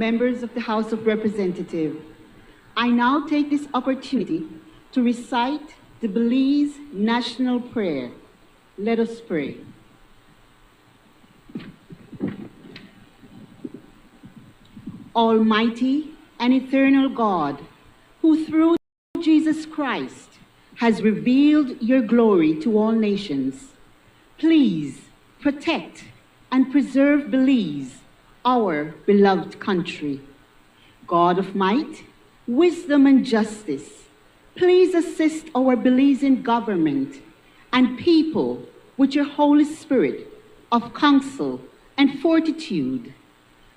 members of the House of Representatives, I now take this opportunity to recite the Belize National Prayer. Let us pray. Almighty and eternal God, who through Jesus Christ has revealed your glory to all nations, please protect and preserve Belize, our beloved country. God of might, wisdom and justice, please assist our Belizean government and people with your Holy Spirit of counsel and fortitude.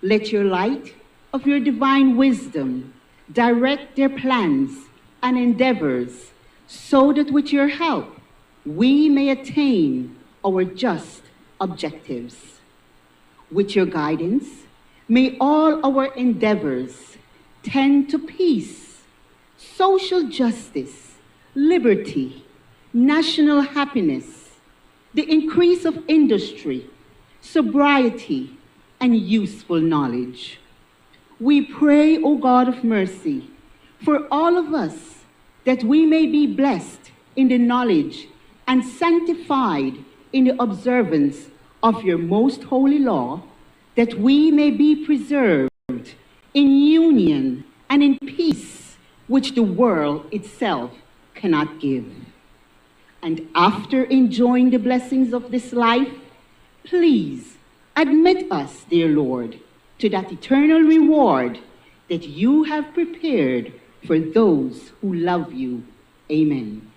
Let your light of your divine wisdom direct their plans and endeavors, so that with your help, we may attain our just objectives. With your guidance, may all our endeavors tend to peace, social justice, liberty, national happiness, the increase of industry, sobriety, and useful knowledge. We pray, O God of mercy, for all of us, that we may be blessed in the knowledge and sanctified in the observance of your most holy law, that we may be preserved in union and in peace, which the world itself cannot give. And after enjoying the blessings of this life, please admit us, dear Lord, to that eternal reward that you have prepared for those who love you. Amen.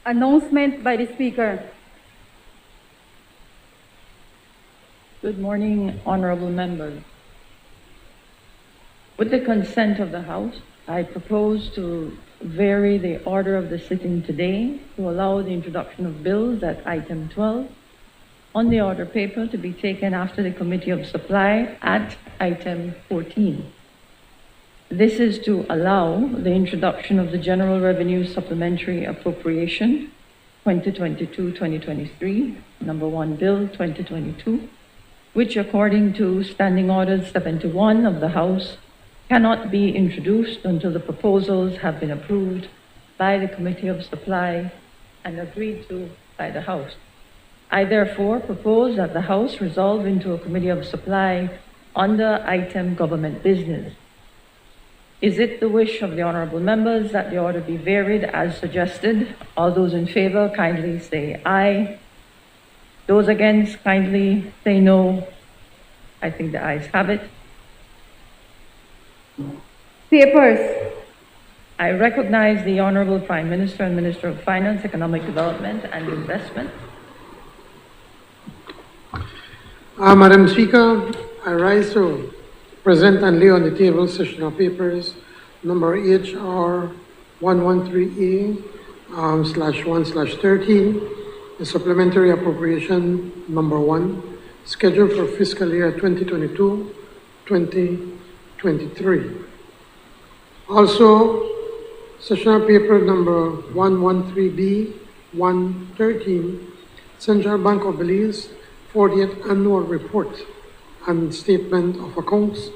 Announcement by the Speaker. Good morning, honorable members. With the consent of the House, I propose to vary the order of the sitting today to allow the introduction of bills at item 12 on the order paper to be taken after the Committee of Supply at item 14. This is to allow the introduction of the General Revenue Supplementary Appropriation 2022-2023, number 1 Bill 2022, which according to Standing Order 71 of the House cannot be introduced until the proposals have been approved by the Committee of Supply and agreed to by the House. I therefore propose that the House resolve into a Committee of Supply under item Government Business. Is it the wish of the honorable members that the order be varied as suggested? All those in favor kindly say aye. Those against kindly say no. I think the ayes have it. Papers. I recognize the Honorable Prime Minister and Minister of Finance, Economic Development and Investment. Madam Speaker, I rise to present and lay on the table sessional papers number HR 113A/1/13, the supplementary appropriation number 1, scheduled for fiscal year 2022-2023. Also, sessional paper number 113B/113, Central Bank of Belize 40th Annual Report and Statement of Accounts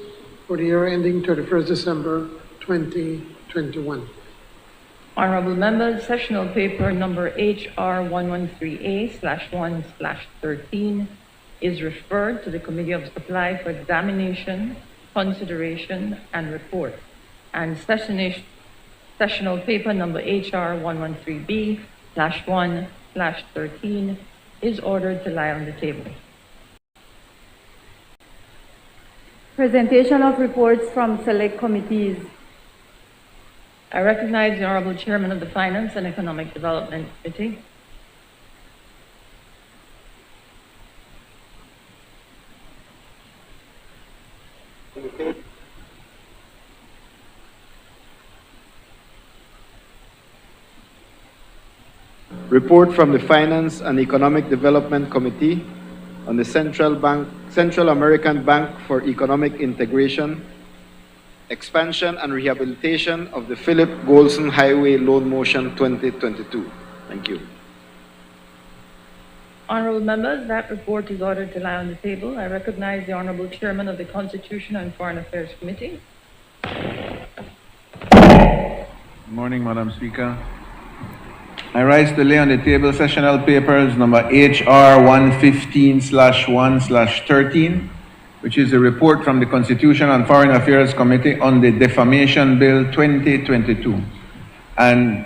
for the year ending 31st December 2021. Honorable members, sessional paper number HR 113A/1/13 is referred to the Committee of Supply for examination, consideration, and report. And sessional paper number HR 113B/1/13 is ordered to lie on the table. Presentation of reports from select committees. I recognize the Honorable Chairman of the Finance and Economic Development Committee. report from the Finance and Economic Development Committee on the Central American Bank for Economic Integration, expansion and rehabilitation of the Philip Golson Highway Loan Motion 2022. Thank you. Honorable members, that report is ordered to lie on the table. I recognize the Honorable Chairman of the Constitution and Foreign Affairs Committee. Good morning, Madam Speaker. I rise to lay on the table sessional papers number HR 115/1/13, which is a report from the Constitution and Foreign Affairs Committee on the Defamation Bill 2022, and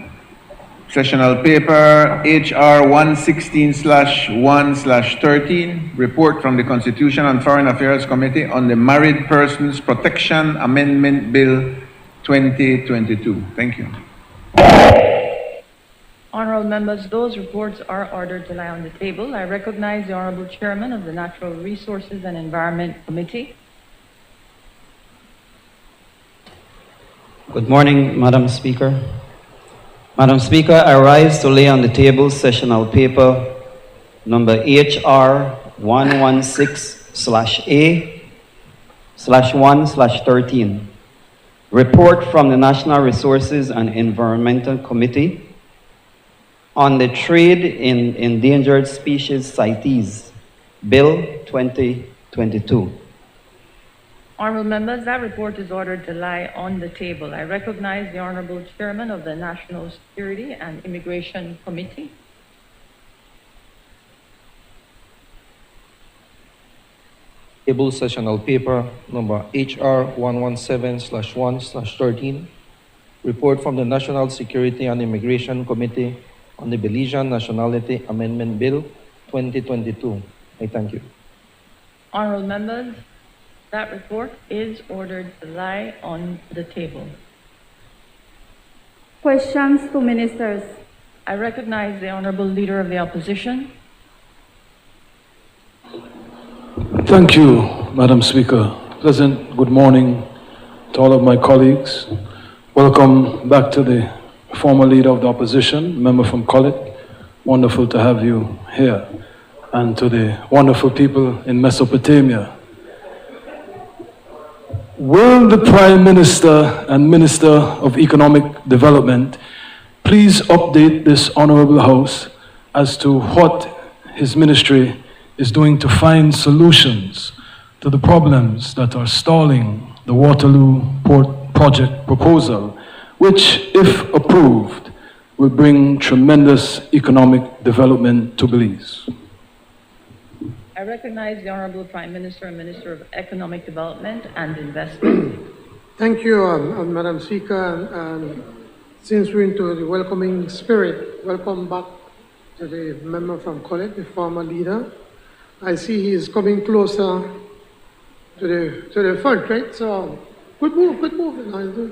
sessional paper HR 116/1/13, report from the Constitution and Foreign Affairs Committee on the Married Persons Protection Amendment Bill 2022. Thank you. Honorable members, those reports are ordered to lie on the table. I recognize the Honorable Chairman of the Natural Resources and Environment Committee. Good morning, Madam Speaker. Madam Speaker, I rise to lay on the table sessional paper number HR 116/A/1/13, report from the National Resources and Environmental Committee on the Trade in Endangered Species CITES, Bill 2022. Honorable members, that report is ordered to lie on the table. I recognize the Honorable Chairman of the National Security and Immigration Committee. Table sessional paper number HR 117/1/13, report from the National Security and Immigration Committee on the Belizean Nationality Amendment Bill 2022. I thank you. Honorable members, that report is ordered to lie on the table. Questions to ministers. I recognize the Honorable Leader of the Opposition. Thank you, Madam Speaker. Pleasant good morning to all of my colleagues. Welcome back to the former Leader of the Opposition, member from Collet. Wonderful to have you here. And to the wonderful people in Mesopotamia. Will the Prime Minister and Minister of Economic Development please update this Honorable House as to what his ministry is doing to find solutions to the problems that are stalling the Waterloo Port Project proposal, which, if approved, will bring tremendous economic development to Belize? I recognize the Honorable Prime Minister and Minister of Economic Development and Investment. Thank you, Madam Speaker. And since we're into the welcoming spirit, welcome back to the member from Collet, the former leader. I see he is coming closer to the front, right? So, good move, good move. You know,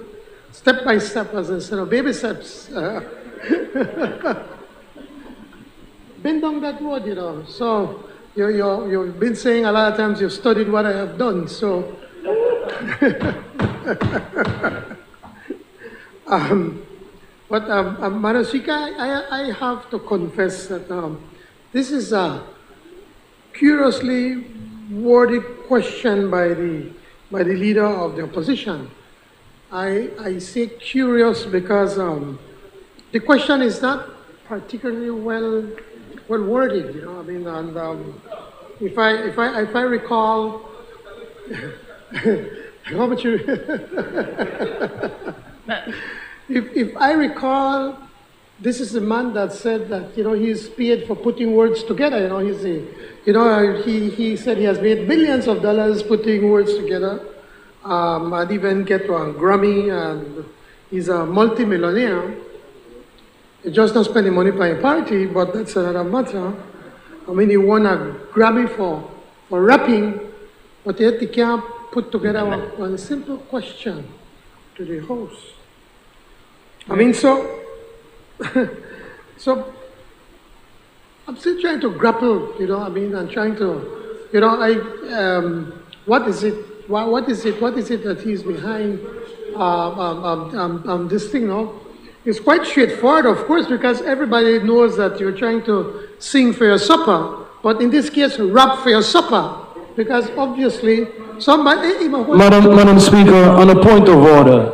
step by step, as instead of baby steps. Been down that road, you know. So, you've been saying a lot of times you've studied what I have done. So, Madam Speaker, I have to confess that this is a curiously worded question by the leader of the opposition. I say curious because the question is not particularly well worded. You know, I mean, and if I recall, how much you? If I recall, this is the man that said that he's paid for putting words together. He said he has made billions of dollars putting words together, and even get a Grammy, and he's a multi-millionaire. He just not spending money by a party, but that's another matter. I mean, he won a Grammy for rapping, but yet he can't put together one simple question to the host. I mean, so I'm still trying to grapple, and trying to, what is it? What is it that he's behind this thing, no? It's quite straightforward, of course, because everybody knows that you're trying to sing for your supper, but in this case, rap for your supper, because obviously somebody... Madam Speaker, on a point of order,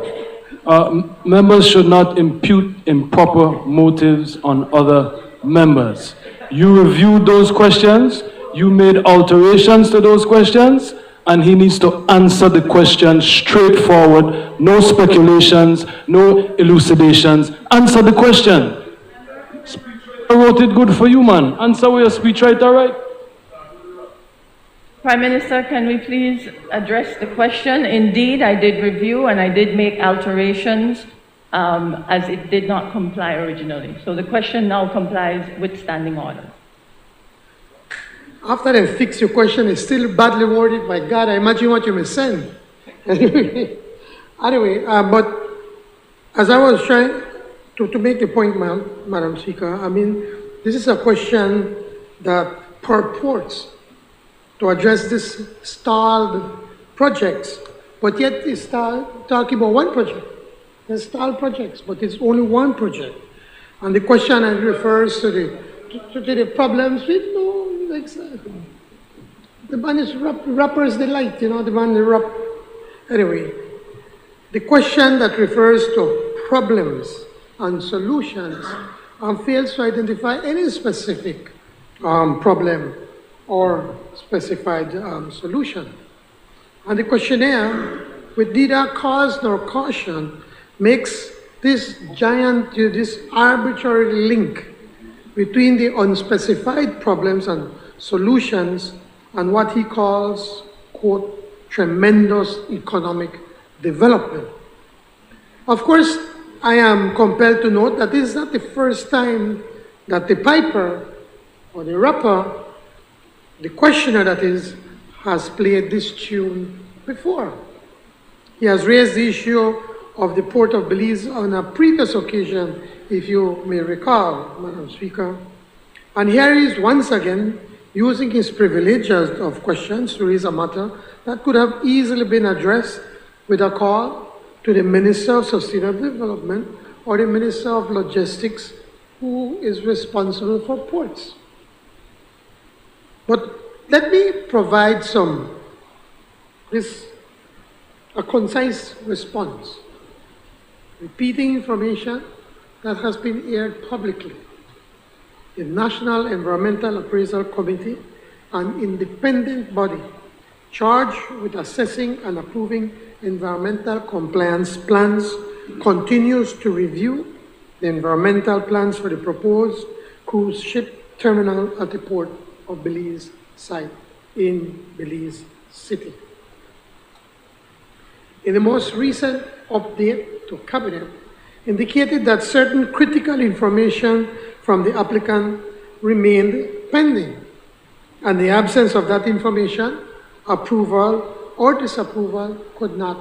members should not impute improper motives on other members. You reviewed those questions, you made alterations to those questions, and he needs to answer the question straightforward, no speculations, no elucidations. Answer the question. I wrote it good for you, man. Answer with your speechwriter, right? Prime Minister, can we please address the question? Indeed, I did review and I did make alterations as it did not comply originally. So the question now complies with standing order. After they fix your question, it's still badly worded. My God, I imagine what you may send. Anyway, but as I was trying to make the point, Madam Speaker, I mean, this is a question that purports to address this stalled projects, but yet it's talking about one project. There's stalled projects, but it's only one project. And the question refers to the problems with the man is rapper's delight, you know, the man rap. Anyway, the question that refers to problems and solutions fails to identify any specific problem or specified solution. And the questionnaire, with neither cause nor caution, makes this arbitrary link between the unspecified problems and solutions and what he calls, quote, tremendous economic development. Of course, I am compelled to note that this is not the first time that the piper or the rapper, the questioner that is, has played this tune before. He has raised the issue of the port of Belize on a previous occasion, if you may recall, Madam Speaker. And here he is once again using his privileges of questions to raise a matter that could have easily been addressed with a call to the Minister of Sustainable Development or the Minister of Logistics, who is responsible for ports. But let me provide a concise response, repeating information that has been aired publicly. The National Environmental Appraisal Committee, an independent body charged with assessing and approving environmental compliance plans, continues to review the environmental plans for the proposed cruise ship terminal at the port of Belize site in Belize City. In the most recent update to Cabinet, indicated that certain critical information from the applicant remained pending, and the absence of that information, approval or disapproval could not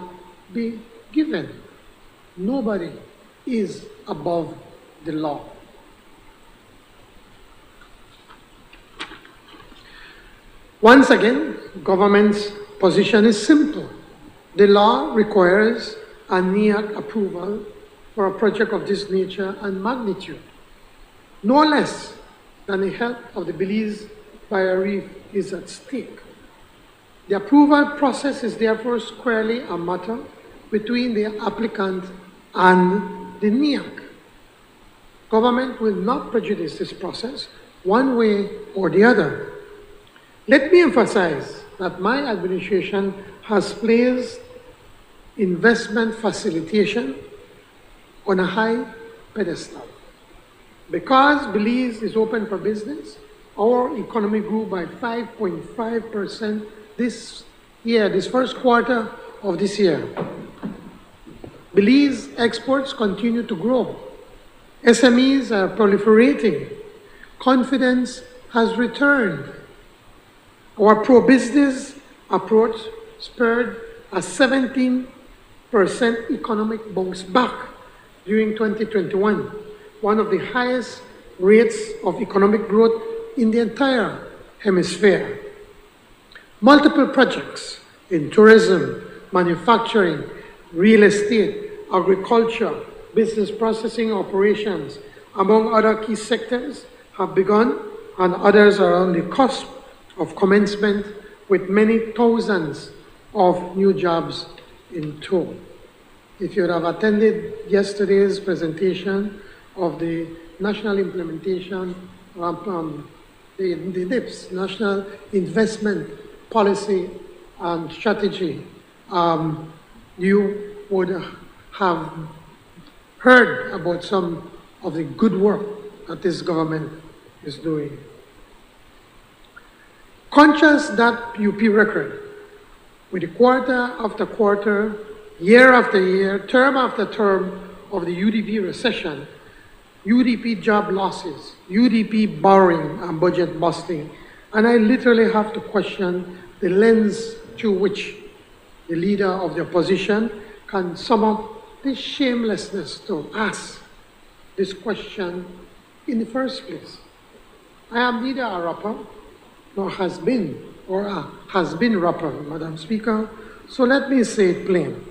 be given. Nobody is above the law. Once again, government's position is simple. The law requires a NEAC approval for a project of this nature and magnitude. No less than the health of the Belize Barrier Reef is at stake. The approval process is therefore squarely a matter between the applicant and the NEAC. Government will not prejudice this process one way or the other. Let me emphasize that my administration has placed investment facilitation on a high pedestal. Because Belize is open for business, our economy grew by 5.5% this year, this first quarter of this year. Belize exports continue to grow. SMEs are proliferating. Confidence has returned. Our pro-business approach spurred a 17% economic bounce back during 2021, one of the highest rates of economic growth in the entire hemisphere. Multiple projects in tourism, manufacturing, real estate, agriculture, business processing operations, among other key sectors, have begun, and others are on the cusp of commencement, with many thousands of new jobs in tow. If you have attended yesterday's presentation of the National Implementation, the NIPS, National Investment Policy and Strategy, you would have heard about some of the good work that this government is doing. Contrast that UP record with the quarter after quarter, year after year, term after term of the UDP recession, UDP job losses, UDP borrowing and budget busting. And I literally have to question the lens through which the leader of the opposition can sum up this shamelessness to ask this question in the first place. I am neither a rapper nor has been rapper, Madam Speaker. So let me say it plain.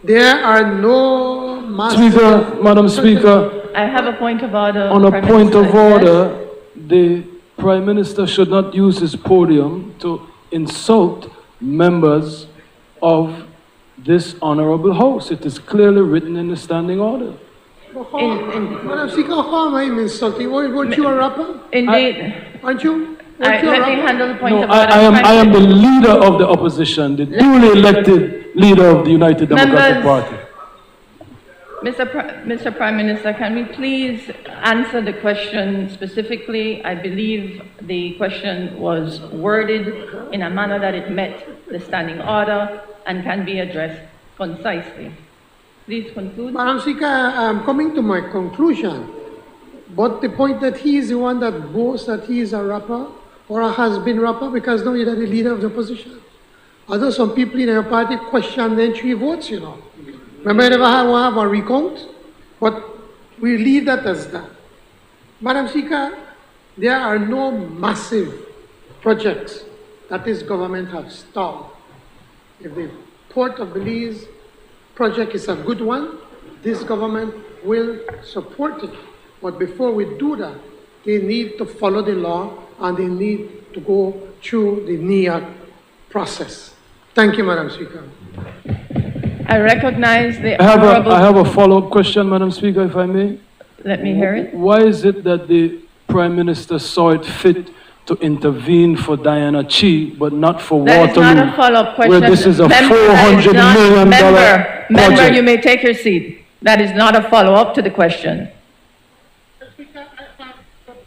There are no Speaker, Madam Speaker, I have a point of order. on a Prime point Minister. of order, the Prime Minister should not use his podium to insult members of this honorable House. It is clearly written in the standing order. Madam Speaker, how am I insulting? Weren't you a rapper? Indeed. Aren't you? Let me handle the point No, of order. I am the leader of the opposition, the duly elected leader of the United Democratic Members. Party. Mr. Prime Minister, can we please answer the question specifically? I believe the question was worded in a manner that it met the standing order and can be addressed concisely. Please conclude. Madam Speaker, I'm coming to my conclusion. But the point that he is the one that boasts that he is a rapper or a has-been rapper, because now you're the leader of the opposition. Although some people in your party question the entry votes, you know. Remember, never have a recount? But we leave that as that. Madam Speaker, there are no massive projects that this government has stalled. If the Port of Belize project is a good one, this government will support it. But before we do that, they need to follow the law and they need to go through the NIAC process. Thank you, Madam Speaker. I recognize the I honorable... have a follow-up question, Madam Speaker, if I may. Let me hear it. Why is it that the Prime Minister saw it fit to intervene for Diana Chi, but not for That is Waterloo? not a follow-up question. Where this is a Member, $400 million Member, project. you may take your seat. That is not a follow-up to the question.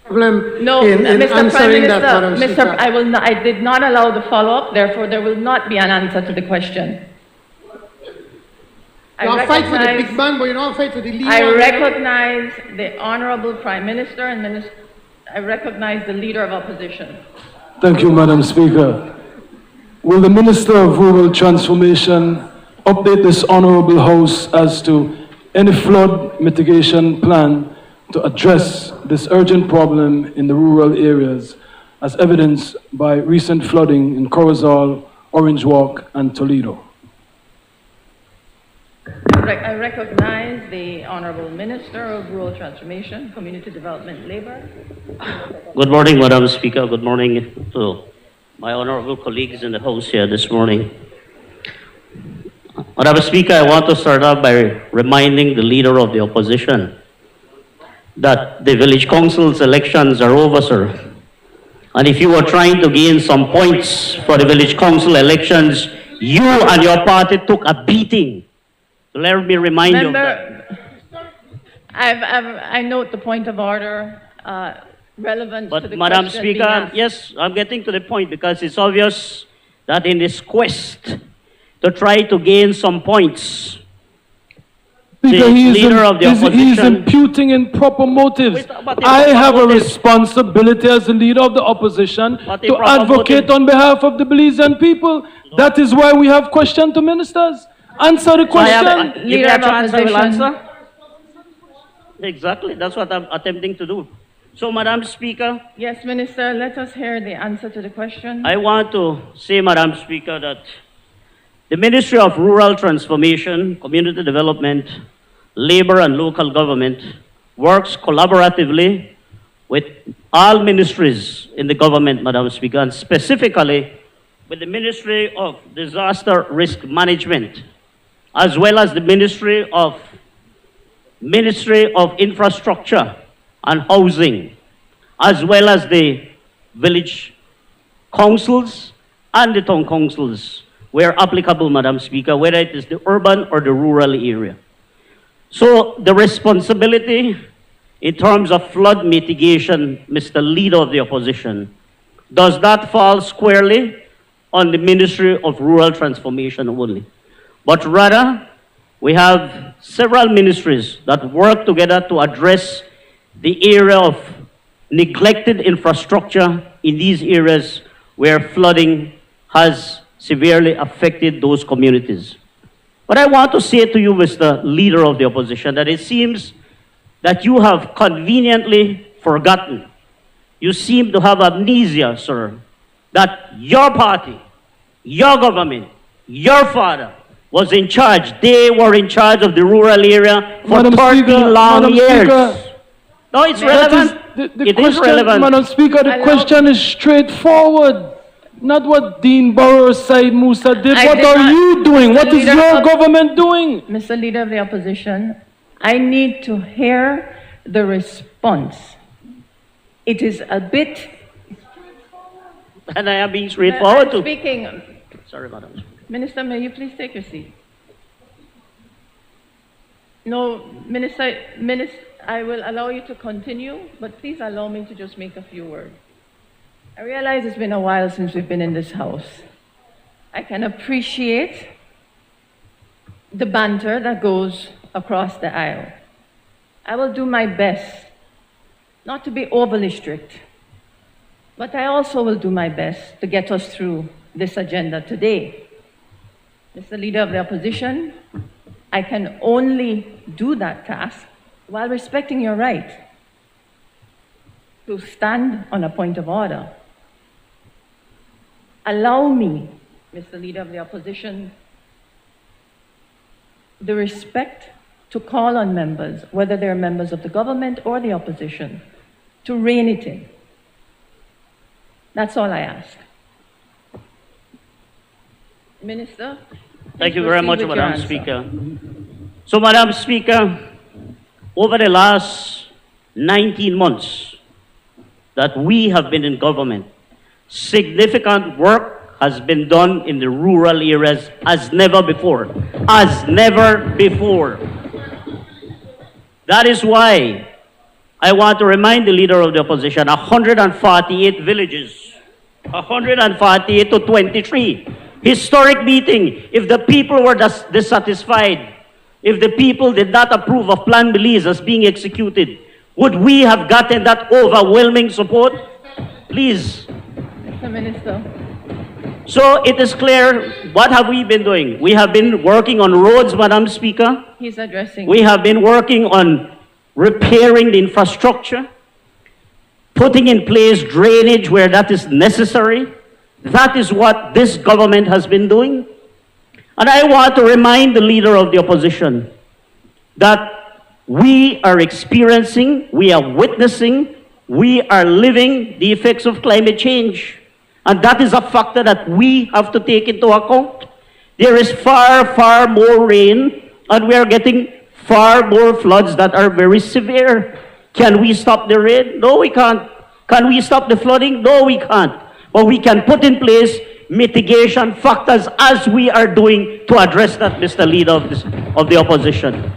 Problem No, in Mr. Prime answering Minister, that, Madam Speaker. I did not allow the follow-up, therefore there will not be an answer to the question. You all fight for the big man, but you don't fight for the leader. I recognize the Honorable Prime Minister and I recognize the Leader of Opposition. Thank you, Madam Speaker. Will the Minister of Rural Transformation update this honorable House as to any flood mitigation plan to address this urgent problem in the rural areas, as evidenced by recent flooding in Corozal, Orange Walk, and Toledo? I recognize the Honorable Minister of Rural Transformation, Community Development, Labor. Good morning, Madam Speaker. Good morning to my honorable colleagues in the House here this morning. Madam Speaker, I want to start off by reminding the Leader of the Opposition that the village council's elections are over, sir. And if you were trying to gain some points for the village council elections, you and your party took a beating. Let me remind you of that. I note the point of order relevant to the Madam question being Speaker, asked. yes, I'm getting to the point because it's obvious that in this quest to try to gain some points, Speaker, the he is Leader of the he is Opposition... imputing improper motives. But the I proper have a motives- responsibility as the Leader of the Opposition But the to proper advocate motives- on behalf of the Belizean people. That is why we have question to ministers. Answer the So I have- question. give me Leader a of chance, I will Opposition. answer. Exactly, that's what I'm attempting to do. So, Madam Speaker, Yes, Minister, let us hear the answer to the question. I want to say, Madam Speaker, that the Ministry of Rural Transformation, Community Development, labor and local government works collaboratively with all ministries in the government, Madam Speaker, and specifically with the Ministry of Disaster Risk Management, as well as the Ministry of Infrastructure and Housing, as well as the village councils and the town councils, where applicable, Madam Speaker, whether it is the urban or the rural area. So the responsibility in terms of flood mitigation, Mr. Leader of the Opposition, does not fall squarely on the Ministry of Rural Transformation only, but rather we have several ministries that work together to address the area of neglected infrastructure in these areas where flooding has severely affected those communities. But I want to say to you, Mr. Leader of the Opposition, that it seems that you have conveniently forgotten. You seem to have amnesia, sir, that your party, your government, your father was in charge. They were in charge of the rural area for 30 long years. No, it's relevant. It is relevant. Madam Speaker, the question is straightforward. Not what Dean Burrows, Said Musa did. What are you doing? What is your government doing? Mr. Leader of the Opposition, I need to hear the response. It is a bit... And I am being straightforward too. Speaking... Sorry, Madam. Minister, may you please take your seat? No, Minister, I will allow you to continue, but please allow me to just make a few words. I realize it's been a while since we've been in this house. I can appreciate the banter that goes across the aisle. I will do my best not to be overly strict, but I also will do my best to get us through this agenda today. Mr. Leader of the Opposition, I can only do that task while respecting your right to stand on a point of order. Allow me, Mr. Leader of the Opposition, the respect to call on members, whether they're members of the government or the opposition, to rein it in. That's all I ask. Minister? Thank you very much, Madam Speaker. So, Madam Speaker, over the last 19 months that we have been in government, significant work has been done in the rural areas as never before. As never before. That is why I want to remind the Leader of the Opposition, 148 villages, 148 to 23. Historic meeting. If the people were dissatisfied, if the people did not approve of Plan Belize as being executed, would we have gotten that overwhelming support? Please. Mr. Minister. So it is clear, what have we been doing? We have been working on roads, Madam Speaker. He's addressing. We have been working on repairing the infrastructure, putting in place drainage where that is necessary. That is what this government has been doing. And I want to remind the Leader of the Opposition that we are experiencing, we are witnessing, we are living the effects of climate change. And that is a factor that we have to take into account. There is far, far more rain, and we are getting far more floods that are very severe. Can we stop the rain? No, we can't. Can we stop the flooding? No, we can't. But we can put in place mitigation factors as we are doing to address that, Mr. Leader of the Opposition.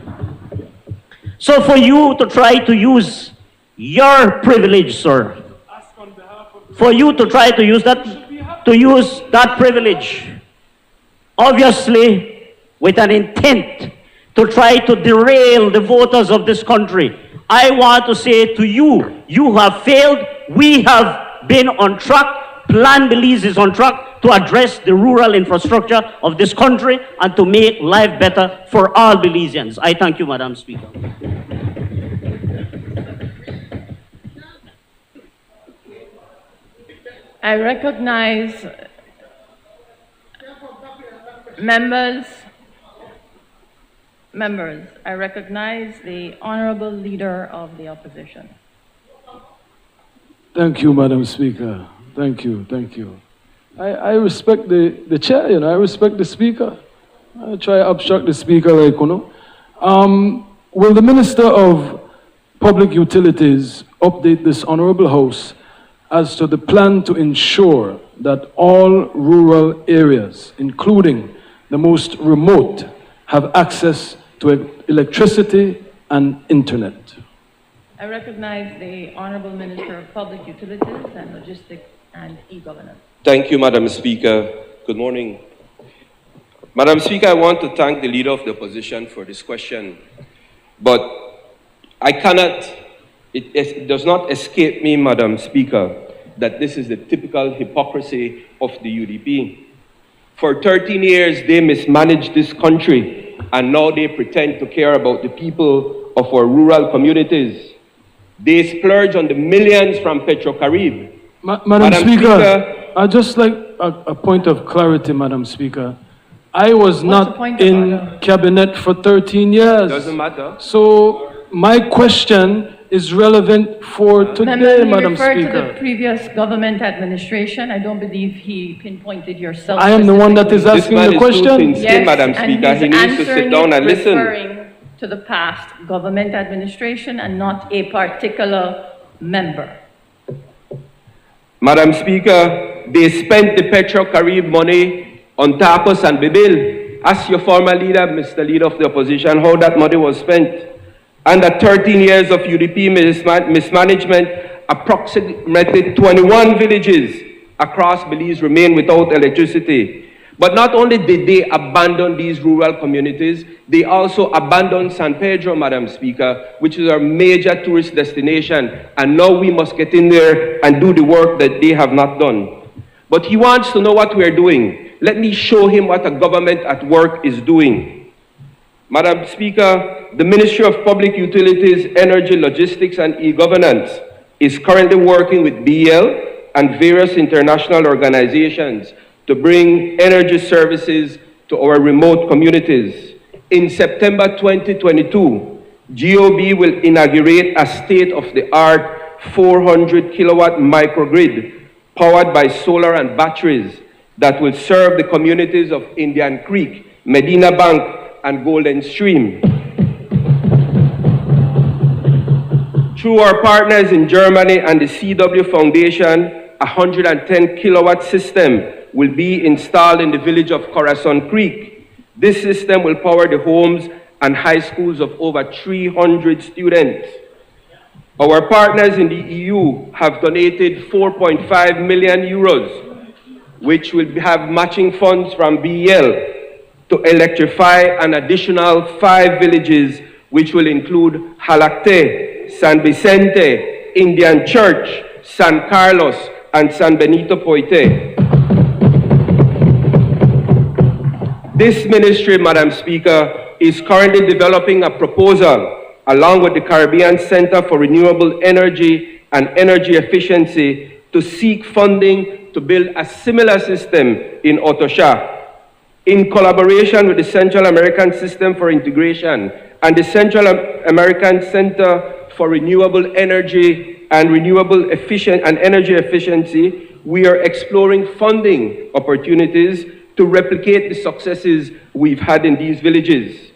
So for you to try to use your privilege, sir, for you to try to use that privilege, obviously with an intent to try to derail the voters of this country, I want to say to you, you have failed. We have been on track. Plan Belize is on track to address the rural infrastructure of this country and to make life better for all Belizeans. I thank you, Madam Speaker. I recognize members Members, I recognize the Honorable Leader of the Opposition. Thank you, Madam Speaker. Thank you, thank you. I respect the chair, you know, I respect the speaker. I try to obstruct the speaker like, you know. Will the Minister of Public Utilities update this honorable House as to the plan to ensure that all rural areas, including the most remote, have access to electricity and internet? I recognize the Honorable Minister of Public Utilities and Logistics and E-Governance. Thank you, Madam Speaker. Good morning. Madam Speaker, I want to thank the Leader of the Opposition for this question, but I cannot, it does not escape me, Madam Speaker, that this is the typical hypocrisy of the UDP. For 13 years, they mismanaged this country, and now they pretend to care about the people of our rural communities. They splurge on the millions from Petrocarib. Madam Speaker, I'd just like a point of clarity, Madam Speaker. I was not in cabinet for 13 years. Doesn't matter. So my question is relevant for today, Madam Speaker. You Speaker. referred to the previous government administration. I don't believe he pinpointed yourself. I am the one that is asking the question. Yes, Madam Speaker. He needs to sit down and listen. Referring to the past government administration and not a particular member. Madam Speaker, they spent the Petrocarib money on tacos and bibil. Ask your former leader, Mr. Leader of the Opposition, how that money was spent. Under 13 years of UDP mismanagement, approximately 21 villages across Belize remain without electricity. But not only did they abandon these rural communities, they also abandoned San Pedro, Madam Speaker, which is our major tourist destination. And now we must get in there and do the work that they have not done. But he wants to know what we are doing. Let me show him what a government at work is doing. Madam Speaker, the Ministry of Public Utilities, Energy, Logistics, and E-Governance is currently working with BL and various international organizations to bring energy services to our remote communities. In September 2022, GOB will inaugurate a state-of-the-art 400-kilowatt microgrid powered by solar and batteries that will serve the communities of Indian Creek, Medina Bank, and Golden Stream. Through our partners in Germany and the CW Foundation, a 110-kilowatt system will be installed in the village of Corazon Creek. This system will power the homes and high schools of over 300 students. Our partners in the EU have donated 4.5 million euros, which will have matching funds from BEL to electrify an additional 5 villages, which will include Jalacte, San Vicente, Indian Church, San Carlos, and San Benito Poite. This ministry, Madam Speaker, is currently developing a proposal along with the Caribbean Center for Renewable Energy and Energy Efficiency to seek funding to build a similar system in Otosha. In collaboration with the Central American System for Integration and the Central American Center for Renewable Energy and Energy Efficiency, we are exploring funding opportunities to replicate the successes we've had in these villages.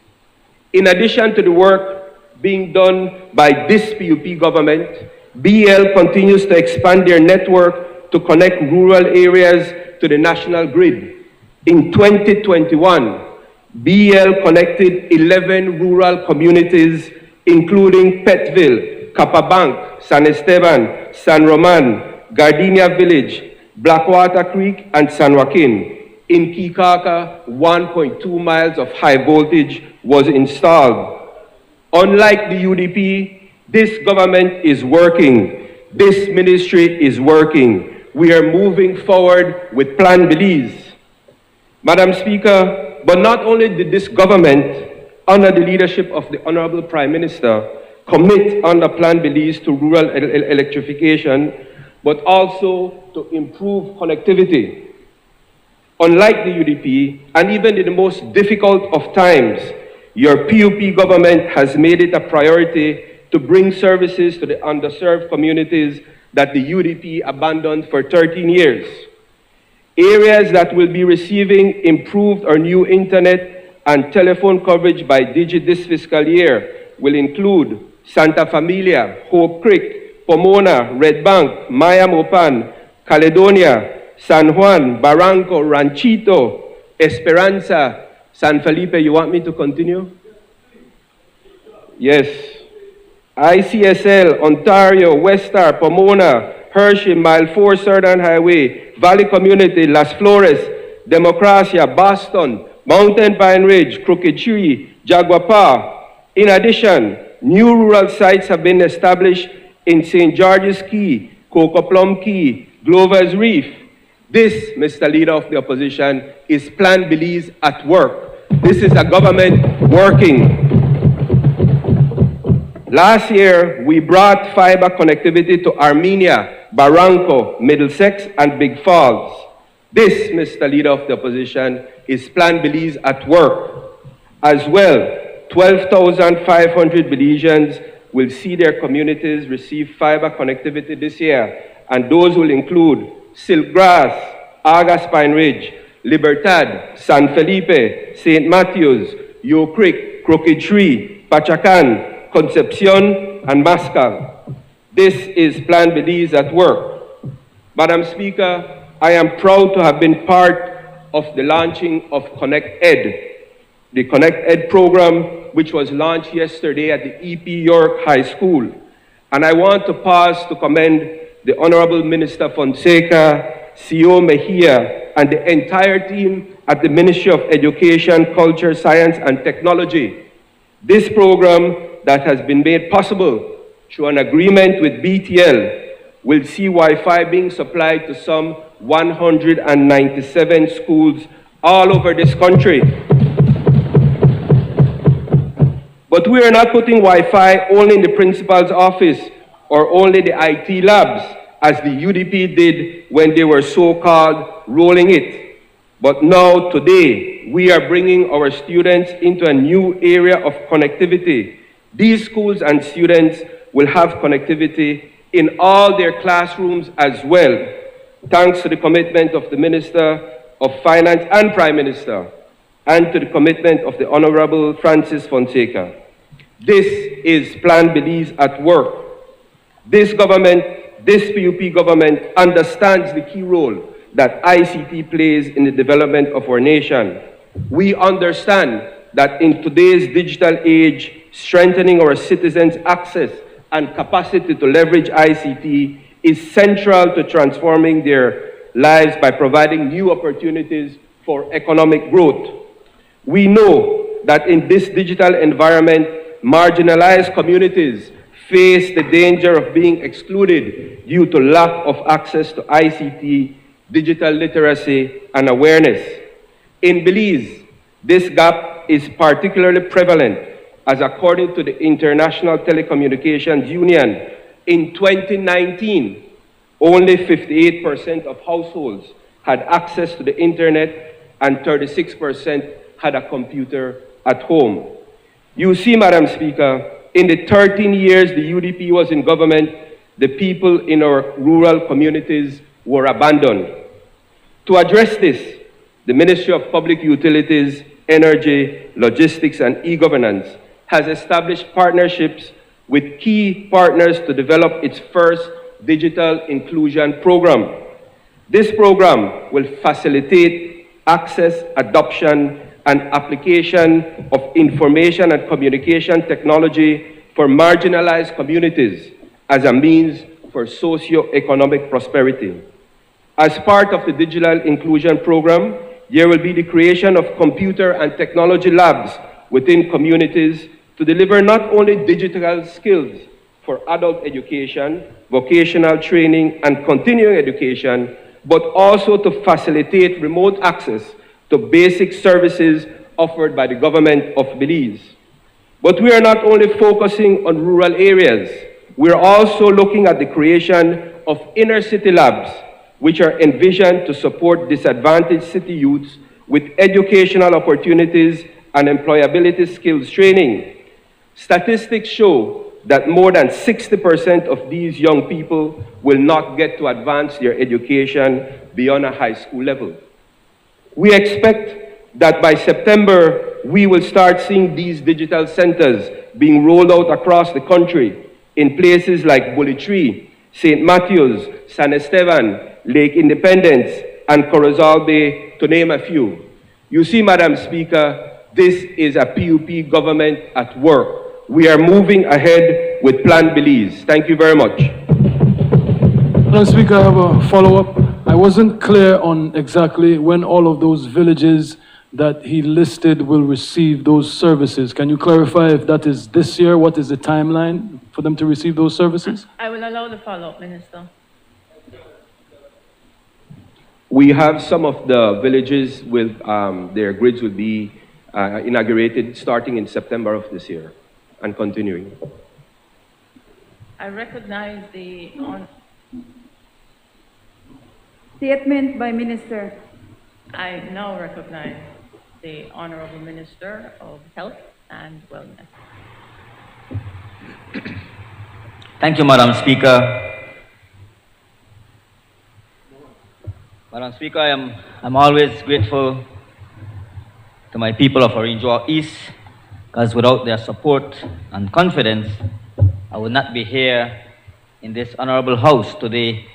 In addition to the work being done by this PUP government, BL continues to expand their network to connect rural areas to the national grid. In 2021, BL connected 11 rural communities, including Petville, Capabanc, San Esteban, San Roman, Gardenia Village, Blackwater Creek, and San Joaquin. In Kikaka, 1.2 miles of high voltage was installed. Unlike the UDP, this government is working. This ministry is working. We are moving forward with Plan Belize. Madam Speaker, but not only did this government, under the leadership of the Honorable Prime Minister, commit under Plan Belize to rural electrification, but also to improve connectivity. Unlike the UDP, and even in the most difficult of times, Your PUP government has made it a priority to bring services to the underserved communities that the UDP abandoned for 13 years. Areas that will be receiving improved or new internet and telephone coverage by Digit this fiscal year will include Santa Familia, Hope Creek, Pomona, Red Bank, Belmopan, Caledonia, San Juan, Barranco, Ranchito, Esperanza, San Felipe. You want me to continue? Yes. ICSL, Ontario, Westar, Pomona, Hershey, Mile 4 Southern Highway, Valley Community, Las Flores, Democracia, Boston, Mountain Pine Ridge, Crooked Tree, Jaguapa. In addition, new rural sites have been established in St. George's Key, Coco Plum Key, Glover's Reef. This, Mr. Leader of the Opposition, is Plan Belize at work. This is a government working. Last year, we brought fiber connectivity to Armenia, Barranco, Middlesex, and Big Falls. This, Mr. Leader of the Opposition, is Plan Belize at work. As well, 12,500 Belizeans will see their communities receive fiber connectivity this year, and those will include Silkgrass, Argas Pine Ridge, Libertad, San Felipe, St. Matthews, Yo Creek, Crooked Tree, Pachacan, Concepcion, and Mascal. This is Plan Belize at work. Madam Speaker, I am proud to have been part of the launching of Connect Ed, the Connect Ed program, which was launched yesterday at the EP York High School. And I want to pause to commend the Honorable Minister Fonseca, CEO Mejia, and the entire team at the Ministry of Education, Culture, Science, and Technology. This program that has been made possible through an agreement with BTL will see Wi-Fi being supplied to some 197 schools all over this country. But we are not putting Wi-Fi only in the principal's office or only the IT labs, as the UDP did when they were so-called rolling it. But now, today, we are bringing our students into a new area of connectivity. These schools and students will have connectivity in all their classrooms as well, thanks to the commitment of the Minister of Finance and Prime Minister, and to the commitment of the Honorable Francis Fonseca. This is Plan Belize at work. This government, this PUP government, understands the key role that ICT plays in the development of our nation. We understand that in today's digital age, strengthening our citizens' access and capacity to leverage ICT is central to transforming their lives by providing new opportunities for economic growth. We know that in this digital environment, marginalized communities face the danger of being excluded due to lack of access to ICT, digital literacy, and awareness. In Belize, this gap is particularly prevalent, as according to the International Telecommunications Union, in 2019, only 58% of households had access to the internet and 36% had a computer at home. You see, Madam Speaker, in the 13 years the UDP was in government, the people in our rural communities were abandoned. To address this, the Ministry of Public Utilities, Energy, Logistics, and E-Governance has established partnerships with key partners to develop its first digital inclusion program. This program will facilitate access, adoption, and application of information and communication technology for marginalized communities as a means for socio-economic prosperity. As part of the digital inclusion program, there will be the creation of computer and technology labs within communities to deliver not only digital skills for adult education, vocational training, and continuing education, but also to facilitate remote access to basic services offered by the government of Belize. But we are not only focusing on rural areas, we are also looking at the creation of inner city labs, which are envisioned to support disadvantaged city youths with educational opportunities and employability skills training. Statistics show that more than 60% of these young people will not get to advance their education beyond a high school level. We expect that by September, we will start seeing these digital centers being rolled out across the country in places like Bully Tree, St. Matthews, San Esteban, Lake Independence, and Corozal Bay, to name a few. You see, Madam Speaker, this is a PUP government at work. We are moving ahead with Plan Belize. Thank you very much. Madam Speaker, I have a follow-up. I wasn't clear on exactly when all of those villages that he listed will receive those services. Can you clarify if that is this year? What is the timeline for them to receive those services? I will allow the follow-up, Minister. We have some of the villages with their grids will be inaugurated starting in September of this year and continuing. I recognize the Statement by Minister. I now recognize the Honorable Minister of Health and Wellness. Thank you, Madam Speaker. Madam Speaker, I'm always grateful to my people of Orinjo East, because without their support and confidence, I would not be here in this honorable house today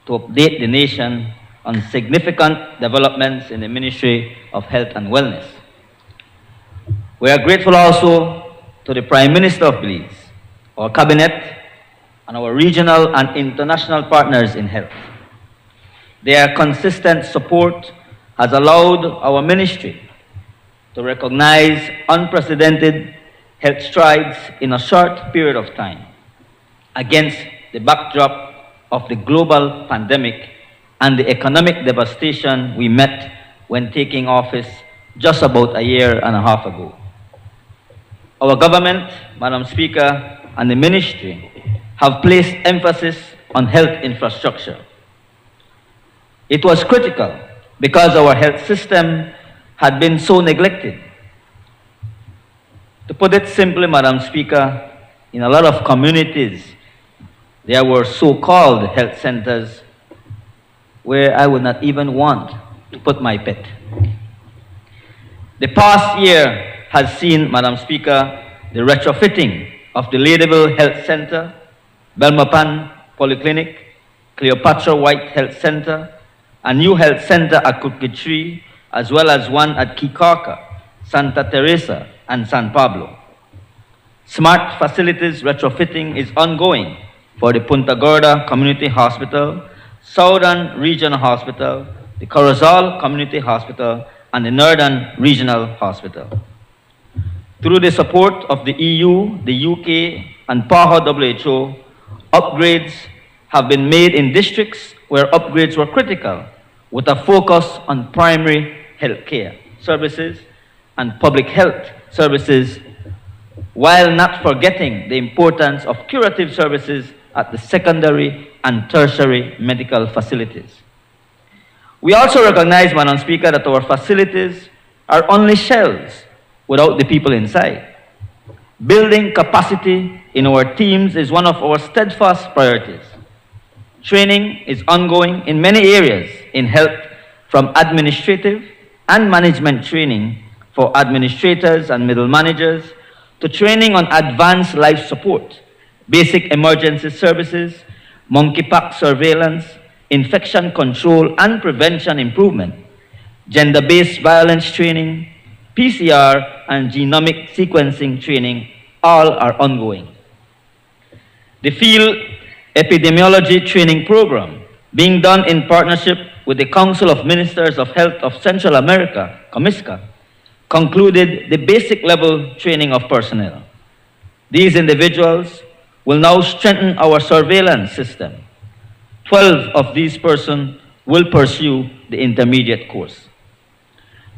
to update the nation on significant developments in the Ministry of Health and Wellness. We are grateful also to the Prime Minister of Belize, our Cabinet, and our regional and international partners in health. Their consistent support has allowed our ministry to recognize unprecedented health strides in a short period of time against the backdrop of the global pandemic and the economic devastation we met when taking office just about a year and a half ago. Our government, Madam Speaker, and the ministry have placed emphasis on health infrastructure. It was critical because our health system had been so neglected. To put it simply, Madam Speaker, in a lot of communities, there were so-called health centers where I would not even want to put my pet. The past year has seen, Madam Speaker, the retrofitting of the Ladyville Health Center, Belmopan Polyclinic, Cleopatra White Health Center, a new health center at Kukitri, as well as one at Kikarka, Santa Teresa, and San Pablo. Smart facilities retrofitting is ongoing for the Punta Gorda Community Hospital, Southern Regional Hospital, the Corozal Community Hospital, and the Northern Regional Hospital. Through the support of the EU, the UK, and PAHO WHO, upgrades have been made in districts where upgrades were critical, with a focus on primary health care services and public health services, while not forgetting the importance of curative services at the secondary and tertiary medical facilities. We also recognize, Madam Speaker, that our facilities are only shells without the people inside. Building capacity in our teams is one of our steadfast priorities. Training is ongoing in many areas in health, from administrative and management training for administrators and middle managers to training on advanced life support, basic emergency services, monkeypox surveillance, infection control and prevention improvement, gender-based violence training, PCR and genomic sequencing training, all are ongoing. The field epidemiology training program, being done in partnership with the Council of Ministers of Health of Central America, COMISCA, concluded the basic level training of personnel. These individuals will now strengthen our surveillance system. 12 of these persons will pursue the intermediate course.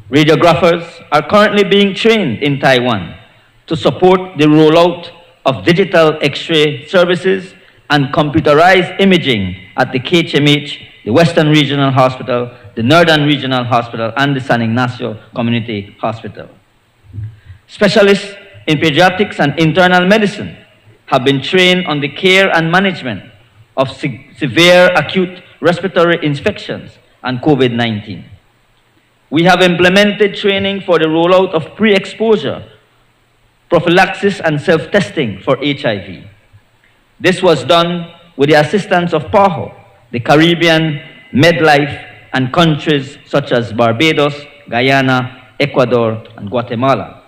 Radiographers are currently being trained in Taiwan to support the rollout of digital X-ray services and computerized imaging at the KHMH, the Western Regional Hospital, the Northern Regional Hospital, and the San Ignacio Community Hospital. Specialists in pediatrics and internal medicine have been trained on the care and management of severe acute respiratory infections and COVID-19. We have implemented training for the rollout of pre-exposure, prophylaxis, and self-testing for HIV. This was done with the assistance of PAHO, the Caribbean, MedLife, and countries such as Barbados, Guyana, Ecuador, and Guatemala.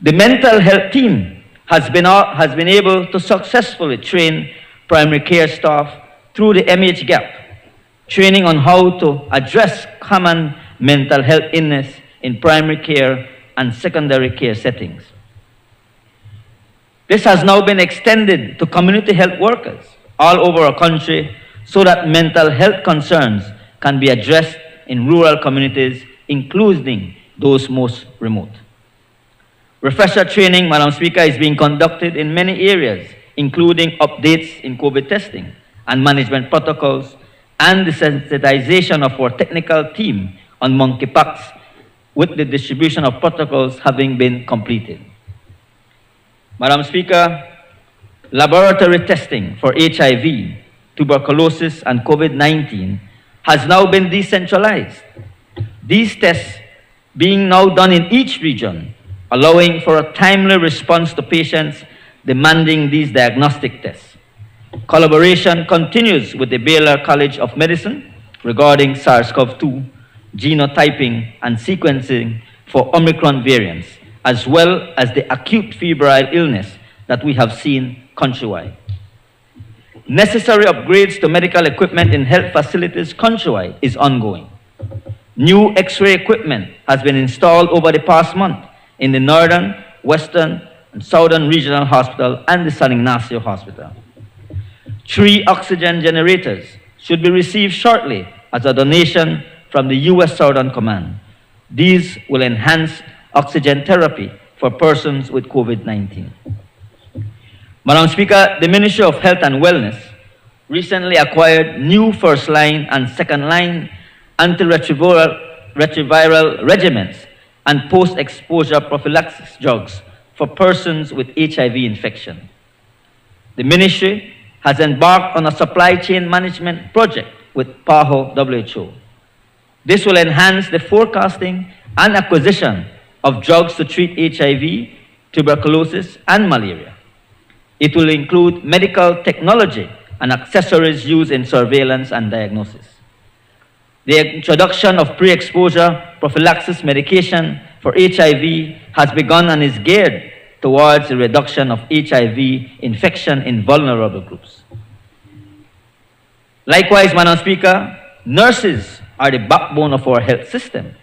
The mental health team has been able to successfully train primary care staff through the MH gap, training on how to address common mental health illness in primary care and secondary care settings. This has now been extended to community health workers all over our country so that mental health concerns can be addressed in rural communities, including those most remote. Refresher training, Madam Speaker, is being conducted in many areas, including updates in COVID testing and management protocols, and the sensitization of our technical team on monkeypox, with the distribution of protocols having been completed. Madam Speaker, laboratory testing for HIV, tuberculosis, and COVID-19 has now been decentralized. These tests being now done in each region, allowing for a timely response to patients demanding these diagnostic tests. Collaboration continues with the Baylor College of Medicine regarding SARS-CoV-2, genotyping, and sequencing for Omicron variants, as well as the acute febrile illness that we have seen countrywide. Necessary upgrades to medical equipment in health facilities countrywide is ongoing. New X-ray equipment has been installed over the past month in the Northern, Western, and Southern Regional Hospital and the San Ignacio Hospital. 3 oxygen generators should be received shortly as a donation from the U.S. Southern Command. These will enhance oxygen therapy for persons with COVID-19. Madam Speaker, the Ministry of Health and Wellness recently acquired new first-line and second-line antiretroviral regimens and post-exposure prophylaxis drugs for persons with HIV infection. The Ministry has embarked on a supply chain management project with PAHO WHO. This will enhance the forecasting and acquisition of drugs to treat HIV, tuberculosis, and malaria. It will include medical technology and accessories used in surveillance and diagnosis. The introduction of pre-exposure prophylaxis medication for HIV has begun and is geared towards the reduction of HIV infection in vulnerable groups. Likewise, Madam Speaker, nurses are the backbone of our health system,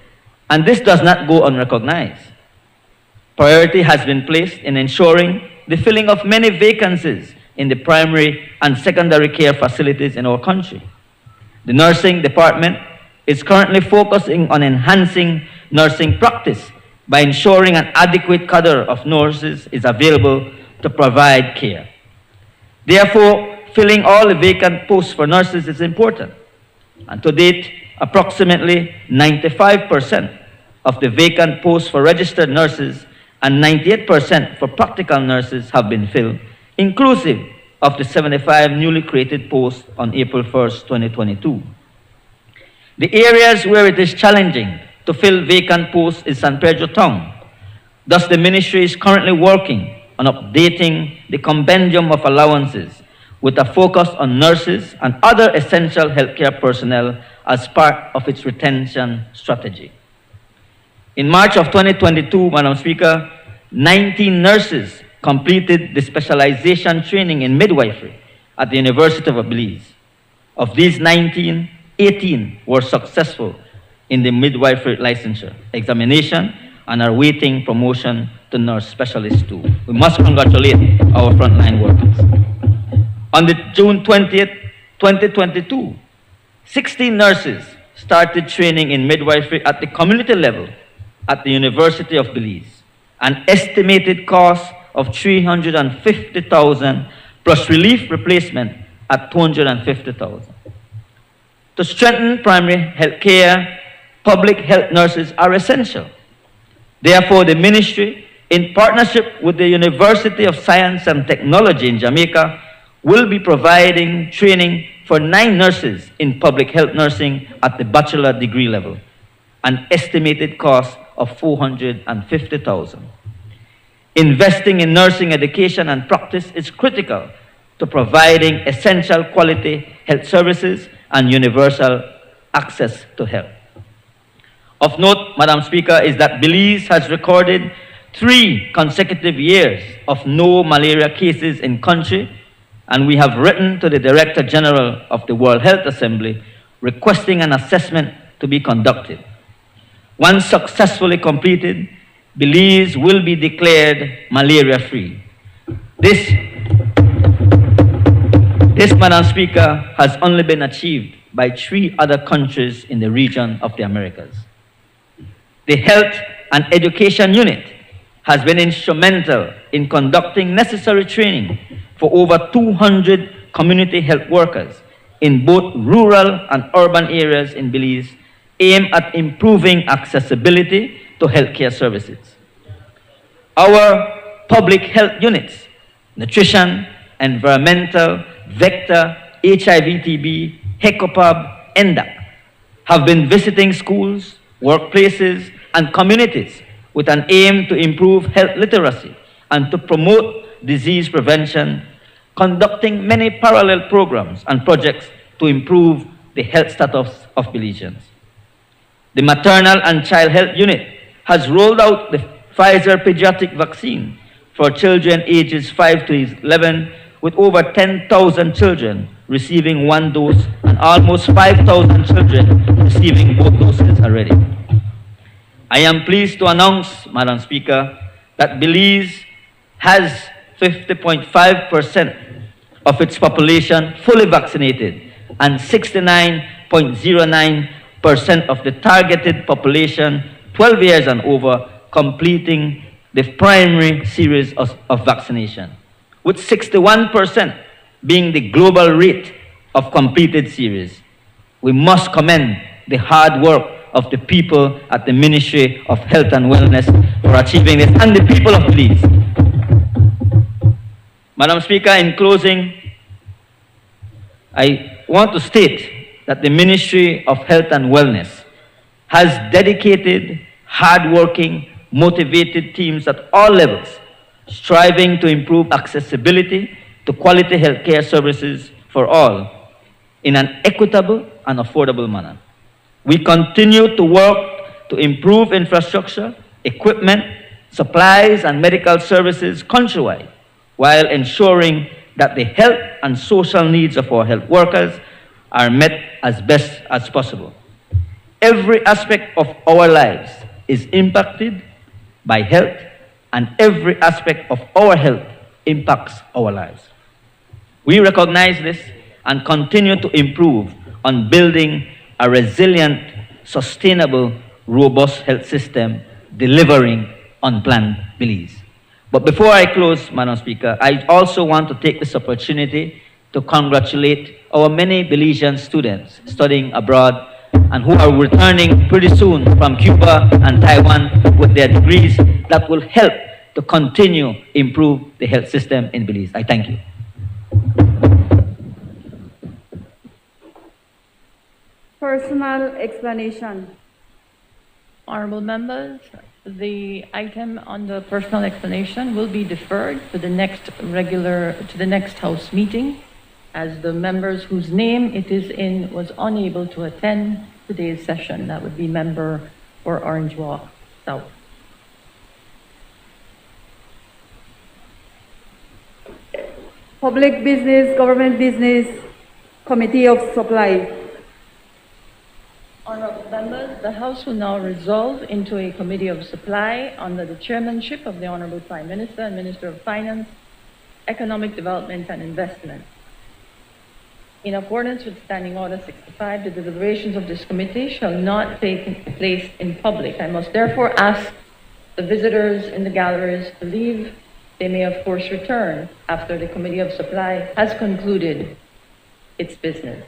and this does not go unrecognized. Priority has been placed in ensuring the filling of many vacancies in the primary and secondary care facilities in our country. The nursing department is currently focusing on enhancing nursing practice by ensuring an adequate cadre of nurses is available to provide care. Therefore, filling all the vacant posts for nurses is important. And to date, approximately 95% of the vacant posts for registered nurses and 98% for practical nurses have been filled, inclusive of the 75 newly created posts on April 1st, 2022. The areas where it is challenging to fill vacant posts is San Pedro Town. Thus, the Ministry is currently working on updating the compendium of allowances with a focus on nurses and other essential healthcare personnel as part of its retention strategy. In March of 2022, Madam Speaker, 19 nurses completed the specialization training in midwifery at the University of Belize. Of these 19, 18 were successful in the midwifery licensure examination and are waiting promotion to nurse specialist 2. We must congratulate our frontline workers. On June 20th, 2022, 16 nurses started training in midwifery at the community level at the University of Belize. An estimated cost of $350,000 plus relief replacement at $250,000. To strengthen primary health care, public health nurses are essential. Therefore, the ministry, in partnership with the University of Science and Technology in Jamaica, will be providing training for 9 nurses in public health nursing at the bachelor degree level, an estimated cost of $450,000. Investing in nursing education and practice is critical to providing essential quality health services and universal access to health. Of note, Madam Speaker, is that Belize has recorded 3 consecutive years of no malaria cases in country, and we have written to the Director General of the World Health Assembly requesting an assessment to be conducted. Once successfully completed, Belize will be declared malaria-free. This, Madam Speaker, has only been achieved by 3 other countries in the region of the Americas. The Health and Education Unit has been instrumental in conducting necessary training for over 200 community health workers in both rural and urban areas in Belize, aimed at improving accessibility to healthcare services. Our public health units, nutrition, environmental, vector, HIV/TB, HECOPAB, ENDAC, have been visiting schools, workplaces, and communities with an aim to improve health literacy and to promote disease prevention, conducting many parallel programs and projects to improve the health status of Belizeans. The Maternal and Child Health Unit has rolled out the Pfizer pediatric vaccine for children ages 5 to 11, with over 10,000 children receiving 1 dose and almost 5,000 children receiving both doses already. I am pleased to announce, Madam Speaker, that Belize has 50.5% of its population fully vaccinated and 69.09% of the targeted population 12 years and over completing the primary series of vaccination, with 61% being the global rate of completed series. We must commend the hard work of the people at the Ministry of Health and Wellness for achieving this, and the people of Belize. Madam Speaker, in closing, I want to state that the Ministry of Health and Wellness has dedicated, hard-working, motivated teams at all levels, striving to improve accessibility to quality healthcare services for all in an equitable and affordable manner. We continue to work to improve infrastructure, equipment, supplies, and medical services countrywide, while ensuring that the health and social needs of our health workers are met as best as possible. Every aspect of our lives is impacted by health, and every aspect of our health impacts our lives. We recognize this and continue to improve on building a resilient, sustainable, robust health system delivering on Plan Belize. But before I close, Madam Speaker, I also want to take this opportunity to congratulate our many Belizean students studying abroad and who are returning pretty soon from Cuba and Taiwan with their degrees that will help to continue improve the health system in Belize. I thank you. Personal explanation. Honorable members, the item on the personal explanation will be deferred to the next House meeting, as the members whose name it is in was unable to attend today's session. That would be member for Orange Walk South. Public Business, Government Business, Committee of Supply. Honorable members, the House will now resolve into a Committee of Supply under the chairmanship of the Honorable Prime Minister and Minister of Finance, Economic Development and Investment. In accordance with Standing Order 65, the deliberations of this committee shall not take place in public. I must therefore ask the visitors in the galleries to leave. They may, of course, return after the Committee of Supply has concluded its business.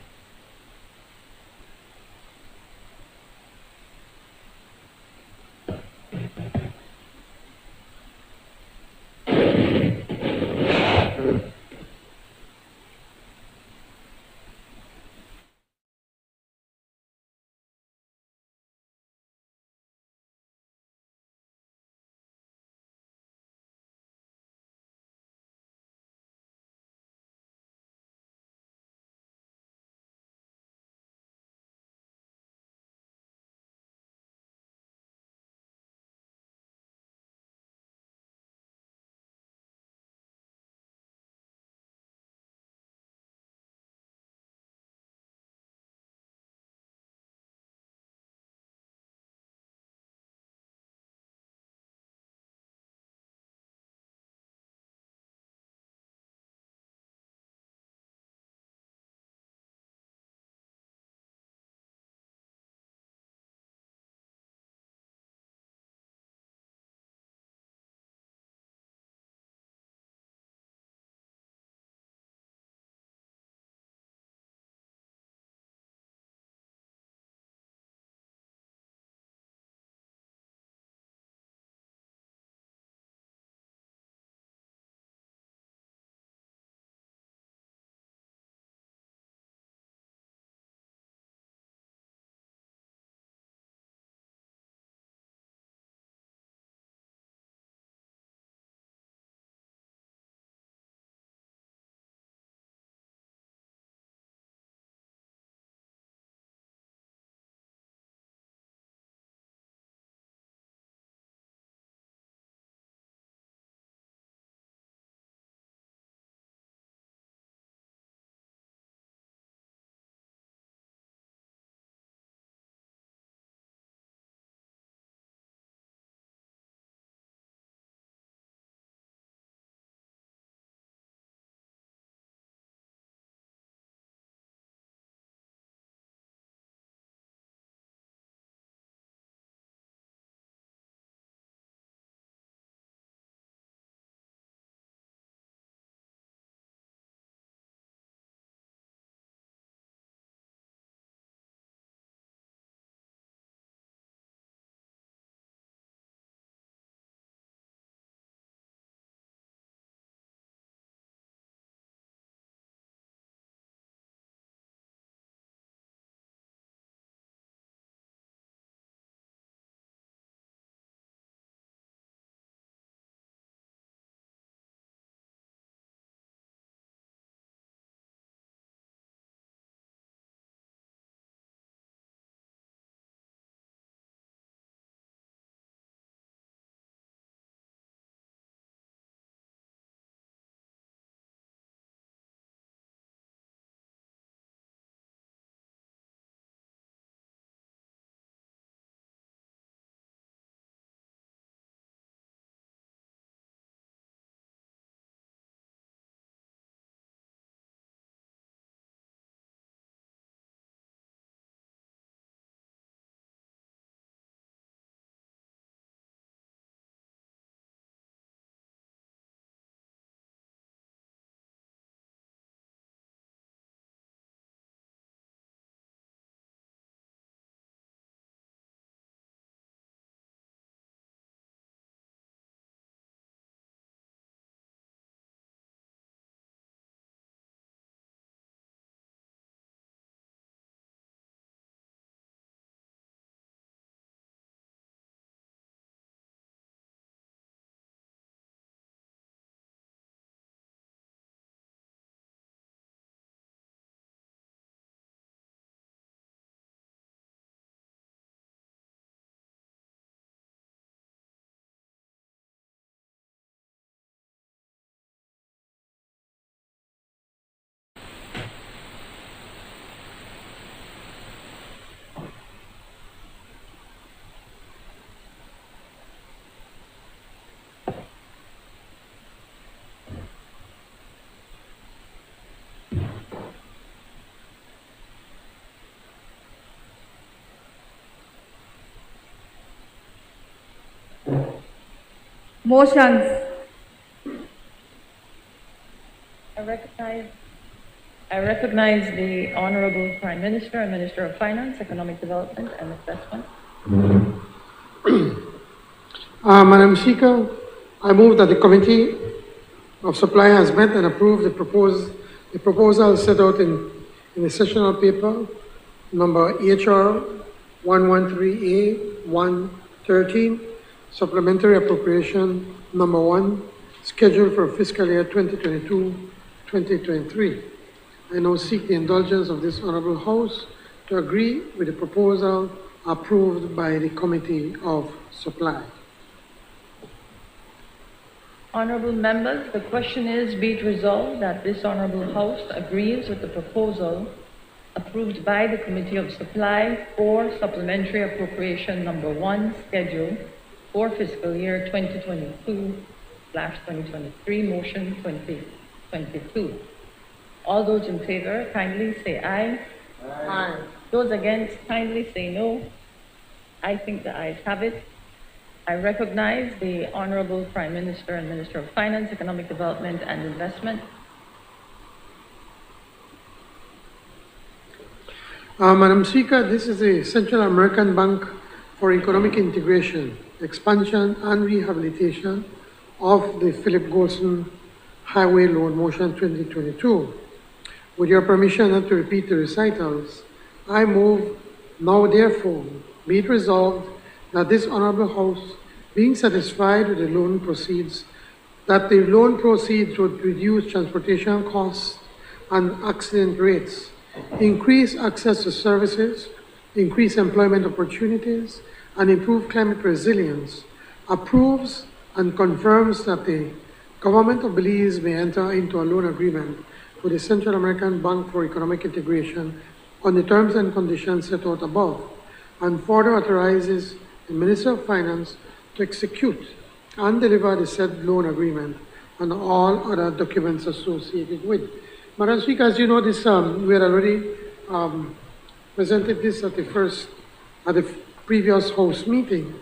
Motions. I recognize the Honorable Prime Minister and Minister of Finance, Economic Development and Investment. Madam Speaker, I move that the Committee of Supply has met and approved the proposal set out in the sessional paper number HR 113A113, supplementary appropriation number 1, scheduled for fiscal year 2022-2023. I now seek the indulgence of this Honorable House to agree with the proposal approved by the Committee of Supply. Honorable members, the question is, be it resolved that this Honorable House agrees with the proposal approved by the Committee of Supply for supplementary appropriation number 1, schedule for fiscal year 2022/2023, motion 2022. All those in favor, kindly say aye. Aye. Those against, kindly say no. I think the ayes have it. I recognize the Honorable Prime Minister and Minister of Finance, Economic Development and Investment. Madam Speaker, this is the Central American Bank for Economic Integration, Expansion and Rehabilitation of the Philip Golson Highway Loan Motion 2022. With your permission not to repeat the recitals, I move now therefore be it resolved that this Honorable House, being satisfied with the loan proceeds, that the loan proceeds would reduce transportation costs and accident rates, increase access to services, increase employment opportunities, and improve climate resilience, approves and confirms that the Government of Belize may enter into a loan agreement with the Central American Bank for Economic Integration on the terms and conditions set out above, and further authorizes the Minister of Finance to execute and deliver the said loan agreement and all other documents associated with. Madam Speaker, as you know, this we had already presented this at the previous House meeting,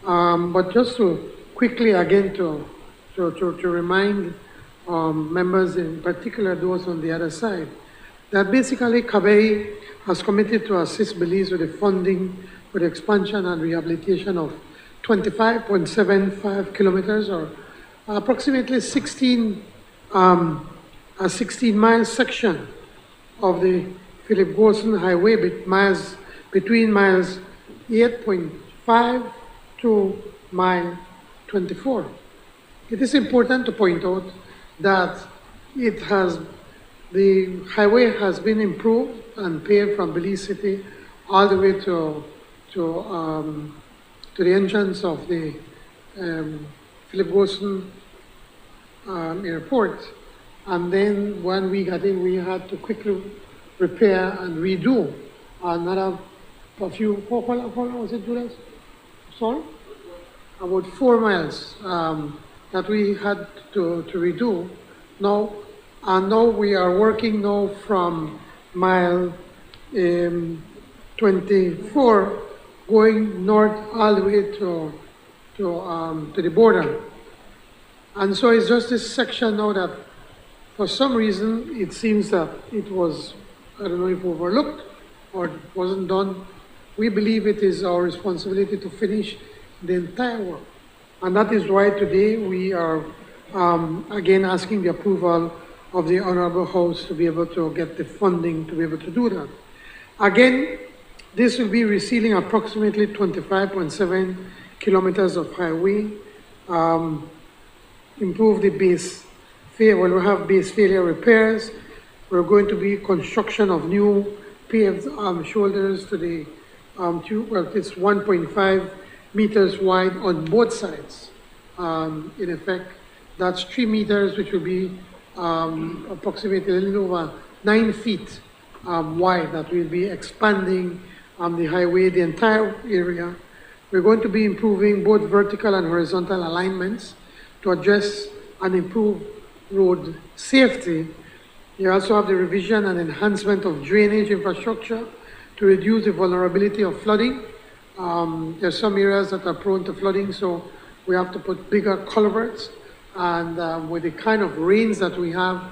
but just to quickly again to remind members, in particular those on the other side, that basically CABEI has committed to assist Belize with the funding for the expansion and rehabilitation of 25.75 kilometers, or approximately a 16-mile section of the Philip Golson Highway between miles 8.5 to mile 24. It is important to point out that the highway has been improved and paved from Belize City all the way to the entrance of the Philip Golson airport. And then when we got in, we had to quickly repair and redo another was it, Julius? Sorry? About 4 miles that we had to redo. Now we are working now from mile 24 going north all the way to the border. And so it's just this section now that for some reason it seems that it was, I don't know if overlooked or wasn't done. We believe it is our responsibility to finish the entire work. And that is why today we are again asking the approval of the Honorable House to be able to get the funding to be able to do that. Again, this will be resealing approximately 25.7 kilometers of highway, improve the base failure. We'll have base failure repairs. We're going to be construction of new paved shoulders to the it's 1.5 meters wide on both sides. In effect, that's 3 meters, which will be approximately a little over 9 feet wide, that will be expanding the highway, the entire area. We're going to be improving both vertical and horizontal alignments to address and improve road safety. You also have the revision and enhancement of drainage infrastructure to reduce the vulnerability of flooding. There are some areas that are prone to flooding, so we have to put bigger culverts, and with the kind of rains that we have,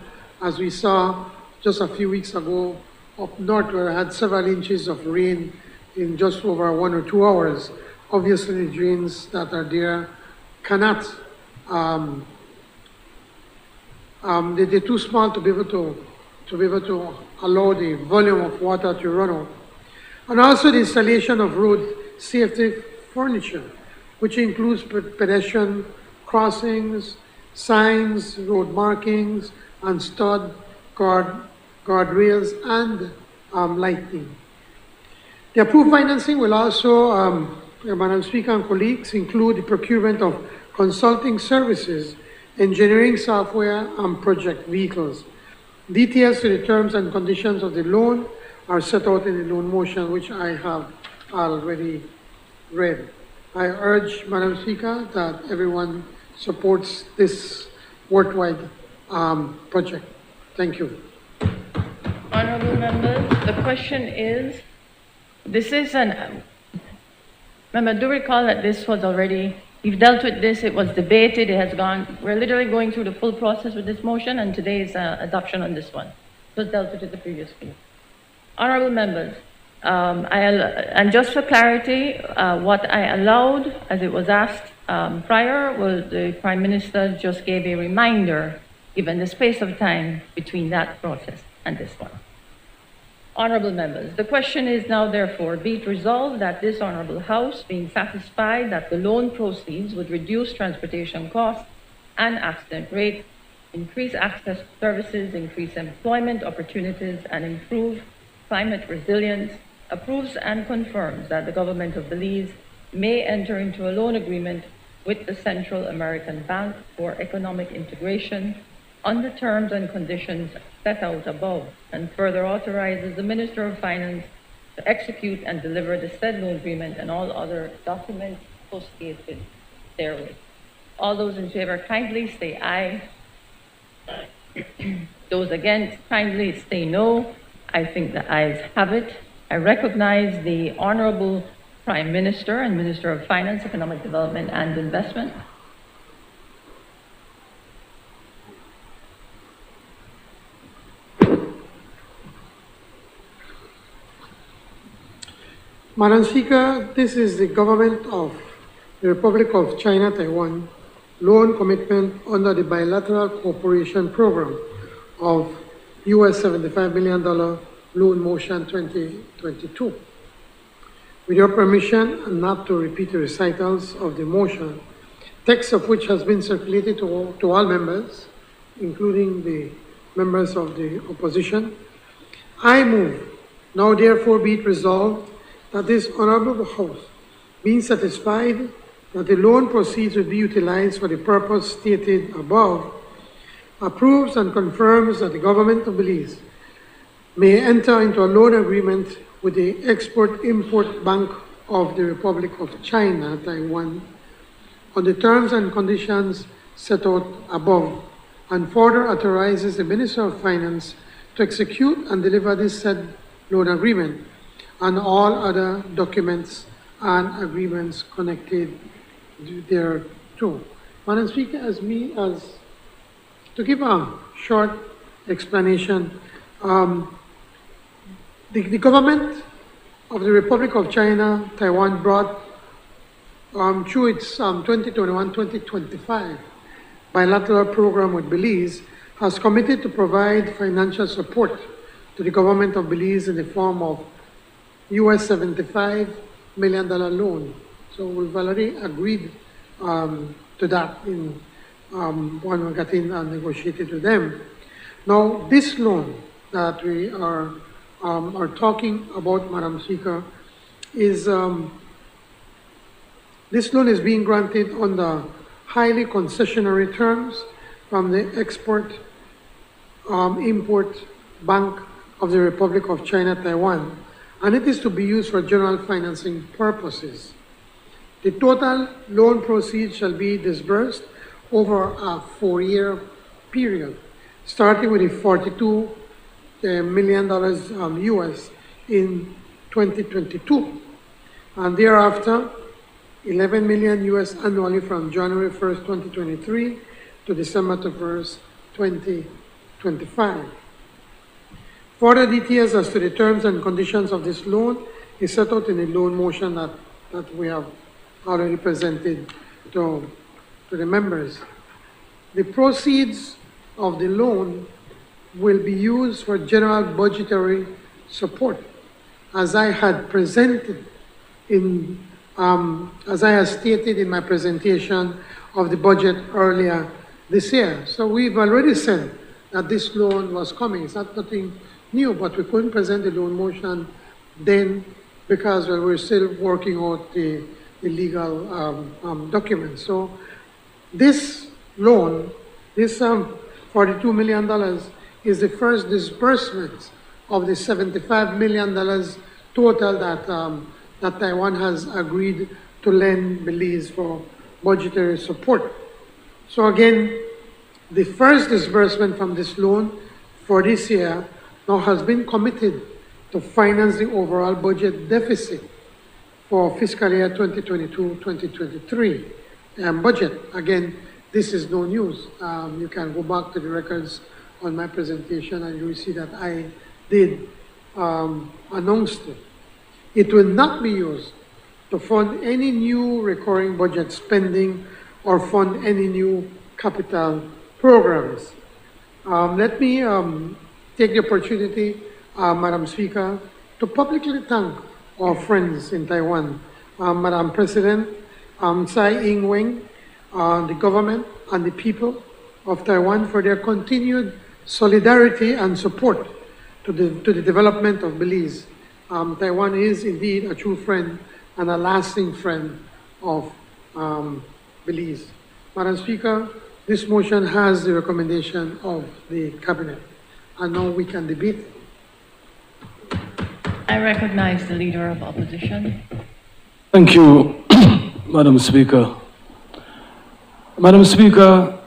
as we saw just a few weeks ago up north, where I had several inches of rain in just over 1 or 2 hours, obviously the drains that are there cannot, they're too small to be able to allow the volume of water to run out. And also the installation of road safety furniture, which includes pedestrian crossings, signs, road markings, and stud guardrails and lighting. The approved financing will also, Madam Speaker and colleagues, include the procurement of consulting services, engineering software, and project vehicles. Details to the terms and conditions of the loan are set out in the loan motion, which I have already read. I urge, Madam Speaker, that everyone supports this worldwide project. Thank you. Honorable members, the question is, remember, do recall that this was already, we've dealt with this, it was debated, it has gone, we're literally going through the full process with this motion, and today's adoption on this one. It was dealt with at the previous meeting. Honorable members, and just for clarity, what I allowed, as it was asked prior, was the Prime Minister just gave a reminder, given the space of time between that process and this one. Honorable members, the question is now therefore be it resolved that this Honorable House, being satisfied that the loan proceeds would reduce transportation costs and accident rates, increase access to services, increase employment opportunities, and improve climate resilience, approves and confirms that the government of Belize may enter into a loan agreement with the Central American Bank for Economic Integration on the terms and conditions set out above, and further authorizes the Minister of Finance to execute and deliver the said loan agreement and all other documents associated therewith. All those in favor kindly say aye. Those against kindly say no. I think the ayes have it. I recognize the Honorable Prime Minister and Minister of Finance, Economic Development and Investment. Madam Speaker, this is the government of the Republic of China, Taiwan, loan commitment under the Bilateral Cooperation Program of US $75 million loan motion 2022. With your permission, and not to repeat the recitals of the motion, text of which has been circulated to all members, including the members of the opposition, I move, now therefore be it resolved, that this Honorable House, being satisfied that the loan proceeds will be utilized for the purpose stated above, approves and confirms that the government of Belize may enter into a loan agreement with the Export-Import Bank of the Republic of China, Taiwan, on the terms and conditions set out above, and further authorizes the Minister of Finance to execute and deliver this said loan agreement and all other documents and agreements connected thereto. Madam Speaker, to give a short explanation, the government of the Republic of China, Taiwan, brought through its 2021-2025 bilateral program with Belize, has committed to provide financial support to the government of Belize in the form of US $75 million loan. So we've already agreed to that in when we got in and negotiated with them. Now, this loan that we are talking about, Madam Speaker, is this loan is being granted under highly concessionary terms from the Export-Import Bank of the Republic of China, Taiwan, and it is to be used for general financing purposes. The total loan proceeds shall be disbursed over a 4-year period, starting with the $42 million US in 2022, and thereafter 11 million US annually from January 1st, 2023 to December 1st, 2025. Further details as to the terms and conditions of this loan is set out in the loan motion that we have already presented to the members. The proceeds of the loan will be used for general budgetary support, as I had presented as I have stated in my presentation of the budget earlier this year. So we've already said that this loan was coming. It's not nothing new, but we couldn't present the loan motion then because we're still working out the legal documents. So this loan, this $42 million is the first disbursement of the $75 million total that Taiwan has agreed to lend Belize for budgetary support. So again, the first disbursement from this loan for this year now has been committed to finance the overall budget deficit for fiscal year 2022-2023 budget. Again, this is no news. You can go back to the records on my presentation and you will see that I did announce it. It will not be used to fund any new recurring budget spending or fund any new capital programs. Let me take the opportunity, Madam Speaker, to publicly thank our friends in Taiwan, Madam President Tsai Ing-wen, the government and the people of Taiwan for their continued solidarity and support to the development of Belize. Taiwan is indeed a true friend and a lasting friend of Belize. Madam Speaker, this motion has the recommendation of the Cabinet, and now we can debate it. I recognize the Leader of Opposition. Thank you, Madam Speaker. Madam Speaker,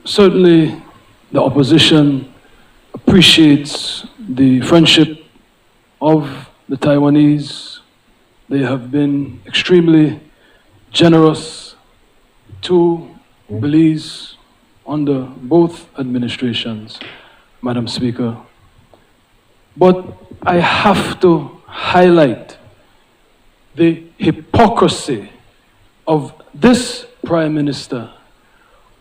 certainly the opposition appreciates the friendship of the Taiwanese. They have been extremely generous to Belize under both administrations, Madam Speaker. But I have to highlight the hypocrisy of this Prime Minister,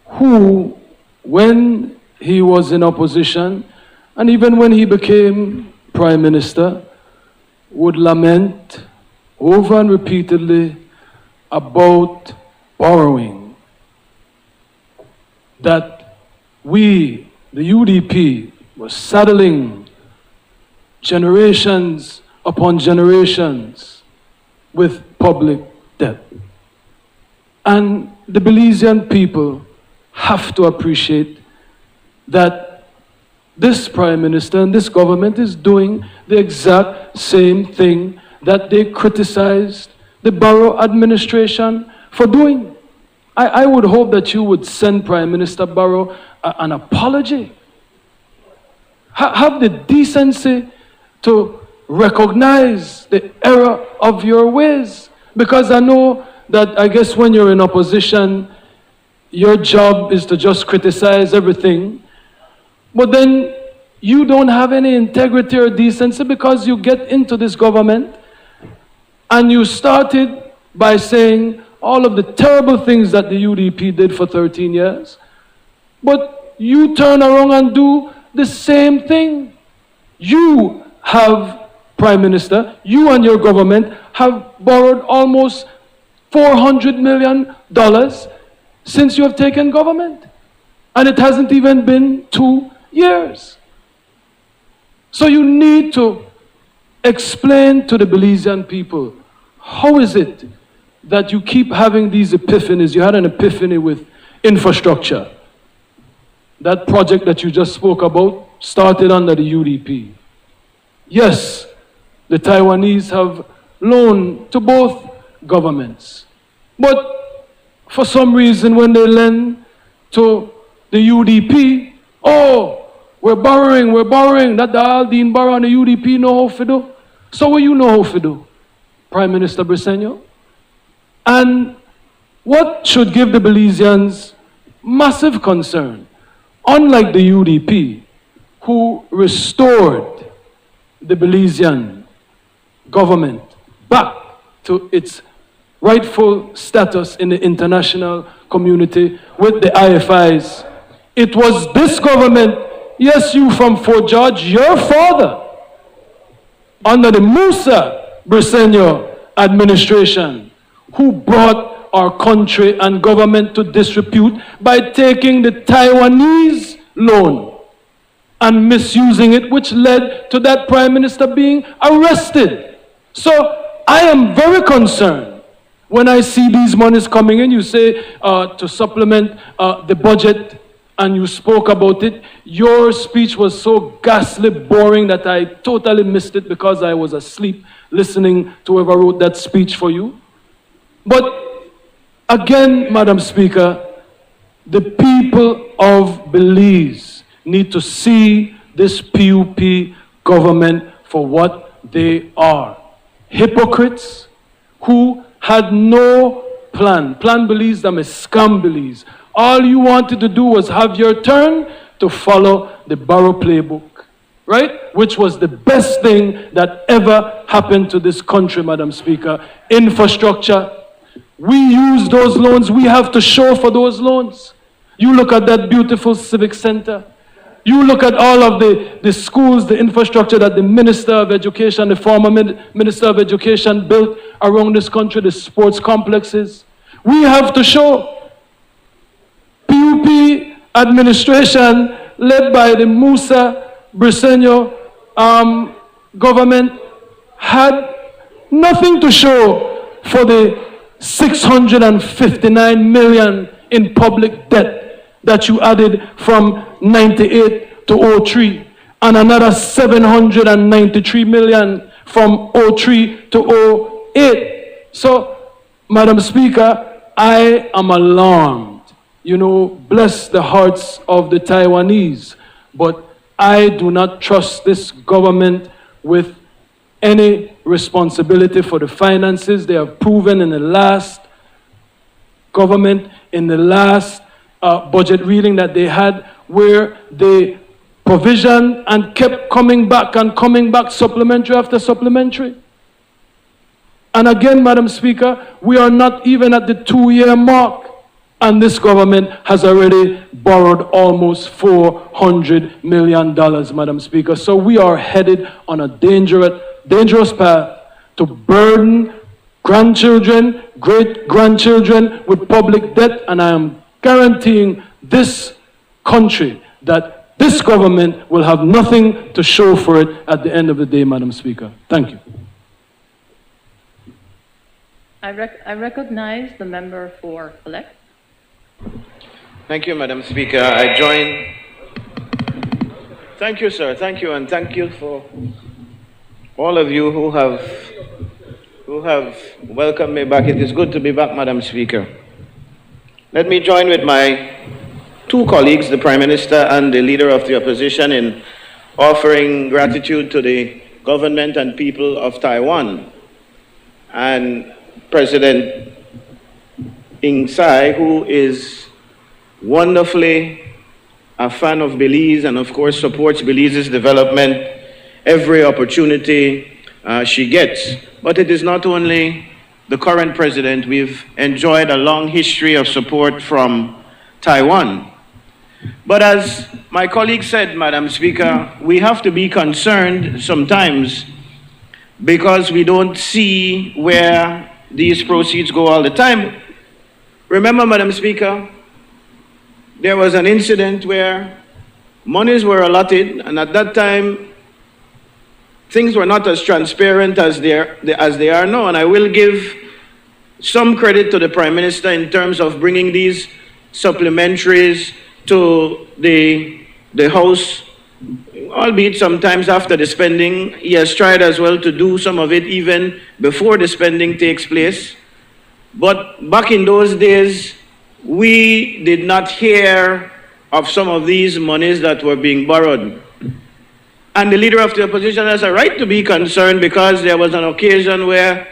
who, when he was in opposition, and even when he became Prime Minister, would lament over and repeatedly about borrowing. That we, the UDP, were saddling generations upon generations with public debt. And the Belizean people have to appreciate that this Prime Minister and this government is doing the exact same thing that they criticized the Barrow administration for doing. I would hope that you would send Prime Minister Barrow an apology. Have the decency to recognize the error of your ways. Because I know that, I guess when you're in opposition, your job is to just criticize everything. But then you don't have any integrity or decency because you get into this government and you started by saying all of the terrible things that the UDP did for 13 years. But you turn around and do the same thing. You have, Prime Minister, you and your government have borrowed almost $400 million since you have taken government. And it hasn't even been 2 years. So you need to explain to the Belizean people, how is it that you keep having these epiphanies? You had an epiphany with infrastructure. That project that you just spoke about started under the UDP. Yes, the Taiwanese have loaned to both governments. But for some reason, when they lend to the UDP, oh, we're borrowing. That the Aldine Barrow and the UDP know how to do. So what you know how to do, Prime Minister Briceño? And what should give the Belizeans massive concern, unlike the UDP, who restored the Belizean government back to its rightful status in the international community with the IFIs. It was this government, yes, you from Fort George, your father, under the Musa Briceño administration, who brought our country and government to disrepute by taking the Taiwanese loan and misusing it, which led to that prime minister being arrested. So I am very concerned when I see these monies coming in. You say to supplement the budget, and you spoke about it. Your speech was so ghastly boring that I totally missed it because I was asleep listening to whoever wrote that speech for you. But again, Madam Speaker, the people of Belize need to see this PUP government for what they are. Hypocrites who had no plan. Plan Belize, them is scam Belize. All you wanted to do was have your turn to follow the Barrow playbook, right? Which was the best thing that ever happened to this country, Madam Speaker. Infrastructure. We use those loans. We have to show for those loans. You look at that beautiful civic center. You look at all of the schools, the infrastructure that the Minister of Education, the former Minister of Education built around this country, the sports complexes. We have to show. PUP administration led by the Musa Briceño government had nothing to show for the 659 million in public debt that you added from 98 to 03, and another 793 million from 03 to 08. So, Madam Speaker, I am alarmed. You know, bless the hearts of the Taiwanese, but I do not trust this government with any responsibility for the finances. They have proven in the last government, in the last budget reading that they had, where they provisioned and kept coming back and coming back, supplementary after supplementary. And again, Madam Speaker, we are not even at the 2-year mark, and this government has already borrowed almost $400 million, Madam Speaker. So we are headed on a dangerous path to burden grandchildren, great-grandchildren with public debt, and I am guaranteeing this country that this government will have nothing to show for it at the end of the day, Madam Speaker. Thank you. I recognize the member for elect. Thank you, Madam Speaker. I join. Thank you, sir. Thank you, and thank you for all of you who have welcomed me back. It is good to be back, Madam Speaker. Let me join with my two colleagues, the Prime Minister and the Leader of the Opposition, in offering gratitude to the government and people of Taiwan and President Ing Tsai, who is wonderfully a fan of Belize and, of course, supports Belize's development every opportunity she gets. But it is not only the current president. We've enjoyed a long history of support from Taiwan. But as my colleague said, Madam Speaker, we have to be concerned sometimes because we don't see where these proceeds go all the time. Remember, Madam Speaker, there was an incident where monies were allotted, and at that time, things were not as transparent as they are now. And I will give some credit to the Prime Minister in terms of bringing these supplementaries to the House, albeit sometimes after the spending. He has tried as well to do some of it even before the spending takes place. But back in those days, we did not hear of some of these monies that were being borrowed. And the Leader of the Opposition has a right to be concerned because there was an occasion where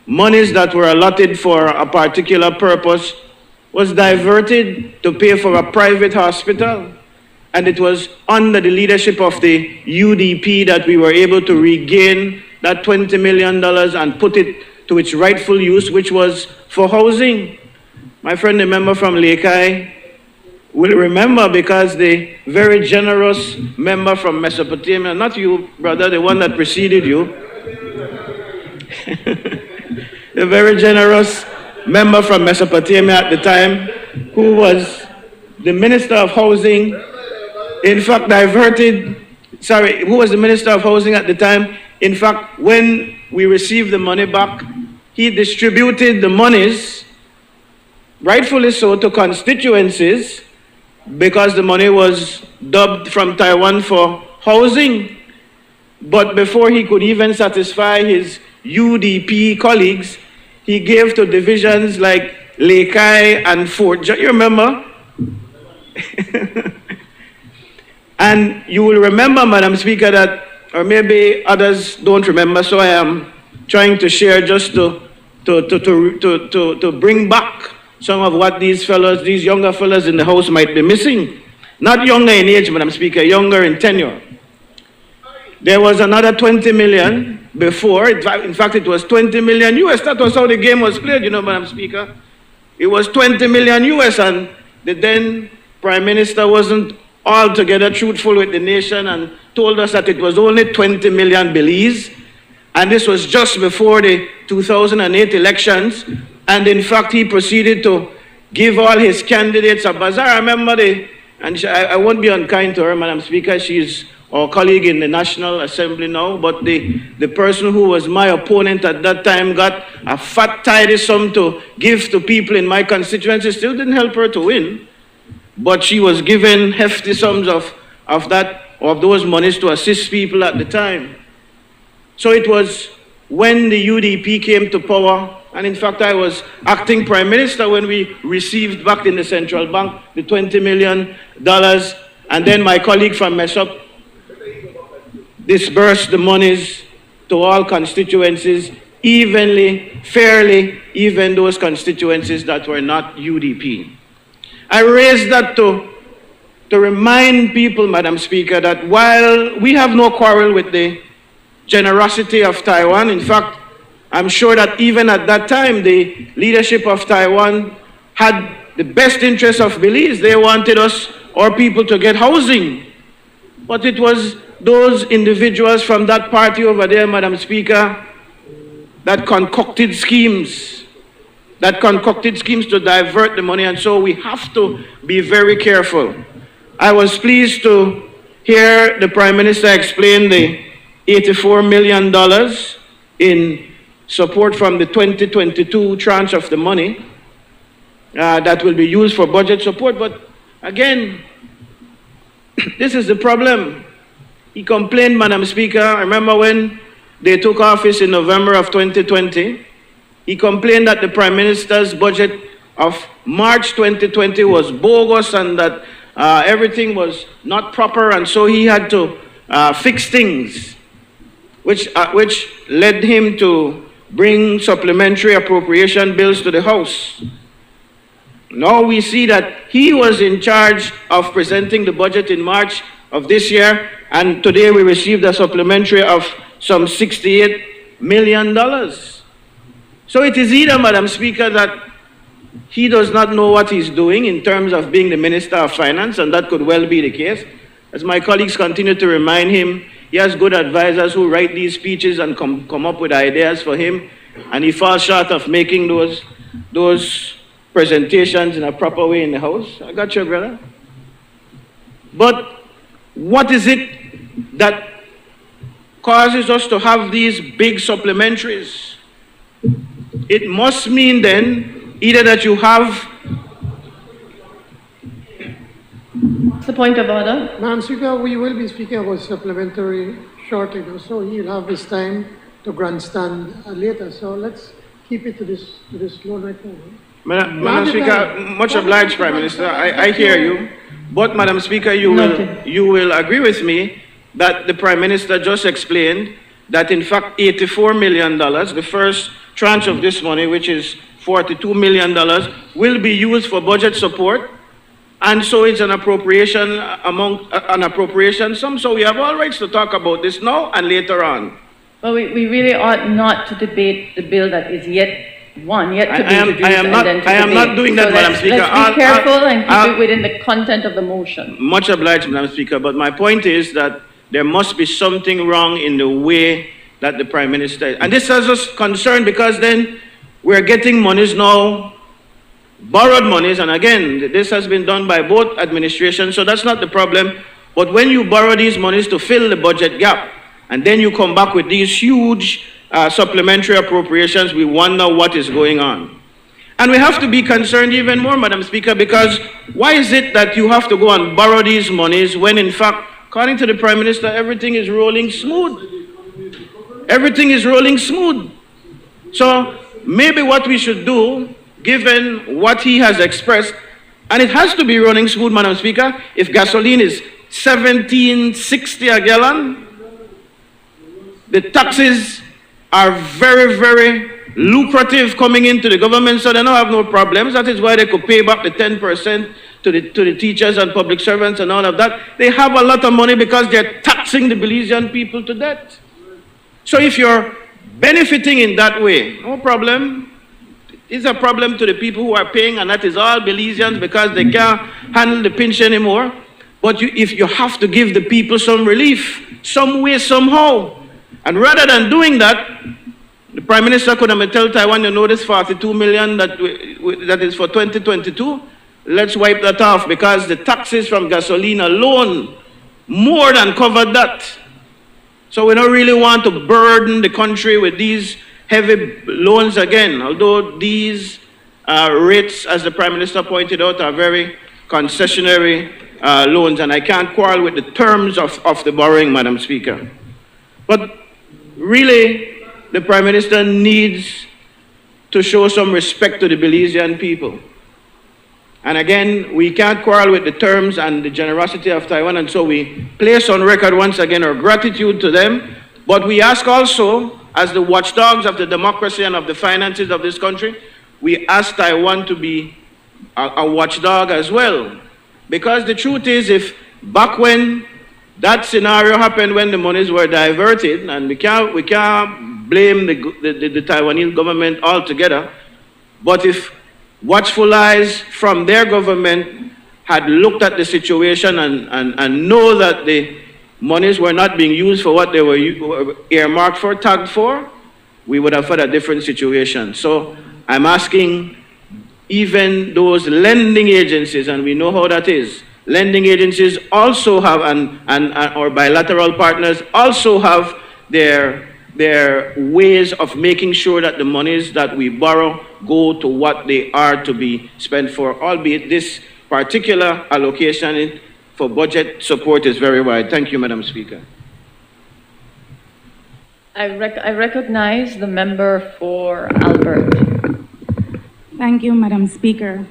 monies that were allotted for a particular purpose was diverted to pay for a private hospital. And it was under the leadership of the UDP that we were able to regain that $20 million and put it to its rightful use, which was for housing. My friend, the member from Lekai, will remember, because the very generous member from Mesopotamia, not you, brother, the one that preceded you, the very generous member from Mesopotamia at the time, who was the Minister of Housing, in fact, who was the Minister of Housing at the time, in fact, when we received the money back, he distributed the monies, rightfully so, to constituencies, because the money was dubbed from Taiwan for housing. But before he could even satisfy his UDP colleagues, he gave to divisions like Lekai and Fort. You remember? And you will remember, Madam Speaker, that, or maybe others don't remember, so I am trying to share just to bring back some of what these younger fellows in the House might be missing. Not younger in age, Madam Speaker, younger in tenure. There was another 20 million before. In fact, it was 20 million US. That was how the game was played, you know, Madam Speaker. It was 20 million US, and the then Prime Minister wasn't altogether truthful with the nation and told us that it was only 20 million Belize. And this was just before the 2008 elections. And in fact, he proceeded to give all his candidates a bazaar. I remember I won't be unkind to her, Madam Speaker. She's our colleague in the National Assembly now. But the person who was my opponent at that time got a fat, tidy sum to give to people in my constituency. Still didn't help her to win. But she was given hefty sums of those monies to assist people at the time. So it was when the UDP came to power, and in fact I was acting Prime Minister when we received back in the Central Bank the $20 million, and then my colleague from MESOP disbursed the monies to all constituencies evenly, fairly, even those constituencies that were not UDP. I raised that to remind people, Madam Speaker, that while we have no quarrel with the generosity of Taiwan, in fact, I'm sure that even at that time, the leadership of Taiwan had the best interests of Belize. They wanted our people to get housing. But it was those individuals from that party over there, Madam Speaker, that concocted schemes to divert the money, and so we have to be very careful. I was pleased to hear the Prime Minister explain the $84 million in support from the 2022 tranche of the money that will be used for budget support. But again, this is the problem. He complained, Madam Speaker, I remember when they took office in November of 2020, he complained that the Prime Minister's budget of March 2020 was bogus and that everything was not proper, and so he had to fix things, which led him to bring supplementary appropriation bills to the House. Now we see that he was in charge of presenting the budget in March of this year, and today we received a supplementary of some $68 million. So it is either, Madam Speaker, that he does not know what he's doing in terms of being the Minister of Finance, and that could well be the case. As my colleagues continue to remind him, he has good advisors who write these speeches and come up with ideas for him, and he falls short of making those presentations in a proper way in the House. I got you, brother. But what is it that causes us to have these big supplementaries? It must mean then either that you have... What's the point of order? Madam Speaker, we will be speaking about supplementary shortly, so he'll have his time to grandstand later. So let's keep it to this floor right now. Madam Speaker, much obliged, Prime Minister. I hear you. But, Madam Speaker, you will agree with me that the Prime Minister just explained that, in fact, $84 million, the first tranche of this money, which is $42 million, will be used for budget support. And so it's an appropriation an appropriation sum. So we have all rights to talk about this now and later on. But we really ought not to debate the bill that is yet to be introduced. I am not doing that, Madam Speaker. Let's be careful and keep it within the content of the motion. Much obliged, Madam Speaker. But my point is that there must be something wrong in the way that the Prime Minister, and this has us concerned because then we're getting monies now, borrowed monies, and again, this has been done by both administrations, so that's not the problem. But when you borrow these monies to fill the budget gap, and then you come back with these huge supplementary appropriations, we wonder what is going on. And we have to be concerned even more, Madam Speaker, because why is it that you have to go and borrow these monies when in fact, according to the Prime Minister, everything is rolling smooth? Everything is rolling smooth. So maybe what we should do, given what he has expressed, and it has to be running smooth, Madam Speaker, if gasoline is $17.60 a gallon, the taxes are very, very lucrative coming into the government, so they don't have no problems. That is why they could pay back the 10% to the teachers and public servants and all of that. They have a lot of money because they're taxing the Belizean people to death. So if you're benefiting in that way, no problem. It's a problem to the people who are paying, and that is all Belizeans because they can't handle the pinch anymore. But if you have to give the people some relief, some way, somehow. And rather than doing that, the Prime Minister could have tell Taiwan, you know, this $42 million that is for 2022, let's wipe that off because the taxes from gasoline alone more than covered that. So we don't really want to burden the country with these heavy loans again, although these rates, as the Prime Minister pointed out, are very concessionary loans, and I can't quarrel with the terms of the borrowing, Madam Speaker. But really, the Prime Minister needs to show some respect to the Belizean people. And again, we can't quarrel with the terms and the generosity of Taiwan, and so we place on record once again our gratitude to them. But we ask also, as the watchdogs of the democracy and of the finances of this country, we ask Taiwan to be a watchdog as well. Because the truth is, if back when that scenario happened, when the monies were diverted, and we can't blame the Taiwanese government altogether, but if watchful eyes from their government had looked at the situation and know that the monies were not being used for what they were earmarked for, tagged for, we would have had a different situation. So I'm asking even those lending agencies, and we know how that is, lending agencies also have, or bilateral partners also have their ways of making sure that the monies that we borrow go to what they are to be spent for, albeit this particular allocation for budget support is very wide. Thank you, Madam Speaker. I recognize the member for Albert. Thank you, Madam Speaker.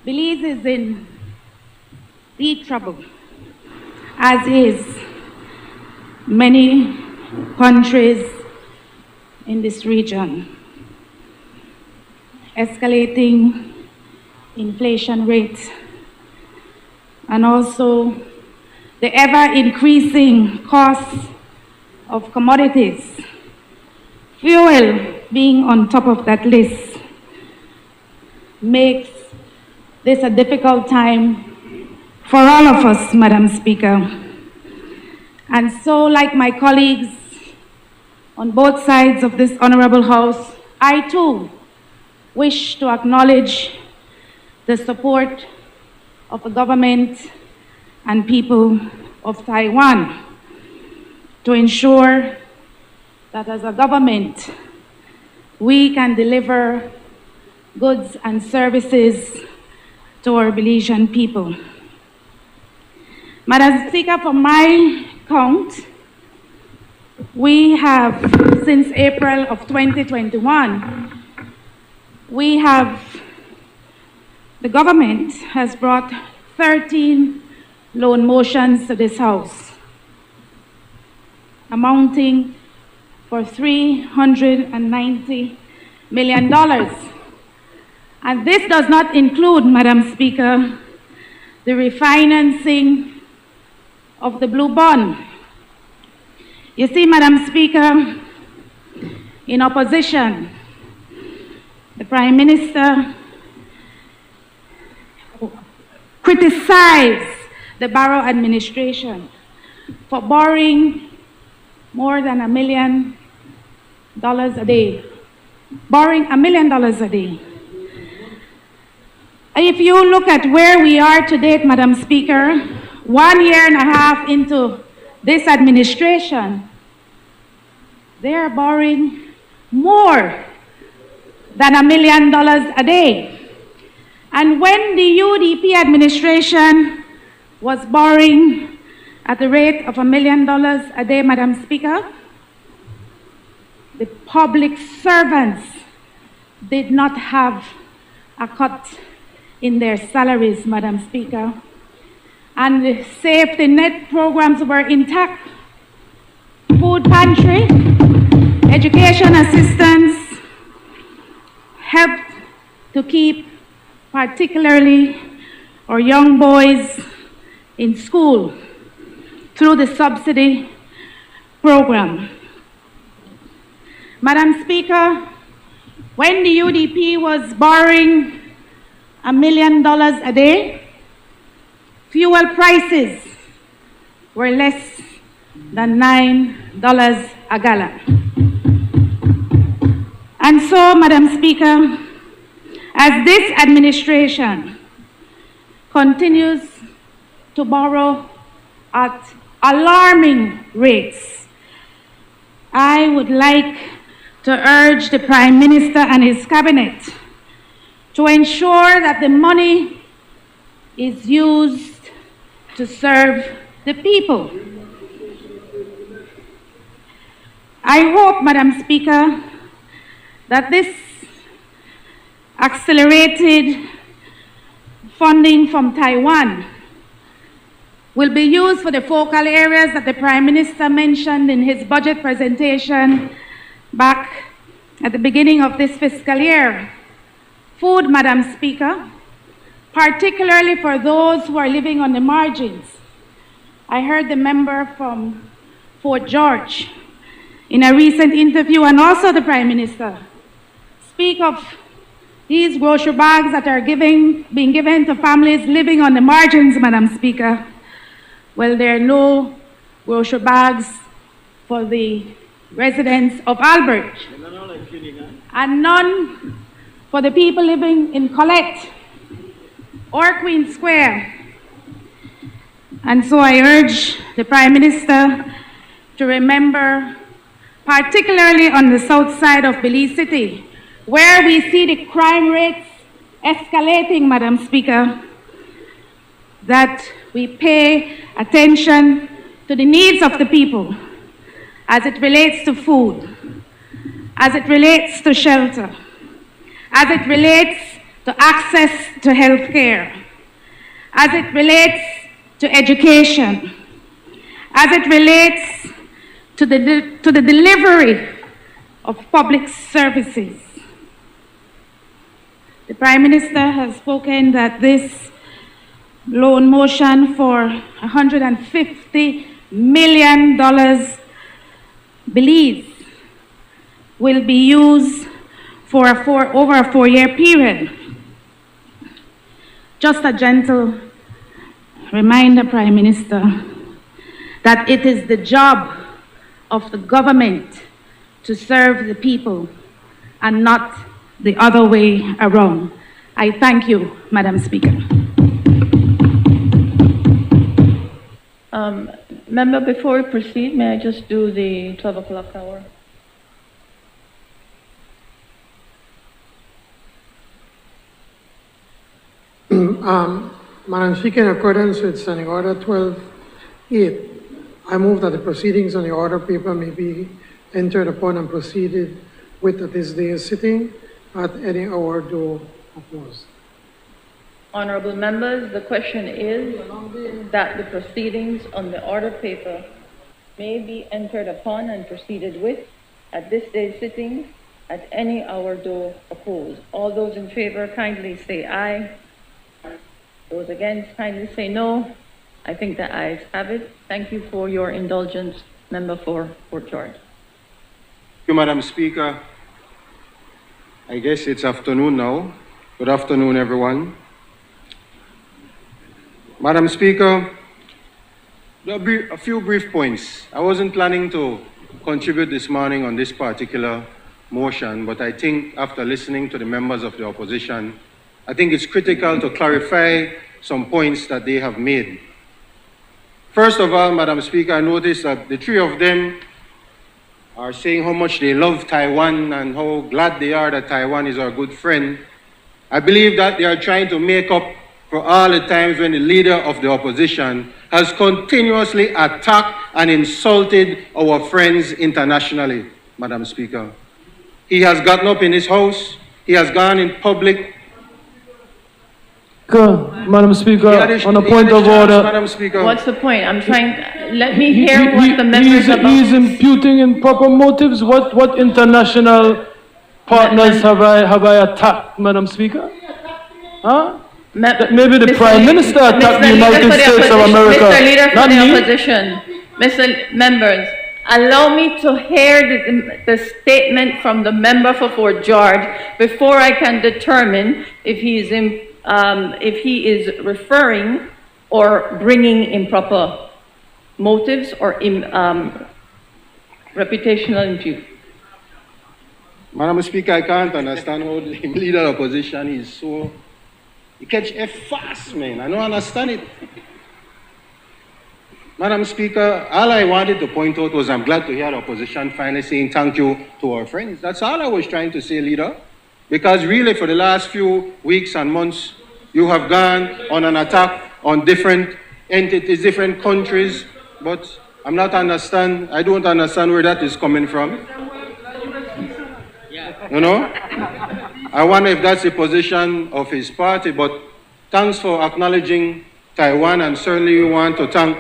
Belize is in deep trouble, as is many countries in this region. Escalating inflation rates and also the ever-increasing costs of commodities, fuel being on top of that list, makes this a difficult time for all of us, Madam Speaker. And so, like my colleagues on both sides of this honorable House, I too wish to acknowledge the support of the government and people of Taiwan to ensure that as a government, we can deliver goods and services to our Belizean people. Madam Speaker, for my count, we have, since April of 2021, the government has brought 13 loan motions to this House, amounting for $390 million. And this does not include, Madam Speaker, the refinancing of the blue bond. You see, Madam Speaker, in opposition, the Prime Minister criticized the Barrow administration for borrowing more than $1 million a day, borrowing $1 million a day. If you look at where we are today, Madam Speaker, 1.5 years into this administration, they are borrowing more than $1 million a day. And when the UDP administration was borrowing at the rate of $1 million a day, Madam Speaker, the public servants did not have a cut in their salaries, Madam Speaker. And the safety net programs were intact. Food pantry, education assistance helped to keep particularly our young boys in school through the subsidy program. Madam Speaker, when the UDP was borrowing $1 million a day, fuel prices were less than $9 a gallon. And so, Madam Speaker, as this administration continues to borrow at alarming rates, I would like to urge the Prime Minister and his cabinet to ensure that the money is used to serve the people. I hope, Madam Speaker, that this accelerated funding from Taiwan will be used for the focal areas that the Prime Minister mentioned in his budget presentation back at the beginning of this fiscal year. Food, Madam Speaker, particularly for those who are living on the margins. I heard the member from Fort George in a recent interview, and also the Prime Minister, speak of these grocery bags that are being given to families living on the margins, Madam Speaker. Well, there are no grocery bags for the residents of Albert, and none for the people living in Colette or Queen Square. And so I urge the Prime Minister to remember, particularly on the south side of Belize City, where we see the crime rates escalating, Madam Speaker, that we pay attention to the needs of the people as it relates to food, as it relates to shelter, as it relates to access to health care, as it relates to education, as it relates to the delivery of public services. The Prime Minister has spoken that this loan motion for $150 million Belize will be used for over a 4-year period. Just a gentle reminder, Prime Minister, that it is the job of the government to serve the people and not the other way around. I thank you, Madam Speaker. Member, before we proceed, may I just do the 12 o'clock hour? Madam Speaker, in accordance with Standing Order 12.8, I move that the proceedings on the order paper may be entered upon and proceeded with at this day's sitting at any hour due opposed. Honorable members, the question is that the proceedings on the order paper may be entered upon and proceeded with at this day's sitting at any hour, though opposed. All those in favor kindly say aye. Those against kindly say no. I think the ayes have it. Thank you for your indulgence, Member for Fort George. Thank you, Madam Speaker. I guess it's afternoon now. Good afternoon, everyone. Madam Speaker, a few brief points. I wasn't planning to contribute this morning on this particular motion, but I think after listening to the members of the opposition, I think it's critical to clarify some points that they have made. First of all, Madam Speaker, I noticed that the three of them are saying how much they love Taiwan and how glad they are that Taiwan is our good friend. I believe that they are trying to make up for all the times when the leader of the opposition has continuously attacked and insulted our friends internationally, Madam Speaker. He has gotten up in his house, he has gone in public. Madam Speaker, on a point of order. Madam Speaker. What's the point? I'm trying, let me hear what the members about. He's imputing improper motives. What international partners have I attacked, Madam Speaker? Huh? Maybe the Prime Minister attacked the United States of America. Mr. Leader for not the me. opposition, Mr. Members, allow me to hear the statement from the member for Fort George before I can determine if he is referring or bringing improper motives or reputational impute. Madam Speaker, I can't understand how the leader of the opposition is so... He catch a fast, man. I don't understand it. Madam Speaker, all I wanted to point out was I'm glad to hear the opposition finally saying thank you to our friends. That's all I was trying to say, leader. Because really for the last few weeks and months, you have gone on an attack on different entities, different countries, but I don't understand where that is coming from. You know? I wonder if that's the position of his party, but thanks for acknowledging Taiwan, and certainly we want to thank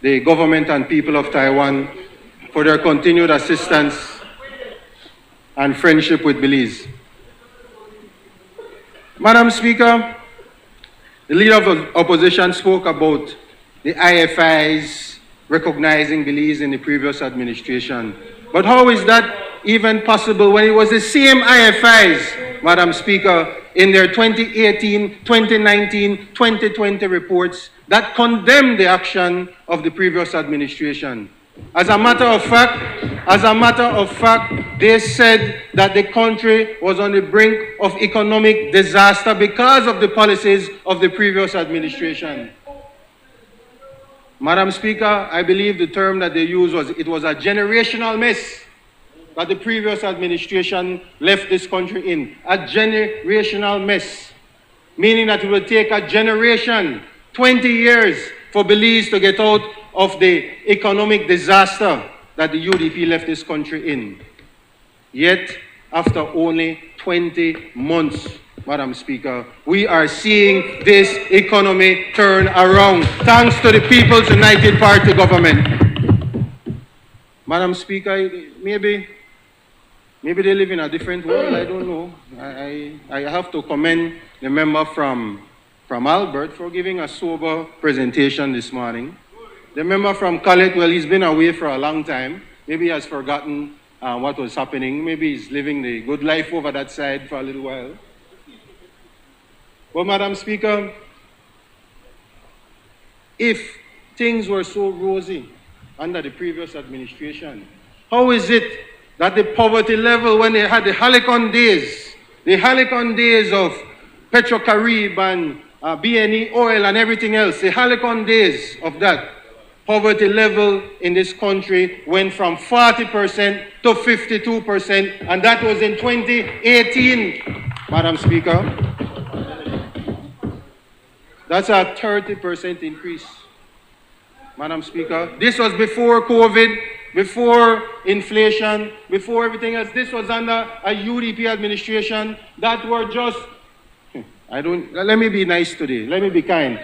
the government and people of Taiwan for their continued assistance and friendship with Belize. Madam Speaker, the leader of the opposition spoke about the IFIs recognizing Belize in the previous administration. But how is that even possible when it was the same IFIs, Madam Speaker, in their 2018, 2019, 2020 reports that condemned the action of the previous administration? As a matter of fact, they said that the country was on the brink of economic disaster because of the policies of the previous administration. Madam Speaker, I believe the term that they used was, it was a generational mess that the previous administration left this country in. A generational mess, meaning that it will take a generation, 20 years, for Belize to get out of the economic disaster that the UDP left this country in. Yet, after only 20 months, Madam Speaker, we are seeing this economy turn around, thanks to the People's United Party government. Madam Speaker, maybe they live in a different world, I don't know. I have to commend the member from Albert for giving a sober presentation this morning. The member from Khaled, well, he's been away for a long time. Maybe he has forgotten what was happening. Maybe he's living the good life over that side for a little while. But Madam Speaker, if things were so rosy under the previous administration, how is it that the poverty level, when they had the Helicon days of Petro-Carib and BNE oil and everything else, the Helicon days of that, poverty level in this country went from 40% to 52%, and that was in 2018, Madam Speaker. That's a 30% increase, Madam Speaker. This was before COVID, before inflation, before everything else. This was under a UDP administration that were just, let me be nice today, let me be kind.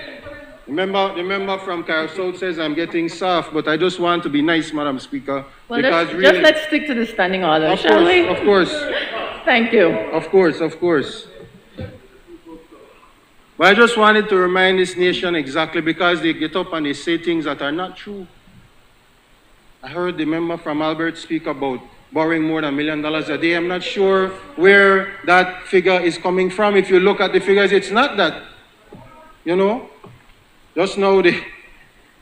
The member from South says I'm getting soft, but I just want to be nice, Madam Speaker. Well, because let's stick to the standing order, shall we? Of course. Thank you. Of course. But I just wanted to remind this nation exactly because they get up and they say things that are not true. I heard the member from Albert speak about borrowing more than $1 million a day. I'm not sure where that figure is coming from. If you look at the figures, it's not that. You know? Just now, the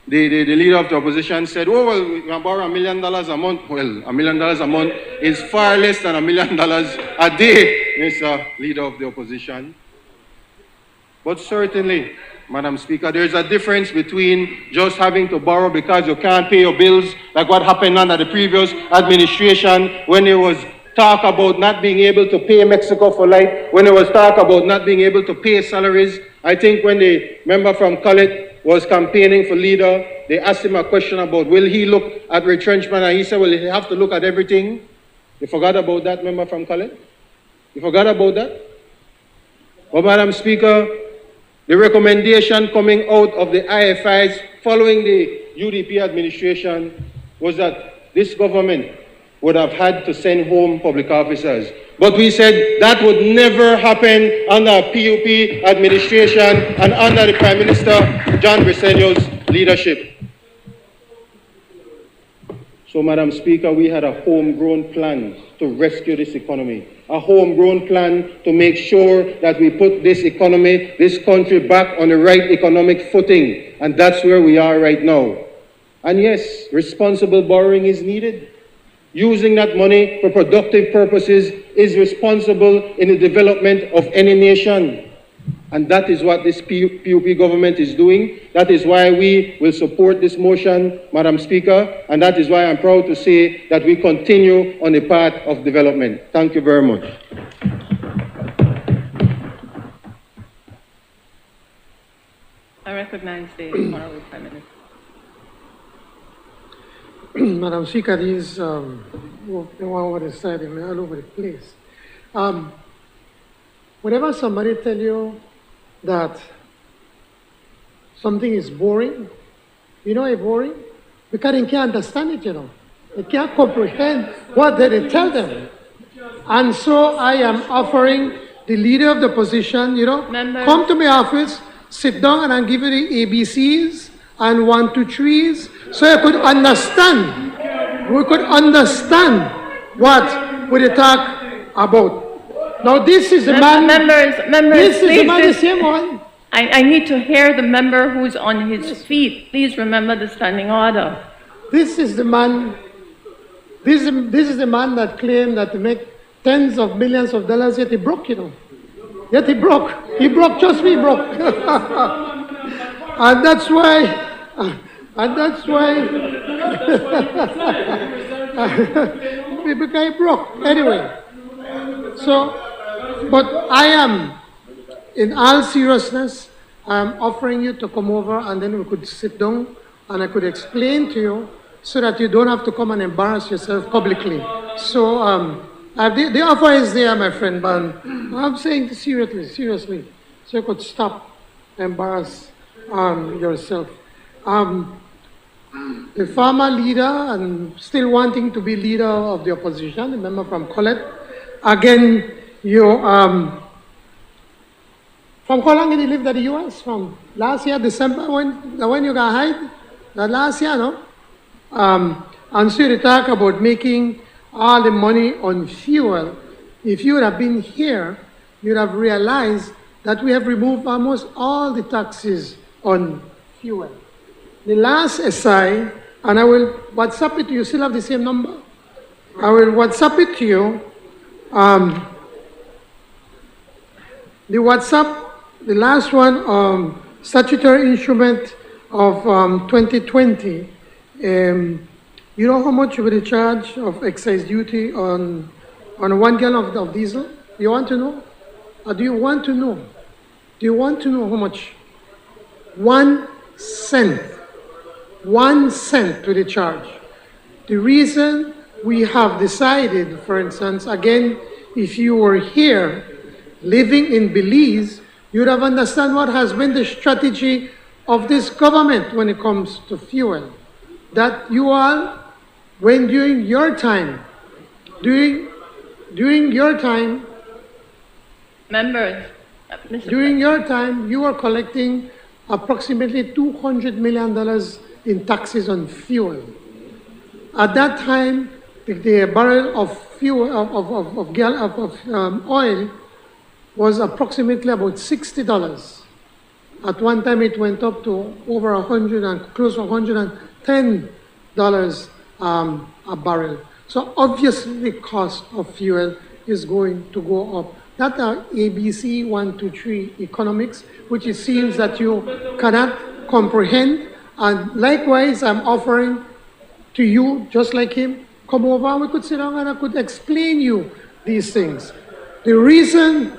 leader of the opposition said, oh, well, we can borrow $1 million a month. Well, $1 million a month is far less than $1 million a day, Mr. Leader of the opposition. But certainly, Madam Speaker, there's a difference between just having to borrow because you can't pay your bills, like what happened under the previous administration when there was talk about not being able to pay Mexico for life, when there was talk about not being able to pay salaries. I think when the member from Collett was campaigning for leader, they asked him a question about will he look at retrenchment, and he said, well, he have to look at everything. You forgot about that, member from Collett? You forgot about that? Well, Madam Speaker, the recommendation coming out of the IFIs following the UDP administration was that this government would have had to send home public officers. But we said that would never happen under a PUP administration and under the Prime Minister, John Briceño's leadership. So, Madam Speaker, we had a homegrown plan to rescue this economy, a homegrown plan to make sure that we put this economy, this country back on the right economic footing. And that's where we are right now. And yes, responsible borrowing is needed. Using that money for productive purposes is responsible in the development of any nation. And that is what this PUP government is doing. That is why we will support this motion, Madam Speaker, and that is why I'm proud to say that we continue on the path of development. Thank you very much. I recognize the Honorable Prime Minister. Madam Speaker, these over the side, all over the place. Whenever somebody tell you that something is boring, you know it's boring? Because they can't understand it, you know. They can't comprehend what they tell them. And so I am offering the leader of the opposition, you know, come to my office, sit down and I'll give you the ABCs and 1, 2, 3s, so you could understand. We could understand what we talk about. Now this is the man. Members, this is the man, the please, same one. I need to hear the member who's on his feet. Please remember the standing order. This is the man. This is the man that claimed that to make tens of millions of dollars, yet he broke, you know. Yet he broke. He broke. Trust me, he broke. And that's why. Because he broke. Anyway. So, but I am, in all seriousness, I am offering you to come over and then we could sit down and I could explain to you so that you don't have to come and embarrass yourself publicly. So, the offer is there, my friend, but I'm saying this seriously, so you could stop embarrass yourself. The former leader and still wanting to be leader of the opposition, the member from Collett, again, you, from how long did you live in the U.S.? From last year, December, when you got hired? Last year, no? And so you talk about making all the money on fuel. If you would have been here, you'd have realized that we have removed almost all the taxes on fuel. The last SI, and I will WhatsApp it to you, still have the same number? I will WhatsApp it to you. The WhatsApp, the last one, statutory instrument of 2020, you know how much will the charge of excise duty on 1 gallon of diesel? You want to know? Or do you want to know? Do you want to know how much? 1 cent. 1 cent to the charge. The reason we have decided, for instance, again, if you were here living in Belize, you'd have understood what has been the strategy of this government when it comes to fuel, that you all, when during your time, Members, during your time, you were collecting approximately $200 million in taxes on fuel. At that time, the barrel of fuel of oil was approximately about $60. At one time, it went up to over 100 and close to $110 a barrel. So obviously, the cost of fuel is going to go up. That are ABC 1, 2, 3 economics, which it seems that you cannot comprehend. And likewise, I'm offering to you, just like him, come over and we could sit down and I could explain you these things. The reason,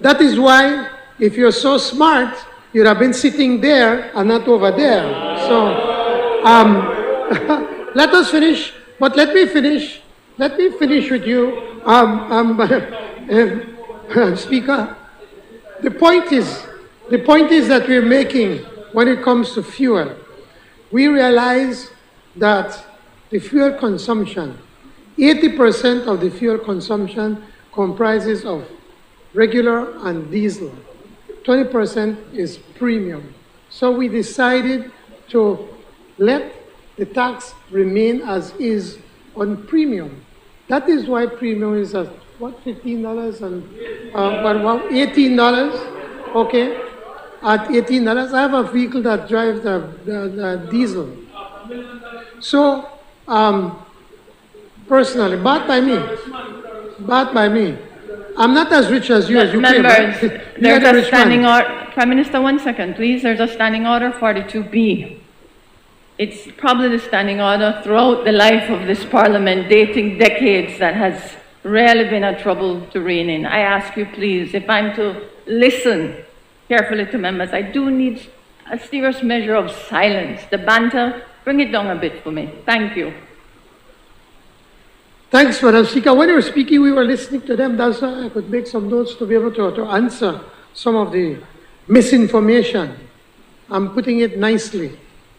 that is why, if you're so smart, you'd have been sitting there and not over there. So, let us finish, but let me finish with you, Speaker. The point is that we're making when it comes to fuel, we realize that the fuel consumption, 80% of the fuel consumption comprises of regular and diesel. 20% is premium. So we decided to let the tax remain as is on premium. That is why premium is at what, $15 and $18? Okay, at $18. I have a vehicle that drives the diesel. So, personally, bought by me. I'm not as rich as you, members, claim. There's a standing order. Prime Minister, 1 second, please. There's a standing order 42B. It's probably the standing order throughout the life of this parliament, dating decades, that has rarely been a trouble to rein in. I ask you, please, if I'm to listen carefully to members, I do need a serious measure of silence. The banter, bring it down a bit for me. Thank you. Thanks, Madam Speaker. When you were speaking, we were listening to them. That's why I could make some notes to be able to answer some of the misinformation. I'm putting it nicely,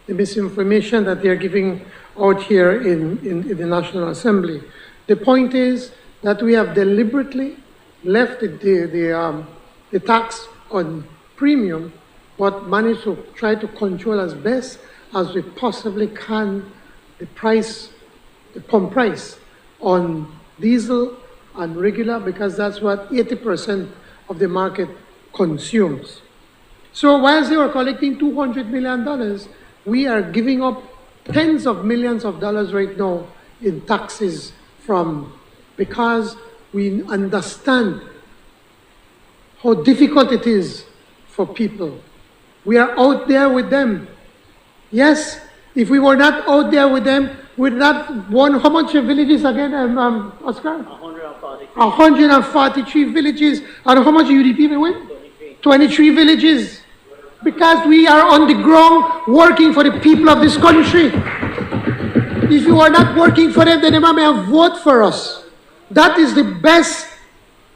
the misinformation that they're giving out here in the National Assembly. The point is that we have deliberately left the tax on premium, but managed to try to control as best as we possibly can the pump price on diesel and regular, because that's what 80% of the market consumes. So whilst they were collecting $200 million, we are giving up tens of millions of dollars right now in taxes because we understand how difficult it is for people. We are out there with them. Yes, if we were not out there with them, we'd not won how much villages again, Oscar? 143 villages. And how much UDP we win? 23 villages. Because we are on the ground working for the people of this country. If you are not working for them, then they may vote for us. That is the best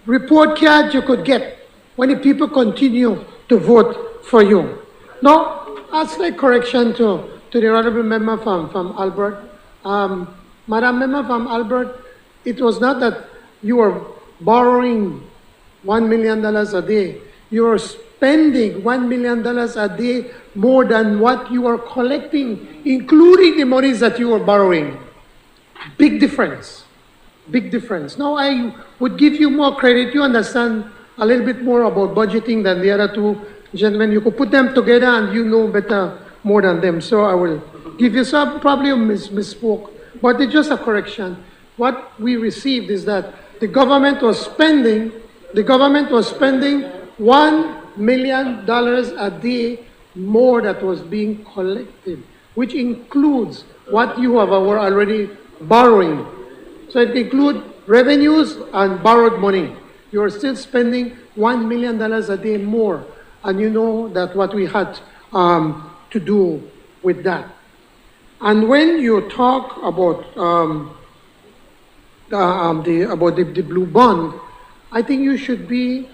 report card you could get when the people continue to vote for you. Now, a slight correction to the honorable member from Albert. Madam Member from Albert, it was not that you were borrowing $1 million a day. You were spending $1 million a day more than what you were collecting, including the monies that you were borrowing. Big difference. Big difference. Now, I would give you more credit. You understand a little bit more about budgeting than the other two gentlemen. You could put them together and you know better more than them. So I will give you some, probably misspoke, but it's just a correction. What we received is that the government was spending $1 million a day more that was being collected, which includes what you were already borrowing. So it includes revenues and borrowed money. You are still spending $1 million a day more, and you know that what we had to do with that. And when you talk about the blue bond, I think you should be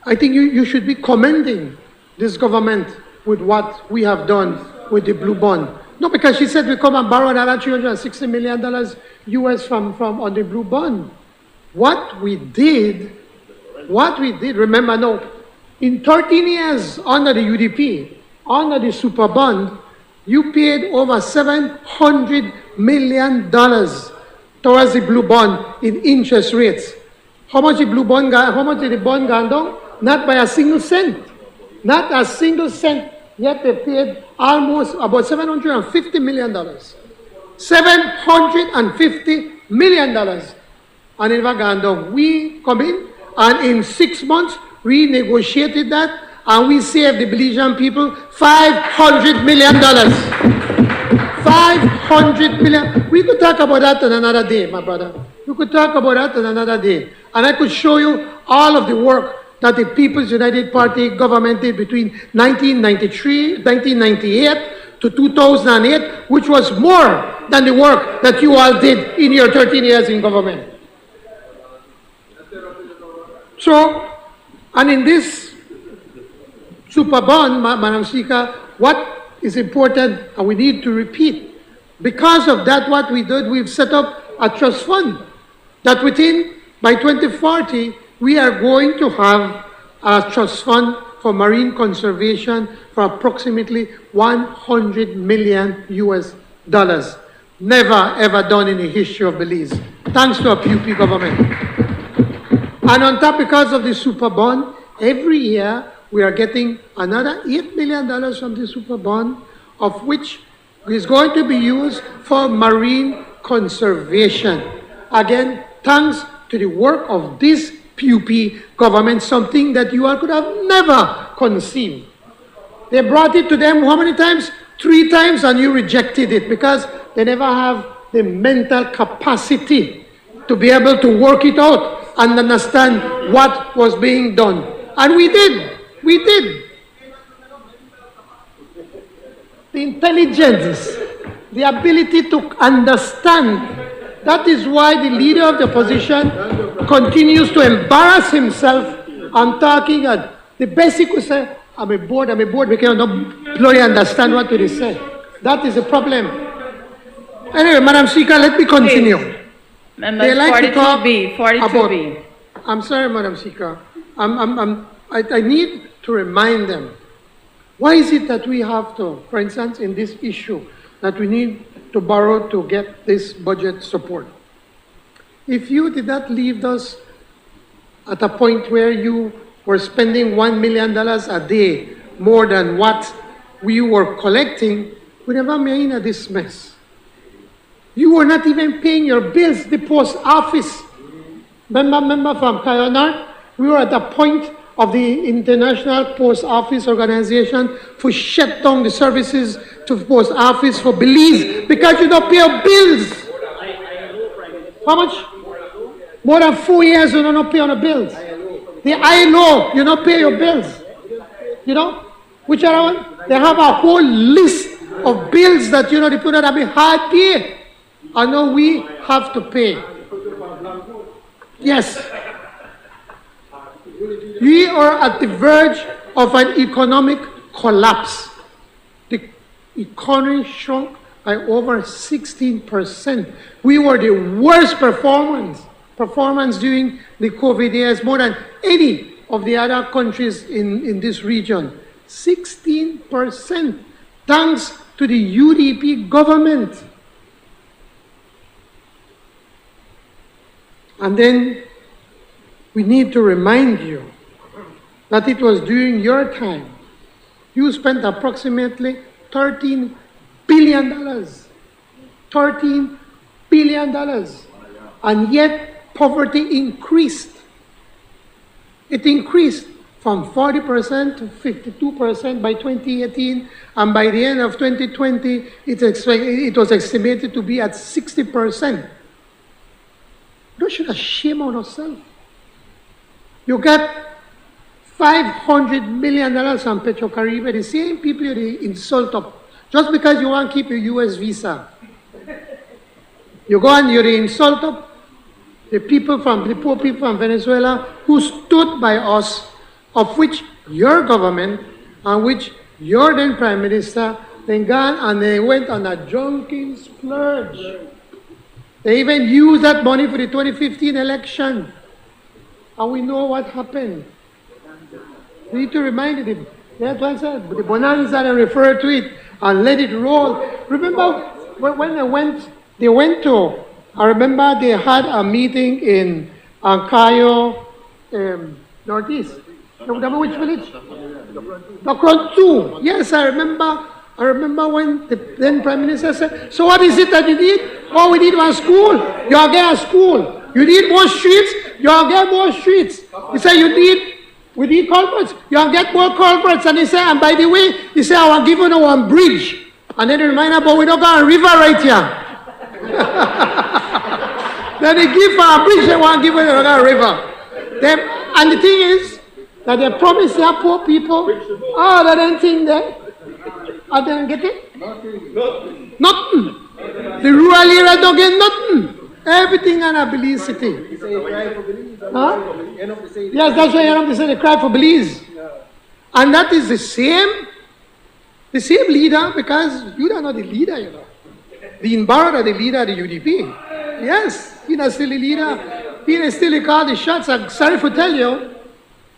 I think you should be commending this government with what we have done with the blue bond. No, because she said we come and borrow another $360 million US from on the blue bond. What we did, remember now, in 13 years under the UDP, under the super bond, you paid over $700 million towards the blue bond in interest rates. How much did the bond gone down? Not by a single cent. Not a single cent. Yet they paid almost about $750 million. $750 million. And it was gone down. We come in and in 6 months renegotiated that and we saved the Belizean people $500 million. $500 million. We could talk about that on another day, my brother. We could talk about that on another day. And I could show you all of the work that the People's United Party government did between 1998 to 2008, which was more than the work that you all did in your 13 years in government. So, and in this super bond, Madam Speaker, what is important, and we need to repeat, because of that, what we did, we've set up a trust fund that by 2040, we are going to have a trust fund for marine conservation for approximately $100 million US. Never ever done in the history of Belize, thanks to a PUP government. And on top, because of the super bond, every year we are getting another $8 million from the super bond, of which is going to be used for marine conservation. Again, thanks to the work of this PUP government, something that you all could have never conceived. They brought it to them how many times? 3 times, and you rejected it because they never have the mental capacity to be able to work it out and understand what was being done. And we did. We did. The intelligence, the ability to understand. That is why the leader of the opposition continues to embarrass himself and talking at the basic we say, I'm a board, we cannot fully understand what we say. That is the problem. Anyway, Madam Speaker, let me continue. Members, They like to talk 42B. I'm sorry, Madam Speaker. I need to remind them. Why is it that we have to, for instance, in this issue, that we need to borrow to get this budget support? If you did not leave us at a point where you were spending $1 million a day more than what we were collecting, we never made this mess. You were not even paying your bills, the post office. Remember from Kayonar, we were at a point of the International Post Office Organization to shut down the services to the post office for Belize because you don't pay your bills. How much? More than 4 years you don't pay on the bills. The ILO, you don't pay your bills. You know? Which are one? They have a whole list of bills that the people that have been hard pay. I know we have to pay. Yes. We are at the verge of an economic collapse. The economy shrunk by over 16%. We were the worst performance during the COVID years, more than any of the other countries in this region. 16%, thanks to the UDP government. And then we need to remind you that it was during your time. You spent approximately $13 billion. $13 billion. And yet poverty increased. It increased from 40% to 52% by 2018, and by the end of 2020, it was estimated to be at 60%. We should have shame on ourselves. You got $500 million from Petro-Caribbean, the same people you insult up, just because you want to keep your US visa. You go and you insult up the poor people from Venezuela who stood by us of which your government and which your then Prime Minister then gone and they went on a drunken splurge. They even used that money for the 2015 election. And we know what happened. We need to remind them. That's why I said the bonanza and refer to it and let it roll. Remember when they went to, I remember they had a meeting in Cayo, Northeast. Remember which village? Docron 2. Yes, I remember when the then Prime Minister said, so what is it that you need? Oh, we need one school. You'll get a school. You need more streets. You'll get more streets. He said, we need culverts. You'll get more culverts. And he said, and by the way, he said, I will give you one bridge. And then he reminded about we don't got a river right here. Then they give her a bridge, they want to give her another river. And the thing is, that they promise their poor people, oh, they don't think that. I didn't get it? Nothing. The rural area don't get nothing. Everything in a Belize city. Huh? Yes, that's why they say they cry for Belize. And that is the same leader, because you are not the leader, you know. The Endangered are the leader of the UDP. Yes, he is still the leader. He is still call the shots. I'm sorry to tell you.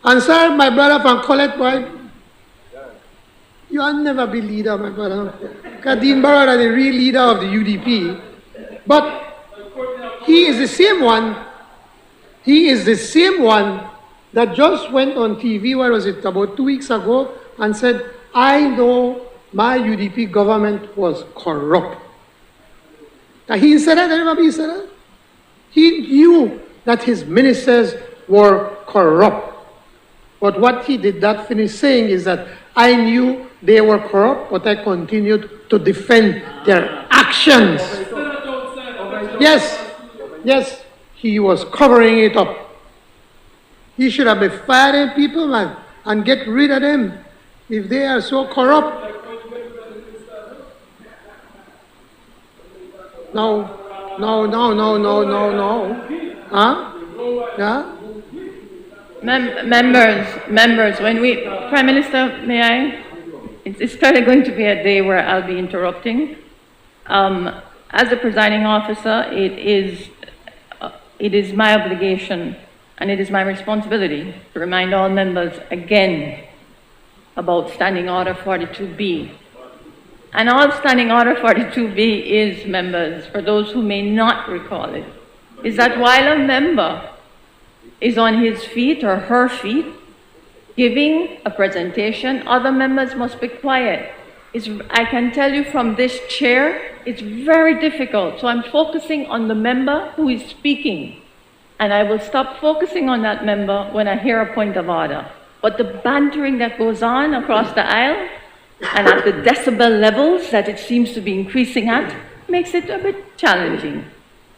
And sir, my brother from Colette, boy, you will never be leader, my brother. Because the Endangered are the real leader of the UDP. But he is the same one. He is the same one that just went on TV, what was it, about 2 weeks ago, and said, I know my UDP government was corrupt. Now, he said that, everybody said that. He knew that his ministers were corrupt. But what he did not finish saying is that I knew they were corrupt, but I continued to defend their actions. Yes, he was covering it up. He should have been firing people, man, and get rid of them if they are so corrupt. No. Huh? Yeah? Members, when Prime Minister, may I? It's clearly going to be a day where I'll be interrupting. As the presiding officer, it is my obligation and it is my responsibility to remind all members again about Standing Order 42B. And all Standing Order 42B is, members, for those who may not recall it, is that while a member is on his feet or her feet giving a presentation, other members must be quiet. I can tell you from this chair, it's very difficult. So I'm focusing on the member who is speaking. And I will stop focusing on that member when I hear a point of order. But the bantering that goes on across the aisle and at the decibel levels that it seems to be increasing at makes it a bit challenging.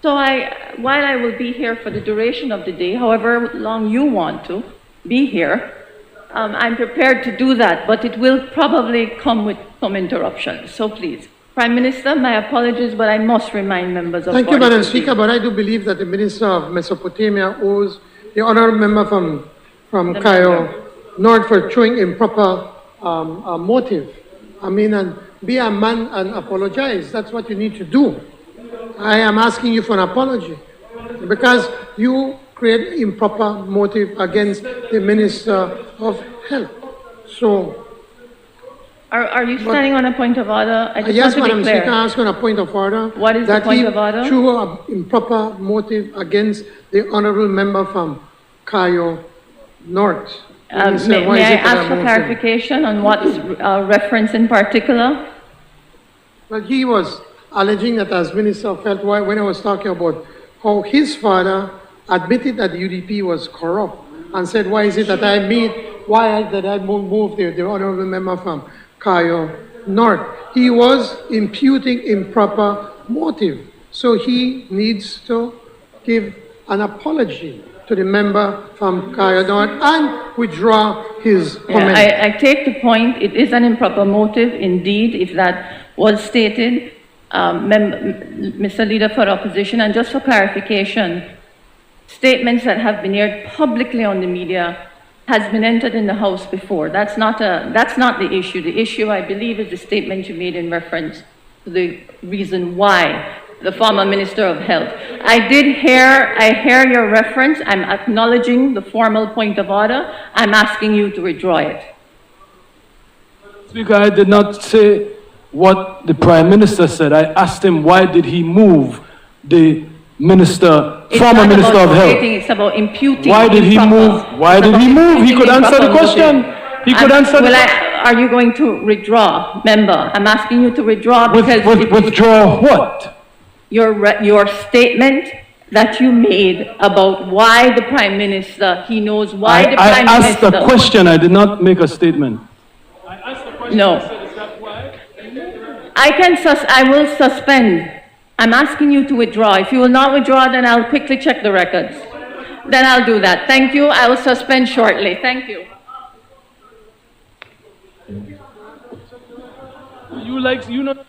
So while I will be here for the duration of the day, however long you want to be here, I'm prepared to do that, but it will probably come with some interruptions. So please, Prime Minister, my apologies, but I must remind members of Thank you, Madam Speaker, but I do believe that the Minister of Mesopotamia owes the honourable member from Cayo North for showing improper motive. I mean, and be a man and apologize. That's what you need to do. I am asking you for an apology because you create improper motive against the Minister of Health. So, are you standing on a point of order? I just yes, want to Madam be clear. Speaker, I ask on a point of order. What is the point of order? That he threw an improper motive against the honourable member from Cayo North. May I ask for clarification on what reference in particular? Well, he was alleging that as Minister of Health, when I was talking about how his father admitted that the UDP was corrupt and said, why is it that I moved the honourable member from Cayo North? He was imputing improper motive. So he needs to give an apology to the member from Cayo North and withdraw his comment. I take the point. It is an improper motive, indeed, if that was stated. Mr. Leader for Opposition, and just for clarification, statements that have been aired publicly on the media has been entered in the House before. That's not the issue. The issue, I believe, is the statement you made in reference to the reason why the former Minister of Health. I hear your reference. I'm acknowledging the formal point of order. I'm asking you to withdraw it. Speaker, I did not say what the Prime Minister said. I asked him why did he move the former Minister of Health. It's about imputing. Why did he move? Why did he move? He could answer the question. He could answer the question. Are you going to withdraw, member? I'm asking you to withdraw because... Withdraw what? Your statement that you made about why the Prime Minister, he knows why the Prime Minister... I asked a question, I did not make a statement. No. I will suspend. I'm asking you to withdraw. If you will not withdraw, then I'll quickly check the records. Then I'll do that. Thank you. I will suspend shortly. Thank you. You know.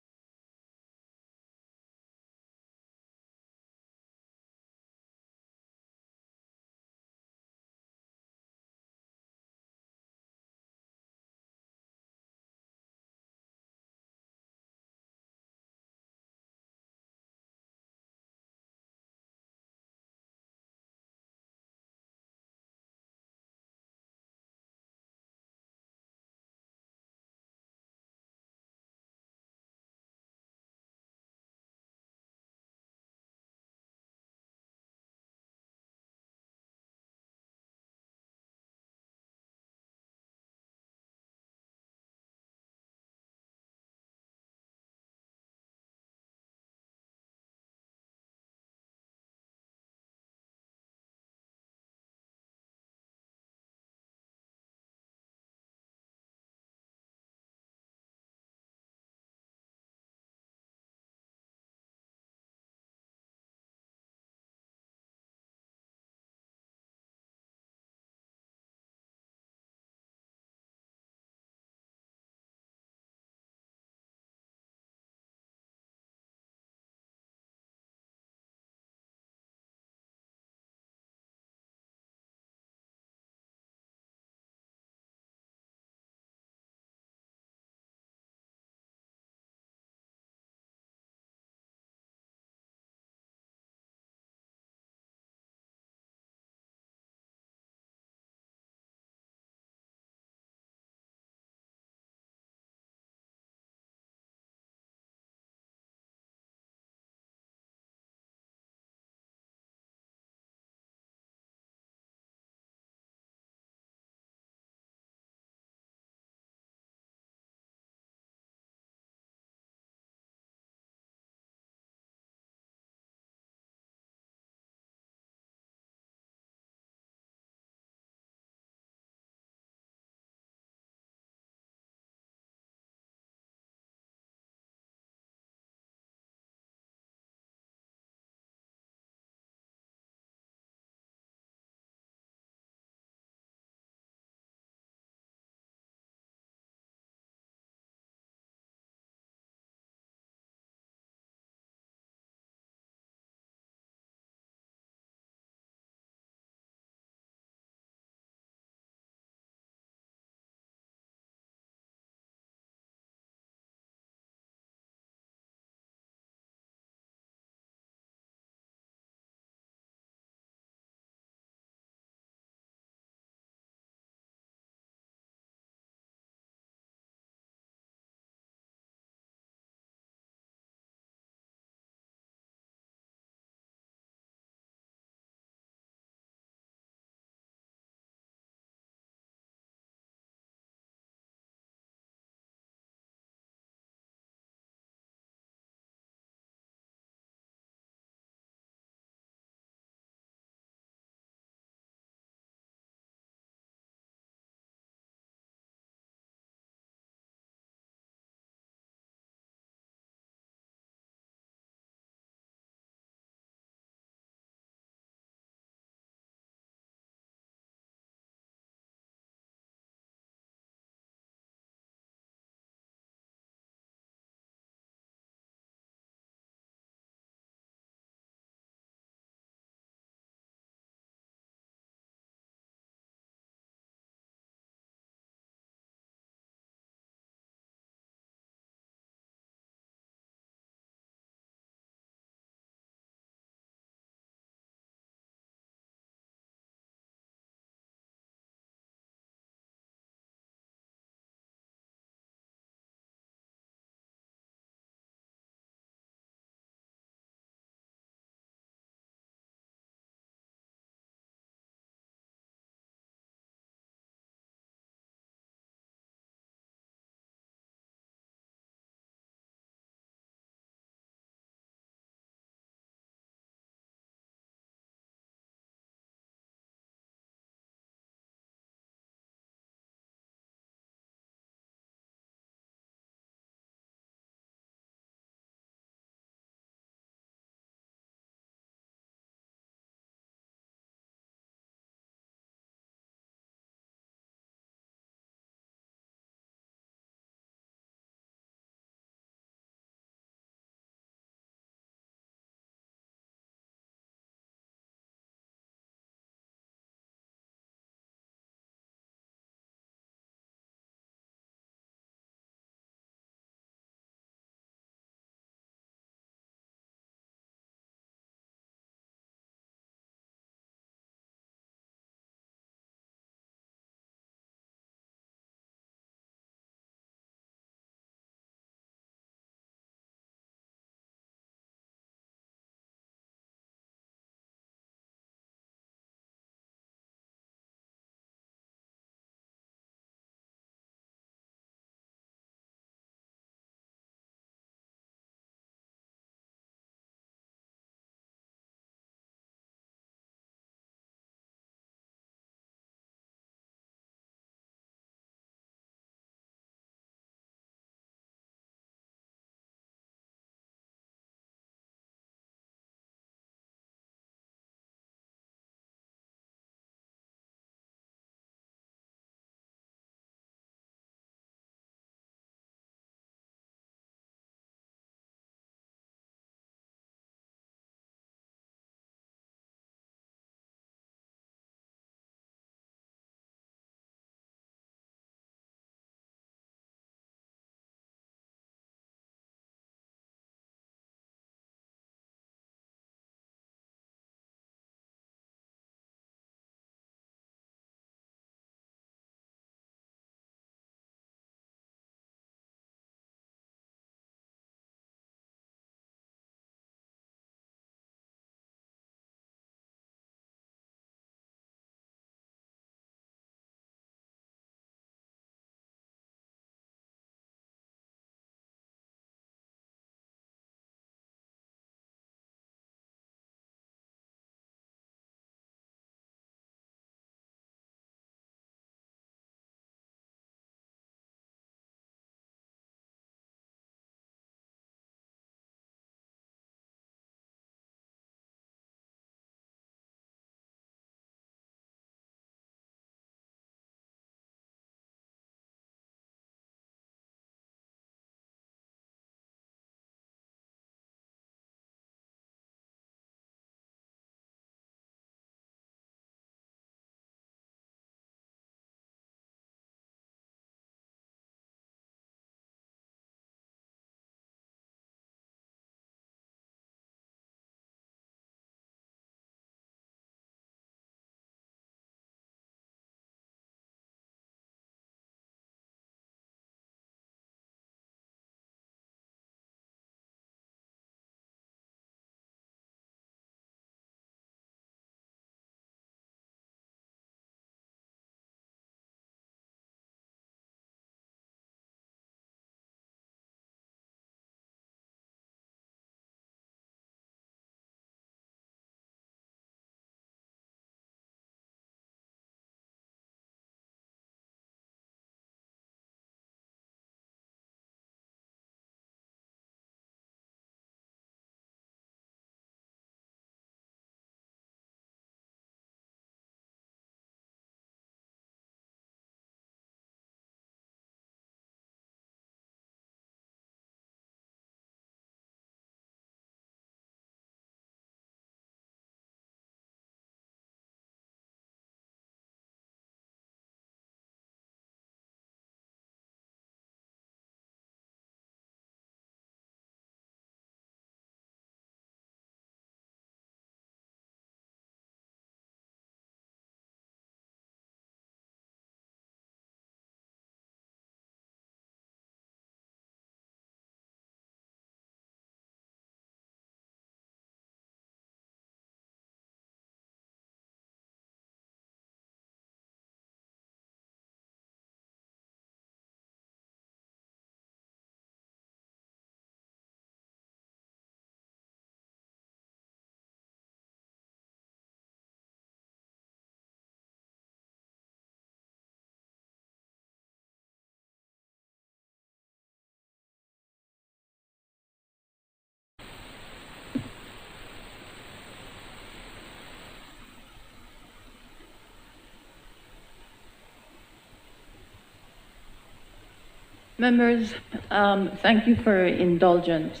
Members, thank you for indulgence.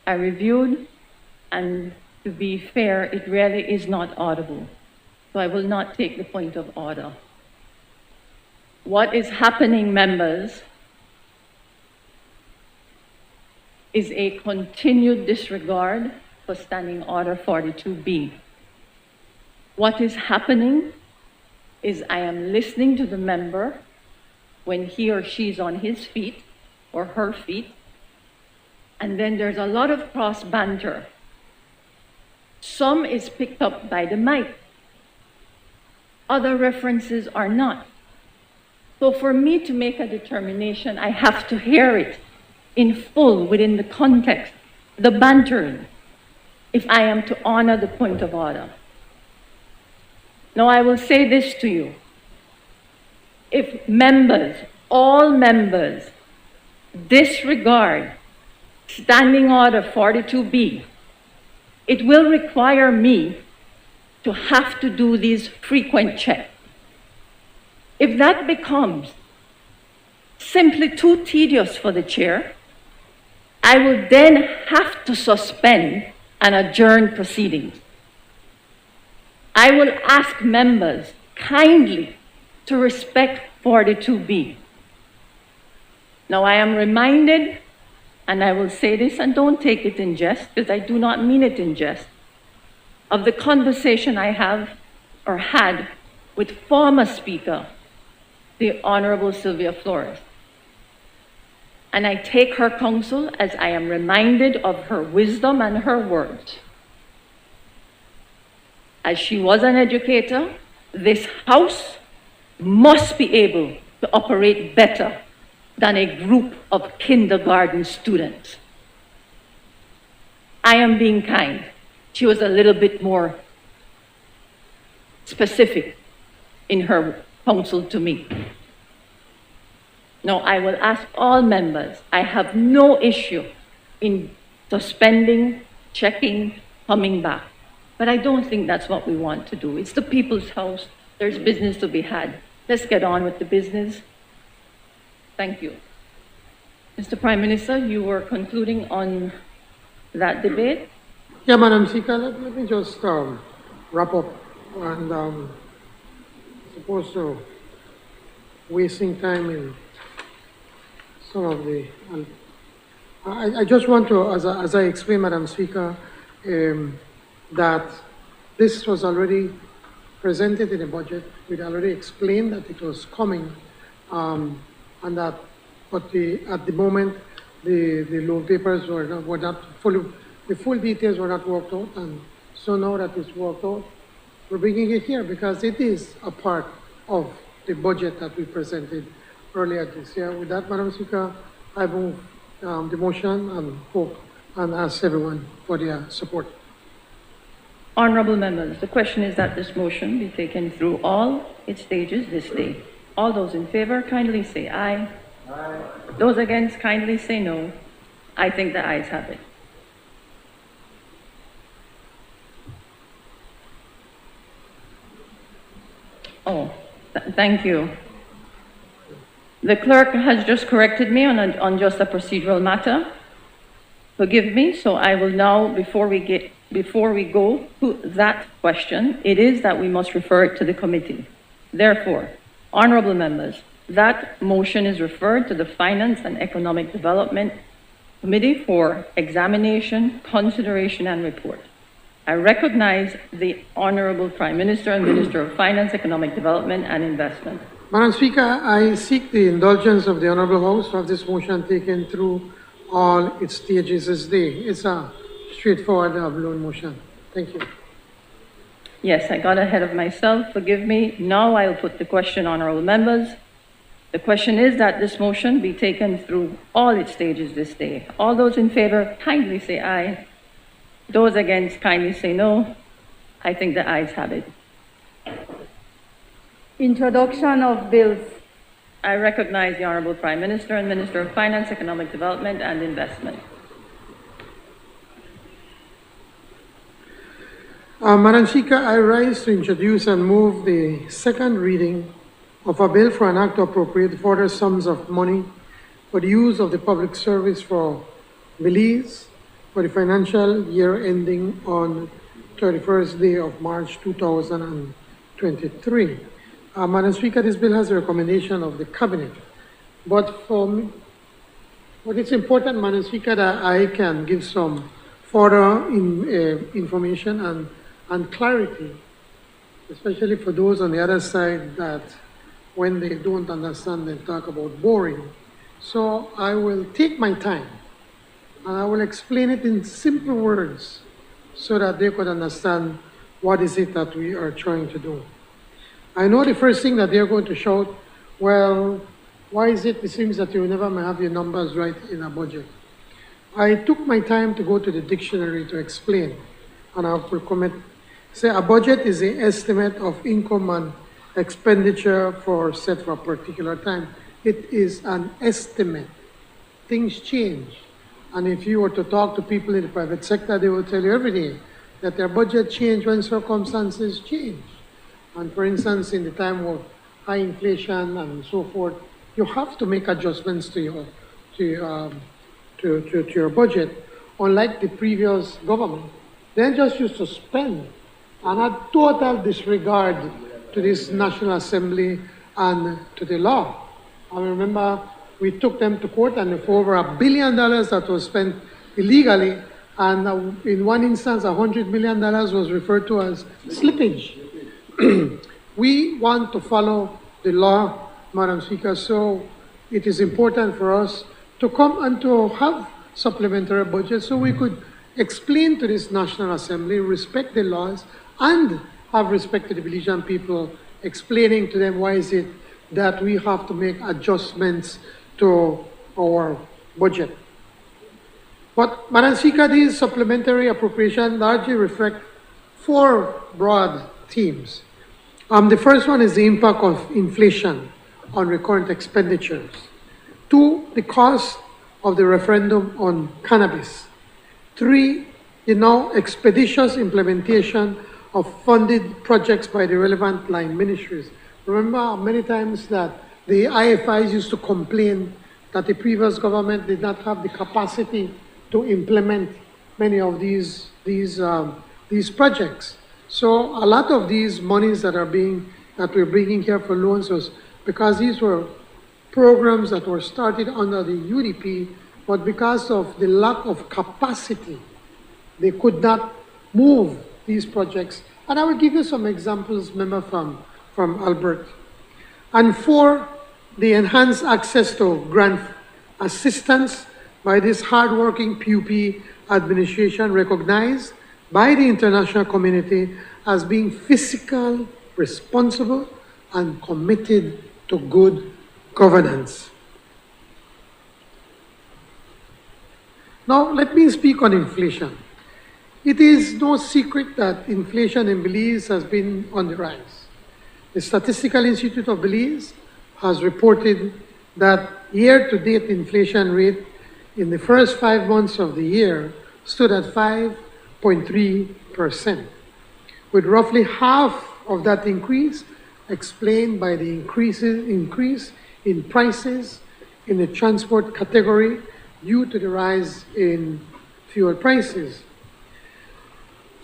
I reviewed, and to be fair, it really is not audible. So I will not take the point of order. What is happening, members, is a continued disregard for Standing Order 42B. What is happening is I am listening to the member when he or she is on his feet or her feet, and then there's a lot of cross banter. Some is picked up by the mic. Other references are not. So for me to make a determination, I have to hear it in full within the context, the bantering, if I am to honor the point of order. Now I will say this to you. If members, all members, disregard Standing Order 42B, it will require me to have to do these frequent checks. If that becomes simply too tedious for the chair, I will then have to suspend and adjourn proceedings. I will ask members kindly to respect 42B. Now I am reminded, and I will say this, and don't take it in jest, because I do not mean it in jest, of the conversation I have or had with former Speaker, the Honorable Sylvia Flores. And I take her counsel as I am reminded of her wisdom and her words. As she was an educator, this House must be able to operate better than a group of kindergarten students. I am being kind. She was a little bit more specific in her counsel to me. Now, I will ask all members, I have no issue in suspending, checking, coming back. But I don't think that's what we want to do. It's the people's house. There's business to be had. Let's get on with the business. Thank you. Mr. Prime Minister, you were concluding on that debate? Yeah, Madam Speaker, let me just wrap up, and supposed to wasting time in some of the. I just want to, as I explained, Madam Speaker, that this was already presented in the budget. We'd already explained that it was coming, and that, but at the moment, the loan papers were not fully. The full details were not worked out, and so now that it's worked out, we're bringing it here because it is a part of the budget that we presented earlier this year. With that, Madam Speaker, I move the motion and hope and ask everyone for their support. Honourable members, the question is that this motion be taken through all its stages this day. All those in favour, kindly say aye. Aye. Those against, kindly say no. I think the ayes have it. Oh, thank you. The clerk has just corrected me on just a procedural matter. Forgive me, so I will now, before we go to that question, it is that we must refer it to the committee. Therefore, honourable members, that motion is referred to the Finance and Economic Development Committee for examination, consideration, and report. I recognize the Honourable Prime Minister and Minister of Finance, Economic Development and Investment. Madam Speaker, I seek the indulgence of the Honourable House to have this motion taken through all its stages this day. It's a straightforward blown motion. Thank you. Yes, I got ahead of myself. Forgive me. Now I'll put the question, honourable members. The question is that this motion be taken through all its stages this day. All those in favour, kindly say aye. Those against, kindly say no. I think the ayes have it. Introduction of bills. I recognize the Honourable Prime Minister and Minister of Finance, Economic Development and Investment. Madam Speaker, I rise to introduce and move the second reading of a bill for an act to appropriate further sums of money for the use of the public service for Belize for the financial year ending on 31st day of March 2023. Madam Speaker, this bill has a recommendation of the Cabinet, but it's important, Madam Speaker, that I can give some further information and clarity, especially for those on the other side that when they don't understand, they talk about boring. So I will take my time and I will explain it in simple words so that they could understand what is it that we are trying to do. I know the first thing that they're going to shout, well, why is it seems that you never have your numbers right in a budget? I took my time to go to the dictionary to explain, and I'll recommend, say a budget is the estimate of income and expenditure set for a particular time. It is an estimate. Things change. And if you were to talk to people in the private sector, they will tell you every day that their budget change when circumstances change. And for instance, in the time of high inflation and so forth, you have to make adjustments to your budget. Unlike the previous government, they just used to spend and had total disregard to this National Assembly and to the law. I remember we took them to court, and for over $1 billion that was spent illegally, and in one instance, $100 million was referred to as slippage. We want to follow the law, Madam Speaker, so it is important for us to come and to have supplementary budget so we could explain to this National Assembly, respect the laws, and have respect to the Belizean people, explaining to them why is it that we have to make adjustments to our budget. But, Madam Speaker, these supplementary appropriations largely reflect four broad themes. The first one is the impact of inflation on recurrent expenditures. 2, the cost of the referendum on cannabis. 3, the now expeditious implementation of funded projects by the relevant line ministries. Remember many times that the IFIs used to complain that the previous government did not have the capacity to implement many of these projects. So a lot of these monies that we're bringing here for loans was because these were programs that were started under the UDP, but because of the lack of capacity, they could not move these projects. And I will give you some examples, remember, from Albert. And 4, the enhanced access to grant assistance by this hardworking PUP administration recognized by the international community as being fiscal, responsible, and committed to good governance. Now, let me speak on inflation. It is no secret that inflation in Belize has been on the rise. The Statistical Institute of Belize has reported that year-to-date inflation rate in the first 5 months of the year stood at 5.3%, with roughly half of that increase explained by the increase in prices in the transport category due to the rise in fuel prices.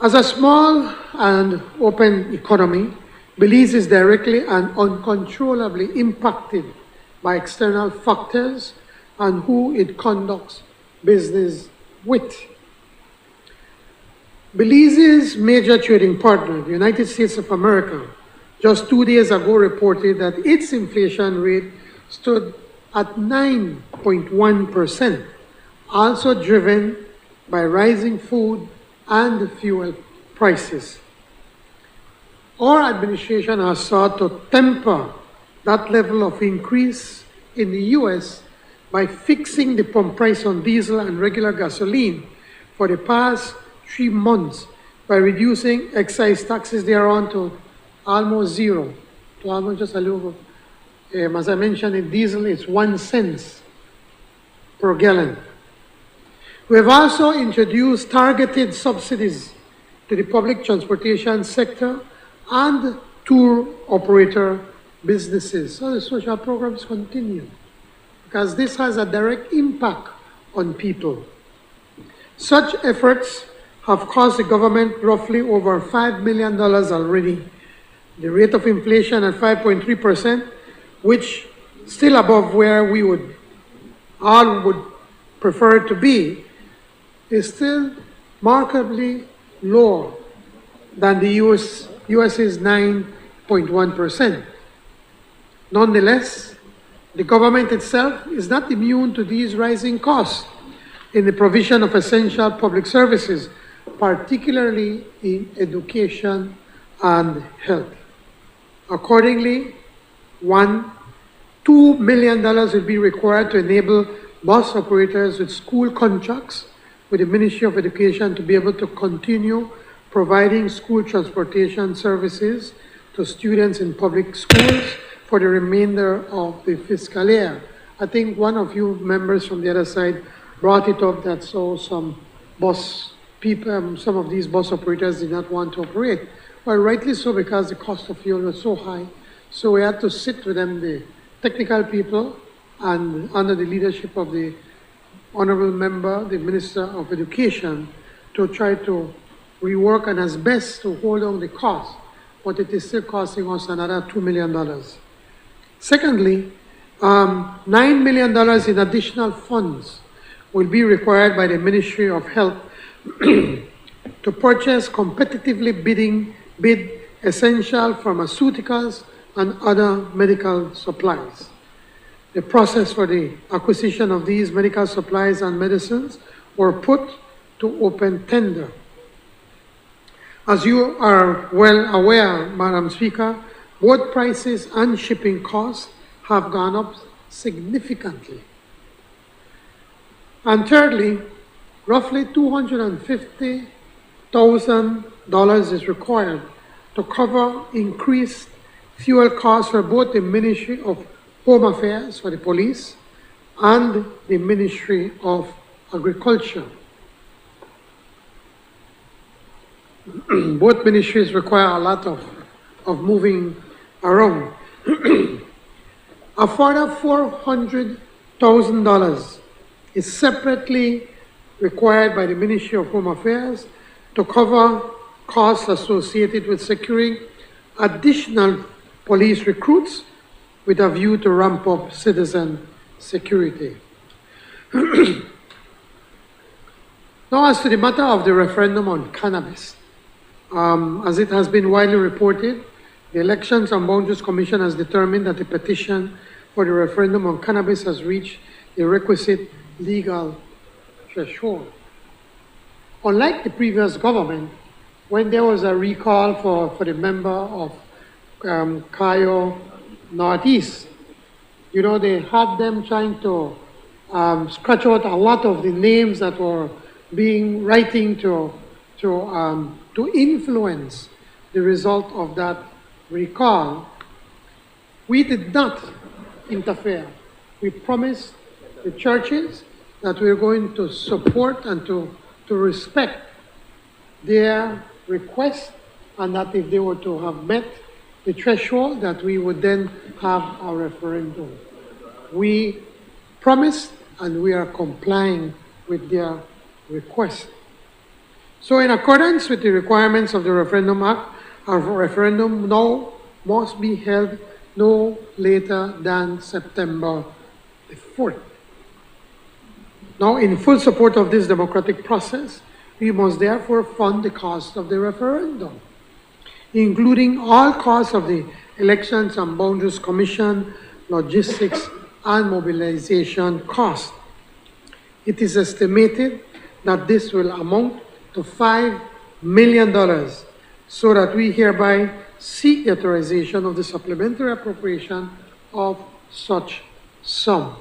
As a small and open economy, Belize is directly and uncontrollably impacted by external factors and who it conducts business with. Belize's major trading partner, the United States of America, just 2 days ago reported that its inflation rate stood at 9.1%, also driven by rising food and fuel prices. Our administration has sought to temper that level of increase in the U.S. by fixing the pump price on diesel and regular gasoline for the past 3 months by reducing excise taxes thereon to almost zero, to almost just a little. As I mentioned, in diesel, it's 1 cent per gallon. We have also introduced targeted subsidies to the public transportation sector and tour operator businesses. So the social programs continue. because this has a direct impact on people. Such efforts have cost the government roughly over $5 million already. The rate of inflation at 5.3%, which still above where we all would prefer it to be, is still markedly lower than the US's 9.1%. Nonetheless, the government itself is not immune to these rising costs in the provision of essential public services, particularly in education and health. Accordingly, $2 million will be required to enable bus operators with school contracts with the Ministry of Education to be able to continue providing school transportation services to students in public schools for the remainder of the fiscal year. I think one of you members from the other side brought it up that some of these bus operators did not want to operate. Well, rightly so, because the cost of fuel was so high. So we had to sit with them, the technical people, and under the leadership of the Honorable Member, the Minister of Education, to try to rework and as best to hold on the cost, but it is still costing us another $2 million. Secondly, $9 million in additional funds will be required by the Ministry of Health to purchase competitively bid essential pharmaceuticals and other medical supplies. The process for the acquisition of these medical supplies and medicines were put to open tender. As you are well aware, Madam Speaker, both prices and shipping costs have gone up significantly. And thirdly, roughly $250,000 is required to cover increased fuel costs for both the Ministry of Home Affairs for the police and the Ministry of Agriculture. Both ministries require a lot of moving around. A further $400,000 is separately required by the Ministry of Home Affairs to cover costs associated with securing additional police recruits with a view to ramp up citizen security. Now, as to the matter of the referendum on cannabis, as it has been widely reported, the Elections and Boundaries Commission has determined that the petition for the referendum on cannabis has reached the requisite legal threshold. Unlike the previous government, when there was a recall for the member of Cayo Northeast, you know, they had them trying to scratch out a lot of the names that were being writing to influence the result of that recall. We did not interfere. We promised the churches that we are going to support and to respect their request, and that if they were to have met the threshold, that we would then have a referendum. We promised, and we are complying with their request. So in accordance with the requirements of the Referendum Act, our referendum now must be held no later than September the 4th. Now, in full support of this democratic process, we must therefore fund the cost of the referendum, including all costs of the Elections and Boundaries Commission, logistics, and mobilization costs. It is estimated that this will amount to $5 million, so that we hereby seek the authorization of the supplementary appropriation of such sum.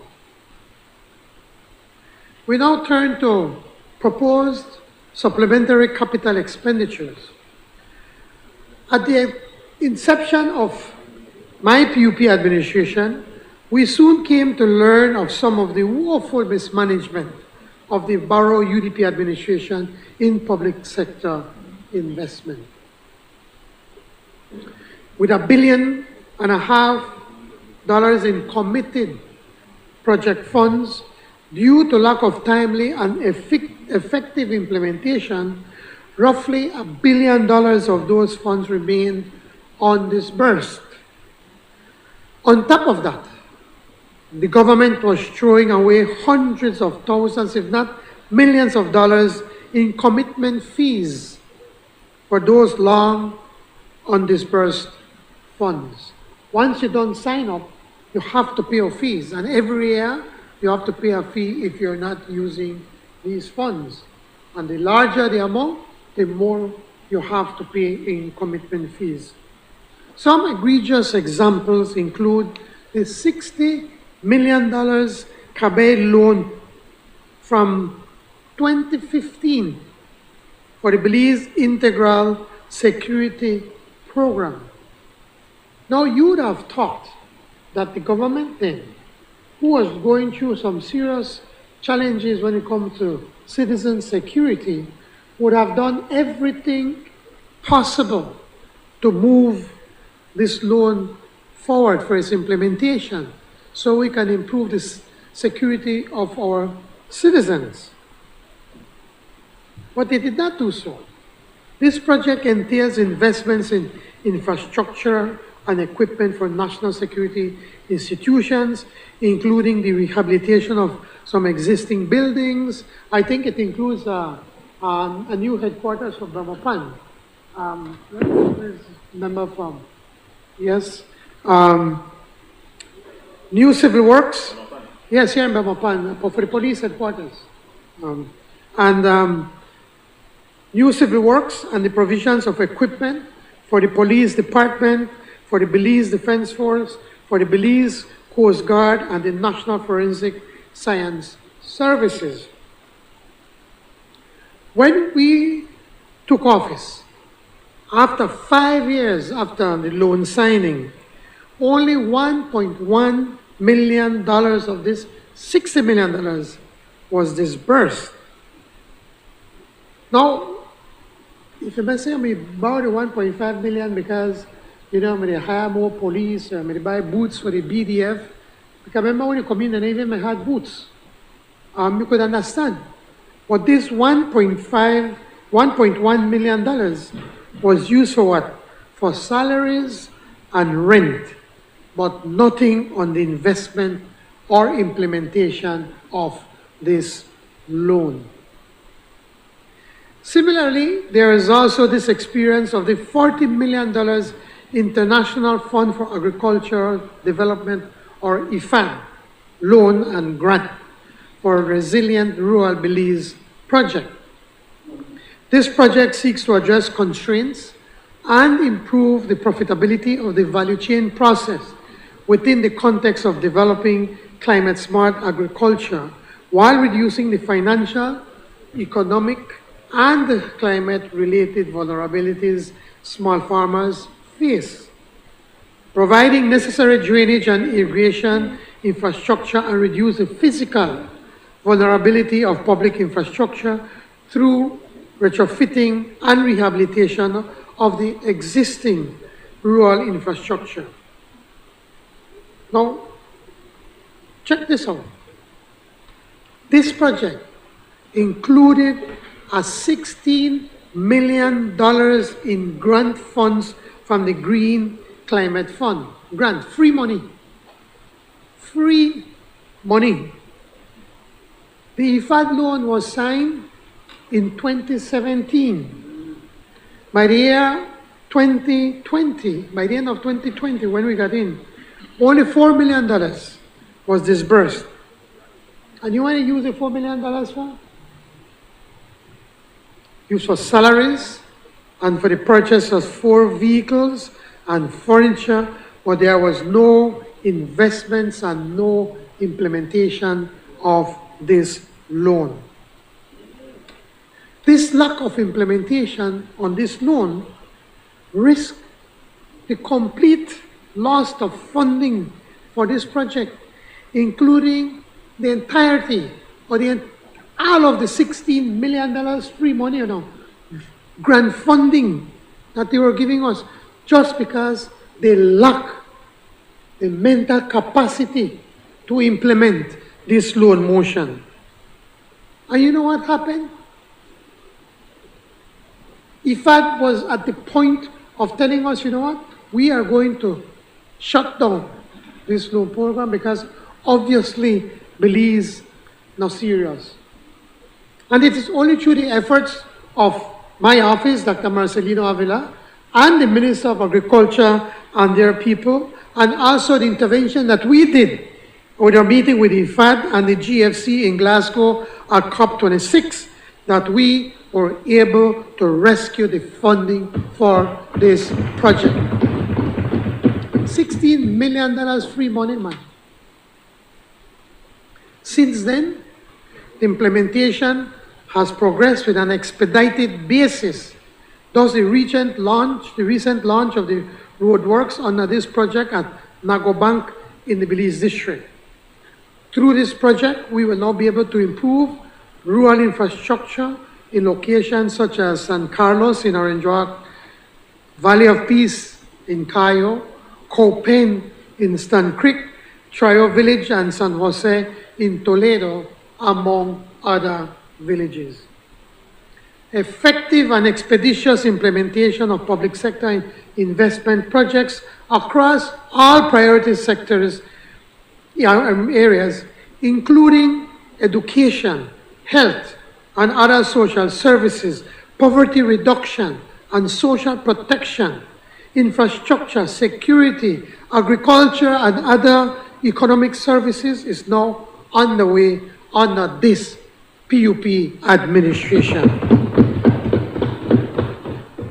We now turn to proposed supplementary capital expenditures. At the inception of my PUP administration, we soon came to learn of some of the woeful mismanagement of the Barrow UDP administration in public sector investment. With $1.5 billion in committed project funds, due to lack of timely and effective implementation, roughly $1 billion of those funds remained undisbursed. On top of that, the government was throwing away hundreds of thousands, if not millions of dollars in commitment fees for those long undisbursed funds. Once you don't sign up, you have to pay a fees, and every year you have to pay a fee if you're not using these funds. And the larger the amount, the more you have to pay in commitment fees. Some egregious examples include the $60 million CABE loan from 2015 for the Belize Integral Security Program. Now, you would have thought that the government then, who was going through some serious challenges when it comes to citizen security, would have done everything possible to move this loan forward for its implementation so we can improve the security of our citizens. But they did not do so. This project entails investments in infrastructure and equipment for national security institutions, including the rehabilitation of some existing buildings. I think it includes a new headquarters for Belmopan. Where's the member from? Yes. New civil works. Yes, here in Belmopan, for the police headquarters. New civil works and the provisions of equipment for the police department, for the Belize Defense Force, for the Belize Coast Guard, and the National Forensic Science Services. When we took office, after 5 years after the loan signing, only $1.1 million of this $60 million was disbursed. Now, if you may say, I borrow the 1.5 million because, you know, I hire more police, or I buy boots for the BDF. Because remember when you come in and even I had boots. You could understand. But this $1.1 million was used for what? For salaries and rent, but nothing on the investment or implementation of this loan. Similarly, there is also this experience of the $40 million International Fund for Agricultural Development, or IFAD, loan and grant for Resilient Rural Belize project. This project seeks to address constraints and improve the profitability of the value chain process within the context of developing climate-smart agriculture while reducing the financial, economic, and the climate-related vulnerabilities small farmers face. Providing necessary drainage and irrigation infrastructure and reduce the physical vulnerability of public infrastructure through retrofitting and rehabilitation of the existing rural infrastructure. Now, check this out. This project included a $16 million in grant funds from the Green Climate Fund. Grant, free money. Free money. The IFAD loan was signed in 2017. By the year 2020, by the end of 2020, when we got in, only $4 million was disbursed. And you want to use the $4 million for? Used for salaries and for the purchase of 4 vehicles and furniture, but there was no investments and no implementation of this loan. This lack of implementation on this loan risked the complete loss of funding for this project, including the entirety or all of the $16 million free money, grant funding that they were giving us, just because they lack the mental capacity to implement this loan motion. And you know what happened? IFAD was at the point of telling us, you know what, we are going to shut down this loan program because obviously Belize not serious. And it is only through the efforts of my office, Dr. Marcelino Avila, and the Minister of Agriculture and their people, and also the intervention that we did with our meeting with IFAD and the GFC in Glasgow at COP26, that we were able to rescue the funding for this project. $16 million free money, man. Since then, the implementation has progressed with an expedited basis. Thus, the recent launch of the roadworks under this project at Nagobank in the Belize district. Through this project, we will now be able to improve rural infrastructure in locations such as San Carlos in Orangerock, Valley of Peace in Cayo, Copen in Stan Creek, Trio Village and San Jose in Toledo, among other villages. Effective and expeditious implementation of public sector investment projects across all priority sectors areas, including education, health, and other social services, poverty reduction and social protection, infrastructure, security, agriculture, and other economic services is now underway under this PUP administration.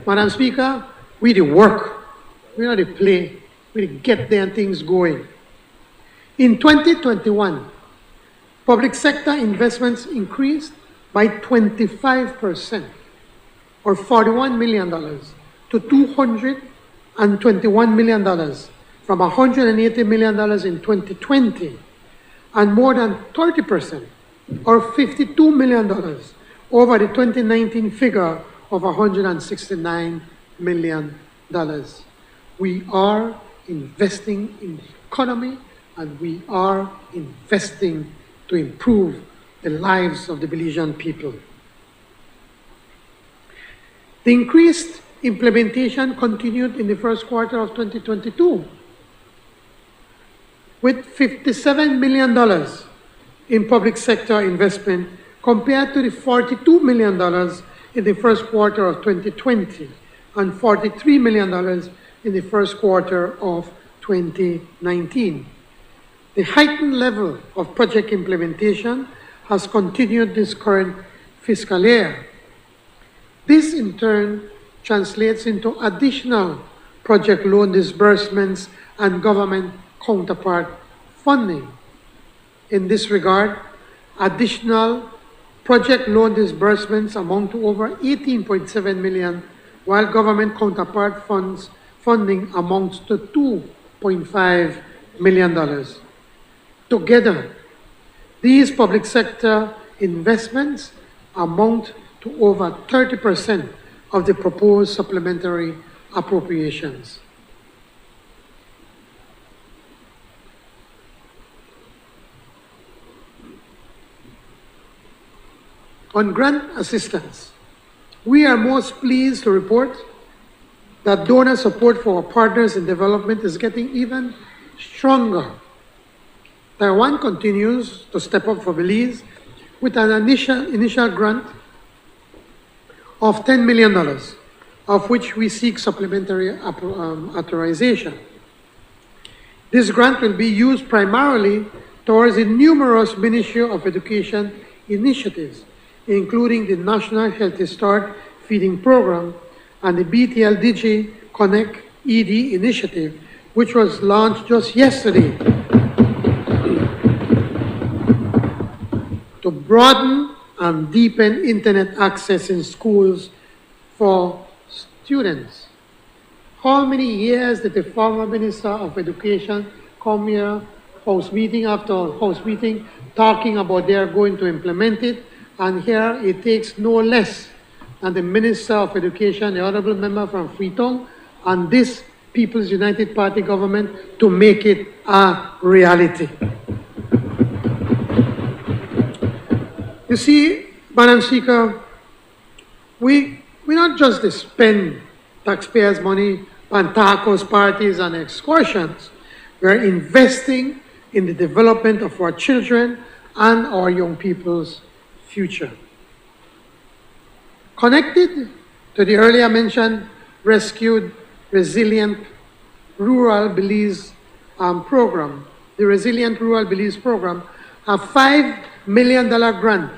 Madam Speaker, we the work, we not the play, we get their things going. In 2021, public sector investments increased by 25%, or $41 million, to $221 million, from $180 million in 2020, and more than 30%, or $52 million, over the 2019 figure of $169 million. We are investing in the economy, and we are investing to improve the lives of the Belizean people. The increased implementation continued in the first quarter of 2022, with $57 million in public sector investment compared to the $42 million in the first quarter of 2020 and $43 million in the first quarter of 2019. The heightened level of project implementation has continued this current fiscal year. This in turn translates into additional project loan disbursements and government counterpart funding. In this regard, additional project loan disbursements amount to over $18.7 million, while government counterpart funding amounts to $2.5 million. Together, these public sector investments amount to over 30% of the proposed supplementary appropriations. On grant assistance, we are most pleased to report that donor support for our partners in development is getting even stronger. Taiwan continues to step up for Belize with an initial grant of $10 million, of which we seek supplementary authorization. This grant will be used primarily towards the numerous Ministry of Education initiatives, including the National Healthy Start Feeding Program and the BTL-DG Connect ED initiative, which was launched just yesterday to broaden and deepen internet access in schools for students. How many years did the former Minister of Education come here, house meeting after house meeting, talking about they are going to implement it, and here it takes no less than the Minister of Education, the Honorable Member from Freetown, and this People's United Party government to make it a reality. You see, Madam Speaker, we not just spend taxpayers' money on tacos, parties, and excursions. We are investing in the development of our children and our young people's future. Connected to the earlier mentioned Rescued Resilient Rural Belize program, the Resilient Rural Belize program, a $5 million grant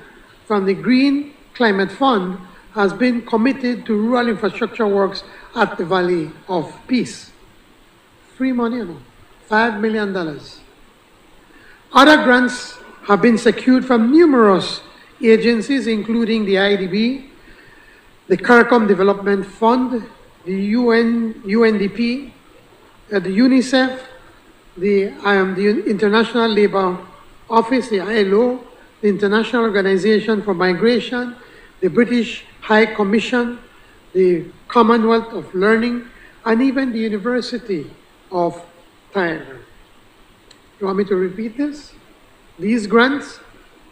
from the Green Climate Fund has been committed to rural infrastructure works at the Valley of Peace. Free money, you know, $5 million. Other grants have been secured from numerous agencies, including the IDB, the CARICOM Development Fund, the UNDP, the UNICEF, the International Labour Office, the ILO, the International Organization for Migration, the British High Commission, the Commonwealth of Learning, and even the University of Taiwan. You want me to repeat this? These grants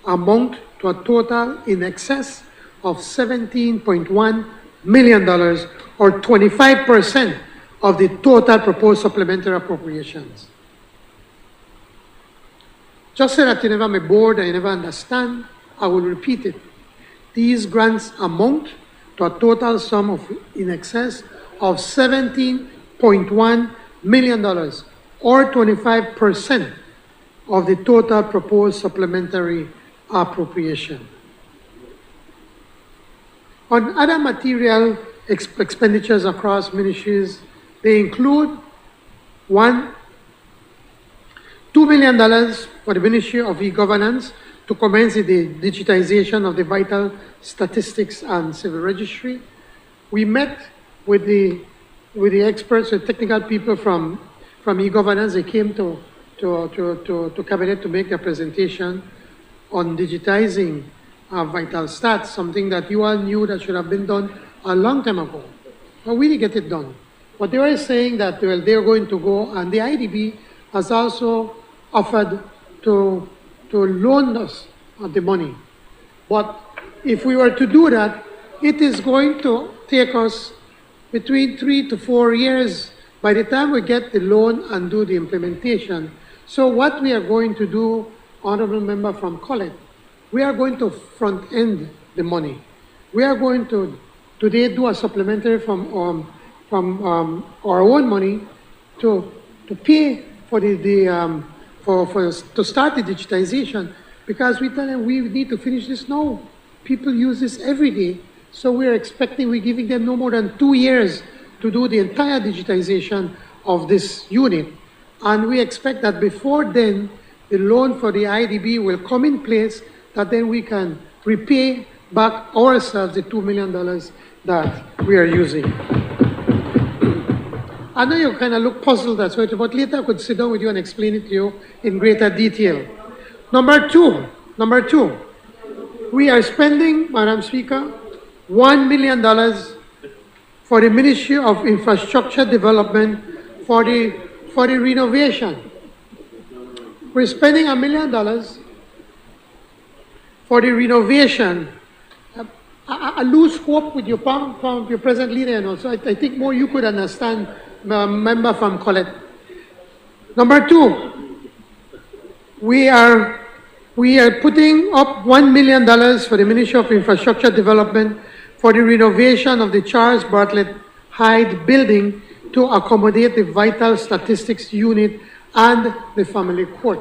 amount to a total in excess of $17.1 million, or 25% of the total proposed supplementary appropriations. Just so that you never may bored and you never understand, I will repeat it. These grants amount to a total sum of in excess of $17.1 million, or 25% of the total proposed supplementary appropriation. On other material expenditures across ministries, they include $2 million for the Ministry of E-Governance to commence the digitization of the vital statistics and civil registry. We met with the experts, the technical people from E-Governance. They came to Cabinet to make a presentation on digitizing vital stats, something that you all knew that should have been done a long time ago. But we didn't get it done. But they were saying that well, they're going to go, and the IDB has also offered to loan us the money. But if we were to do that, it is going to take us between 3 to 4 years by the time we get the loan and do the implementation. So what we are going to do, Honorable Member from College, we are going to front end the money. We are going to today do a supplementary from our own money to pay for to start the digitization, because we tell them we need to finish this now. People use this every day, so we're giving them no more than 2 years to do the entire digitization of this unit. And we expect that before then, the loan for the IDB will come in place, that then we can repay back ourselves the $2 million that we are using. I know you kind of look puzzled, that's why, but later I could sit down with you and explain it to you in greater detail. Number two, we are spending, Madam Speaker, $1 million for the Ministry of Infrastructure Development for the renovation. We're spending $1 million for the renovation. I lose hope with your present leader, and also I think more you could understand, member from Colette. Number two, we are putting up $1 million for the Ministry of Infrastructure Development for the renovation of the Charles Bartlett Hyde building to accommodate the Vital Statistics Unit and the Family Court.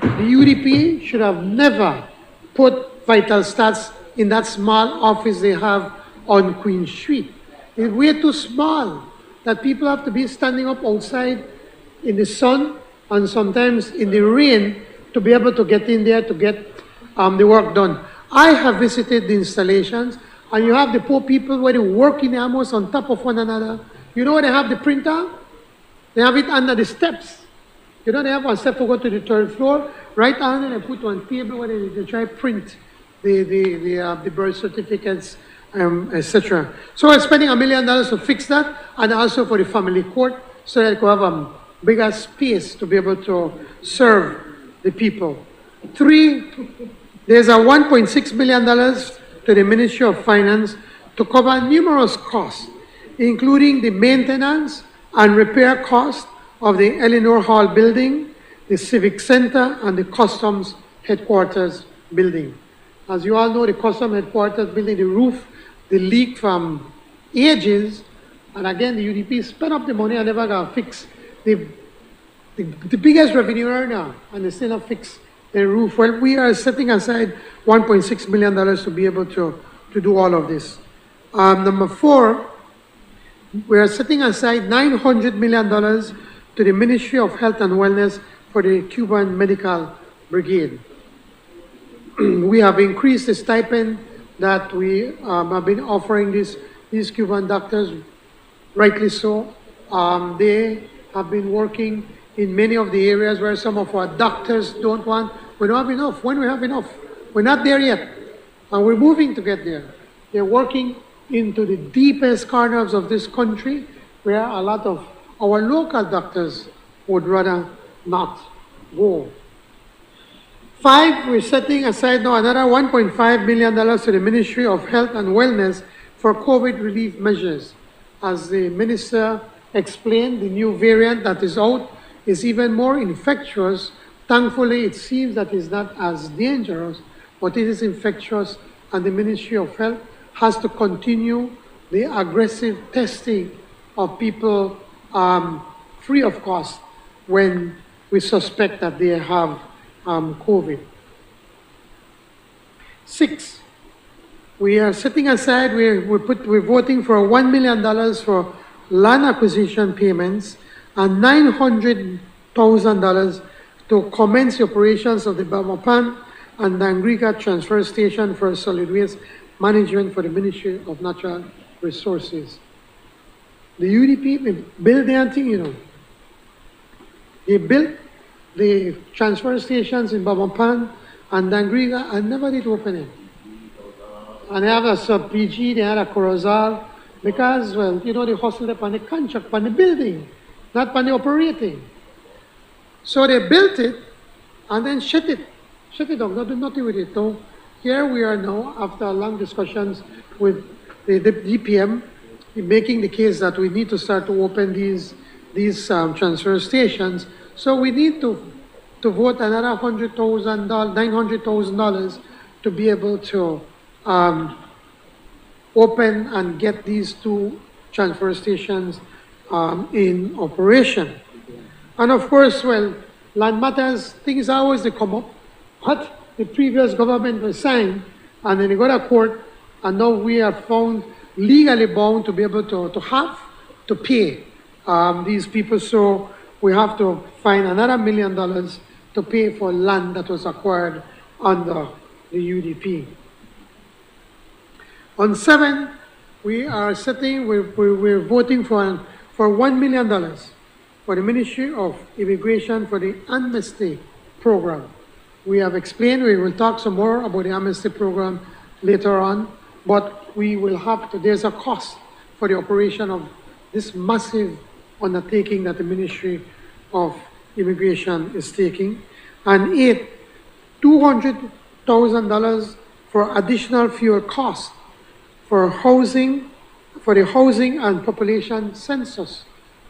The UDP should have never put Vital Stats in that small office they have on Queen Street. It's way too small that people have to be standing up outside in the sun and sometimes in the rain to be able to get in there to get the work done. I have visited the installations, and you have the poor people where they work in almost on top of one another. You know where they have the printer? They have it under the steps. You know, they have one step to go to the third floor, right under, they put one table where they try to print the birth certificates, etc. So we're spending $1 million to fix that, and also for the family court, so that they could have a bigger space to be able to serve the people. 3, there's a $1.6 million to the Ministry of Finance to cover numerous costs, including the maintenance and repair costs of the Eleanor Hall building, the Civic Center, and the Customs Headquarters building. As you all know, the Customs Headquarters building, the roof, the leak from ages, and again, the UDP spent up the money and never got fixed. The biggest revenue earner, and they still not fixed the roof. Well, we are setting aside $1.6 million to be able to do all of this. Number 4, we are setting aside $900 million to the Ministry of Health and Wellness for the Cuban Medical Brigade. We have increased the stipend that we have been offering these Cuban doctors, rightly so. They have been working in many of the areas where some of our doctors don't want. We don't have enough. When we have enough, we're not there yet, and we're moving to get there. They're working into the deepest corners of this country where a lot of our local doctors would rather not go. 5, we're setting aside now another $1.5 million to the Ministry of Health and Wellness for COVID relief measures. As the minister explained, the new variant that is out is even more infectious. Thankfully, it seems that it's not as dangerous, but it is infectious, and the Ministry of Health has to continue the aggressive testing of people free of cost when we suspect that they have COVID. 6, we are setting aside, we're voting for $1 million for land acquisition payments and $900,000 to commence the operations of the Belmopan and Dangriga Transfer Station for Solid Waste Management for the Ministry of Natural Resources. The UDP built their thing, you know. They built the transfer stations in Belmopan and Dangriga and never did open it. And they have a sub-PG, they had a Corozal, because, well, you know, they hustled up on the contract, on the building, not on the operating. So they built it and then shut it down, not do nothing with it. So here we are now, after long discussions with the DPM, making the case that we need to start to open these transfer stations. So we need to vote another $900,000 to be able to open and get these 2 transfer stations in operation. And of course, well, land matters, things always they come up. What the previous government was signed, and then they go to court, and now we are found legally bound to be able to have to pay these people. So we have to find another $1 million to pay for land that was acquired under the UDP. On 7, we're voting for $1 million for the Ministry of Immigration for the amnesty program. We have explained, we will talk some more about the amnesty program later on, but we will have to, there's a cost for the operation of this massive undertaking that the Ministry of Immigration is taking. And 8, $200,000 for additional fuel costs for the housing and population census.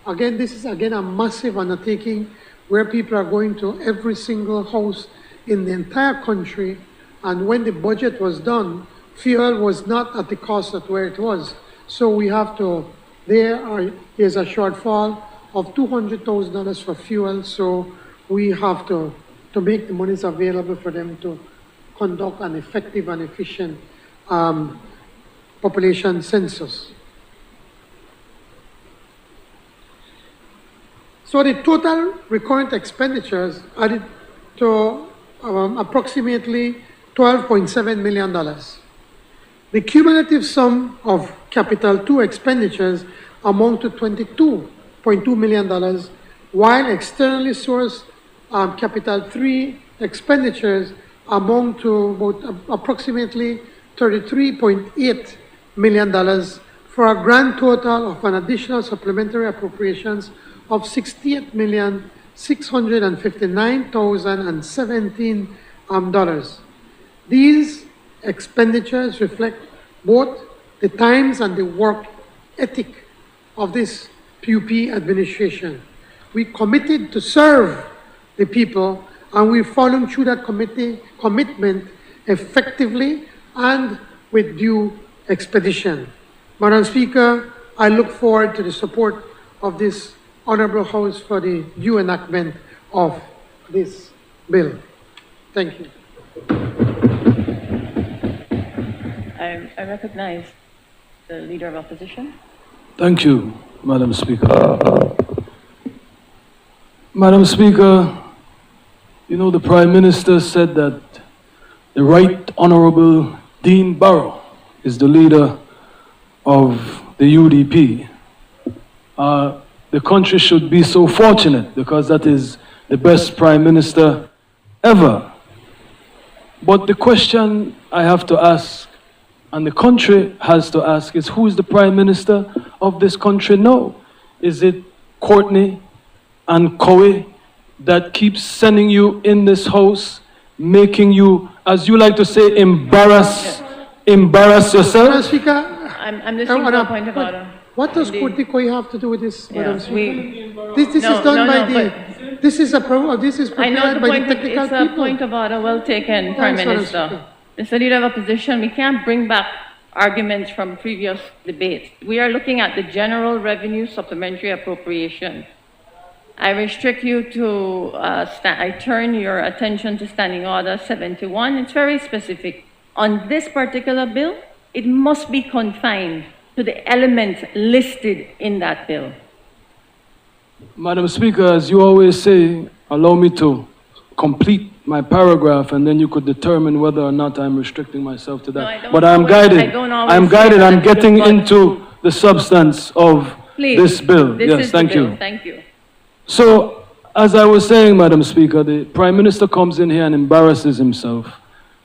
Again, this is again a massive undertaking where people are going to every single house in the entire country, and when the budget was done, fuel was not at the cost at where it was. So we have to, there's a shortfall of $200,000 for fuel, so we have to make the monies available for them to conduct an effective and efficient population census. So the total recurrent expenditures added to approximately $12.7 million. The cumulative sum of Capital 2 expenditures amount to $22.2 million, while externally sourced Capital 3 expenditures amount to about approximately $33.8 million, for a grand total of an additional supplementary appropriations of $68,659,017 These expenditures reflect both the times and the work ethic of this PUP administration. We committed to serve the people, and we followed through that commitment effectively and with due expedition. Madam Speaker, I look forward to the support of this Honorable House for the due enactment of this bill. Thank you. I recognize the Leader of Opposition. Thank you, Madam Speaker. Madam Speaker, you know, the Prime Minister said that the Right Honorable Dean Barrow is the leader of the UDP. The country should be so fortunate because that is the best Prime Minister ever. But the question I have to ask, and the country has to ask, is who is the Prime Minister of this country now? Is it Courtney and Coe that keeps sending you in this house, making you, as you like to say, embarrass yourself? Madam Speaker, I'm listening to a point of order. What does Courtney Coe have to do with this, Madam Yes, Speaker? This is done by the. This is prepared by the technical it's a people. point of order well taken, Prime Madam Minister. Speaker. Mr. Leader of Opposition, we can't bring back arguments from previous debates. We are looking at the General Revenue Supplementary Appropriation. I restrict you to, I turn your attention to Standing Order 71. It's very specific. On this particular bill, it must be confined to the elements listed in that bill. Madam Speaker, as you always say, allow me to complete my paragraph and then you could determine whether or not I'm restricting myself to that. No, I don't But I'm always- guided. I don't always I'm say guided. that, I'm getting but- into the substance of Please, this bill. this Yes, is the thank bill. you. Thank you. So, as I was saying, Madam Speaker, the Prime Minister comes in here and embarrasses himself.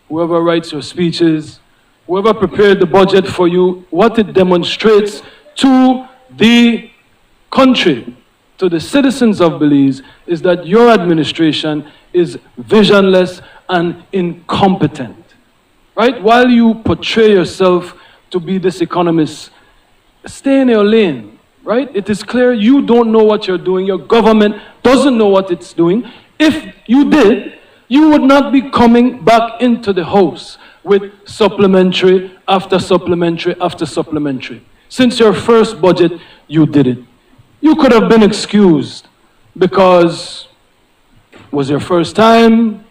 Whoever writes your speeches, whoever prepared the budget for you, what it demonstrates to the country, to the citizens of Belize, is that your administration is visionless and incompetent. Right? While you portray yourself to be this economist, stay in your lane. Right? It is clear you don't know what you're doing. Your government doesn't know what it's doing. If you did, you would not be coming back into the house with supplementary after supplementary after supplementary. Since your first budget, you did it. You could have been excused because it was your first time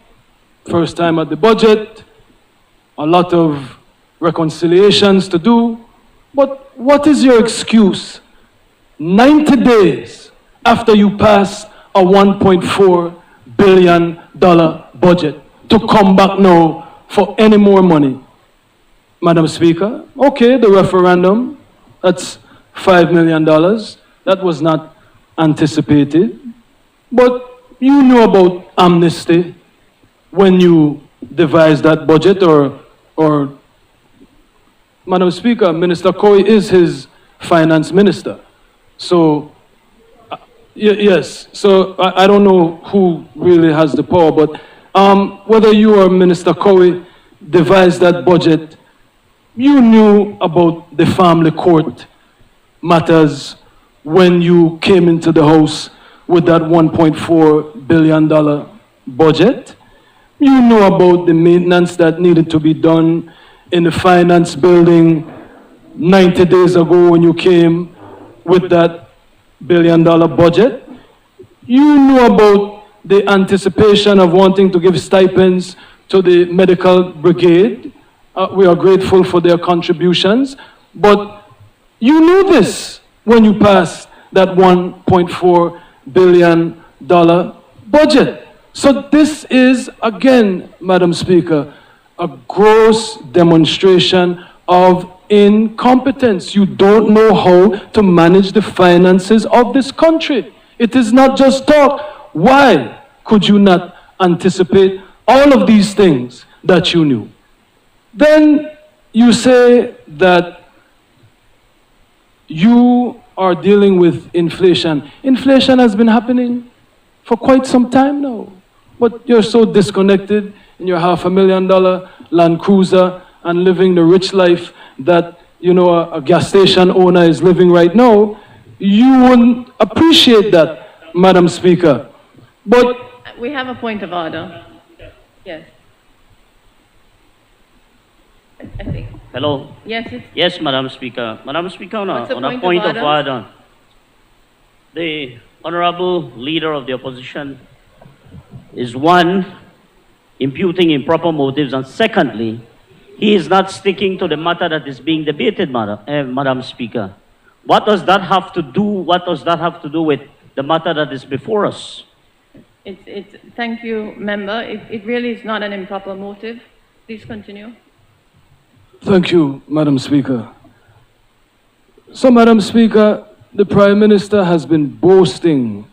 at the budget, a lot of reconciliations to do. But what is your excuse? 90 days after you pass a $1.4 billion budget to come back now for any more money. Madam Speaker, okay, the referendum, that's $5 million. That was not anticipated. But you knew about amnesty when you devised that budget, or Madam Speaker, Minister Coe is his finance minister. So, yes, so I don't know who really has the power, but whether you or Minister Coe devised that budget, you knew about the family court matters when you came into the house with that $1.4 billion budget. You knew about the maintenance that needed to be done in the finance building 90 days ago when you came with that $1 billion budget. You knew about the anticipation of wanting to give stipends to the medical brigade. We are grateful for their contributions, but you knew this when you passed that $1.4 billion budget. So this is, again, Madam Speaker, a gross demonstration of incompetence. You don't know how to manage the finances of this country. It is not just talk. Why could you not anticipate all of these things that you knew? Then you say that you are dealing with inflation. Inflation has been happening for quite some time now, but you're so disconnected in your $500,000 Land Cruiser and living the rich life that, a gas station owner is living right now, you wouldn't appreciate that, Madam Speaker. But We have a point of order. Yes. I think. Hello. Yes, it's. Yes, Madam Speaker. Madam Speaker, on What's the a point point of of order, the Honorable Leader of the Opposition is one, imputing improper motives, and secondly, he is not sticking to the matter that is being debated, Madam Speaker. What does that have to do? What does that have to do with the matter that is before us? Thank you, member. It really is not an improper motive. Please continue. thank you, Madam Speaker. So, Madam Speaker, the Prime Minister has been boasting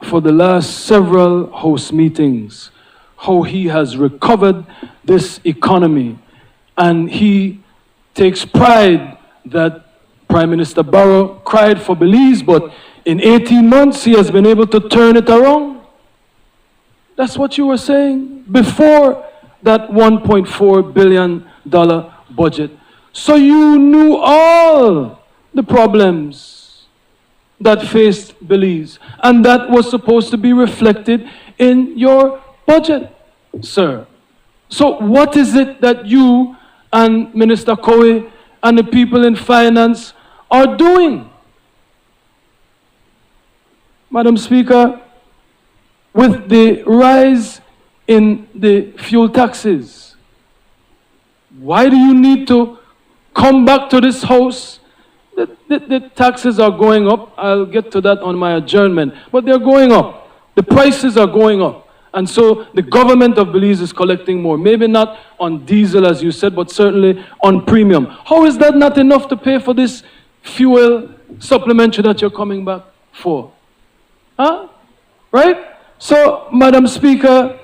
for the last several House meetings how he has recovered this economy. And he takes pride that Prime Minister Barrow cried for Belize, but in 18 months he has been able to turn it around. That's what you were saying before that $1.4 billion budget. So you knew all the problems that faced Belize, and that was supposed to be reflected in your budget, sir. So what is it that you and Minister Coe and the people in finance are doing? Madam Speaker, with the rise in the fuel taxes, why do you need to come back to this House? The taxes are going up. I'll get to that on my adjournment. But they're going up. The prices are going up. And so the government of Belize is collecting more. Maybe not on diesel, as you said, but certainly on premium. How is that not enough to pay for this fuel supplementary that you're coming back for? Huh? Right? So, Madam Speaker,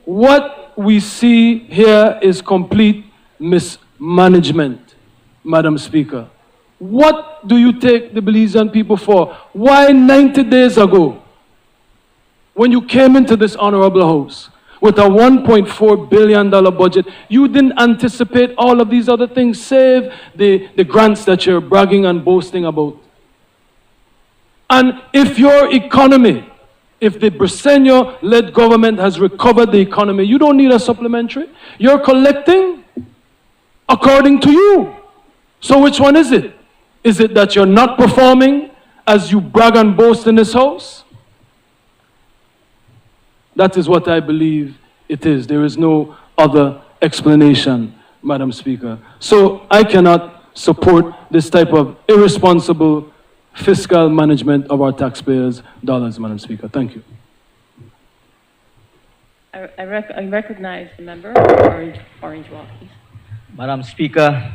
what we see here is complete mismanagement, Madam Speaker. What do you take the Belizean people for? Why 90 days ago, when you came into this honorable House with a $1.4 billion budget, you didn't anticipate all of these other things, save the grants that you're bragging and boasting about? And if your economy, if the Briceño-led government has recovered the economy, you don't need a supplementary. You're collecting according to you. So which one is it? Is it that you're not performing as you brag and boast in this House? That is what I believe it is. There is no other explanation, Madam Speaker. So I cannot support this type of irresponsible fiscal management of our taxpayers' dollars, Madam Speaker. Thank you. I recognize the member. Orange walk, please. Madam Speaker,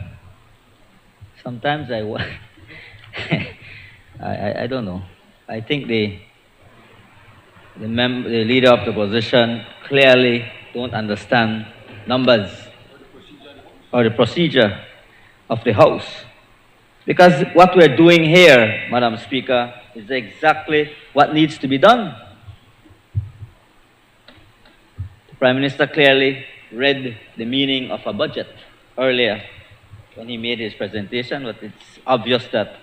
sometimes I don't know. I think the leader of the opposition clearly don't understand numbers or the procedure of the House. Because what we're doing here, Madam Speaker, is exactly what needs to be done. The Prime Minister clearly read the meaning of a budget earlier when he made his presentation, but it's obvious that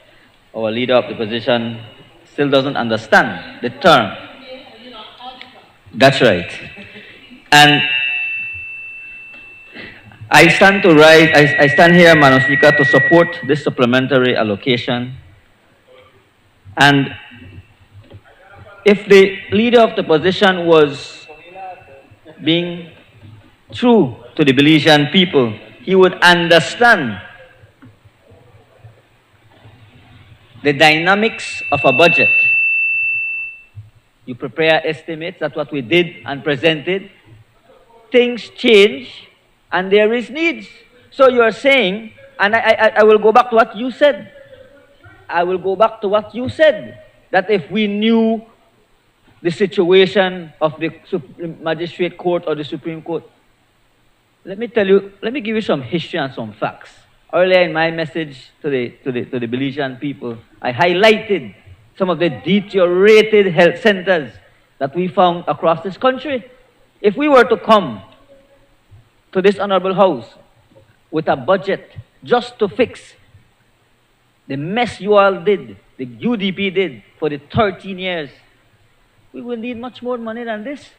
our leader of the opposition still doesn't understand the term. That's right. And I stand here, Madam Speaker, to support this supplementary allocation. And if the leader of the opposition was being true to the Belizean people, he would understand the dynamics of a budget. You prepare estimates, that's what we did and presented. Things change, and there is needs. So you are saying, and I will go back to what you said. I will go back to what you said, that if we knew the situation of the Magistrate Court or the Supreme Court, let me give you some history and some facts. Earlier in my message to the Belizean people, I highlighted some of the deteriorated health centers that we found across this country. If we were to come to this honorable house with a budget just to fix the mess you all did, the UDP did for the 13 years, we will need much more money than this.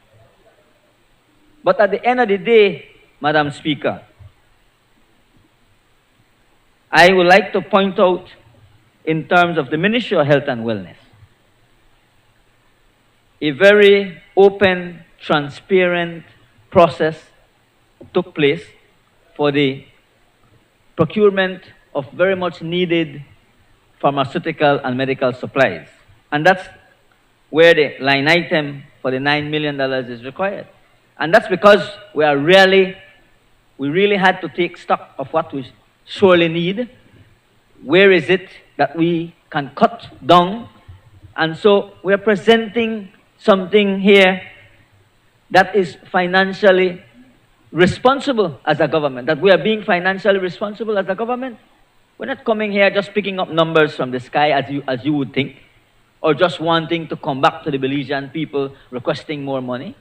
But at the end of the day, Madam Speaker, I would like to point out in terms of the Ministry of Health and Wellness, a very open, transparent process took place for the procurement of very much needed pharmaceutical and medical supplies. And that's where the line item for the $9 million is required. And that's because we really had to take stock of what we surely need. Where is it that we can cut down? And so we're presenting something here that is financially responsible as a government, that we are being financially responsible as a government. We're not coming here just picking up numbers from the sky as you would think, or just wanting to come back to the Belizean people requesting more money.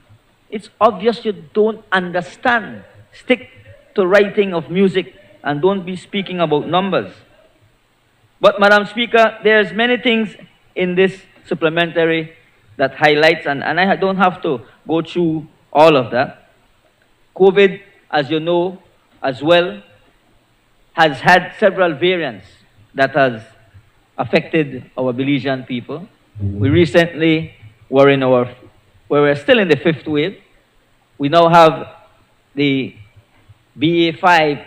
It's obvious you don't understand. Stick to writing of music and don't be speaking about numbers. But Madam Speaker, there's many things in this supplementary that highlights, and I don't have to go through all of that. COVID, as you know, as well, has had several variants that has affected our Belizean people. We recently we're still in the 5th wave. We now have the BA.5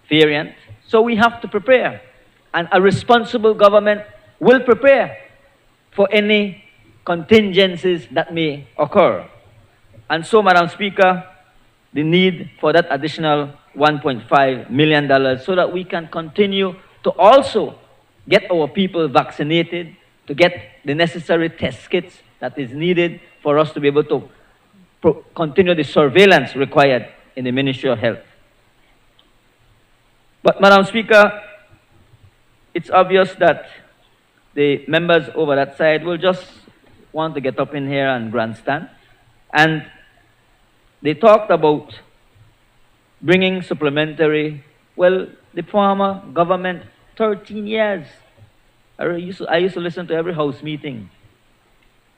variant, so we have to prepare. And a responsible government will prepare for any contingencies that may occur. And so, Madam Speaker, the need for that additional $1.5 million so that we can continue to also get our people vaccinated, to get the necessary test kits that is needed for us to be able to continue the surveillance required in the Ministry of Health. But, Madam Speaker, it's obvious that the members over that side will just want to get up in here and grandstand. And they talked about bringing supplementary, well, the former government, 13 years. I used to listen to every House meeting.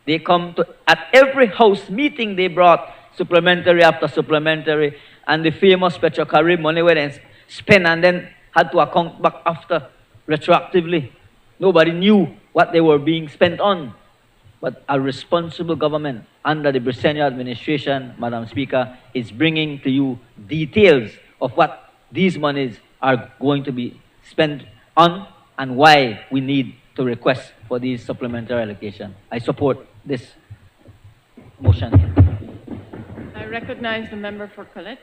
They come to, at every House meeting, they brought supplementary after supplementary, and the famous Petrocarib money where they spent and then had to account back after retroactively. Nobody knew what they were being spent on. But a responsible government under the Briceño administration, Madam Speaker, is bringing to you details of what these monies are going to be spent on and why we need to request for these supplementary allocation. I support this motion. I recognize the member for Colette.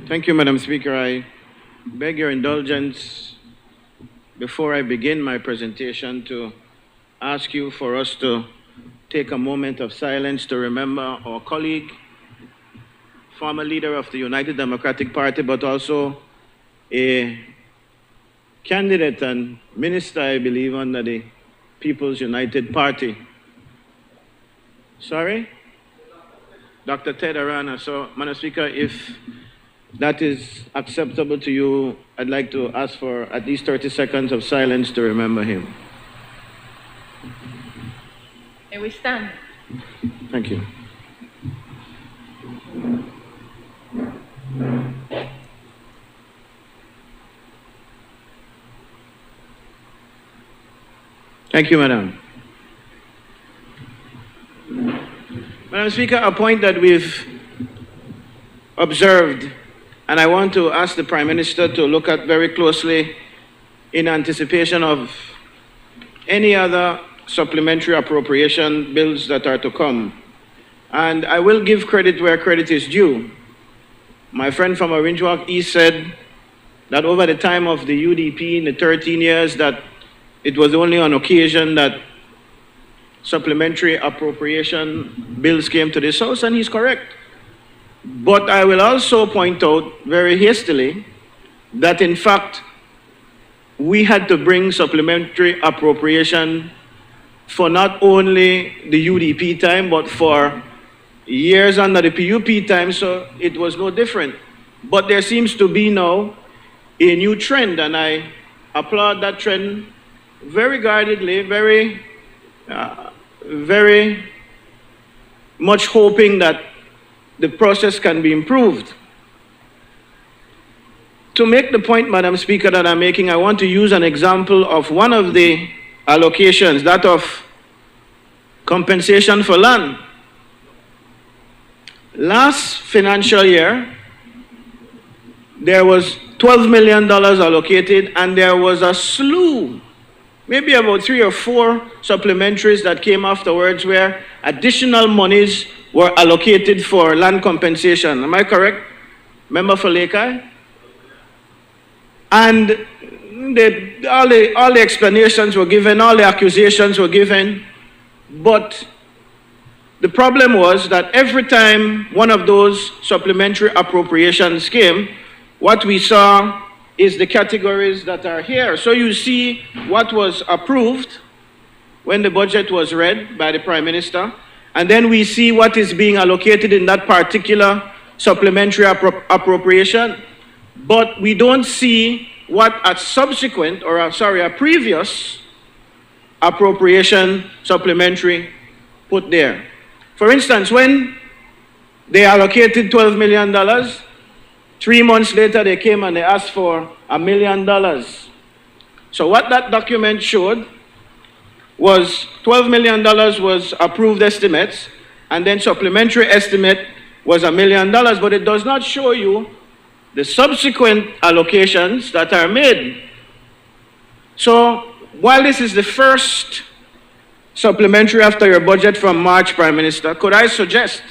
Thank you, Madam Speaker. I beg your indulgence before I begin my presentation to ask you for us to take a moment of silence to remember our colleague, former leader of the United Democratic Party, but also a candidate and minister, I believe, under the People's United Party. Sorry? Dr. Ted Arana. So, Madam Speaker, if that is acceptable to you, I'd like to ask for at least 30 seconds of silence to remember him. May we stand? Thank you. Thank you, Madam. Madam Speaker, a point that we've observed, and I want to ask the Prime Minister to look at very closely in anticipation of any other supplementary appropriation bills that are to come. And I will give credit where credit is due. My friend from Orange Walk East said that over the time of the UDP in the 13 years that it was only on occasion that supplementary appropriation bills came to this House, and he's correct. But I will also point out very hastily that in fact we had to bring supplementary appropriation for not only the UDP time, but for years under the PUP time, so it was no different. But there seems to be now a new trend, and I applaud that trend very guardedly, very much hoping that the process can be improved. To make the point, Madam Speaker, that I'm making, I want to use an example of one of the allocations, that of compensation for land. Last financial year, there was $12 million allocated, and there was a slew, maybe about 3 or 4 supplementaries that came afterwards where additional monies were allocated for land compensation. Am I correct, Member for Lakei? And all the explanations were given, all the accusations were given, but the problem was that every time one of those supplementary appropriations came, what we saw is the categories that are here. So you see what was approved when the budget was read by the Prime Minister, and then we see what is being allocated in that particular supplementary appropriation. But we don't see what a subsequent, or a previous appropriation supplementary put there. For instance, when they allocated $12 million, 3 months later they came and they asked for $1 million. So what that document showed was $12 million was approved estimates, and then supplementary estimate was $1 million, but it does not show you the subsequent allocations that are made. So while this is the first supplementary after your budget from March, Prime Minister, could I suggest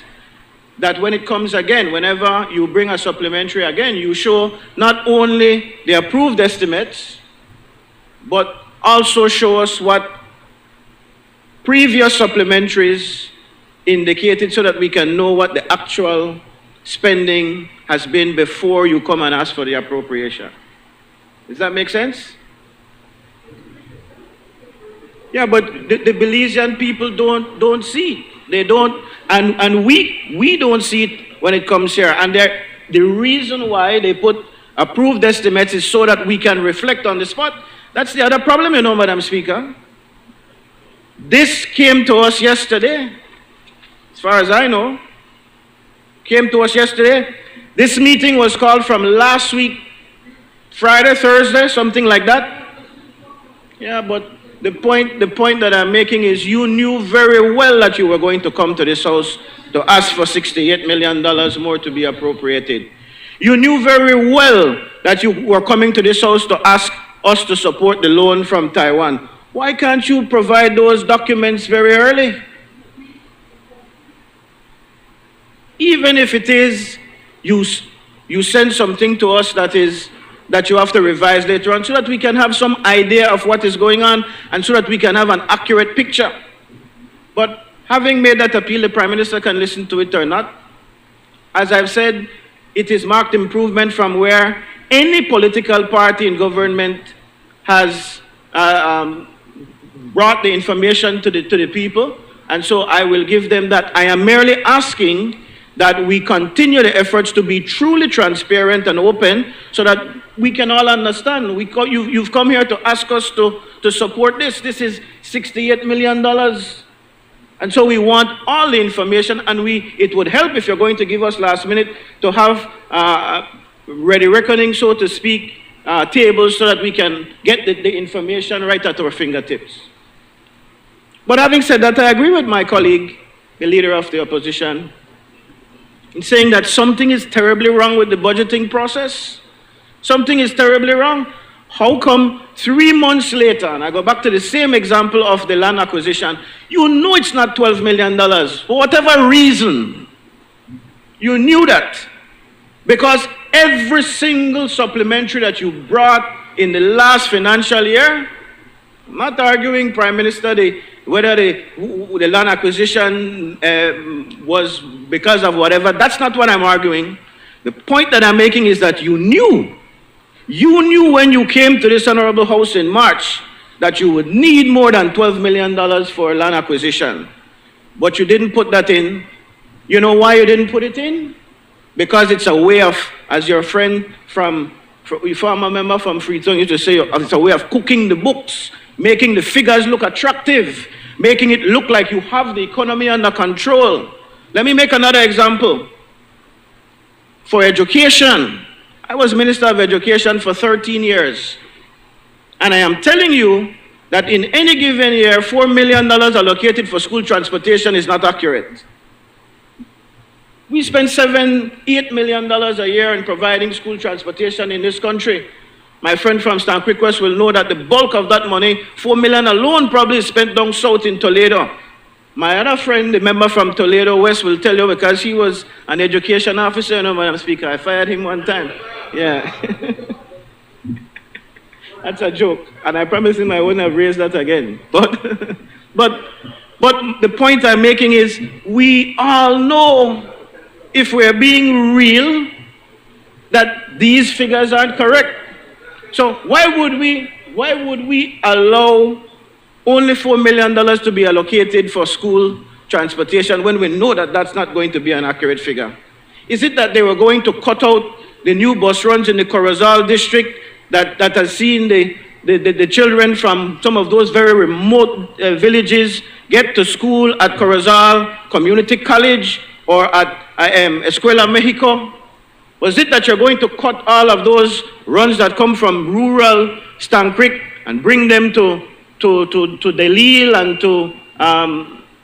that when it comes again, whenever you bring a supplementary again, you show not only the approved estimates, but also show us what previous supplementaries indicated so that we can know what the actual spending has been before you come and ask for the appropriation. Does that make sense? Yeah, but the Belizean people don't see it. They don't, and we don't see it when it comes here. And the reason why they put approved estimates is so that we can reflect on the spot. That's the other problem, you know, Madam Speaker. This came to us yesterday, as far as I know. Came to us yesterday. This meeting was called from last week, Friday, Thursday, something like that. Yeah, but the point that I'm making is you knew very well that you were going to come to this house to ask for $68 million more to be appropriated. You knew very well that you were coming to this house to ask us to support the loan from Taiwan. Why can't you provide those documents very early? Even if it is you send something to us that you have to revise later on, so that we can have some idea of what is going on and so that we can have an accurate picture. But having made that appeal, the Prime Minister can listen to it or not. As I've said, it is marked improvement from where any political party in government has brought the information to the people, and so I will give them that. I am merely asking that we continue the efforts to be truly transparent and open so that we can all understand. You've come here to ask us to support this. This is $68 million. And so we want all the information, and it would help if you're going to give us last minute to have ready reckoning, so to speak, tables so that we can get the information right at our fingertips. But having said that, I agree with my colleague, the leader of the opposition, in saying that something is terribly wrong with the budgeting process. Something is terribly wrong. How come 3 months later, and I go back to the same example of the land acquisition, you know it's not $12 million. For whatever reason, you knew that. Because every single supplementary that you brought in the last financial year, I'm not arguing, Prime Minister, whether the land acquisition was because of whatever. That's not what I'm arguing. The point that I'm making is that you knew when you came to this Honorable House in March that you would need more than $12 million for land acquisition. But you didn't put that in You know why you didn't put it in? Because it's a way of, as your friend from former member from Freetown used to say, it's a way of cooking the books, making the figures look attractive, making it look like you have the economy under control. Let me make another example. For education, I was Minister of Education for 13 years. And I am telling you that in any given year, $4 million allocated for school transportation is not accurate. We spend $8 million a year in providing school transportation in this country. My friend from Stanquick West will know that the bulk of that money, $4 million alone, probably is spent down south in Toledo. My other friend, the member from Toledo West, will tell you because he was an education officer, you know, Madam Speaker. I fired him one time. Yeah. That's a joke. And I promise him I wouldn't have raised that again. But the point I'm making is we all know, if we're being real, that these figures aren't correct. So why would we allow only $4 million to be allocated for school transportation when we know that that's not going to be an accurate figure? Is it that they were going to cut out the new bus runs in the Corozal district that has seen the children from some of those very remote villages get to school at Corozal Community College or at Escuela Mexico? Was it that you're going to cut all of those runs that come from rural Stanquick and bring them to Delil and to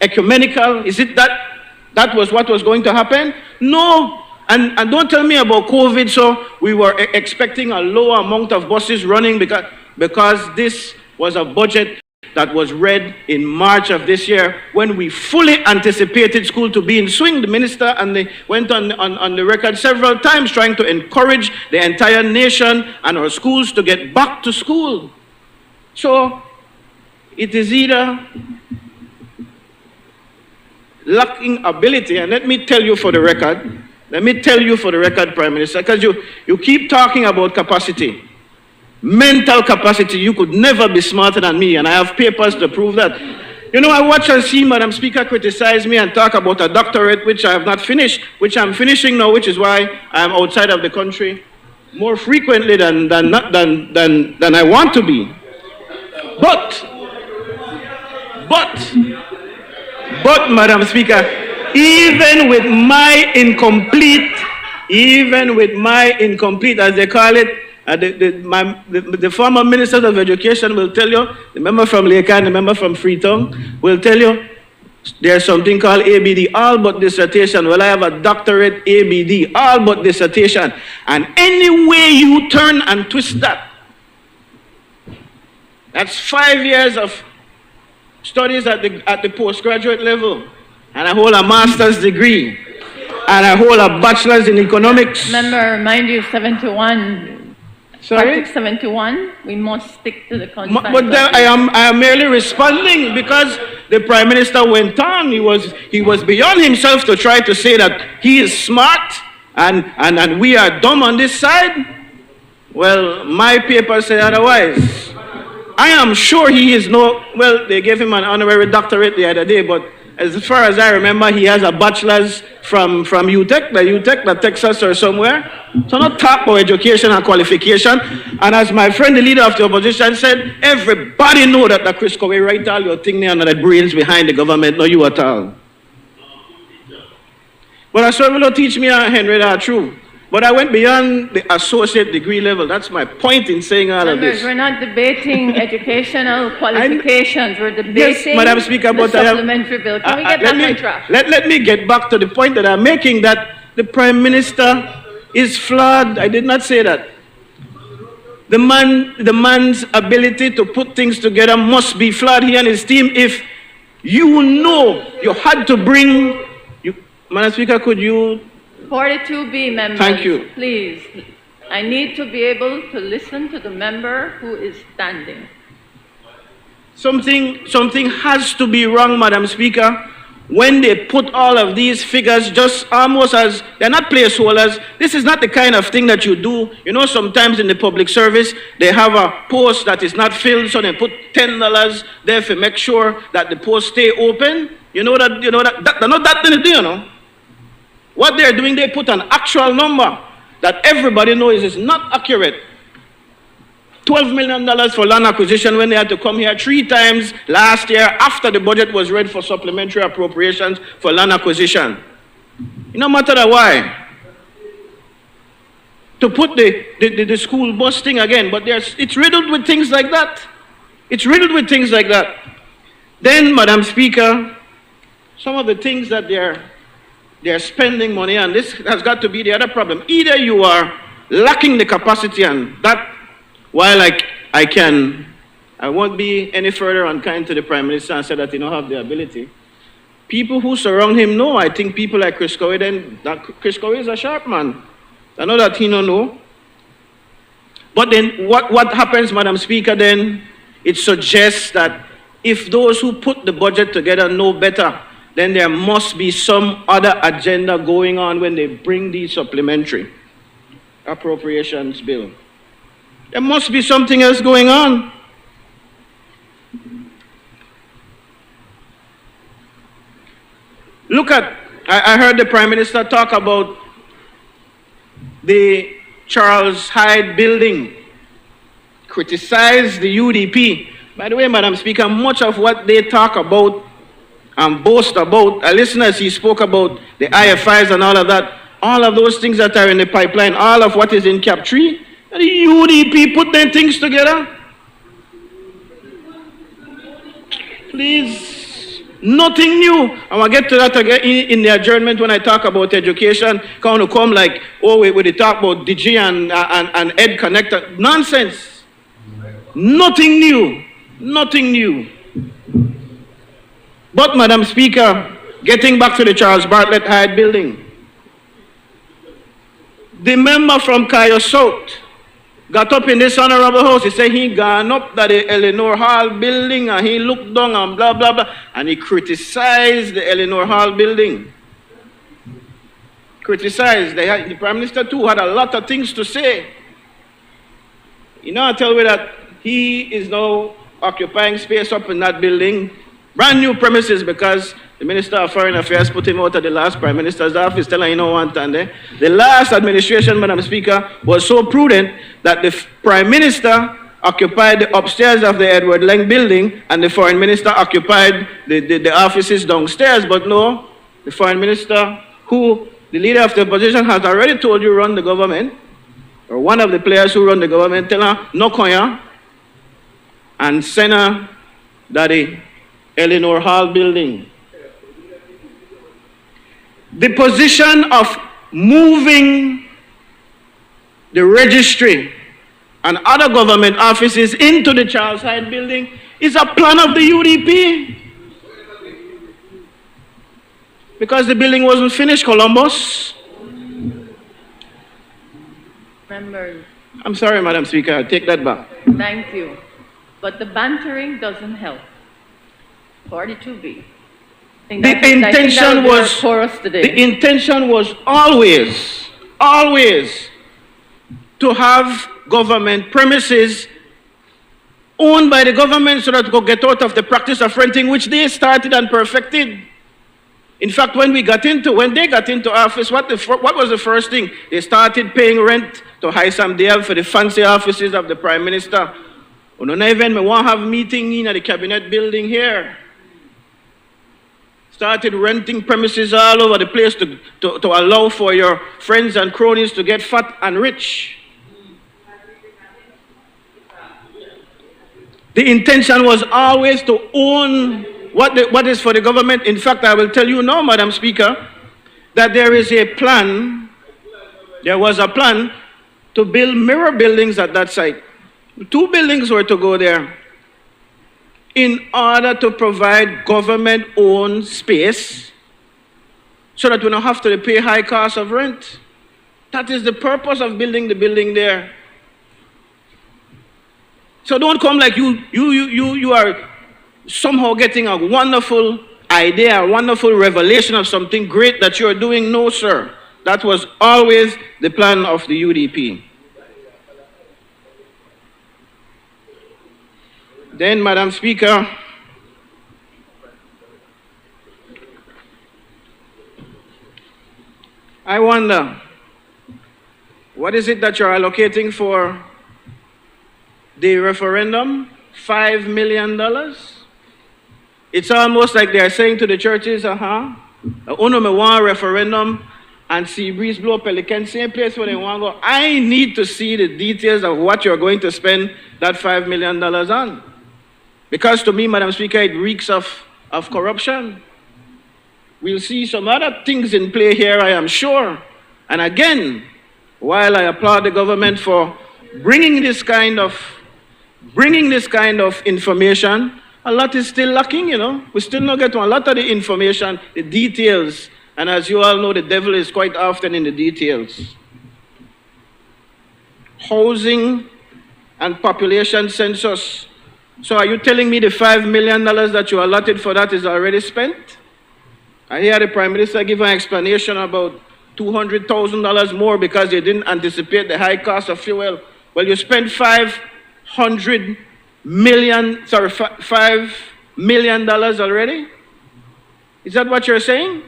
Ecumenical? Is it that was what was going to happen? No. And don't tell me about COVID, so we were expecting a lower amount of buses running because this was a budget that was read in March of this year when we fully anticipated school to be in swing. The minister and they went on the record several times trying to encourage the entire nation and our schools to get back to school. So it is either lacking ability, and let me tell you for the record, Prime Minister, because you keep talking about capacity. Mental capacity, you could never be smarter than me, and I have papers to prove that. You know, I watch and see Madam Speaker criticize me and talk about a doctorate which I have not finished, which I'm finishing now, which is why I'm outside of the country more frequently than I want to be. But, Madam Speaker, even with my incomplete, as they call it, the former ministers of education will tell you, the member from Lake and the member from Freetown will tell you, there's something called ABD, all but dissertation. Well, I have a doctorate ABD, all but dissertation. And any way you turn and twist that, that's 5 years of studies at the postgraduate level. And I hold a master's degree. And I hold a bachelor's in economics. Member, mind you, 71. Sorry? Article 71, we must stick to the confines. But then I am merely responding because the Prime Minister went on. He was beyond himself to try to say that he is smart and we are dumb on this side. Well, my papers say otherwise. I am sure he is well, they gave him an honorary doctorate the other day, but as far as I remember, he has a bachelor's from UTEC, Texas or somewhere. So not talk about education and qualification. And as my friend, the leader of the opposition said, everybody know that the Chris Cowie write all your thing there and the brains behind the government, not you at all. But I said, will teach me, Henry, that's true. But I went beyond the associate degree level. That's my point in saying all of this. We're not debating educational qualifications. We're debating Madam Speaker, the supplementary bill. Can we get back on track? Let me get back to the point that I'm making, that the Prime Minister is flawed. I did not say that. The man's ability to put things together must be flawed, he and his team. If you know you had to bring... Madam Speaker, could you... 42B members, thank you. Please. I need to be able to listen to the member who is standing. Something has to be wrong, Madam Speaker, when they put all of these figures just almost as, they're not placeholders. This is not the kind of thing that you do. You know, sometimes in the public service, they have a post that is not filled, so they put $10 there to make sure that the post stay open. You know that, they're not that thing to do, you know. What they're doing, they put an actual number that everybody knows is not accurate. $12 million for land acquisition when they had to come here 3 times last year after the budget was read for supplementary appropriations for land acquisition. No matter why. To put the school bus thing again, but it's riddled with things like that. It's riddled with things like that. Then, Madam Speaker, some of the things that they're spending money on, this has got to be the other problem. Either you are lacking the capacity, and that, while I won't be any further unkind to the Prime Minister and say that he don't have the ability. People who surround him know. I think people like Chris Cowie, then that Chris Cowie is a sharp man. I know that he don't know. But then what happens, Madam Speaker, then? It suggests that if those who put the budget together know better, then there must be some other agenda going on when they bring the supplementary appropriations bill. There must be something else going on. Look at, I heard the Prime Minister talk about the Charles Hyde building, criticize the UDP. By the way, Madam Speaker, much of what they talk about and boast about, listeners, he spoke about the IFIs and all of that, all of those things that are in the pipeline, all of what is in Cap 3, the UDP put their things together. Please. Nothing new. I will get to that again in the adjournment when I talk about education. Come like, oh, we talk about DG and Ed Connector. Nonsense. Nothing new. Nothing new. But, Madam Speaker, getting back to the Charles Bartlett Hyde building, the member from Kayo South got up in this honorable house. He said he gone up to the Eleanor Hall building and he looked down and blah, blah, blah. And he criticized the Eleanor Hall building. Criticized. The Prime Minister too had a lot of things to say. You know, I tell you that he is now occupying space up in that building. Brand new premises because the Minister of Foreign Affairs put him out of the last Prime Minister's office, telling him no one time there. The last administration, Madam Speaker, was so prudent that the Prime Minister occupied the upstairs of the Edward Leng building and the Foreign Minister occupied the offices downstairs. But no, the Foreign Minister, who the leader of the opposition has already told you run the government, or one of the players who run the government, tell her, no koya, and send her to the Eleanor Hall building. The position of moving the registry and other government offices into the Charles Hyde building is a plan of the UDP. Because the building wasn't finished, Columbus. Members, I'm sorry, Madam Speaker, I'll take that back. thank you. But the bantering doesn't help. 42B. The intention was always to have government premises owned by the government so that we could get out of the practice of renting, which they started and perfected. In fact, when they got into office, what was the first thing? They started paying rent to Haisam Diab for the fancy offices of the Prime Minister. We don't even want to have a meeting in the cabinet building here. Started renting premises all over the place to allow for your friends and cronies to get fat and rich. The intention was always to own what is for the government. In fact, I will tell you now, Madam Speaker, that there was a plan to build mirror buildings at that site. 2 buildings were to go there, in order to provide government-owned space so that we don't have to pay high cost of rent. That is the purpose of building the building there. So don't come like you are somehow getting a wonderful idea, a wonderful revelation of something great that you are doing. No, sir. That was always the plan of the UDP. Then, Madam Speaker, I wonder, what is it that you're allocating for the referendum? $5 million? It's almost like they're saying to the churches, uno me want a referendum and see breeze blow pelican, same place where they want to go. I need to see the details of what you're going to spend that $5 million on. Because to me, Madam Speaker, it reeks of corruption. We'll see some other things in play here, I am sure. And again, while I applaud the government for bringing this kind of information, a lot is still lacking, you know. We still not get to a lot of the information, the details. And as you all know, the devil is quite often in the details. Housing and population census. So are you telling me the $5 million that you allotted for that is already spent? I hear the Prime Minister give an explanation about $200,000 more because they didn't anticipate the high cost of fuel. Well, you spent $5 million already? Is that what you're saying?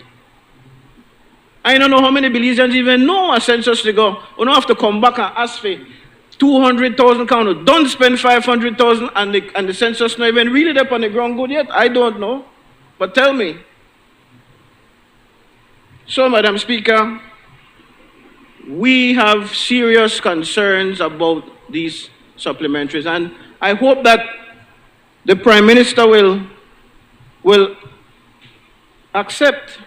I don't know how many Belizeans even know a census to go. You don't have to come back and ask for 200,000 count. Don't spend 500,000 and the census not even really up on the ground good yet. I don't know. But tell me. So, Madam Speaker, we have serious concerns about these supplementaries, and I hope that the Prime Minister will accept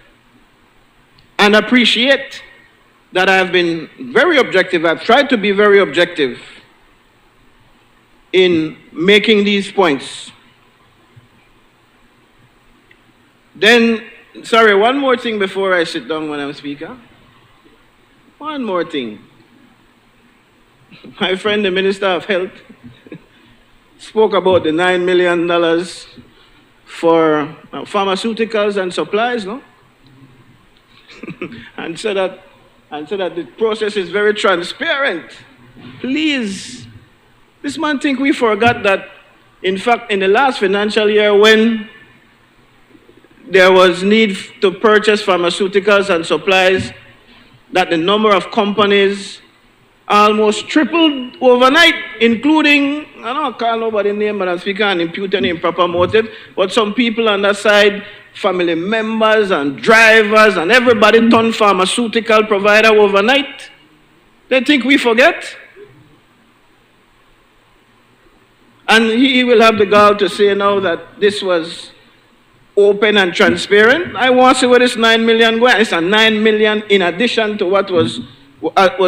and appreciate that I have been very objective. I've tried to be very objective in making these points. Then, sorry, one more thing before I sit down, Madam Speaker. One more thing. My friend, the Minister of Health, spoke about the $9 million for pharmaceuticals and supplies, no? and said that the process is very transparent. Please, this man think we forgot that, in fact, in the last financial year when there was need to purchase pharmaceuticals and supplies, that the number of companies almost tripled overnight, including, I don't call nobody's name, Madam Speaker, and impute any improper motive, but some people on that side, family members and drivers and everybody turned pharmaceutical provider overnight. They think we forget. And he will have the gall to say now that this was open and transparent. I want to see where this $9 million going. It's a $9 million in addition to what was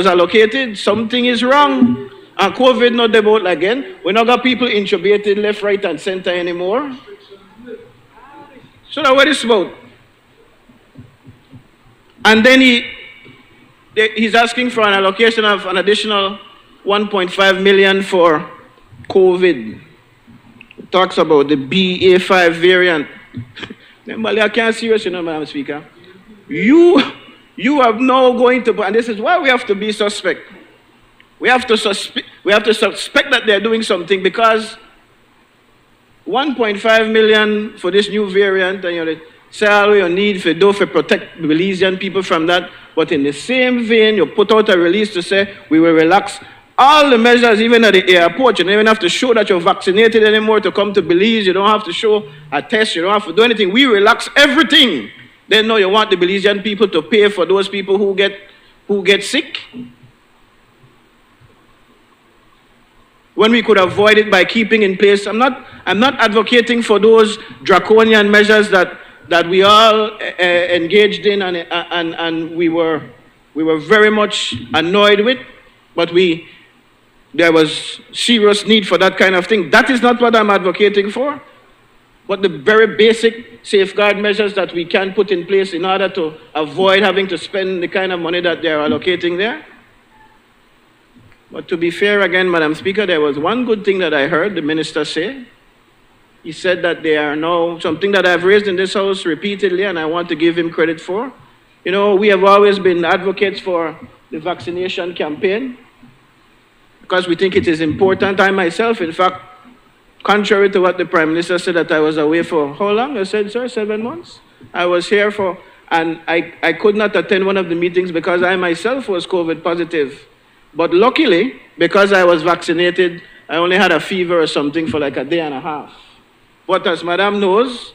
allocated. Something is wrong. And COVID not the boat again. We not got people intubated left, right, and center anymore. So now what is about? And then he's asking for an allocation of an additional $1.5 million for COVID. He talks about the BA5 variant. I can't serious, you know, Madam Speaker. You are now going to, and this is why we have to be suspect. We have to suspect that they're doing something, because 1.5 million for this new variant, and you say all you need for protect Belizean people from that, but in the same vein, you put out a release to say we will relax all the measures, even at the airport. You don't even have to show that you're vaccinated anymore to come to Belize. You don't have to show a test. You don't have to do anything. We relax everything. Then now you want the Belizean people to pay for those people who get sick, when we could avoid it by keeping in place. I'm not advocating for those draconian measures that we all engaged in and we were very much annoyed with, but there was serious need for that kind of thing. That is not what I'm advocating for, but the very basic safeguard measures that we can put in place in order to avoid having to spend the kind of money that they're allocating there. But to be fair again, Madam Speaker, there was one good thing that I heard the minister say. He said that they are now, something that I've raised in this house repeatedly, and I want to give him credit for. You know, we have always been advocates for the vaccination campaign because we think it is important. I myself, in fact, contrary to what the Prime Minister said, that I was away for how long? I said, sir, 7 months? I was here for and I could not attend one of the meetings because I myself was COVID positive. But luckily, because I was vaccinated, I only had a fever or something for like a day and a half. But as Madam knows,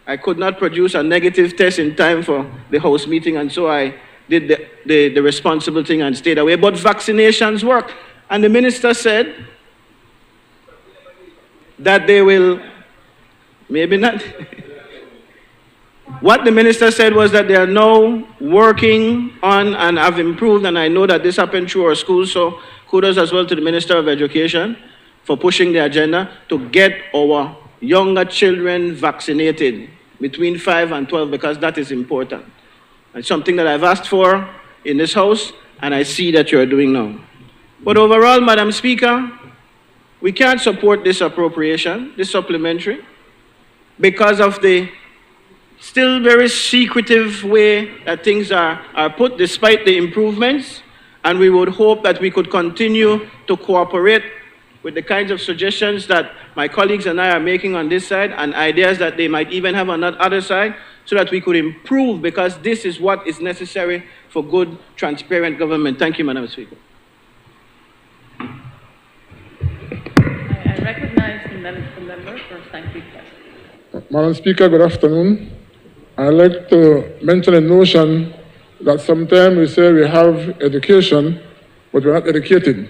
I could not produce a negative test in time for the House meeting, and so I did the responsible thing and stayed away. But vaccinations work. And the minister said that they will, maybe not. What the minister said was that they are now working on and have improved, and I know that this happened through our schools, so kudos as well to the Minister of Education for pushing the agenda to get our younger children vaccinated between 5 and 12, because that is important. It's something that I've asked for in this House, and I see that you're doing now. But overall, Madam Speaker, we can't support this appropriation, this supplementary, because of the still very secretive way that things are put, despite the improvements, and we would hope that we could continue to cooperate with the kinds of suggestions that my colleagues and I are making on this side, and ideas that they might even have on that other side, so that we could improve, because this is what is necessary for good, transparent government. Thank you, Madam Speaker. I recognize the member for thank you. Madam Speaker, good afternoon. I'd like to mention a notion that sometimes we say we have education, but we're not educated.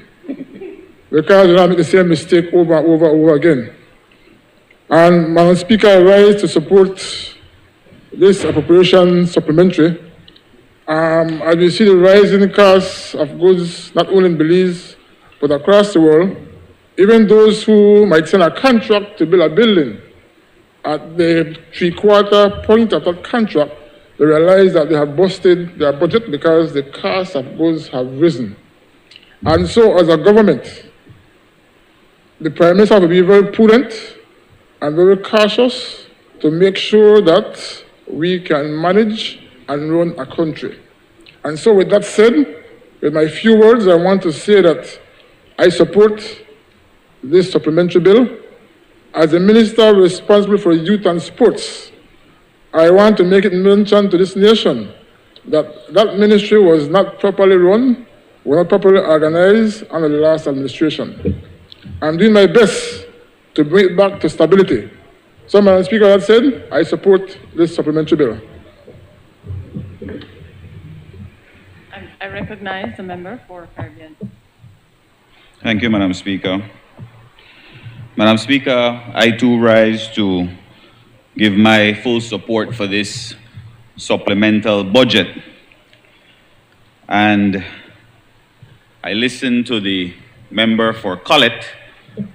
Because we don't make the same mistake over and over again. And Madam Speaker, I rise to support this appropriation supplementary. As we see the rising costs of goods, not only in Belize, but across the world, even those who might sign a contract to build a building, at the three-quarter point of that contract, they realize that they have busted their budget because the cost of goods have risen. And so, as a government, the Prime Minister will be very prudent and very cautious to make sure that we can manage and run a country. And so, with that said, with my few words, I want to say that I support this supplementary bill. As a minister responsible for youth and sports, I want to make it mention to this nation that that ministry was not properly run, was not properly organized under the last administration. I'm doing my best to bring it back to stability. So, Madam Speaker, that said, I support this supplementary bill. I recognize the member for Caribbean. Thank you, Madam Speaker. Madam Speaker, I too rise to give my full support for this supplemental budget. And I listened to the member for Collett,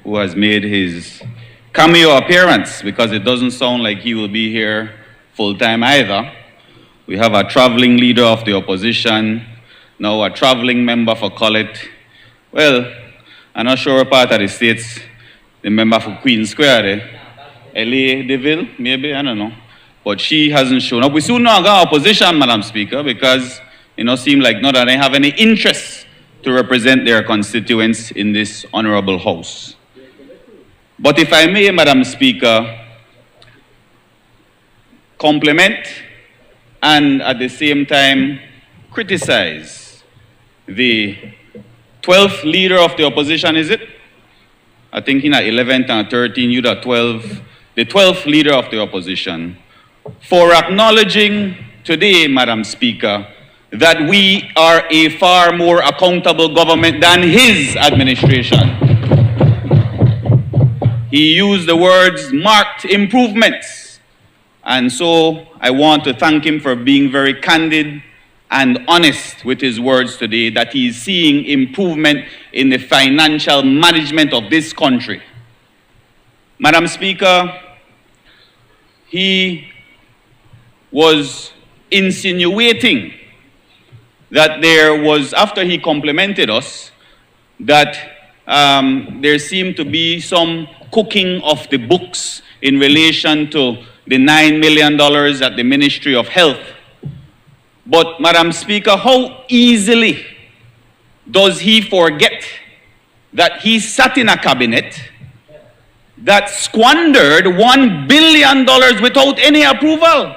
who has made his cameo appearance, because it doesn't sound like he will be here full-time either. We have a traveling leader of the opposition, now a traveling member for Collett. Well, I'm not sure what part of the states the member for Queen Square there, Ellie DeVille, maybe, I don't know. But she hasn't shown up. We soon know our opposition, Madam Speaker, because it seems like not that they have any interest to represent their constituents in this honorable House. But if I may, Madam Speaker, compliment and at the same time criticize the 12th leader of the opposition, is it? I think in 11th and 13th, you're the 12th leader of the opposition, for acknowledging today, Madam Speaker, that we are a far more accountable government than his administration. He used the words marked improvements. And so I want to thank him for being very candid and honest with his words today, that he is seeing improvement in the financial management of this country. Madam Speaker, he was insinuating that there was, after he complimented us, that there seemed to be some cooking of the books in relation to the $9 million at the Ministry of Health. But, Madam Speaker, how easily does he forget that he sat in a cabinet that squandered $1 billion without any approval?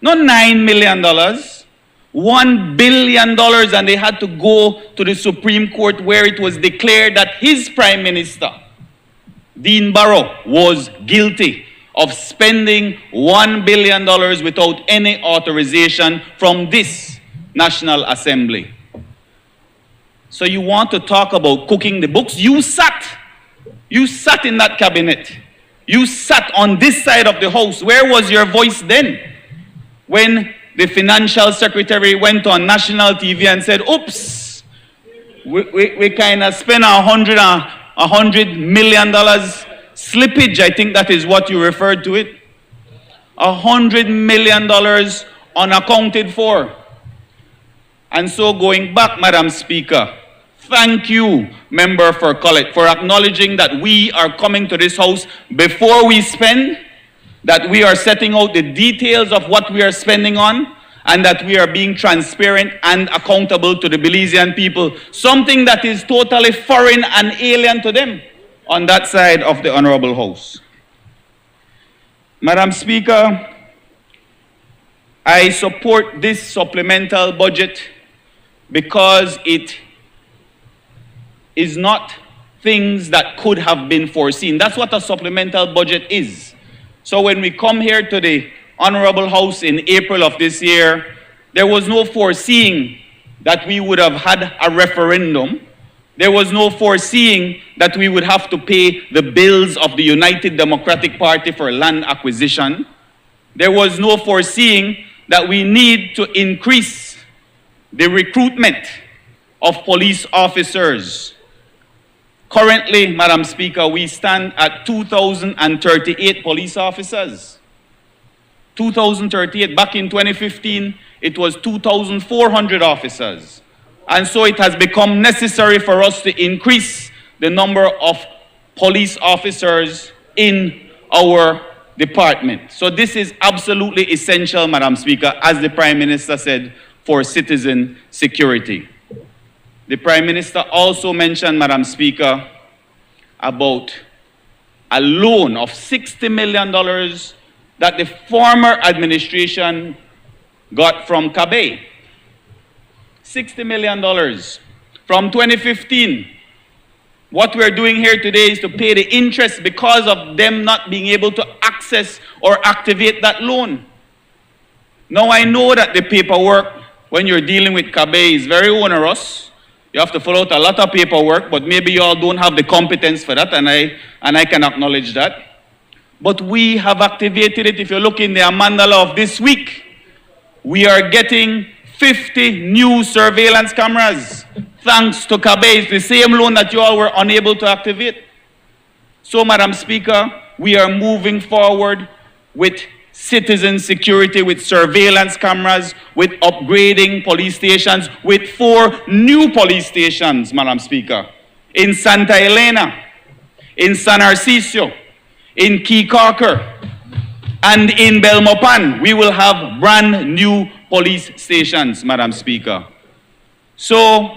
Not $9 million, $1 billion, and they had to go to the Supreme Court where it was declared that his Prime Minister, Dean Barrow, was guilty of spending $1 billion without any authorization from this National Assembly. So you want to talk about cooking the books? You sat in that cabinet. You sat on this side of the house. Where was your voice then? When the financial secretary went on national TV and said, oops, we kind of spent $100 million slippage, I think that is what you referred to it. $100 million unaccounted for. And so going back, Madam Speaker, thank you, Member for Collett, for acknowledging that we are coming to this House before we spend, that we are setting out the details of what we are spending on, and that we are being transparent and accountable to the Belizean people, something that is totally foreign and alien to them on that side of the Honorable House. Madam Speaker, I support this supplemental budget because it is not things that could have been foreseen. That's what a supplemental budget is. So when we come here to the Honorable House in April of this year, there was no foreseeing that we would have had a referendum. There was no foreseeing that we would have to pay the bills of the United Democratic Party for land acquisition. There was no foreseeing that we need to increase the recruitment of police officers. Currently, Madam Speaker, we stand at 2,038 police officers. 2,038. Back in 2015, it was 2,400 officers. And so it has become necessary for us to increase the number of police officers in our department. So this is absolutely essential, Madam Speaker, as the Prime Minister said, for citizen security. The Prime Minister also mentioned, Madam Speaker, about a loan of $60 million that the former administration got from Kabe. $60 million from 2015. What we're doing here today is to pay the interest because of them not being able to access or activate that loan. Now I know that the paperwork when you're dealing with Kabe is very onerous. You have to fill out a lot of paperwork, but maybe you all don't have the competence for that, and I can acknowledge that. But we have activated it. If you look in the Amandala of this week, we are getting 50 new surveillance cameras, thanks to Kabe. It's the same loan that you all were unable to activate. So, Madam Speaker, we are moving forward with citizen security, with surveillance cameras, with upgrading police stations, with 4 new police stations, Madam Speaker, in Santa Elena, in San Narciso, in Keycorker, and in Belmopan. We will have brand new police stations, Madam Speaker. So,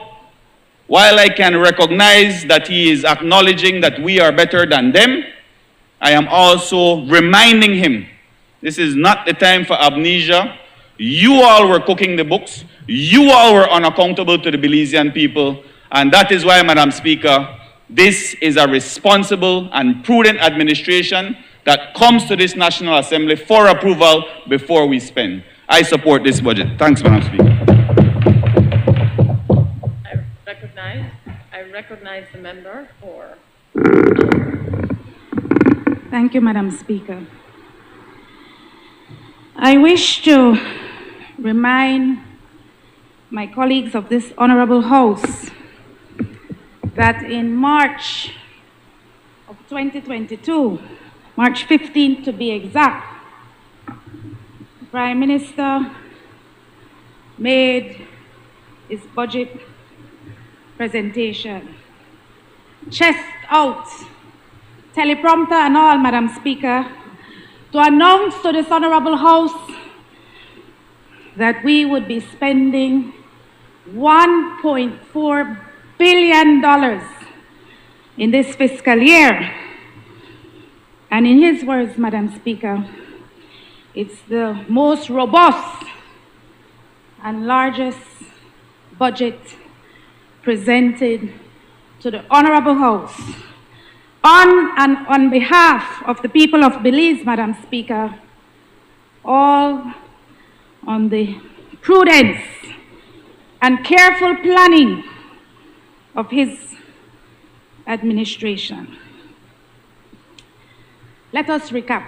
while I can recognize that he is acknowledging that we are better than them, I am also reminding him, this is not the time for amnesia. You all were cooking the books. You all were unaccountable to the Belizean people. And that is why, Madam Speaker, this is a responsible and prudent administration that comes to this National Assembly for approval before we spend. I support this budget. Thanks, Madam Speaker. I recognize the member for... Thank you, Madam Speaker. I wish to remind my colleagues of this Honorable House that in March of 2022, March 15th to be exact, the Prime Minister made his budget presentation. Chest out, teleprompter and all, Madam Speaker, to announce to this Honorable House that we would be spending $1.4 billion in this fiscal year. And in his words, Madam Speaker, It's the most robust and largest budget presented to the Honorable House on behalf of the people of Belize, Madam Speaker, all on the prudence and careful planning of his administration. Let us recap.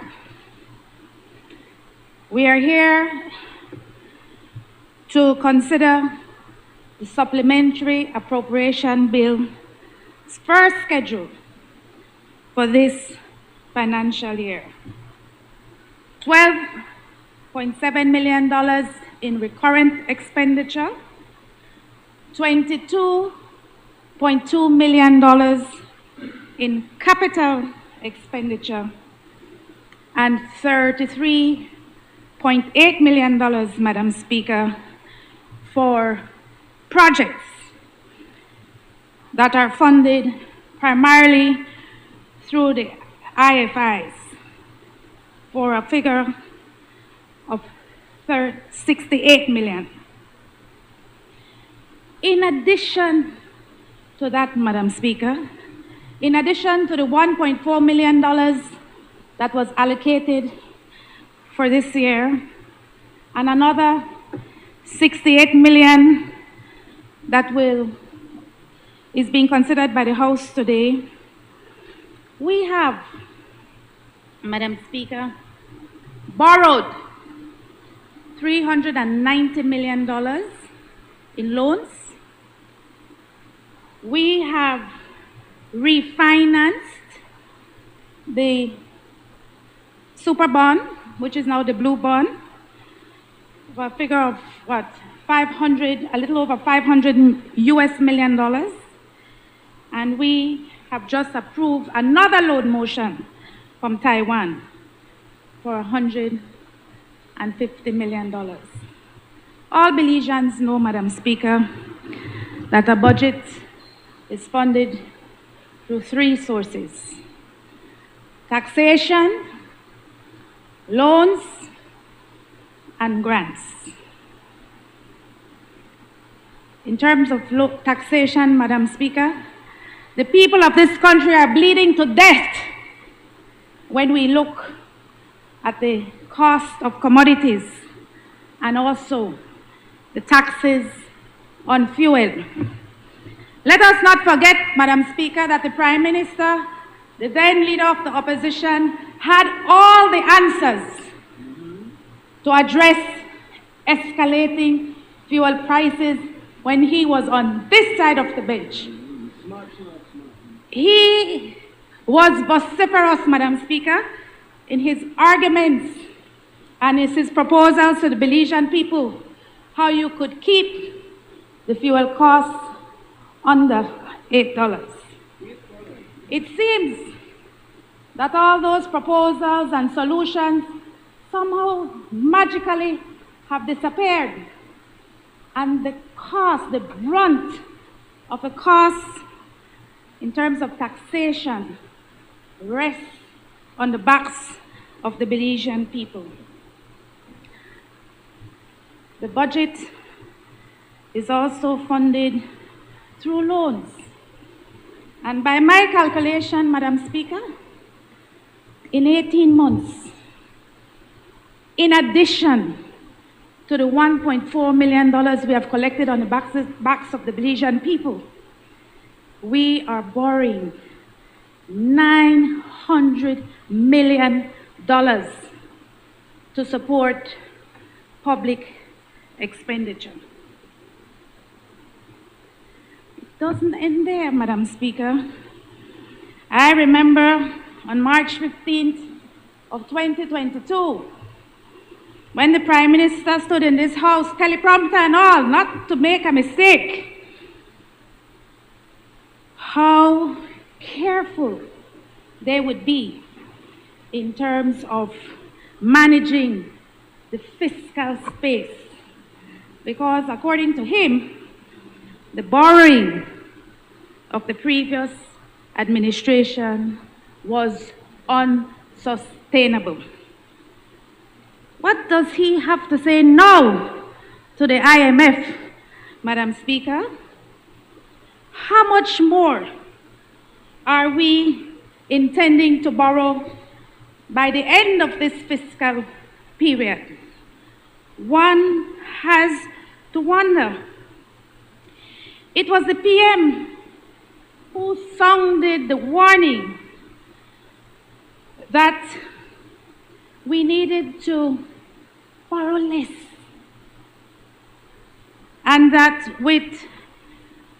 We are here to consider the supplementary appropriation bill first scheduled for this financial year. $12.7 million in recurrent expenditure, $22.2 million in capital expenditure, and $33.8 million, Madam Speaker, for projects that are funded primarily through the IFIs for a figure of 68 million. In addition to that, Madam Speaker, in addition to the $1.4 million that was allocated for this year, and another 68 million that is being considered by the House today, we have, Madam Speaker, borrowed $390 million in loans. We have refinanced the super bond, which is now the blue bond, for a figure of what, a little over $500 million. And we have just approved another loan motion from Taiwan for $150 million. All Belizeans know, Madam Speaker, that a budget is funded through three sources: taxation, loans, and grants. In terms of taxation, Madam Speaker, the people of this country are bleeding to death when we look at the cost of commodities and also the taxes on fuel. Let us not forget, Madam Speaker, that the Prime Minister, the then leader of the opposition, had all the answers to address escalating fuel prices when he was on this side of the bench. He was vociferous, Madam Speaker, in his arguments and his proposals to the Belizean people, how you could keep the fuel costs under $8. It seems that all those proposals and solutions somehow magically have disappeared, and the cost, the brunt of the cost in terms of taxation rests on the backs of the Belizean people. The budget is also funded through loans. And by my calculation, Madam Speaker, in 18 months, in addition to the $1.4 million we have collected on the backs of the Belizean people, we are borrowing $900 million to support public expenditure. It doesn't end there, Madam Speaker. I remember on March 15th of 2022, when the Prime Minister stood in this House, teleprompter and all, not to make a mistake, how careful they would be in terms of managing the fiscal space. Because according to him, the borrowing of the previous administration was unsustainable. What does he have to say now to the IMF, Madam Speaker? How much more are we intending to borrow by the end of this fiscal period? One has to wonder. It was the PM who sounded the warning that we needed to borrow less, and that with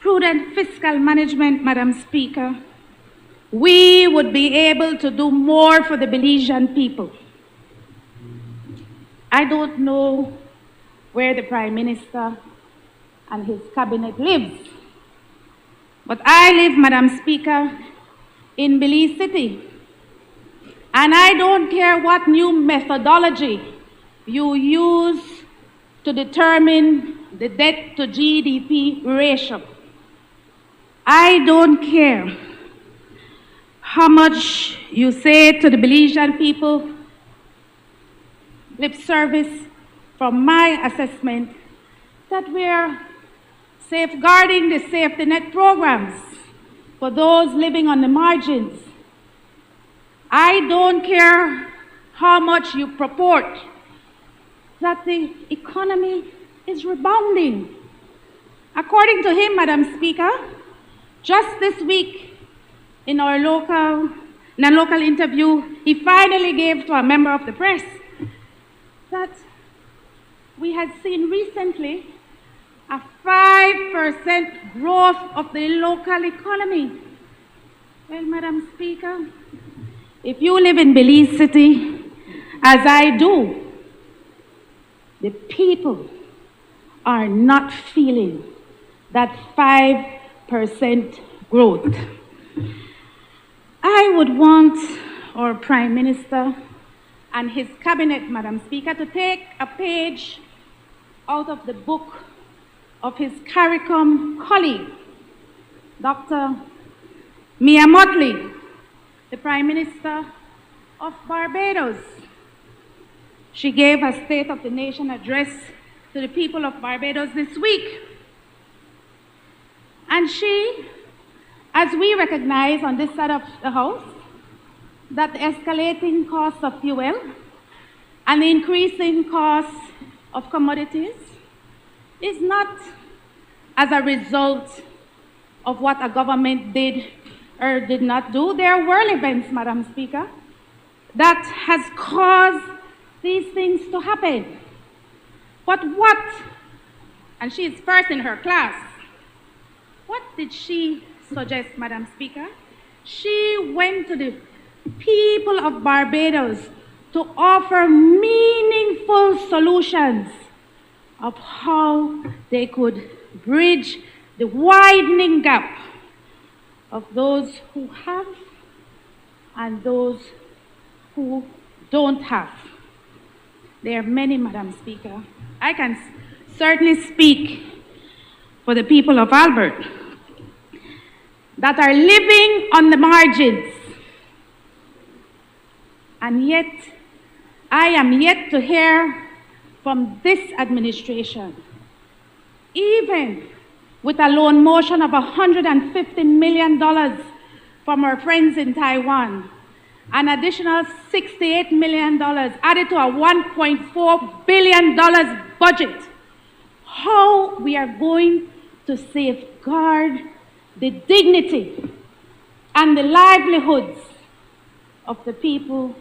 prudent fiscal management, Madam Speaker, we would be able to do more for the Belizean people. I don't know where the Prime Minister and his cabinet lives, but I live, Madam Speaker, in Belize City. And I don't care what new methodology you use to determine the debt to GDP ratio. I don't care how much you say to the Belizean people. Lip service, from my assessment, that we're safeguarding the safety net programs for those living on the margins. I don't care how much you purport that the economy is rebounding. According to him, Madam Speaker, just this week in a local interview, he finally gave to a member of the press that we had seen recently a 5% growth of the local economy. Well, Madam Speaker, if you live in Belize City, as I do, the people are not feeling that 5% growth. I would want our Prime Minister and his cabinet, Madam Speaker, to take a page out of the book of his CARICOM colleague, Dr. Mia Mottley, the Prime Minister of Barbados. She gave a State of the Nation address to the people of Barbados this week. And she, as we recognize on this side of the House, that the escalating cost of fuel and the increasing cost of commodities is not as a result of what a government did or did not do. There are world events, Madam Speaker, that has caused these things to happen. But what, and she is first in her class, what did she suggest, Madam Speaker? She went to the people of Barbados to offer meaningful solutions of how they could bridge the widening gap of those who have and those who don't have. There are many, Madam Speaker. I can certainly speak for the people of Albert that are living on the margins. And yet, I am yet to hear from this administration, even with a loan motion of $150 million from our friends in Taiwan, an additional $68 million added to a $1.4 billion budget, how we are going to safeguard the dignity and the livelihoods of the people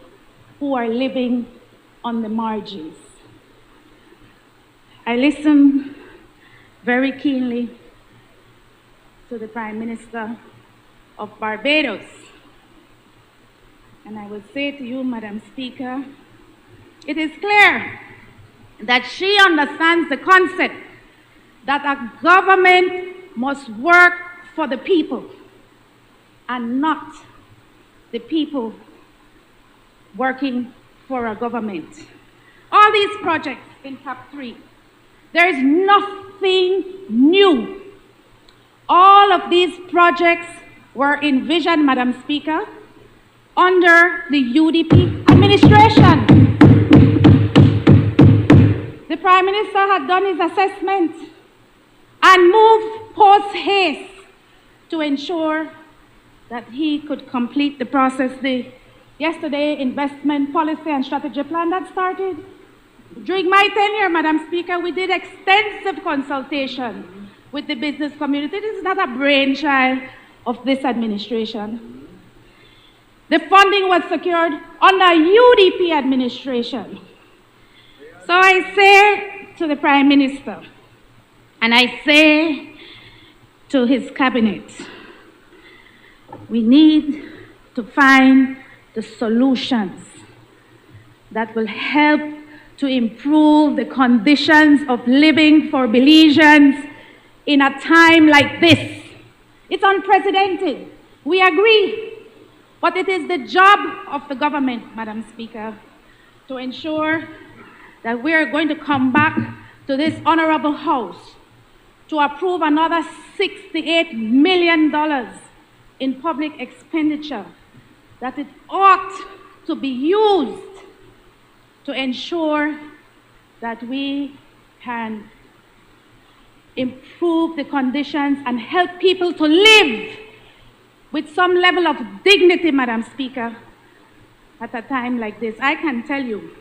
who are living on the margins. I listened very keenly to the Prime Minister of Barbados. And I will say to you, Madam Speaker, it is clear that she understands the concept that a government must work for the people and not the people working for a government. All these projects in CAP 3, there is nothing new. All of these projects were envisioned, Madam Speaker, under the UDP administration. Prime Minister had done his assessment and moved post haste to ensure that he could complete the process. Yesterday, investment policy and strategy plan that started. During my tenure, Madam Speaker, we did extensive consultation with the business community. This is not a brainchild of this administration. The funding was secured under UDP administration. So I say to the Prime Minister, and I say to his cabinet, we need to find the solutions that will help to improve the conditions of living for Belizeans in a time like this. It's unprecedented. We agree. But it is the job of the government, Madam Speaker, to ensure that we are going to come back to this honorable House to approve another $68 million in public expenditure, that it ought to be used to ensure that we can improve the conditions and help people to live with some level of dignity, Madam Speaker, at a time like this. I can tell you,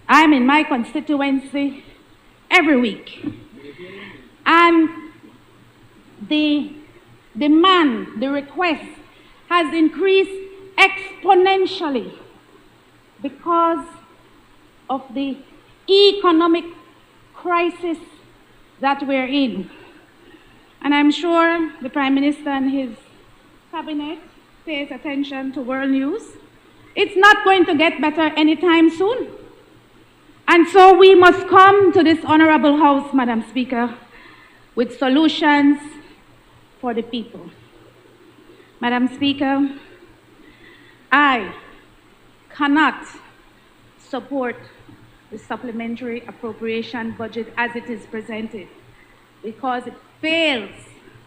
I'm in my constituency every week, and the demand, the request has increased exponentially because of the economic crisis that we're in. And I'm sure the Prime Minister and his cabinet pays attention to world news. It's not going to get better anytime soon. And so we must come to this honorable House, Madam Speaker, with solutions for the people. Madam Speaker, I cannot support the supplementary appropriation budget as it is presented because it fails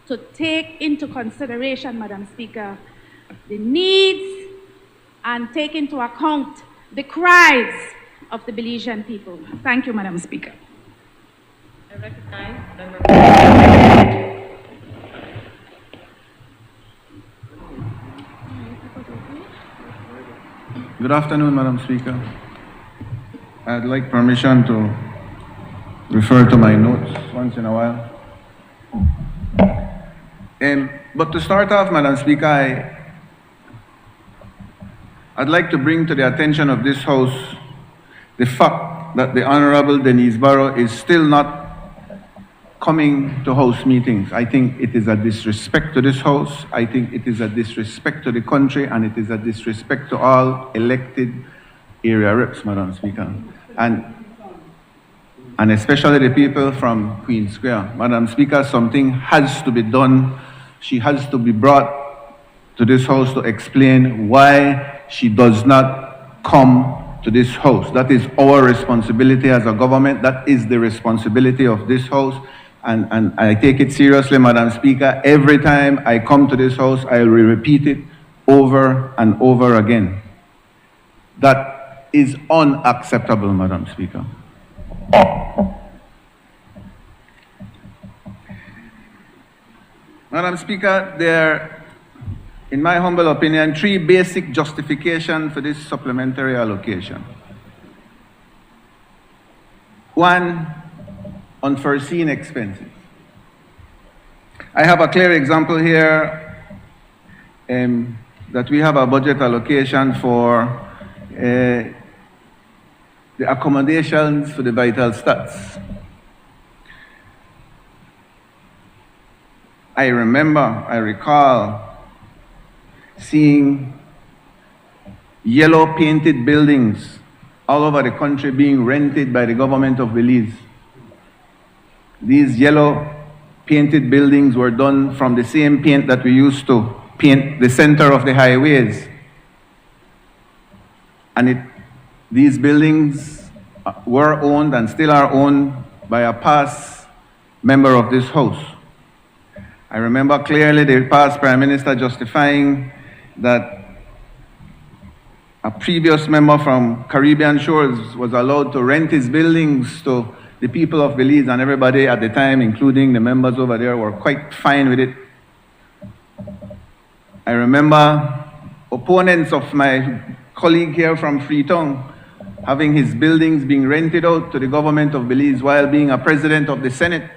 to take into consideration, Madam Speaker, the needs and take into account the cries of the Belizean people. Thank you, Madam Speaker. I recognize Member. Good afternoon, Madam Speaker. I'd like permission to refer to my notes once in a while. But to start off, Madam Speaker, I'd like to bring to the attention of this House the fact that the Honorable Denise Barrow is still not coming to House meetings. I think it is a disrespect to this House. I think it is a disrespect to the country, and it is a disrespect to all elected area reps, Madam Speaker. And especially the people from Queen Square. Madam Speaker, something has to be done. She has to be brought to this House to explain why she does not come to this House. That is our responsibility as a government. That is the responsibility of this House. And I take it seriously, Madam Speaker. Every time I come to this House, I will repeat it over and over again. That is unacceptable, Madam Speaker. Madam Speaker, there are, in my humble opinion, three basic justifications for this supplementary allocation. One, unforeseen expenses. I have a clear example here that we have a budget allocation for the accommodations for the vital stats. I recall seeing yellow painted buildings all over the country being rented by the government of Belize. These yellow painted buildings were done from the same paint that we used to paint the center of the highways. And these buildings were owned and still are owned by a past member of this House. I remember clearly the past Prime Minister justifying that a previous member from Caribbean Shores was allowed to rent his buildings to the people of Belize, and everybody at the time, including the members over there, were quite fine with it. I remember opponents of my colleague here from Freetown having his buildings being rented out to the government of Belize while being a president of the Senate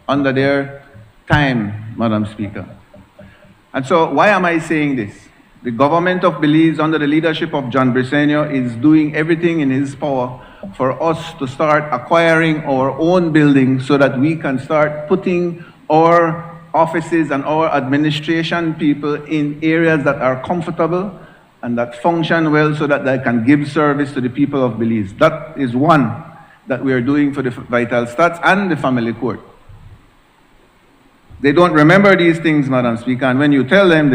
under their time, Madam Speaker. And so why am I saying this? The government of Belize, under the leadership of John Briceño, is doing everything in his power for us to start acquiring our own buildings so that we can start putting our offices and our administration people in areas that are comfortable and that function well so that they can give service to the people of Belize. That is one that we are doing for the Vital Stats and the Family Court. They don't remember these things, Madam Speaker, and when you tell them,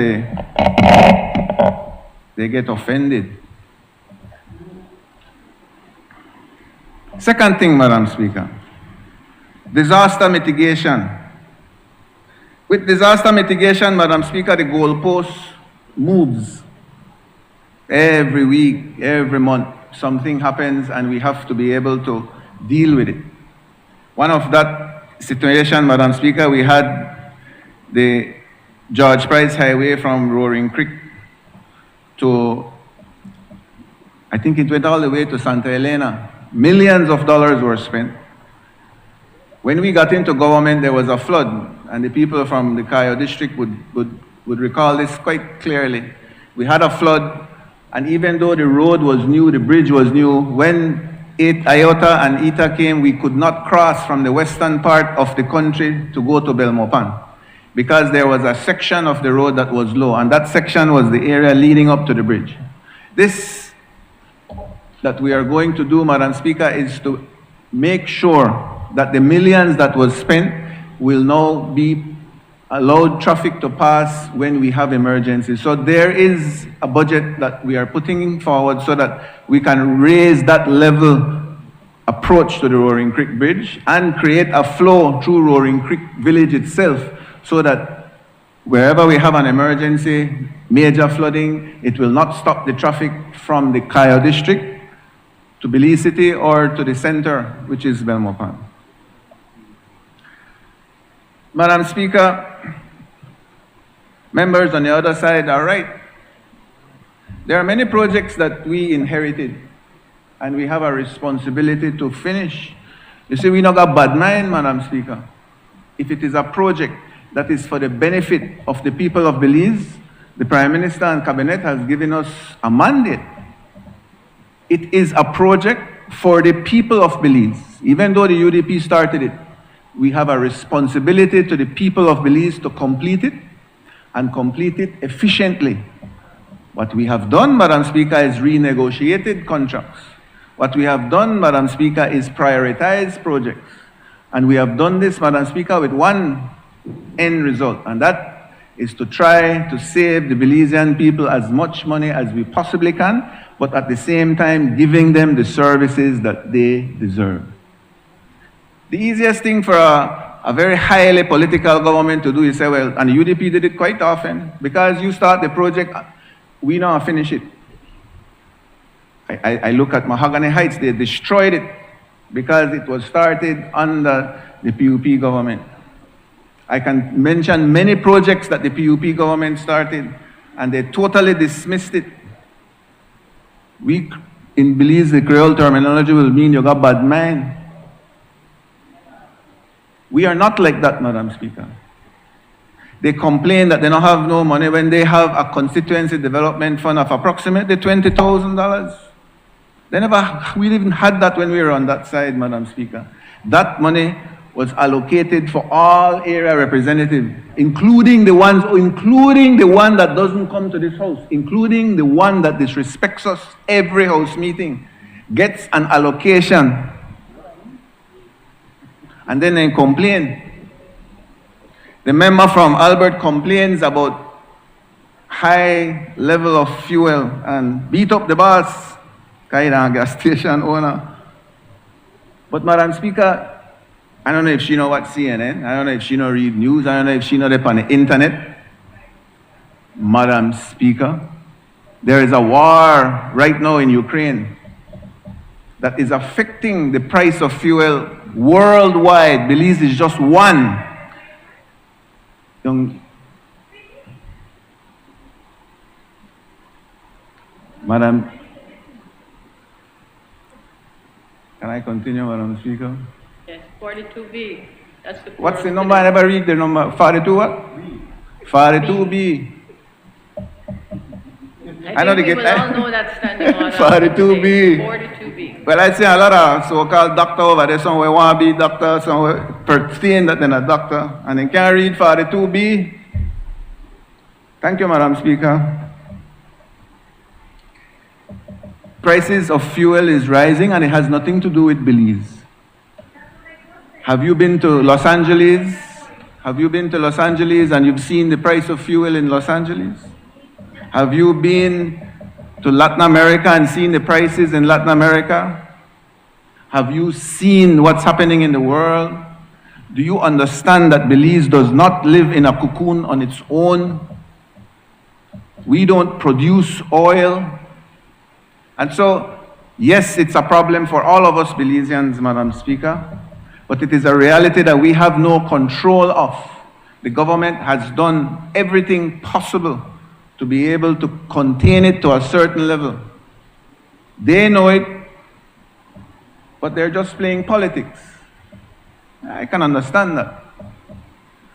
they get offended. Second thing, Madam Speaker, disaster mitigation. With disaster mitigation, Madam Speaker, the goalpost moves. Every week, every month, something happens and we have to be able to deal with it. One of that situation, Madam Speaker, we had the George Price Highway from Roaring Creek to, I think it went all the way to Santa Elena. Millions of dollars were spent. When we got into government, there was a flood, and the people from the Cayo district would recall this quite clearly. We had a flood, and even though the road was new, the bridge was new, when Iota and Eta came, we could not cross from the western part of the country to go to Belmopan because there was a section of the road that was low, and that section was the area leading up to the bridge. This that we are going to do, Madam Speaker, is to make sure that the millions that was spent will now be allowed traffic to pass when we have emergencies. So there is a budget that we are putting forward so that we can raise that level approach to the Roaring Creek Bridge and create a flow through Roaring Creek Village itself so that wherever we have an emergency, major flooding, it will not stop the traffic from the Cayo district to Belize City or to the center, which is Belmopan. Madam Speaker, members on the other side are right. There are many projects that we inherited and we have a responsibility to finish. You see, we not got bad mind, Madam Speaker. If it is a project that is for the benefit of the people of Belize, the Prime Minister and Cabinet has given us a mandate. It is a project for the people of Belize. Even though the UDP started it, we have a responsibility to the people of Belize to complete it and complete it efficiently. What we have done, Madam Speaker, is renegotiated contracts. What we have done, Madam Speaker, is prioritize projects. And we have done this, Madam Speaker, with one end result, and that is to try to save the Belizean people as much money as we possibly can, but at the same time giving them the services that they deserve. The easiest thing for a very highly political government to do is say, well, and the UDP did it quite often, because you start the project, we now finish it. I look at Mahogany Heights, they destroyed it because it was started under the PUP government. I can mention many projects that the PUP government started and they totally dismissed it. We, in Belize, the Creole terminology will mean you got bad mind. We are not like that, Madam Speaker. They complain that they don't have no money when they have a constituency development fund of approximately $20,000. We even had that when we were on that side, Madam Speaker. That money was allocated for all area representatives, including the one that doesn't come to this house, including the one that disrespects us every house meeting, gets an allocation. And then they complain. The member from Albert complains about high level of fuel and beat up the boss, gas station owner. But Madam Speaker, I don't know if she know what CNN, I don't know if she know read news, I don't know if she know that on the internet. Madam Speaker, There is a war right now in Ukraine that is affecting the price of fuel worldwide. Belize is just one. Madam, can I continue, Madam Speaker? Yes, 42B. That's the What's the number? I never read the number. 42 what? 42B. I know think they we get will all know that standing order. 42B. 42B. Well, I see a lot of so-called doctor over there, somewhere want to be doctor, somewhere pretend that they're a doctor, and they can't read 42B. Thank you, Madam Speaker. Prices of fuel is rising, and it has nothing to do with Belize. Have you been to Los Angeles? Have you been to Los Angeles and you've seen the price of fuel in Los Angeles? Have you been to Latin America and seen the prices in Latin America? Have you seen what's happening in the world? Do you understand that Belize does not live in a cocoon on its own? We don't produce oil. And so, yes, it's a problem for all of us Belizeans, Madam Speaker, but it is a reality that we have no control of. The government has done everything possible to be able to contain it to a certain level. They know it, but they're just playing politics. I can understand that.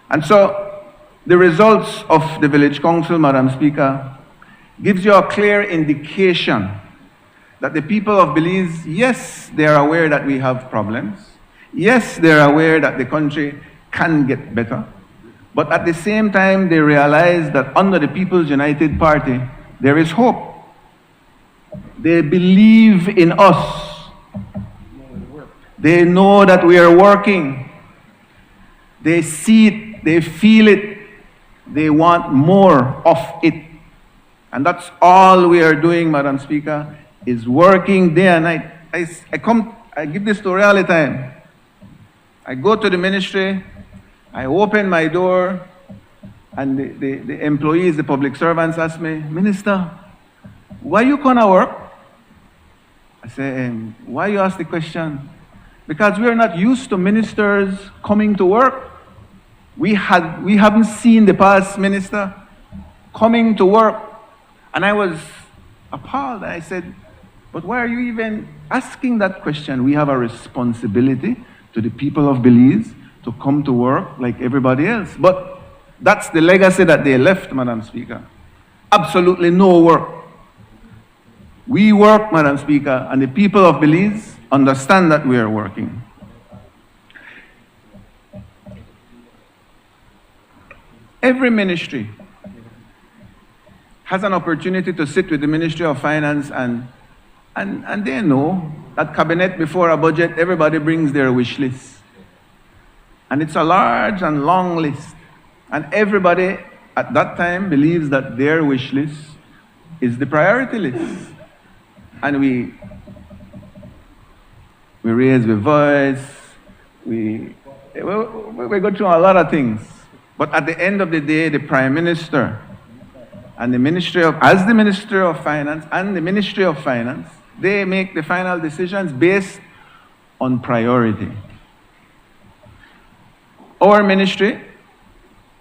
And so, the results of the Village Council, Madam Speaker, gives you a clear indication that the people of Belize, yes, they are aware that we have problems. Yes, they are aware that the country can get better. But at the same time, they realize that under the People's United Party, there is hope. They believe in us. They know that we are working. They see it, they feel it. They want more of it. And that's all we are doing, Madam Speaker, is working day and night. I give this story all the time. I go to the ministry, I open my door, and the employees, the public servants ask me, Minister, why you gonna work? I say, why you ask the question? Because we are not used to ministers coming to work. We haven't seen the past minister coming to work. And I was appalled. I said, but why are you even asking that question? We have a responsibility to the people of Belize to come to work like everybody else. But that's the legacy that they left, Madam Speaker. Absolutely no work. We work, Madam Speaker, and the people of Belize understand that we are working. Every ministry has an opportunity to sit with the Ministry of Finance and they know that cabinet before a budget, everybody brings their wish list. And it's a large and long list. And everybody at that time believes that their wish list is the priority list. And we raise the voice, we go through a lot of things. But at the end of the day, the Prime Minister and the Ministry of Finance and the Ministry of Finance, they make the final decisions based on priority. Our ministry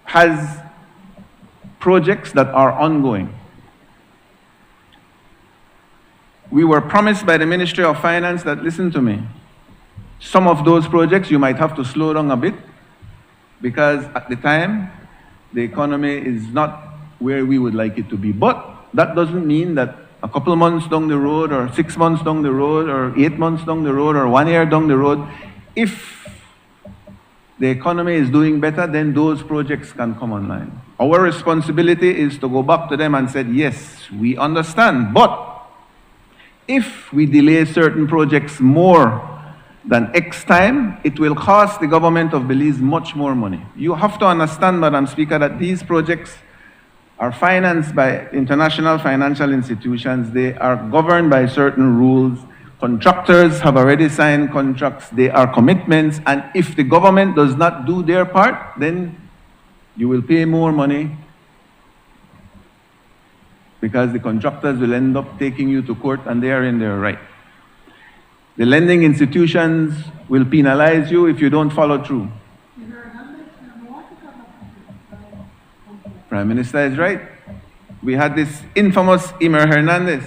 has projects that are ongoing. We were promised by the Ministry of Finance that, listen to me, some of those projects you might have to slow down a bit because at the time, the economy is not where we would like it to be. But that doesn't mean that a couple of months down the road, or 6 months down the road, or 8 months down the road, or 1 year down the road, if the economy is doing better, then those projects can come online. Our responsibility is to go back to them and say, yes, we understand, but if we delay certain projects more than X time, it will cost the government of Belize much more money. You have to understand, Madam Speaker, that these projects are financed by international financial institutions. They are governed by certain rules. Contractors have already signed contracts. They are commitments. And if the government does not do their part, then you will pay more money because the contractors will end up taking you to court and they are in their right. The lending institutions will penalize you if you don't follow through. Prime Minister is right. We had this infamous Emer Hernandez,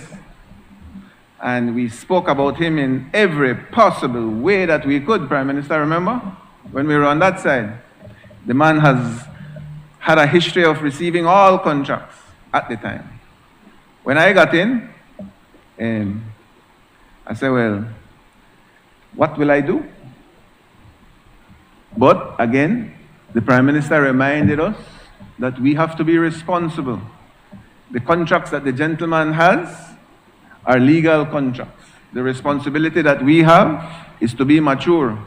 and we spoke about him in every possible way that we could, Prime Minister, remember? When we were on that side. The man has had a history of receiving all contracts at the time. When I got in, I said, well, what will I do? But again, the Prime Minister reminded us that we have to be responsible. The contracts that the gentleman has are legal contracts. The responsibility that we have is to be mature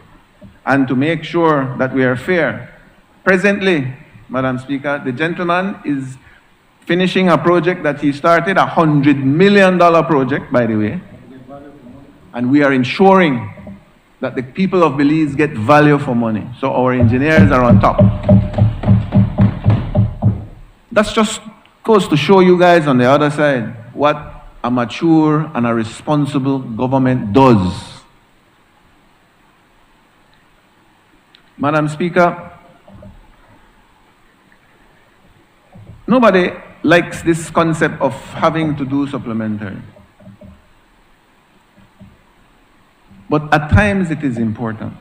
and to make sure that we are fair. Presently, Madam Speaker, the gentleman is finishing a project that he started, a $100 million project, by the way, and we are ensuring that the people of Belize get value for money. So our engineers are on top. That's just goes to show you guys on the other side what a mature and a responsible government does. Madam Speaker, nobody likes this concept of having to do supplementary. But at times it is important.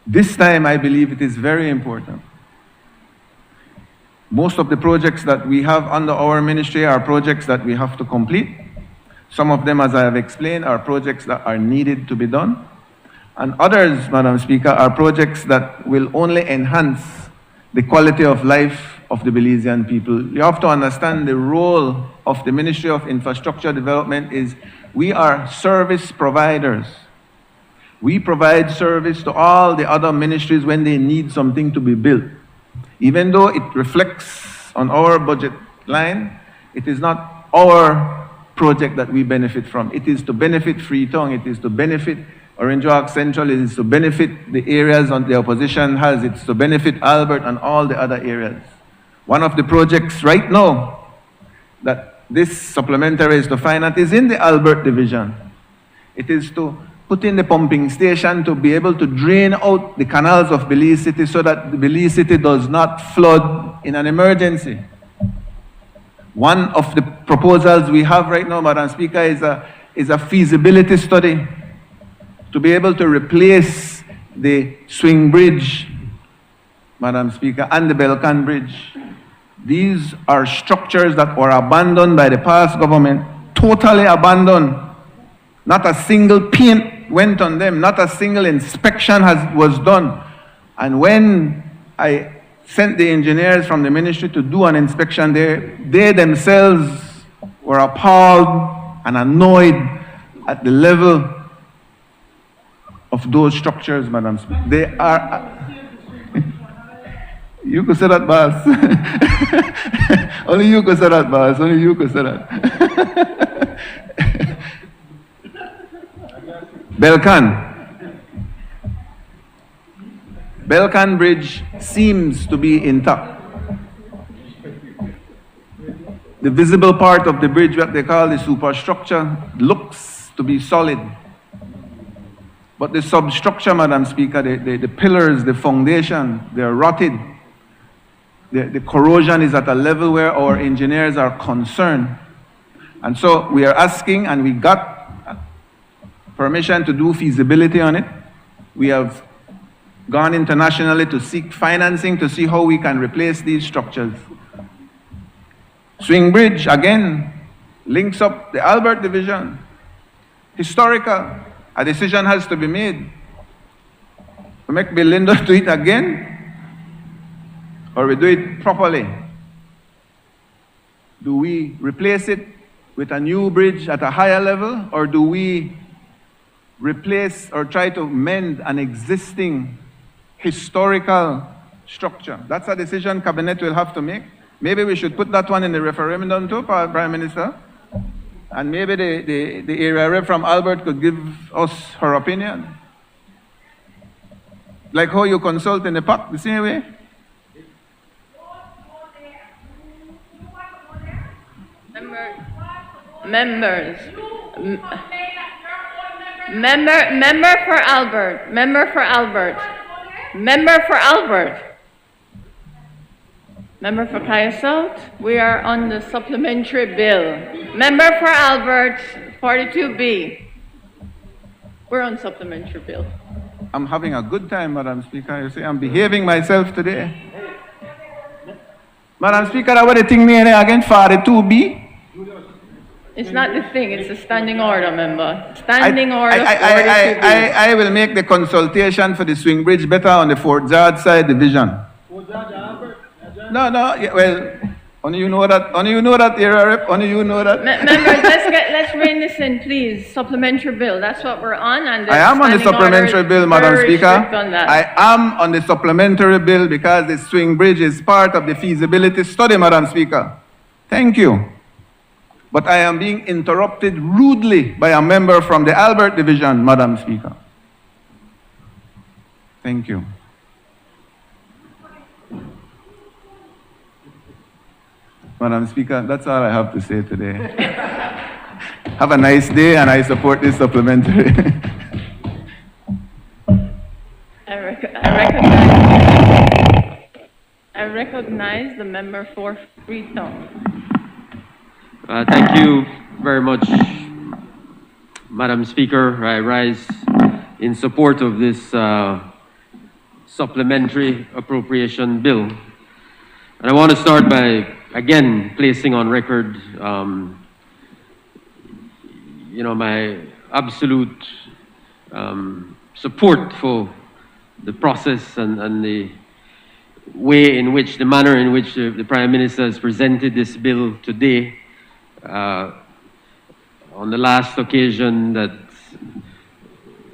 This time I believe it is very important. Most of the projects that we have under our ministry are projects that we have to complete. Some of them, as I have explained, are projects that are needed to be done. And others, Madam Speaker, are projects that will only enhance the quality of life of the Belizean people. You have to understand the role of the Ministry of Infrastructure Development is we are service providers. We provide service to all the other ministries when they need something to be built. Even though it reflects on our budget line, it is not our project that we benefit from. It is to benefit Freetown, it is to benefit Orange Walk Central, it is to benefit the areas on the opposition has, it's to benefit Albert and all the other areas. One of the projects right now that this supplementary is to finance is in the Albert division. It is to put in the pumping station to be able to drain out the canals of Belize City so that the Belize City does not flood in an emergency. One of the proposals we have right now, Madam Speaker, is a feasibility study to be able to replace the swing bridge, Madam Speaker, and the Belcan bridge. These are structures that were abandoned by the past government, totally abandoned. Not a single paint went on them, not a single inspection was done. And when I sent the engineers from the ministry to do an inspection there, they themselves were appalled and annoyed at the level of those structures, Madam Speaker. They are... You could say that, boss. Only you could say that, boss. Only you could say that. Belcan Bridge seems to be intact. The visible part of the bridge, what they call the superstructure, looks to be solid. But the substructure, Madam Speaker, the pillars, the foundation, they're rotted. The corrosion is at a level where our engineers are concerned. And so we are asking, and we got permission to do feasibility on it. We have gone internationally to seek financing to see how we can replace these structures. Swing Bridge, again, links up the Albert Division. Historical. A decision has to be made. To make Belinda do it again, or we do it properly? Do we replace it with a new bridge at a higher level, or do we replace or try to mend an existing historical structure? That's a decision Cabinet will have to make. Maybe we should put that one in the referendum too, Prime Minister. And maybe the area rep from Albert could give us her opinion. Like how you consult in the park, the same way. Members. Member for Albert. Member for Albert. Member for Albert. Member for Kaya South. We are on the supplementary bill. Member for Albert, 42B. We're on supplementary bill. I'm having a good time, Madam Speaker. You see, I'm behaving myself today. Madam Speaker, I want to think me again, 42B. It's not the thing, it's a standing order, member. Standing order 42B. I will make the consultation for the swing bridge better on the Fort George side division. No, yeah, well, only you know that, era rep, only you know that. Members, let's rein this in, please. Supplementary bill, that's what we're on. And I am on the supplementary bill, Madam Speaker. I am on the supplementary bill because the swing bridge is part of the feasibility study, Madam Speaker. Thank you. But I am being interrupted rudely by a member from the Albert Division, Madam Speaker. Thank you. Madam Speaker, that's all I have to say today. Have a nice day, and I support this supplementary. I recognize the member for Freetown. Thank you very much, Madam Speaker. I rise in support of this supplementary appropriation bill. And I want to start by, again, placing on record, my absolute support for the process and the way in which, the manner in which the Prime Minister has presented this bill today. On the last occasion that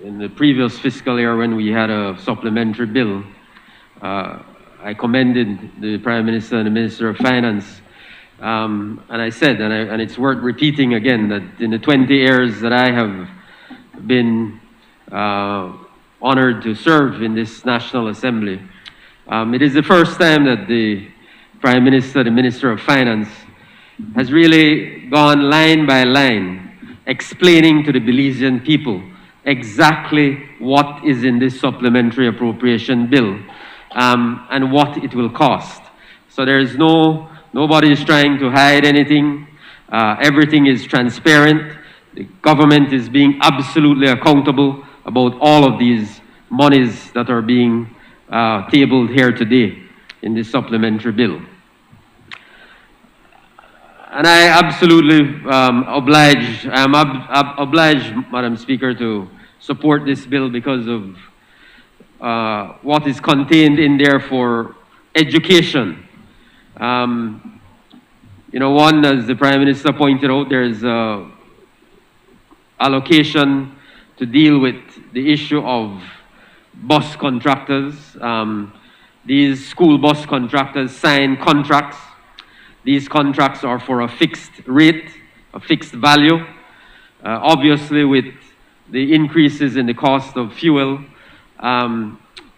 in the previous fiscal year when we had a supplementary bill, I commended the Prime Minister and the Minister of Finance. And I said, and it's worth repeating again, that in the 20 years that I have been honored to serve in this National Assembly, it is the first time that the Prime Minister, the Minister of Finance, has really gone line by line, explaining to the Belizean people exactly what is in this supplementary appropriation bill and what it will cost. So there is nobody is trying to hide anything. Everything is transparent. The government is being absolutely accountable about all of these monies that are being tabled here today in this supplementary bill. And I absolutely obliged, Madam Speaker, to support this bill because of what is contained in there for education. One, as the Prime Minister pointed out, there's allocation to deal with the issue of bus contractors. These school bus contractors sign contracts. These contracts are for a fixed rate, a fixed value. Obviously, with the increases in the cost of fuel,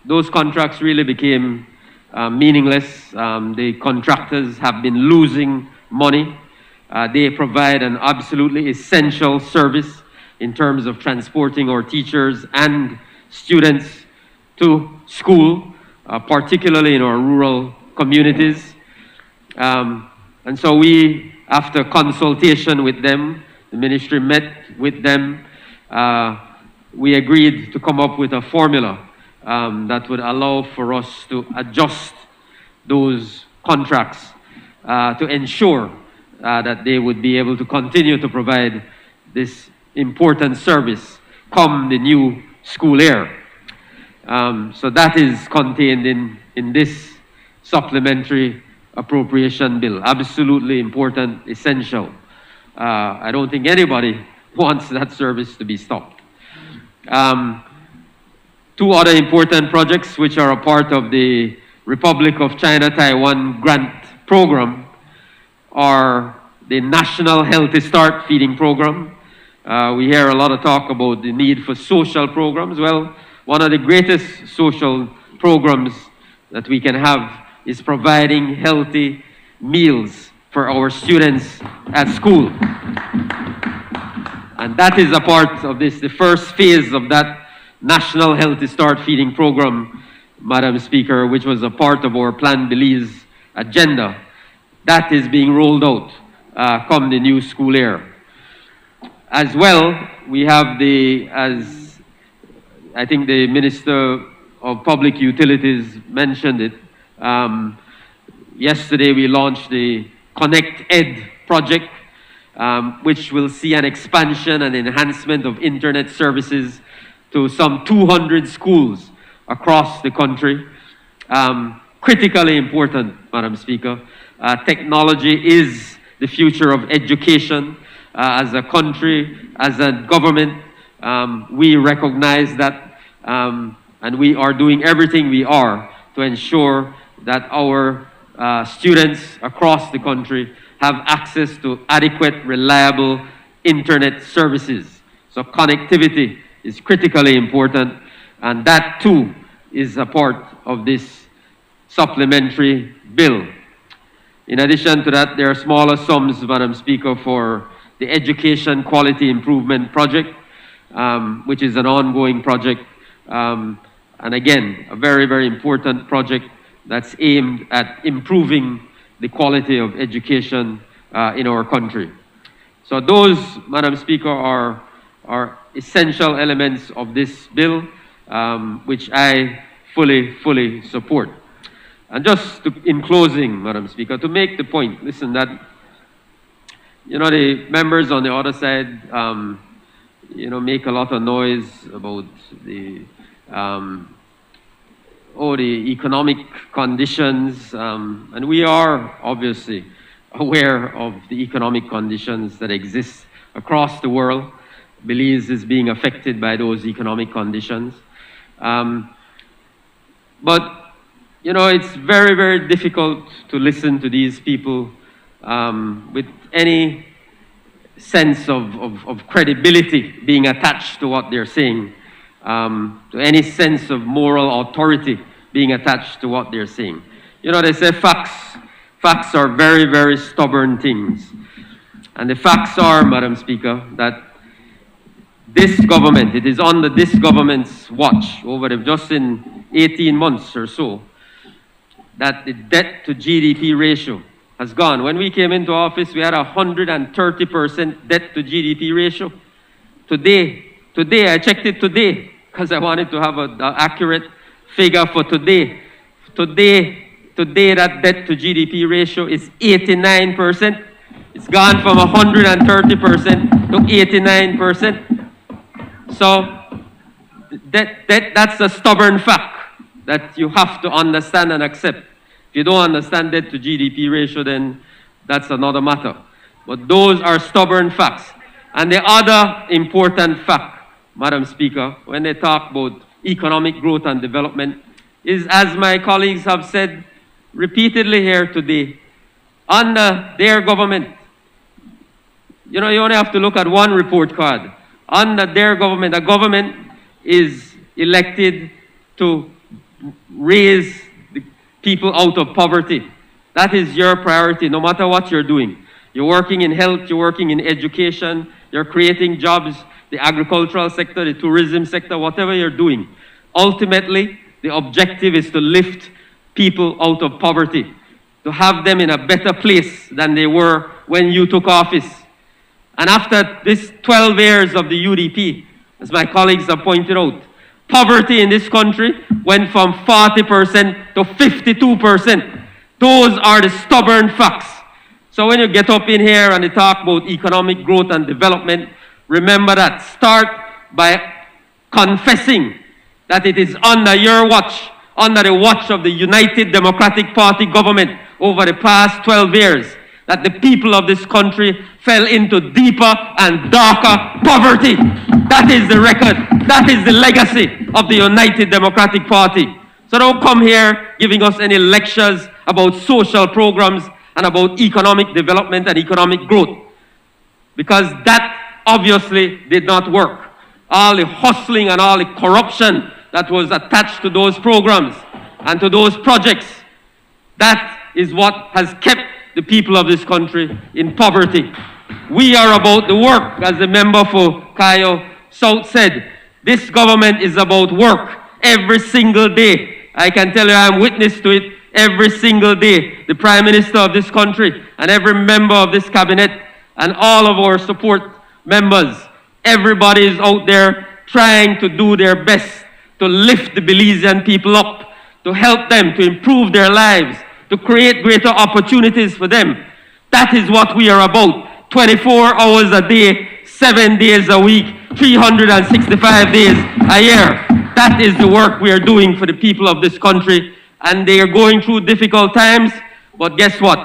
those contracts really became meaningless. The contractors have been losing money. They provide an absolutely essential service in terms of transporting our teachers and students to school, particularly in our rural communities. And so we, after consultation with them, the ministry met with them, we agreed to come up with a formula that would allow for us to adjust those contracts to ensure that they would be able to continue to provide this important service come the new school year. So that is contained in this supplementary appropriation bill. Absolutely important, essential. I don't think anybody wants that service to be stopped. Two other important projects which are a part of the Republic of China Taiwan grant program are the National Healthy Start Feeding Program. We hear a lot of talk about the need for social programs. Well, one of the greatest social programs that we can have is providing healthy meals for our students at school. And that is a part of this, the first phase of that National Healthy Start Feeding Program, Madam Speaker, which was a part of our Plan Belize agenda. That is being rolled out come the new school year. As well, we have as I think the Minister of Public Utilities mentioned it, yesterday we launched the Connect Ed project, which will see an expansion and enhancement of internet services to some 200 schools across the country. Critically important, Madam Speaker. Technology is the future of education. As a country, as a government, we recognize that, and we are doing everything we are to ensure that our students across the country have access to adequate, reliable internet services. So connectivity is critically important, and that too is a part of this supplementary bill. In addition to that, there are smaller sums, Madam Speaker, for the Education Quality Improvement Project, which is an ongoing project, and again, a very, very important project that's aimed at improving the quality of education in our country. So those, Madam Speaker, are essential elements of this bill, which I fully support. And just in closing, Madam Speaker, to make the point, listen, that, you know, the members on the other side, you know, make a lot of noise about the economic conditions, and we are obviously aware of the economic conditions that exist across the world. Belize is being affected by those economic conditions. But, you know, it's very, very difficult to listen to these people with any sense of credibility being attached to what they're saying, to any sense of moral authority being attached to what they're saying. You know, they say facts are very, very stubborn things. And the facts are, Madam Speaker, that this government, it is under this government's watch, just in 18 months or so, that the debt to GDP ratio has gone. When we came into office, we had a 130% debt to GDP ratio. Today, I checked it today, because I wanted to have an accurate figure for today. Today, that debt to GDP ratio is 89%. It's gone from 130% to 89%. So that's a stubborn fact that you have to understand and accept. If you don't understand debt to GDP ratio, then that's another matter. But those are stubborn facts. And the other important fact, Madam Speaker, when they talk about economic growth and development, is, as my colleagues have said repeatedly here today, under their government, you know, you only have to look at one report card. Under their government, a government is elected to raise the people out of poverty. That is your priority, no matter what you're doing. You're working in health, you're working in education, you're creating jobs, the agricultural sector, the tourism sector, whatever you're doing. Ultimately, the objective is to lift people out of poverty, to have them in a better place than they were when you took office. And after this 12 years of the UDP, as my colleagues have pointed out, poverty in this country went from 40% to 52%. Those are the stubborn facts. So when you get up in here and you talk about economic growth and development, remember that. Start by confessing that it is under your watch, under the watch of the United Democratic Party government over the past 12 years, that the people of this country fell into deeper and darker poverty. That is the record. That is the legacy of the United Democratic Party. So don't come here giving us any lectures about social programs and about economic development and economic growth, because that obviously did not work. All the hustling and all the corruption that was attached to those programs and to those projects, that is what has kept the the people of this country in poverty. We are about the work, as the member for Cayo South said. This government is about work every single day. I can tell you I'm witness to it every single day. The Prime Minister of this country and every member of this cabinet and all of our support members, everybody is out there trying to do their best to lift the Belizean people up, to help them to improve their lives, to create greater opportunities for them. That is what we are about. 24 hours a day, 7 days a week, 365 days a year. That is the work we are doing for the people of this country. And they are going through difficult times, but guess what?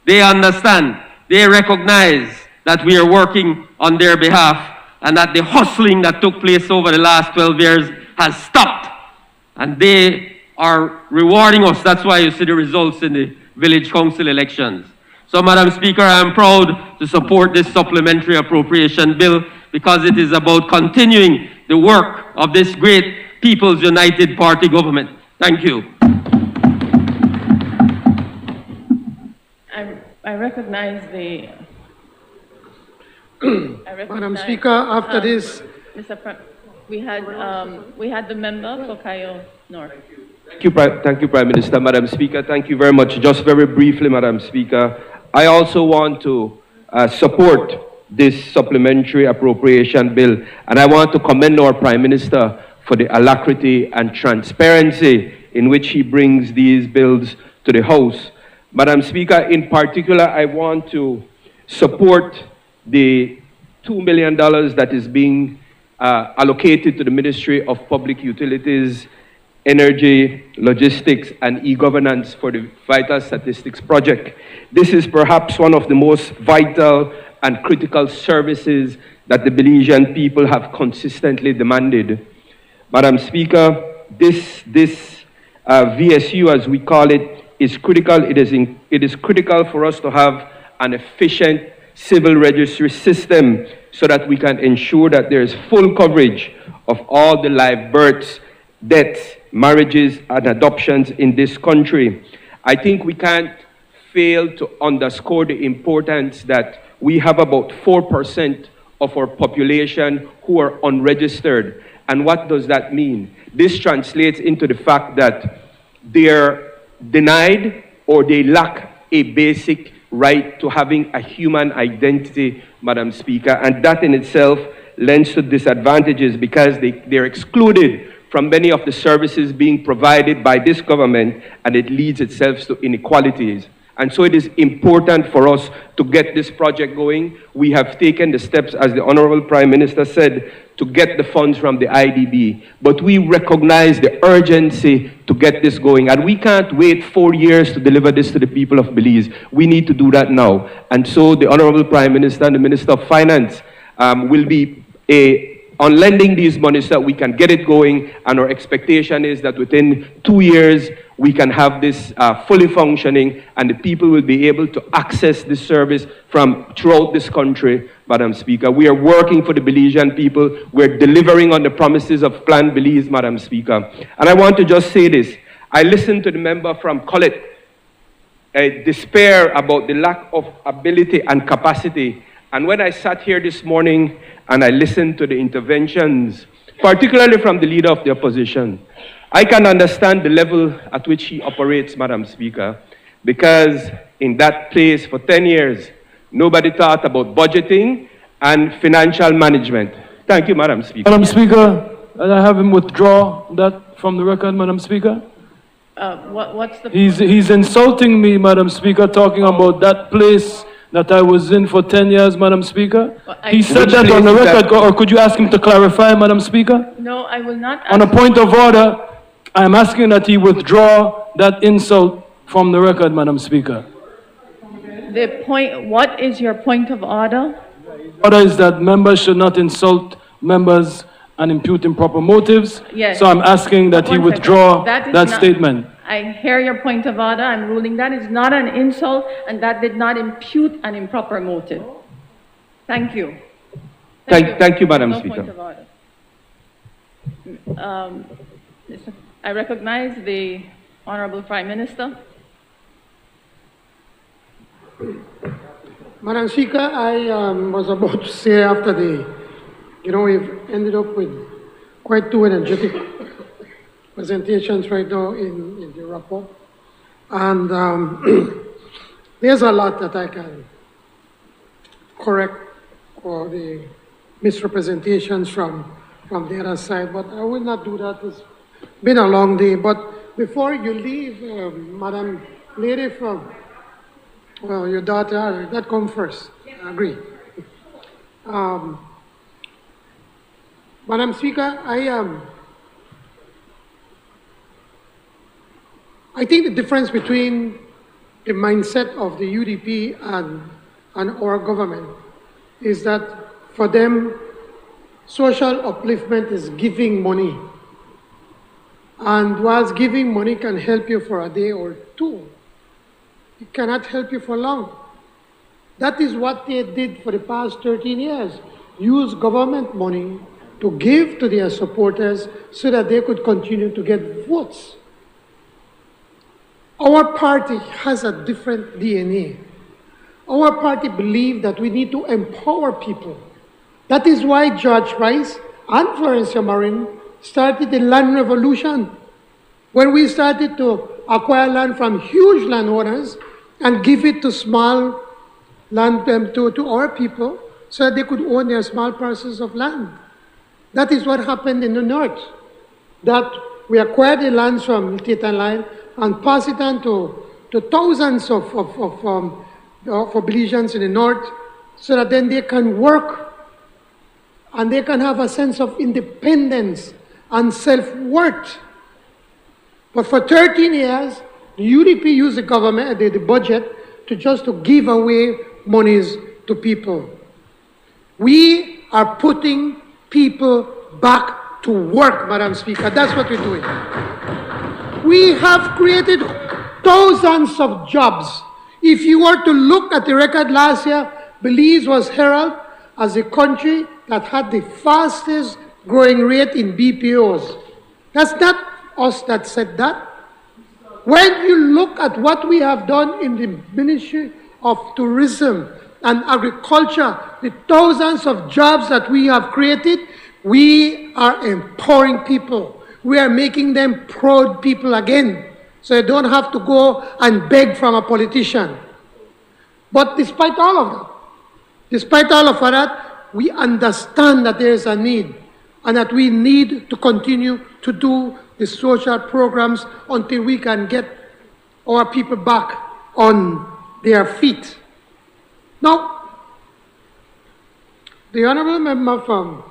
They understand, they recognize that we are working on their behalf and that the hustling that took place over the last 12 years has stopped. And they are rewarding us. That's why you see the results in the village council elections. So, Madam Speaker, I am proud to support this supplementary appropriation bill because it is about continuing the work of this great People's United Party government. Thank you. I recognize the... Madam Speaker, after this... We had the member for Cayo North. Thank you, Prime Minister. Madam Speaker, thank you very much. Just very briefly, Madam Speaker, I also want to support this supplementary appropriation bill, and I want to commend our Prime Minister for the alacrity and transparency in which he brings these bills to the House. Madam Speaker, in particular, I want to support the $2 million that is being allocated to the Ministry of Public Utilities, Energy, Logistics, and E-Governance for the Vital Statistics Project. This is perhaps one of the most vital and critical services that the Belizean people have consistently demanded. Madam Speaker, this VSU, as we call it, is critical. It is critical for us to have an efficient civil registry system so that we can ensure that there is full coverage of all the live births, deaths, marriages, and adoptions in this country. I think we can't fail to underscore the importance that we have about 4% of our population who are unregistered. And what does that mean? This translates into the fact that they're denied or they lack a basic right to having a human identity, Madam Speaker, and that in itself lends to disadvantages because they're excluded from many of the services being provided by this government, and it leads itself to inequalities. And so it is important for us to get this project going. We have taken the steps, as the Honorable Prime Minister said, to get the funds from the IDB. But we recognize the urgency to get this going. And we can't wait 4 years to deliver this to the people of Belize. We need to do that now. And so the Honorable Prime Minister and the Minister of Finance will be on lending these monies so that we can get it going. And our expectation is that within 2 years, we can have this fully functioning and the people will be able to access this service from throughout this country, Madam Speaker. We are working for the Belizean people. We're delivering on the promises of Plan Belize, Madam Speaker. And I want to just say this. I listened to the member from Colette despair about the lack of ability and capacity. And when I sat here this morning and I listened to the interventions, particularly from the leader of the opposition, I can understand the level at which he operates, Madam Speaker, because in that place for 10 years, nobody thought about budgeting and financial management. Thank you, Madam Speaker. Madam Speaker, I have him withdraw that from the record, Madam Speaker. What's the... He's insulting me, Madam Speaker, talking about that place that I was in for 10 years, Madam Speaker. He said that on the record, or could you ask him to clarify, Madam Speaker? No, I will not. On a point of order, I'm asking that he withdraw that insult from the record, Madam Speaker. The point, what is your point of order? Order is that members should not insult members and impute improper motives. Yes. So I'm asking that he withdraw that statement. I hear your point of order. I'm ruling that is not an insult and that did not impute an improper motive. Thank you. Thank you, Madam No Speaker. point of order. I recognize the Honorable Prime Minister. Madam Speaker, I was about to say after we've ended up with quite two energetic presentations right now in the rapport. And there's a lot that I can correct for the misrepresentations from the other side, but I will not do that. It's been a long day. But before you leave, Madam Lady from, well, your daughter, that come first. I agree. Madam Speaker, I think the difference between the mindset of the UDP and our government is that for them, social upliftment is giving money. And whilst giving money can help you for a day or two, it cannot help you for long. That is what they did for the past 13 years. Use government money to give to their supporters so that they could continue to get votes. Our party has a different DNA. Our party believes that we need to empower people. That is why George Rice and Florence Marin started the land revolution, when we started to acquire land from huge landowners and give it to small land to our people so that they could own their small parcels of land. That is what happened in the north, that we acquired the lands from Titan Line and passed it on to thousands of Belizeans in the north so that then they can work and they can have a sense of independence and self-worth. But for 13 years, the UDP used the government, the budget, to give away monies to people. We are putting people back to work, Madam Speaker. That's what we're doing. We have created thousands of jobs. If you were to look at the record last year, Belize was heralded as a country that had the fastest growing rate in BPOs. That's not us that said that. When you look at what we have done in the Ministry of Tourism and Agriculture, the thousands of jobs that we have created, we are empowering people. We are making them proud people again, so they don't have to go and beg from a politician. But despite all of that, we understand that there is a need and that we need to continue to do the social programs until we can get our people back on their feet. Now, the honorable member from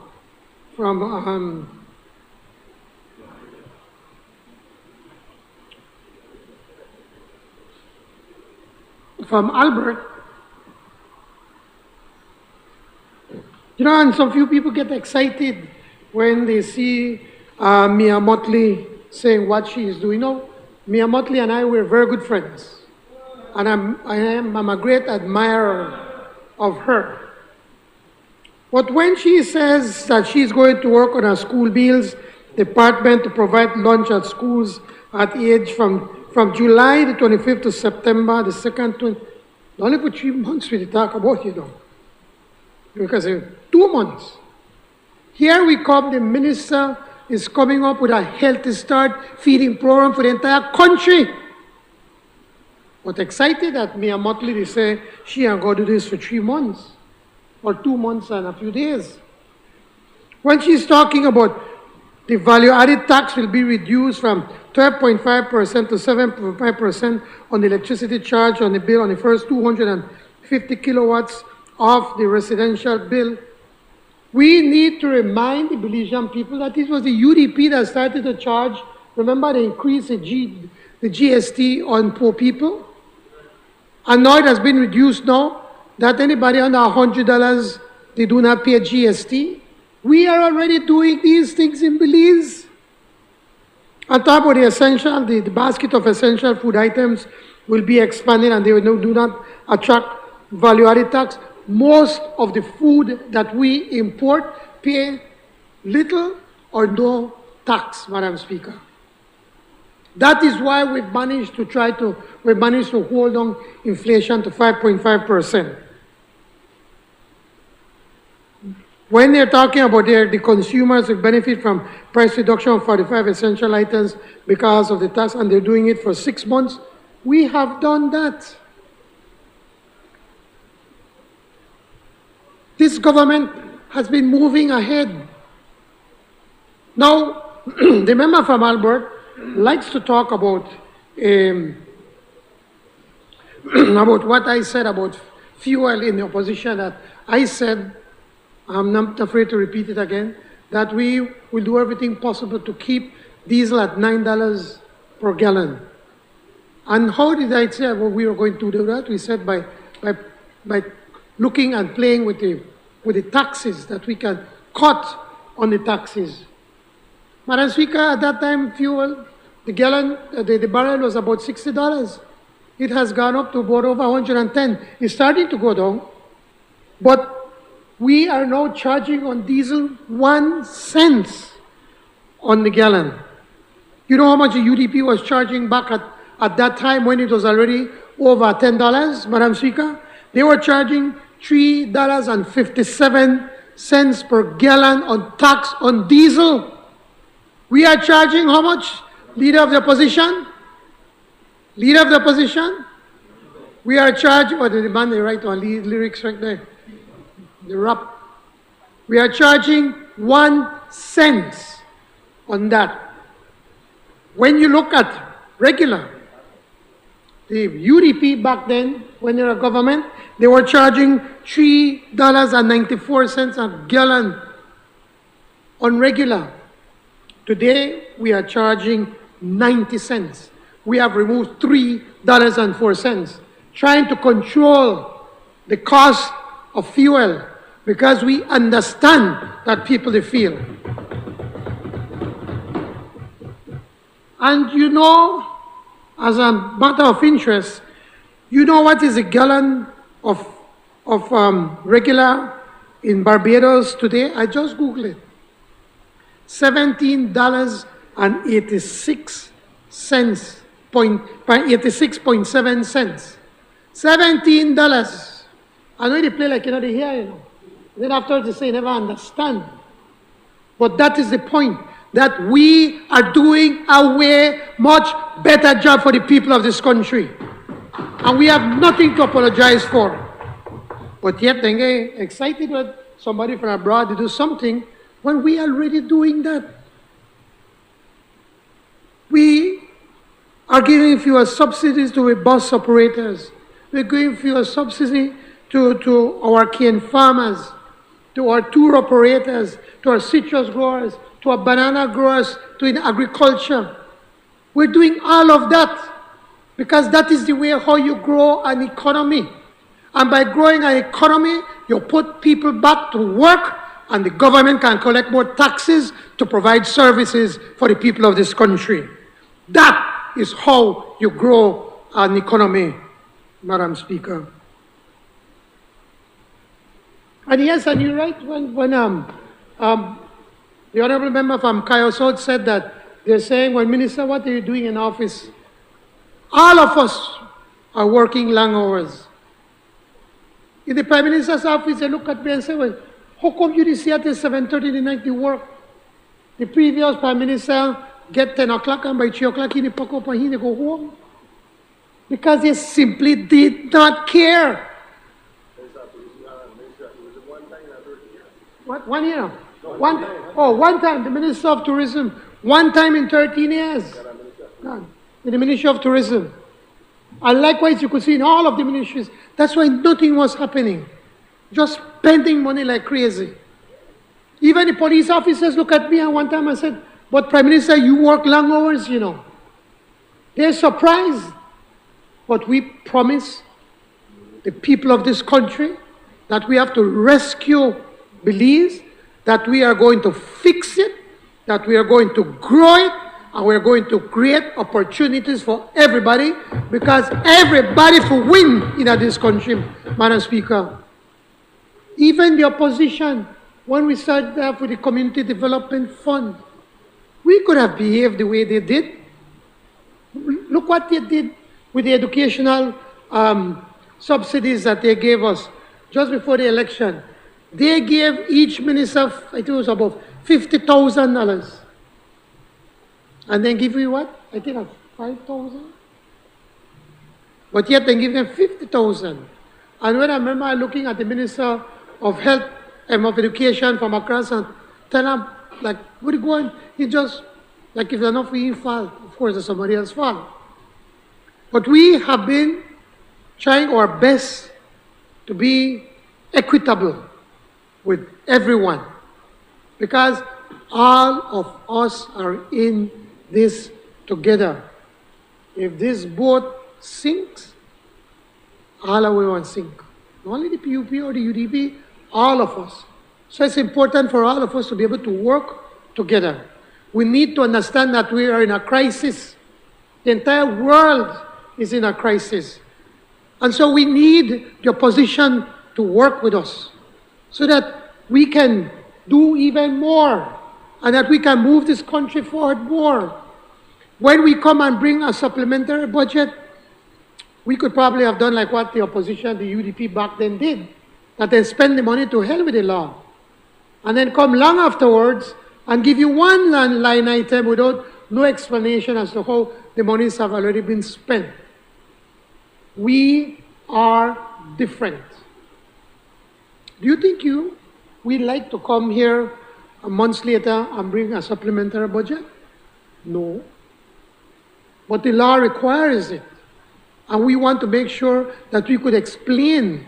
Albert, and some few people get excited when they see Mia Motley saying what she is doing. Mia Motley and I were very good friends, and I'm a great admirer of her. But when she says that she's going to work on her school meals department to provide lunch at schools at age from July the 25th to September the 2nd, only for 3 months we talk about, because 2 months. Here we come, the minister is coming up with a Healthy Start feeding program for the entire country. But excited that Mia Motley, they say she ain't going to do this for 3 months, or 2 months and a few days. When she's talking about the value-added tax will be reduced from 12.5% to 7.5% on the electricity charge on the bill on the first 250 kilowatts of the residential bill. We need to remind the Belizean people that this was the UDP that started to charge. Remember, they increased the GST on poor people? And now it has been reduced now that anybody under $100, they do not pay GST. We are already doing these things in Belize. On top of the basket of essential food items will be expanded and they do not attract value-added tax. Most of the food that we import pay little or no tax, Madam Speaker. That is why we've managed to hold on inflation to 5.5%. When they're talking about the consumers will benefit from price reduction of 45 essential items because of the tax, and they're doing it for 6 months, we have done that. This government has been moving ahead. Now, the member from Albert likes to talk about about what I said about fuel in the opposition. That I said, I'm not afraid to repeat it again, that we will do everything possible to keep diesel at $9 per gallon. And how did I say we were going to do that? We said by looking and playing with the taxes, that we can cut on the taxes. Madam Speaker, at that time, fuel, the barrel was about $60. It has gone up to about over 110. It's starting to go down. But we are now charging on diesel 1 cent on the gallon. You know how much the UDP was charging back at that time when it was already over $10, Madam Speaker? They were charging $3.57 per gallon on tax on diesel. We are charging how much? Leader of the opposition? Leader of the opposition? We are charging, the man they write on lyrics right there. The rap. We are charging 1 cent on that. When you look at regular, the UDP back then, when they were government, they were charging $3.94 a gallon on regular. Today, we are charging 90 cents. We have removed $3.04, trying to control the cost of fuel, because we understand that people they feel. And you know, as a matter of interest, you know what is a gallon of regular in Barbados today? I just Googled it. $17.86. 86.7 cents. $17. I know they play like you know they hear, you know. Then after they say never understand. But that is the point, that we are doing a way much better job for the people of this country. And we have nothing to apologize for. But yet they get excited when somebody from abroad to do something when we are already doing that. We are giving fuel subsidies to bus operators. We're giving fuel subsidy to our cane farmers, to our tour operators, to our citrus growers, to our banana growers, to in agriculture. We're doing all of that because that is the way how you grow an economy. And by growing an economy, you put people back to work, and the government can collect more taxes to provide services for the people of this country. That is how you grow an economy, Madam Speaker. And yes, and you're right, when the Honorable Member from Kayo South said that they're saying, well, Minister, what are you doing in office? All of us are working long hours. In the Prime Minister's office, they look at me and say, well, how come you didn't see at 7:30 in the night to work? The previous Prime Minister get 10 o'clock and by 3 o'clock he pack up and he go home. Because they simply did not care. What, 1 year? One time, the Minister of Tourism, one time in 13 years. In the Ministry of Tourism. And likewise, you could see in all of the ministries, that's why nothing was happening. Just spending money like crazy. Even the police officers look at me and one time I said, but Prime Minister, you work long hours, you know. They're surprised. But we promise the people of this country that we have to rescue Belize, that we are going to fix it, that we are going to grow it, and we're going to create opportunities for everybody, because everybody will win in this country, Madam Speaker. Even the opposition, when we started off with the Community Development Fund, we could have behaved the way they did. look what they did with the educational subsidies that they gave us just before the election. They gave each minister, I think it was about $50,000. And then give you what? I think 5,000. But yet they give them 50,000. And when I remember looking at the Minister of Health and of Education from across and tell him, like, where you going? He just, like, if they're not for your fault, of course it's somebody else's fault. But we have been trying our best to be equitable with everyone, because all of us are in this together. If this boat sinks, all of us will sink. Not only the PUP or the UDP, all of us. So it's important for all of us to be able to work together. We need to understand that we are in a crisis. The entire world is in a crisis. And so we need the opposition to work with us so that we can do even more and that we can move this country forward more. When we come and bring a supplementary budget, we could probably have done like what the opposition, the UDP back then did, that they spend the money to hell with the law, and then come long afterwards and give you one line item without no explanation as to how the monies have already been spent. We are different. Do you think we'd like to come here a month later and bring a supplementary budget? No. But the law requires it. And we want to make sure that we could explain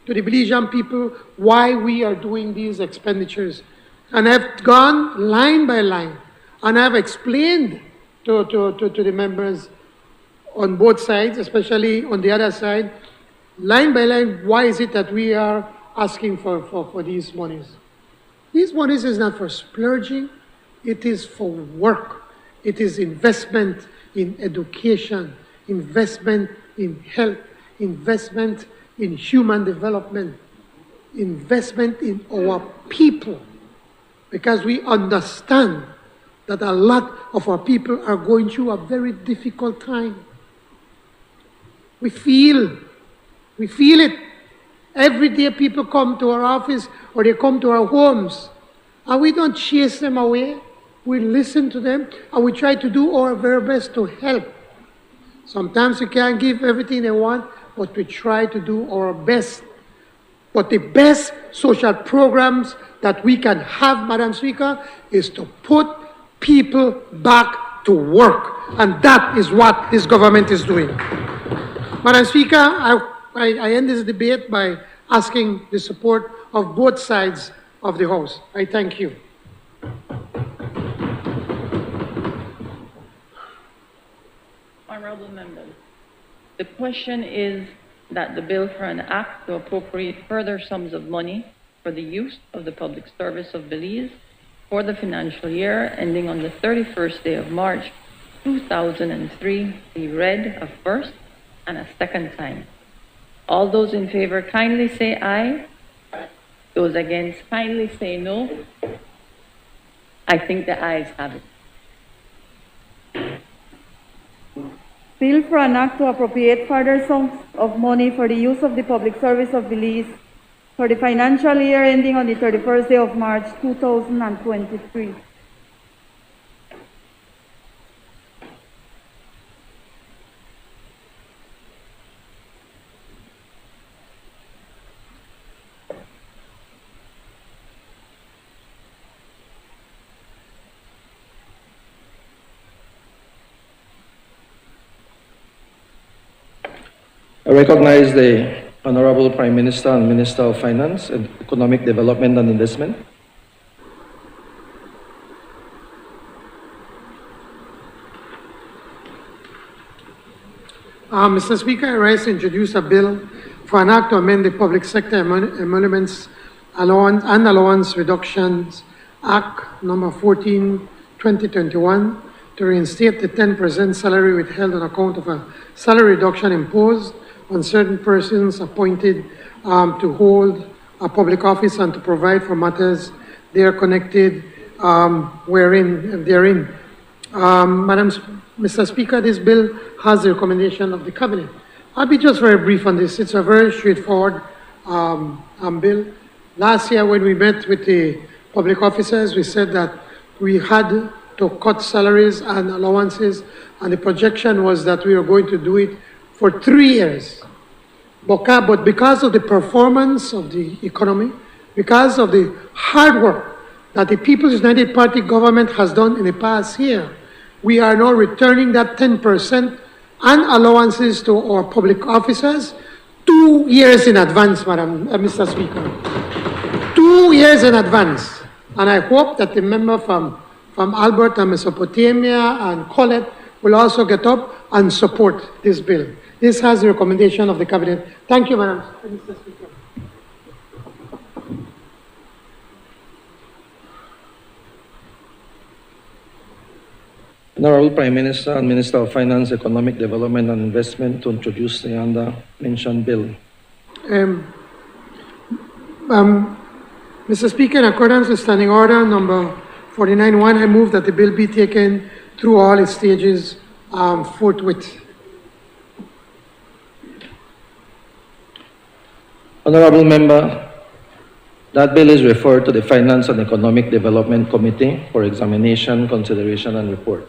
to the Belizean people why we are doing these expenditures. And I've gone line by line, and I've explained to the members on both sides, especially on the other side, line by line, why is it that we are asking for these monies. These monies is not for splurging, it is for work. It is investment in education, investment in health, investment in human development, investment in our people, because we understand that a lot of our people are going through a very difficult time. We feel it. Every day people come to our office or they come to our homes, and we don't chase them away. We listen to them and we try to do our very best to help. Sometimes we can't give everything they want, but we try to do our best. But the best social programs that we can have, Madam Speaker, is to put people back to work. And that is what this government is doing. Madam Speaker, I end this debate by asking the support of both sides of the House. I thank you. Honorable members, the question is that the bill for an act to appropriate further sums of money for the use of the public service of Belize for the financial year ending on the 31st day of March 2003 be read a first and a second time. All those in favor kindly say aye. Those against kindly say no. I think the ayes have it. Bill for an act to appropriate further sums of money for the use of the public service of Belize for the financial year ending on the 31st day of March 2023. I recognize the Honorable Prime Minister and Minister of Finance and Economic Development and Investment. Mr. Speaker, I rise to introduce a bill for an act to amend the Public Sector Emoluments Allowance and Allowance Reductions Act number 14, 2021 to reinstate the 10% salary withheld on account of a salary reduction imposed on certain persons appointed to hold a public office and to provide for matters they are connected therein. Mr. Speaker, this bill has the recommendation of the Cabinet. I'll be just very brief on this. It's a very straightforward bill. Last year when we met with the public officers, we said that we had to cut salaries and allowances, and the projection was that we were going to do it for 3 years. But because of the performance of the economy, because of the hard work that the People's United Party government has done in the past year, we are now returning that 10% and allowances to our public officers 2 years in advance, Mr. Speaker. 2 years in advance. And I hope that the member from Alberta, Mesopotamia, and Colette will also get up and support this bill. This has the recommendation of the Cabinet. Thank you, Mr. Speaker. Honorable Prime Minister and Minister of Finance, Economic Development and Investment to introduce the under-mentioned bill. Mr. Speaker, in accordance with Standing Order number 49-1, I move that the bill be taken through all its stages forthwith. Honorable Member, that bill is referred to the Finance and Economic Development Committee for examination, consideration, and report.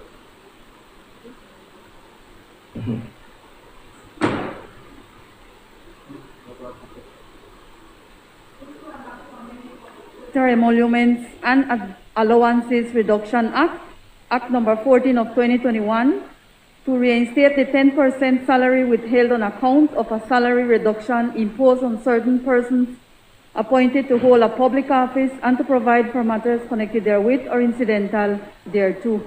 Emoluments and Allowances Reduction Act, Act number 14 of 2021, to reinstate the 10% salary withheld on account of a salary reduction imposed on certain persons appointed to hold a public office and to provide for matters connected therewith or incidental thereto.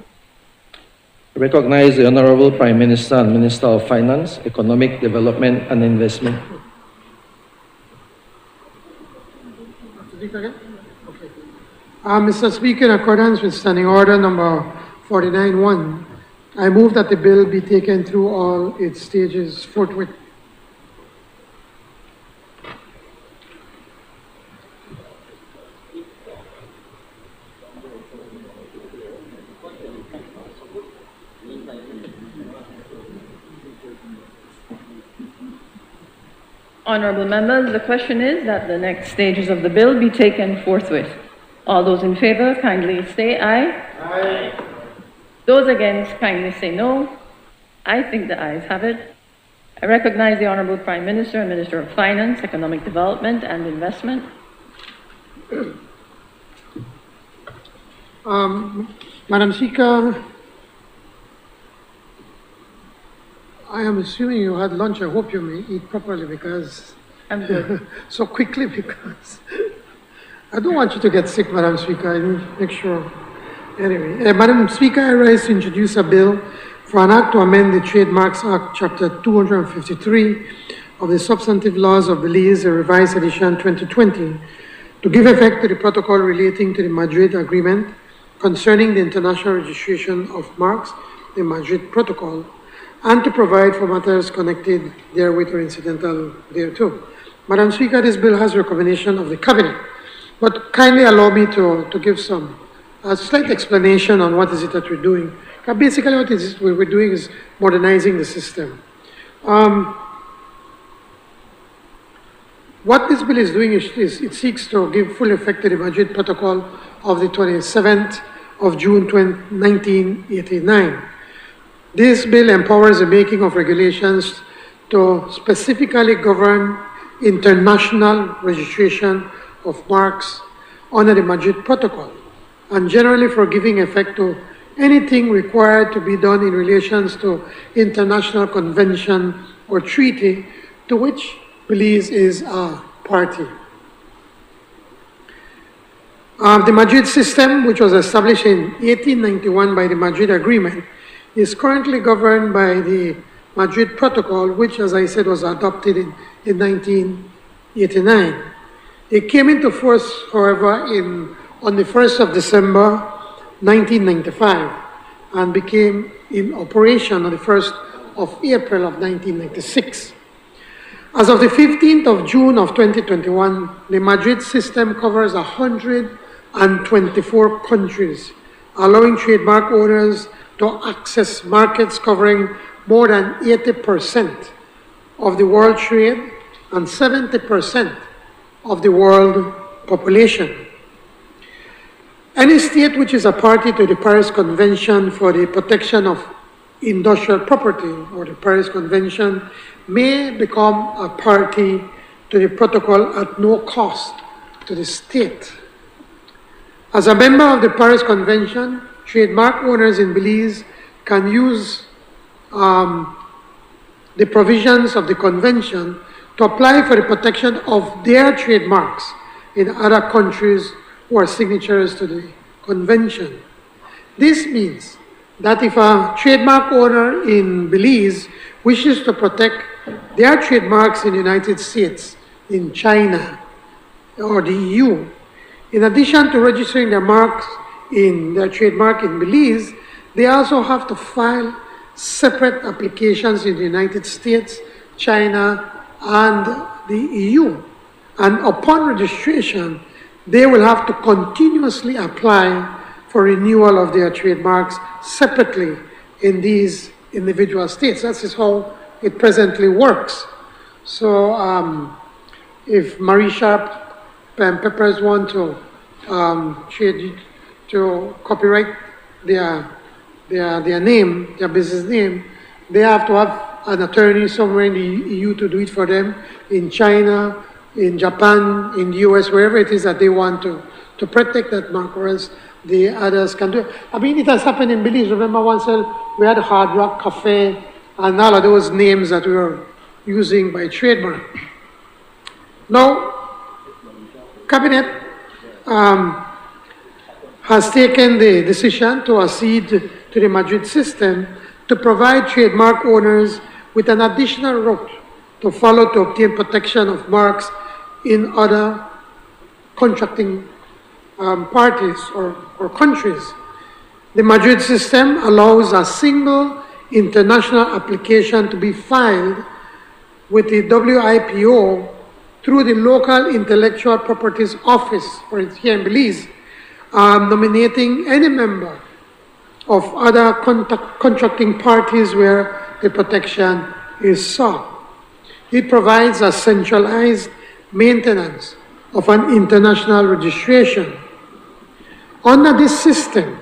I recognize the Honorable Prime Minister and Minister of Finance, Economic Development and Investment. Mr. Speaker, in accordance with Standing Order number 49-1, I move that the bill be taken through all its stages forthwith. Honourable members, the question is that the next stages of the bill be taken forthwith. All those in favour, kindly say aye. Aye. Those against, kindly say no. I think the ayes have it. I recognize the Honourable Prime Minister and Minister of Finance, Economic Development and Investment. Madam Speaker, I am assuming you had lunch. I hope you may eat properly because I'm good. so quickly because I don't want you to get sick, Madam Speaker. I need to make sure. Anyway, Madam Speaker, I rise to introduce a bill for an act to amend the Trademarks Act, Chapter 253 of the Substantive Laws of Belize, a revised edition 2020, to give effect to the protocol relating to the Madrid Agreement concerning the international registration of marks, the Madrid Protocol, and to provide for matters connected therewith or incidental thereto. Madam Speaker, this bill has recommendation of the Cabinet, but kindly allow me to give a slight explanation on what is it that we're doing. Basically, what we're doing is modernizing the system. What this bill is doing is it seeks to give full effect to the Madrid Protocol of the 27th of June 1989. This bill empowers the making of regulations to specifically govern international registration of marks under the Madrid Protocol, and generally for giving effect to anything required to be done in relations to international convention or treaty to which Belize is a party. The Madrid system, which was established in 1891 by the Madrid Agreement, is currently governed by the Madrid Protocol, which, as I said, was adopted in 1989. It came into force, however, on the 1st of December 1995 and became in operation on the 1st of April of 1996. As of the 15th of June of 2021, the Madrid system covers 124 countries, allowing trademark owners to to access markets covering more than 80% of the world trade and 70% of the world population. Any state which is a party to the Paris Convention for the Protection of Industrial Property, or the Paris Convention, may become a party to the protocol at no cost to the state. As a member of the Paris Convention, trademark owners in Belize can use the provisions of the convention to apply for the protection of their trademarks in other countries who are signatories to the convention. This means that if a trademark owner in Belize wishes to protect their trademarks in the United States, in China, or the EU, in addition to registering their trademark in Belize, they also have to file separate applications in the United States, China, and the EU. And upon registration, they will have to continuously apply for renewal of their trademarks separately in these individual states. That is how it presently works. So if Marie Sharp and Peppers want to copyright their name, their business name, they have to have an attorney somewhere in the EU to do it for them, in China, in Japan, in the US, wherever it is that they want to protect that mark, or else the others can do it. I mean, it has happened in Belize. Remember once we had Hard Rock Cafe and all of those names that we were using by trademark. Now, Cabinet has taken the decision to accede to the Madrid system to provide trademark owners with an additional route to follow to obtain protection of marks in other contracting parties or countries. The Madrid system allows a single international application to be filed with the WIPO through the local intellectual properties office, for instance, here in Belize, nominating any member of other contracting parties where the protection is sought. It provides a centralized maintenance of an international registration. Under this system,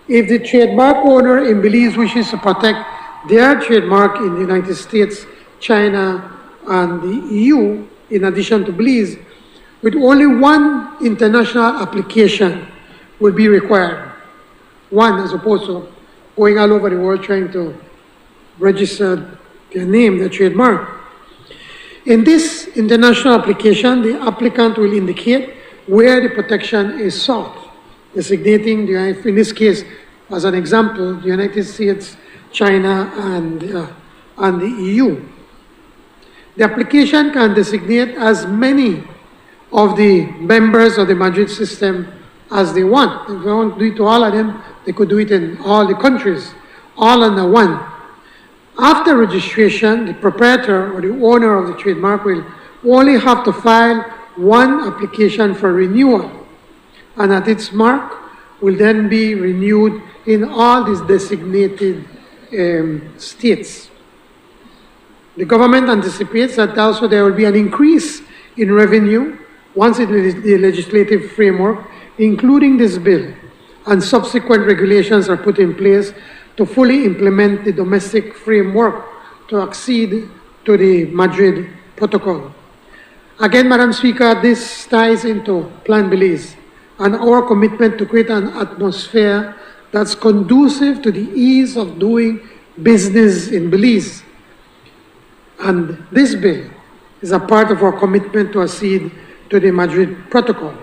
if the trademark owner in Belize wishes to protect their trademark in the United States, China, and the EU, in addition to Belize, with only one international application will be required. One, as opposed to going all over the world trying to register their name, their trademark. In this international application, the applicant will indicate where the protection is sought, designating, in this case, as an example, the United States, China, and the EU. The application can designate as many of the members of the Madrid system as they want. If they want to do it to all of them, they could do it in all the countries, all under one. After registration, the proprietor or the owner of the trademark will only have to file one application for renewal, and that its mark will then be renewed in all these designated states. The government anticipates that also there will be an increase in revenue once the legislative framework, including this bill, and subsequent regulations are put in place to fully implement the domestic framework to accede to the Madrid Protocol. Again, Madam Speaker, this ties into Plan Belize and our commitment to create an atmosphere that's conducive to the ease of doing business in Belize. And this bill is a part of our commitment to accede to the Madrid Protocol.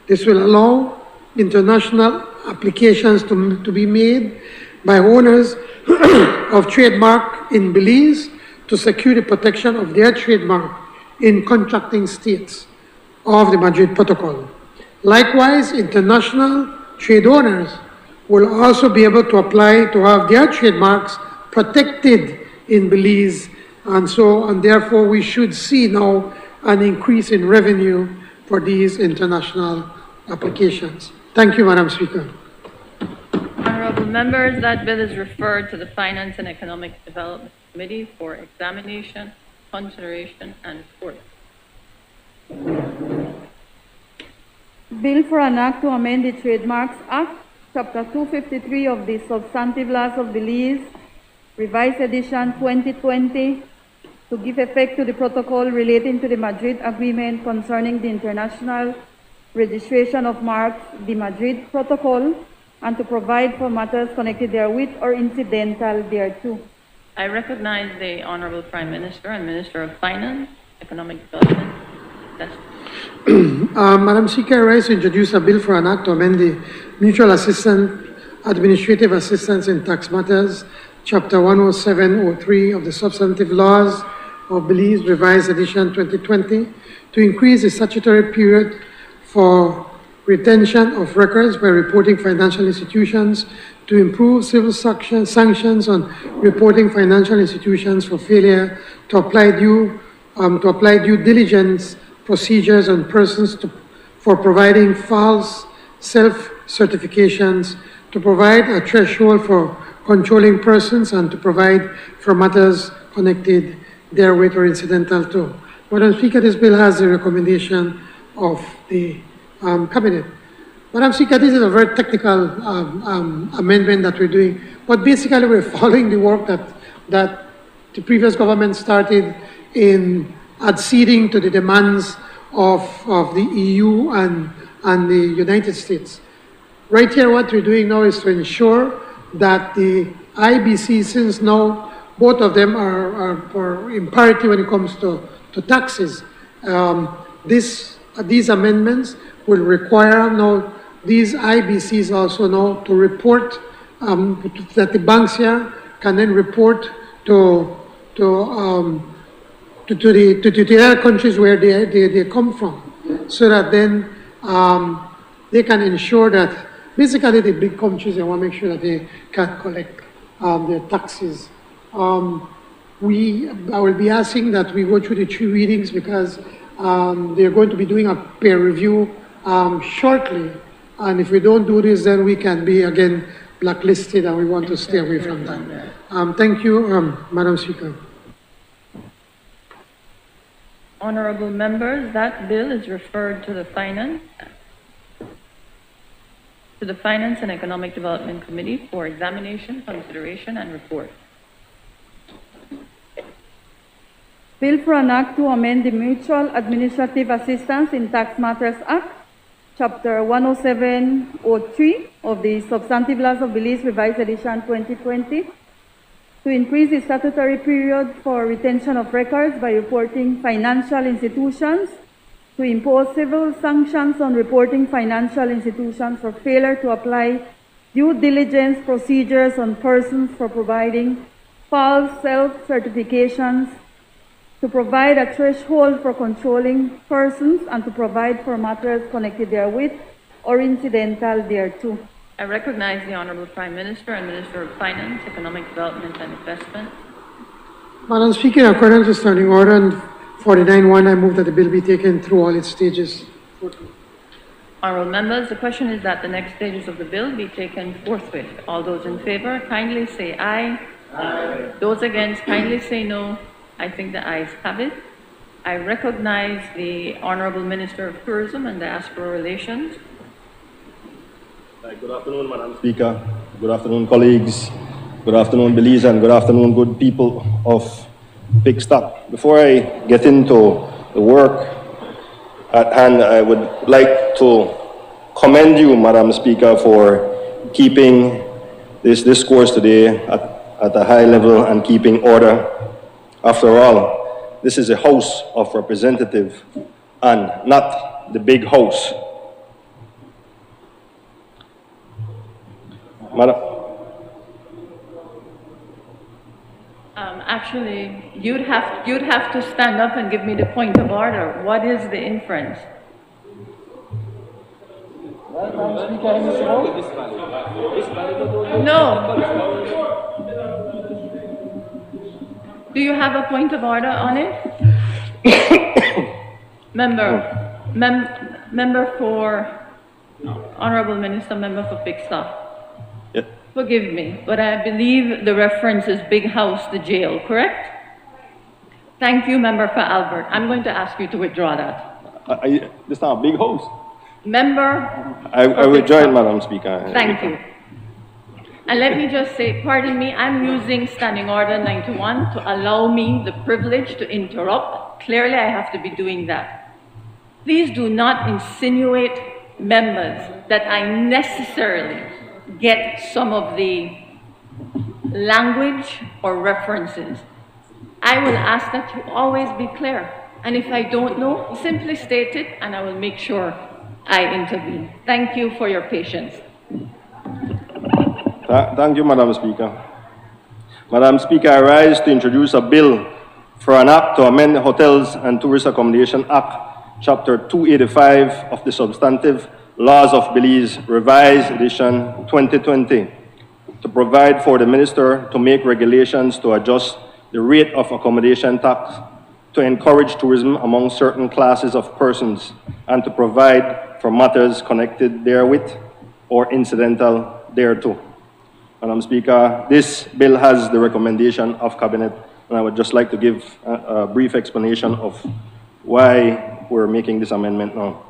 This will allow international applications to be made by owners of trademark in Belize to secure the protection of their trademark in contracting states of the Madrid Protocol. Likewise, international trade owners will also be able to apply to have their trademarks protected in Belize, and therefore we should see now an increase in revenue for these international applications. Thank you, Madam Speaker. Honorable Honorable members, that bill is referred to the Finance and Economic Development Committee for examination, consideration, and report. Bill for an act to amend the Trademarks Act, Chapter 253 of the Substantive Laws of Belize, Revised Edition 2020, to give effect to the protocol relating to the Madrid Agreement concerning the international registration of marks, the Madrid Protocol, and to provide for matters connected therewith or incidental thereto. I recognize the Honorable Prime Minister and Minister of Finance, Economic Development. Madam Speaker, I rise to introduce a bill for an act to amend the Mutual Administrative Assistance in Tax Matters, Chapter 10703 of the Substantive Laws of Belize, Revised Edition 2020, to increase the statutory period for retention of records by reporting financial institutions, to improve civil sanctions on reporting financial institutions for failure to apply due diligence procedures on persons for providing false self-certifications, to provide a threshold for controlling persons, and to provide for matters connected therewith or incidental to. Madam Speaker, this bill has the recommendation of the Cabinet. Madam Speaker, this is a very technical amendment that we're doing, but basically we're following the work that the previous government started in acceding to the demands of the EU and the United States. Right here, what we're doing now is to ensure that the IBC, since now both of them are in parity when it comes to taxes, these amendments will require now these IBCs also now to report that the banks here can then report to the other countries where they come from, so that then they can ensure that basically the big countries, they want to make sure that they can collect their taxes. I will be asking that we go through the 3 readings because they're going to be doing a peer review shortly. And if we don't do this, then we can be again blacklisted, and we want to stay away from that. Thank you, Madam Speaker. Honorable members, that bill is referred to the Finance and Economic Development Committee for examination, consideration, and report. Bill for an act to amend the Mutual Administrative Assistance in Tax Matters Act, Chapter 10703 of the Substantive Laws of Belize, Revised Edition 2020, to increase the statutory period for retention of records by reporting financial institutions, to impose civil sanctions on reporting financial institutions for failure to apply due diligence procedures on persons for providing false self-certifications, to provide a threshold for controlling persons, and to provide for matters connected therewith or incidental thereto. I recognize the Honorable Prime Minister and Minister of Finance, Economic Development and Investment. Madam Speaker, in accordance with Standing Order 49.1, I move that the bill be taken through all its stages. Honorable members, the question is that the next stages of the bill be taken forthwith. All those in favor, kindly say aye. Aye. Those against, kindly say no. I think the ayes have it. I recognize the Honorable Minister of Tourism and Diaspora Relations. Good afternoon, Madam Speaker. Good afternoon, colleagues. Good afternoon, Belize, and good afternoon, good people of Big Stop. Before I get into the work at hand, I would like to commend you, Madam Speaker, for keeping this discourse today at a high level and keeping order. After all, this is a House of Representatives and not the big house. Madam. Actually, you'd have to stand up and give me the point of order. What is the inference? No. Do you have a point of order on it? Member for Honorable Minister, member for Big Stop. Forgive me, but I believe the reference is Big House, the jail, correct? Thank you, Member for Albert. I'm going to ask you to withdraw that. This is not a big house. Member. I withdraw it, Madam Speaker. Thank you. And let me just say, pardon me, I'm using Standing Order 91 to allow me the privilege to interrupt. Clearly, I have to be doing that. Please do not insinuate, members, that I necessarily get some of the language or references. I will ask that you always be clear. And if I don't know, simply state it and I will make sure I intervene. Thank you for your patience. Thank you, Madam Speaker. Madam Speaker, I rise to introduce a bill for an act to amend the Hotels and Tourist Accommodation Act, Chapter 285 of the Substantive Laws of Belize, Revised Edition 2020, to provide for the Minister to make regulations to adjust the rate of accommodation tax to encourage tourism among certain classes of persons and to provide for matters connected therewith or incidental thereto. Madam Speaker, this bill has the recommendation of Cabinet, and I would just like to give a brief explanation of why we're making this amendment now.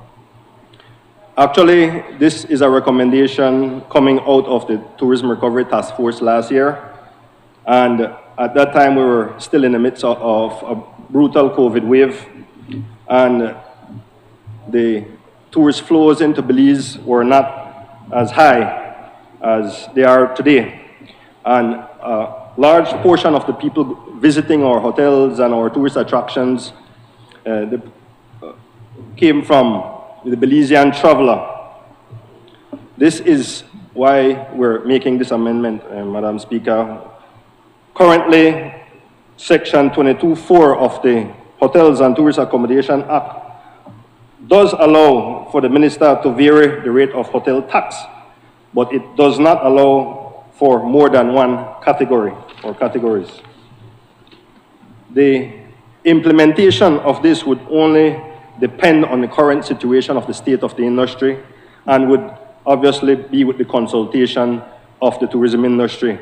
Actually, this is a recommendation coming out of the Tourism Recovery Task Force last year, and at that time we were still in the midst of a brutal COVID wave, and the tourist flows into Belize were not as high as they are today. And a large portion of the people visiting our hotels and our tourist attractions came from the Belizean traveler. This is why we're making this amendment, Madam Speaker. Currently, Section 22(4) of the Hotels and Tourist Accommodation Act does allow for the Minister to vary the rate of hotel tax, but it does not allow for more than one category or categories. The implementation of this would only depend on the current situation of the state of the industry and would obviously be with the consultation of the tourism industry.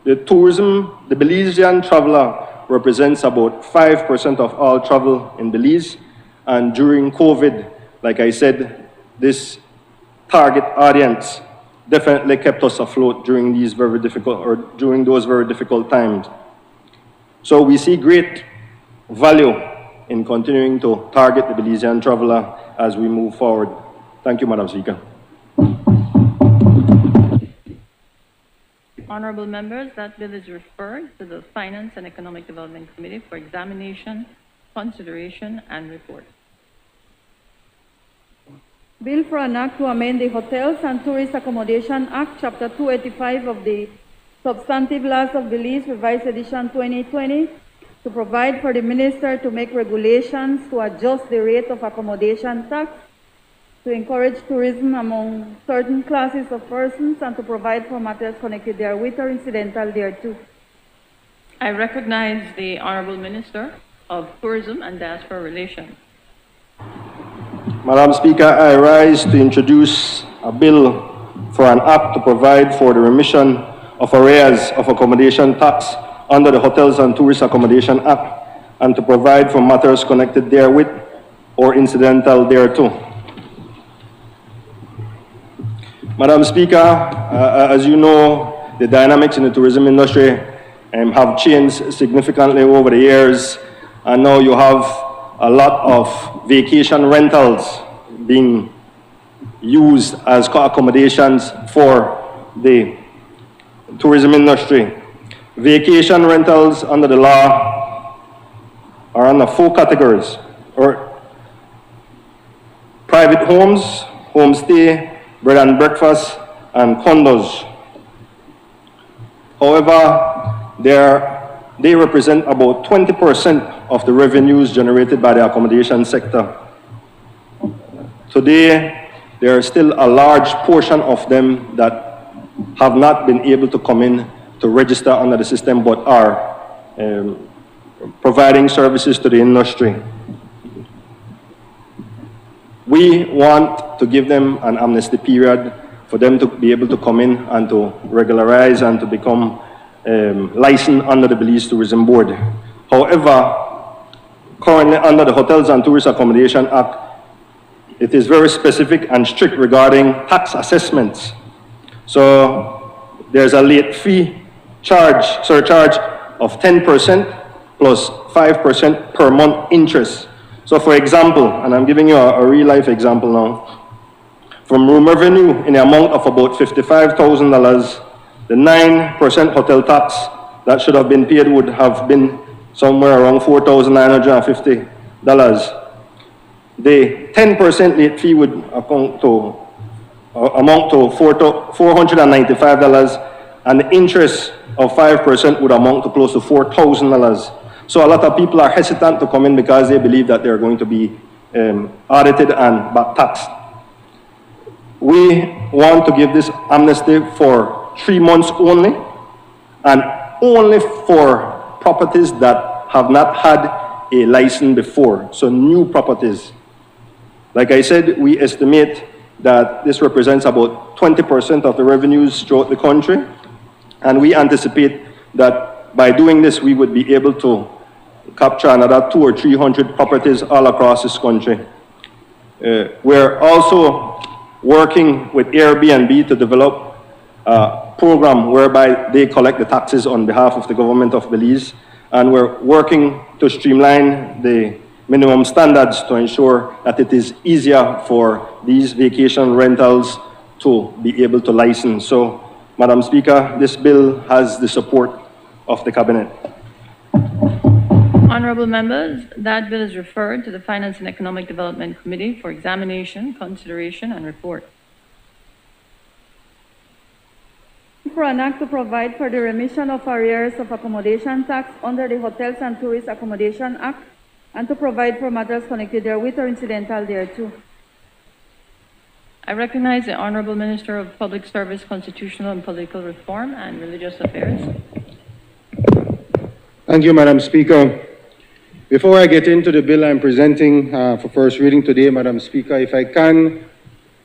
The Belizean traveler represents about 5% of all travel in Belize, and during COVID, like I said, this target audience definitely kept us afloat during these during those very difficult times. So we see great value in continuing to target the Belizean traveler as we move forward. Thank you, Madam Speaker. Honorable members, that bill is referred to the Finance and Economic Development Committee for examination, consideration, and report. Bill for an act to amend the Hotels and Tourist Accommodation Act, Chapter 285 of the Substantive Laws of Belize, Revised Edition 2020, to provide for the Minister to make regulations to adjust the rate of accommodation tax to encourage tourism among certain classes of persons and to provide for matters connected therewith or incidental thereto. I recognize the Honorable Minister of Tourism and Diaspora Relations. Madam Speaker, I rise to introduce a bill for an act to provide for the remission of arrears of accommodation tax under the Hotels and Tourist Accommodation Act and to provide for matters connected therewith or incidental thereto. Madam Speaker, as you know, the dynamics in the tourism industry have changed significantly over the years, and now you have a lot of vacation rentals being used as accommodations for the tourism industry. Vacation rentals under the law are under 4 categories: or private homes, homestay, bread and breakfast, and condos. However, they represent about 20% of the revenues generated by the accommodation sector. Today, there are still a large portion of them that have not been able to come in to register under the system but are providing services to the industry. We want to give them an amnesty period for for them to be able to come in and to regularize and to become licensed under the Belize Tourism Board. However, currently under the Hotels and Tourist Accommodation Act, it is very specific and strict regarding tax assessments. So there's a late fee surcharge of 10% plus 5% per month interest. So for example, and I'm giving you a real life example now, from room revenue in the amount of about $55,000, the 9% hotel tax that should have been paid would have been somewhere around $4,950. The 10% late fee would amount to $495, and the interest of 5% would amount to close to $4,000. So a lot of people are hesitant to come in because they believe that they're going to be audited and back taxed. We want to give this amnesty for 3 months only, and only for properties that have not had a license before, so new properties. Like I said, we estimate that this represents about 20% of the revenues throughout the country, and we anticipate that by doing this, we would be able to capture another 200 or 300 properties all across this country. We're also working with Airbnb to develop a program whereby they collect the taxes on behalf of the government of Belize, and we're working to streamline the minimum standards to ensure that it is easier for these vacation rentals to be able to license. So, Madam Speaker, this bill has the support of the Cabinet. Honorable members, that bill is referred to the Finance and Economic Development Committee for examination, consideration, and report. For an act to provide for the remission of arrears of accommodation tax under the Hotels and Tourist Accommodation Act, and to provide for matters connected therewith or incidental thereto. I recognize the Honorable Minister of Public Service, Constitutional and Political Reform and Religious Affairs. Thank you, Madam Speaker. Before I get into the bill I'm presenting for first reading today, Madam Speaker, if I can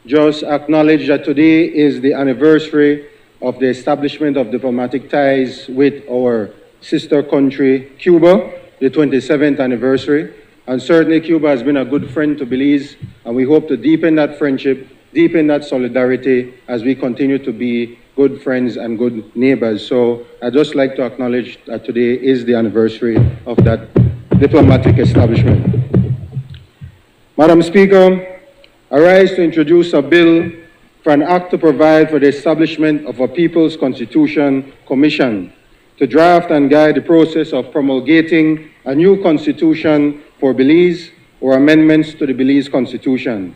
just acknowledge that today is the anniversary of the establishment of diplomatic ties with our sister country, Cuba, the 27th anniversary. And certainly Cuba has been a good friend to Belize, and we hope to deepen that friendship, deepen that solidarity as we continue to be good friends and good neighbors. So I'd just like to acknowledge that today is the anniversary of that diplomatic establishment. Madam Speaker, I rise to introduce a bill for an act to provide for the establishment of a People's Constitution Commission to draft and guide the process of promulgating a new constitution for Belize or amendments to the Belize Constitution,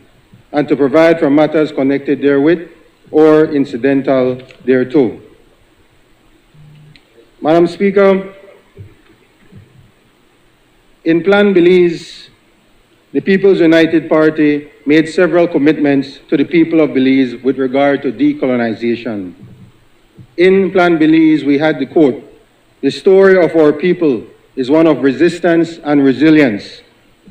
and to provide for matters connected therewith or incidental thereto. Madam Speaker, in Plan Belize, the People's United Party made several commitments to the people of Belize with regard to decolonization. In Plan Belize, we had the quote, "The story of our people is one of resistance and resilience,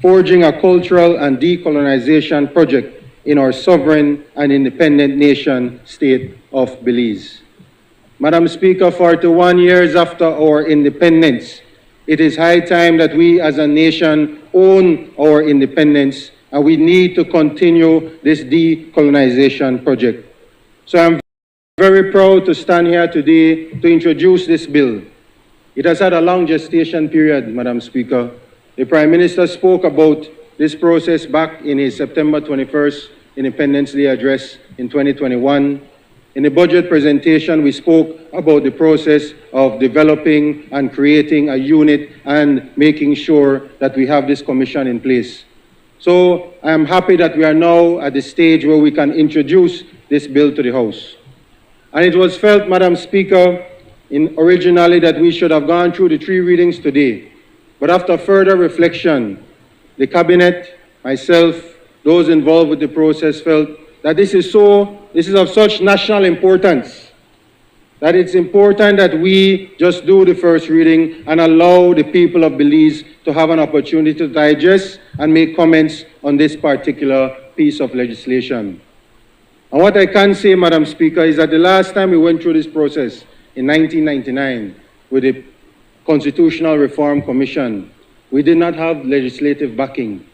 forging a cultural and decolonization project in our sovereign and independent nation state of Belize." Madam Speaker, 41 years after our independence, it is high time that we as a nation own our independence, and we need to continue this decolonization project. So I'm very proud to stand here today to introduce this bill. It has had a long gestation period, Madam Speaker. The Prime Minister spoke about this process back in his September 21st Independence Day address in 2021. In the budget presentation, we spoke about the process of developing and creating a unit and making sure that we have this commission in place. So I am happy that we are now at the stage where we can introduce this bill to the House. And it was felt, Madam Speaker, originally that we should have gone through the 3 readings today. But after further reflection, the Cabinet, myself, those involved with the process felt that this is of such national importance that it's important that we just do the first reading and allow the people of Belize to have an opportunity to digest and make comments on this particular piece of legislation. And what I can say, Madam Speaker, is that the last time we went through this process in 1999 with the Constitutional Reform Commission, we did not have legislative backing.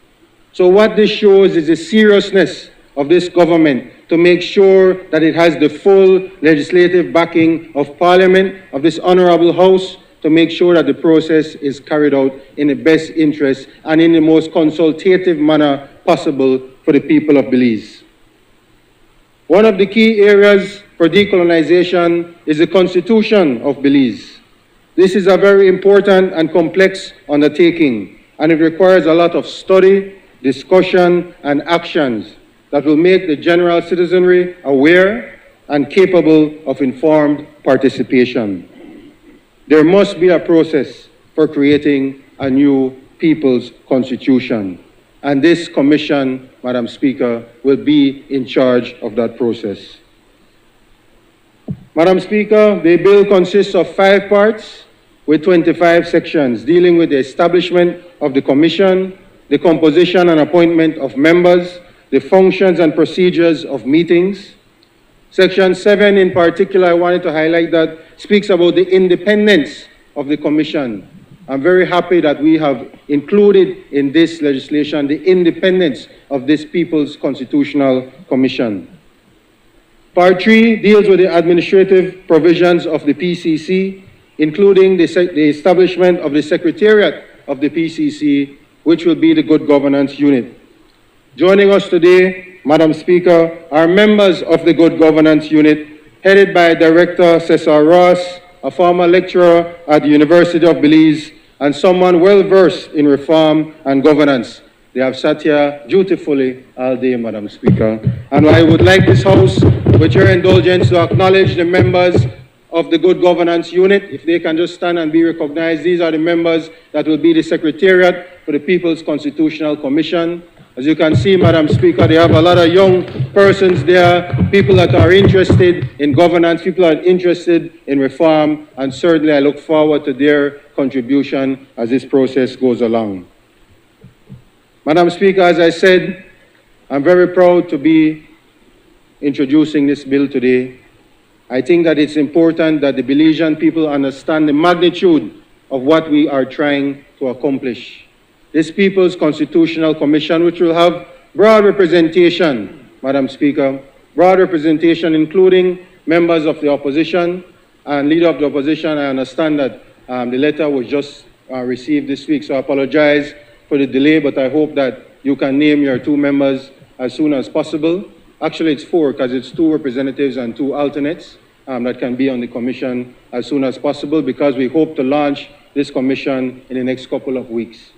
So what this shows is the seriousness of this government to make sure that it has the full legislative backing of Parliament, of this Honorable House, to make sure that the process is carried out in the best interest and in the most consultative manner possible for the people of Belize. One of the key areas for decolonization is the Constitution of Belize. This is a very important and complex undertaking, and it requires a lot of study, discussion, and actions that will make the general citizenry aware and capable of informed participation. There must be a process for creating a new people's constitution, and this commission, Madam Speaker, will be in charge of that process. Madam Speaker, the bill consists of 5 parts with 25 sections dealing with the establishment of the commission, the composition and appointment of members, the functions and procedures of meetings. Section 7 in particular, I wanted to highlight that, speaks about the independence of the commission. I'm very happy that we have included in this legislation the independence of this People's Constitutional Commission. Part 3 deals with the administrative provisions of the PCC, including the establishment of the Secretariat of the PCC, which will be the Good Governance Unit. Joining us today, Madam Speaker, are members of the Good Governance Unit, headed by Director Cesar Ross, a former lecturer at the University of Belize, and someone well-versed in reform and governance. They have sat here dutifully all day, Madam Speaker. And I would like this House, with your indulgence, to acknowledge the members of the Good Governance Unit. If they can just stand and be recognized, these are the members that will be the Secretariat for the People's Constitutional Commission. As you can see, Madam Speaker, they have a lot of young persons there, people that are interested in governance, people that are interested in reform, and certainly I look forward to their contribution as this process goes along. Madam Speaker, as I said, I'm very proud to be introducing this bill today. I think that it's important that the Belizean people understand the magnitude of what we are trying to accomplish. This People's Constitutional Commission, which will have broad representation, Madam Speaker, broad representation including members of the opposition and leader of the opposition. I understand that the letter was just received this week, so I apologize for the delay, but I hope that you can name your 2 members as soon as possible. Actually, it's 4 because it's 2 representatives and 2 alternates that can be on the commission as soon as possible, because we hope to launch this commission in the next couple of weeks.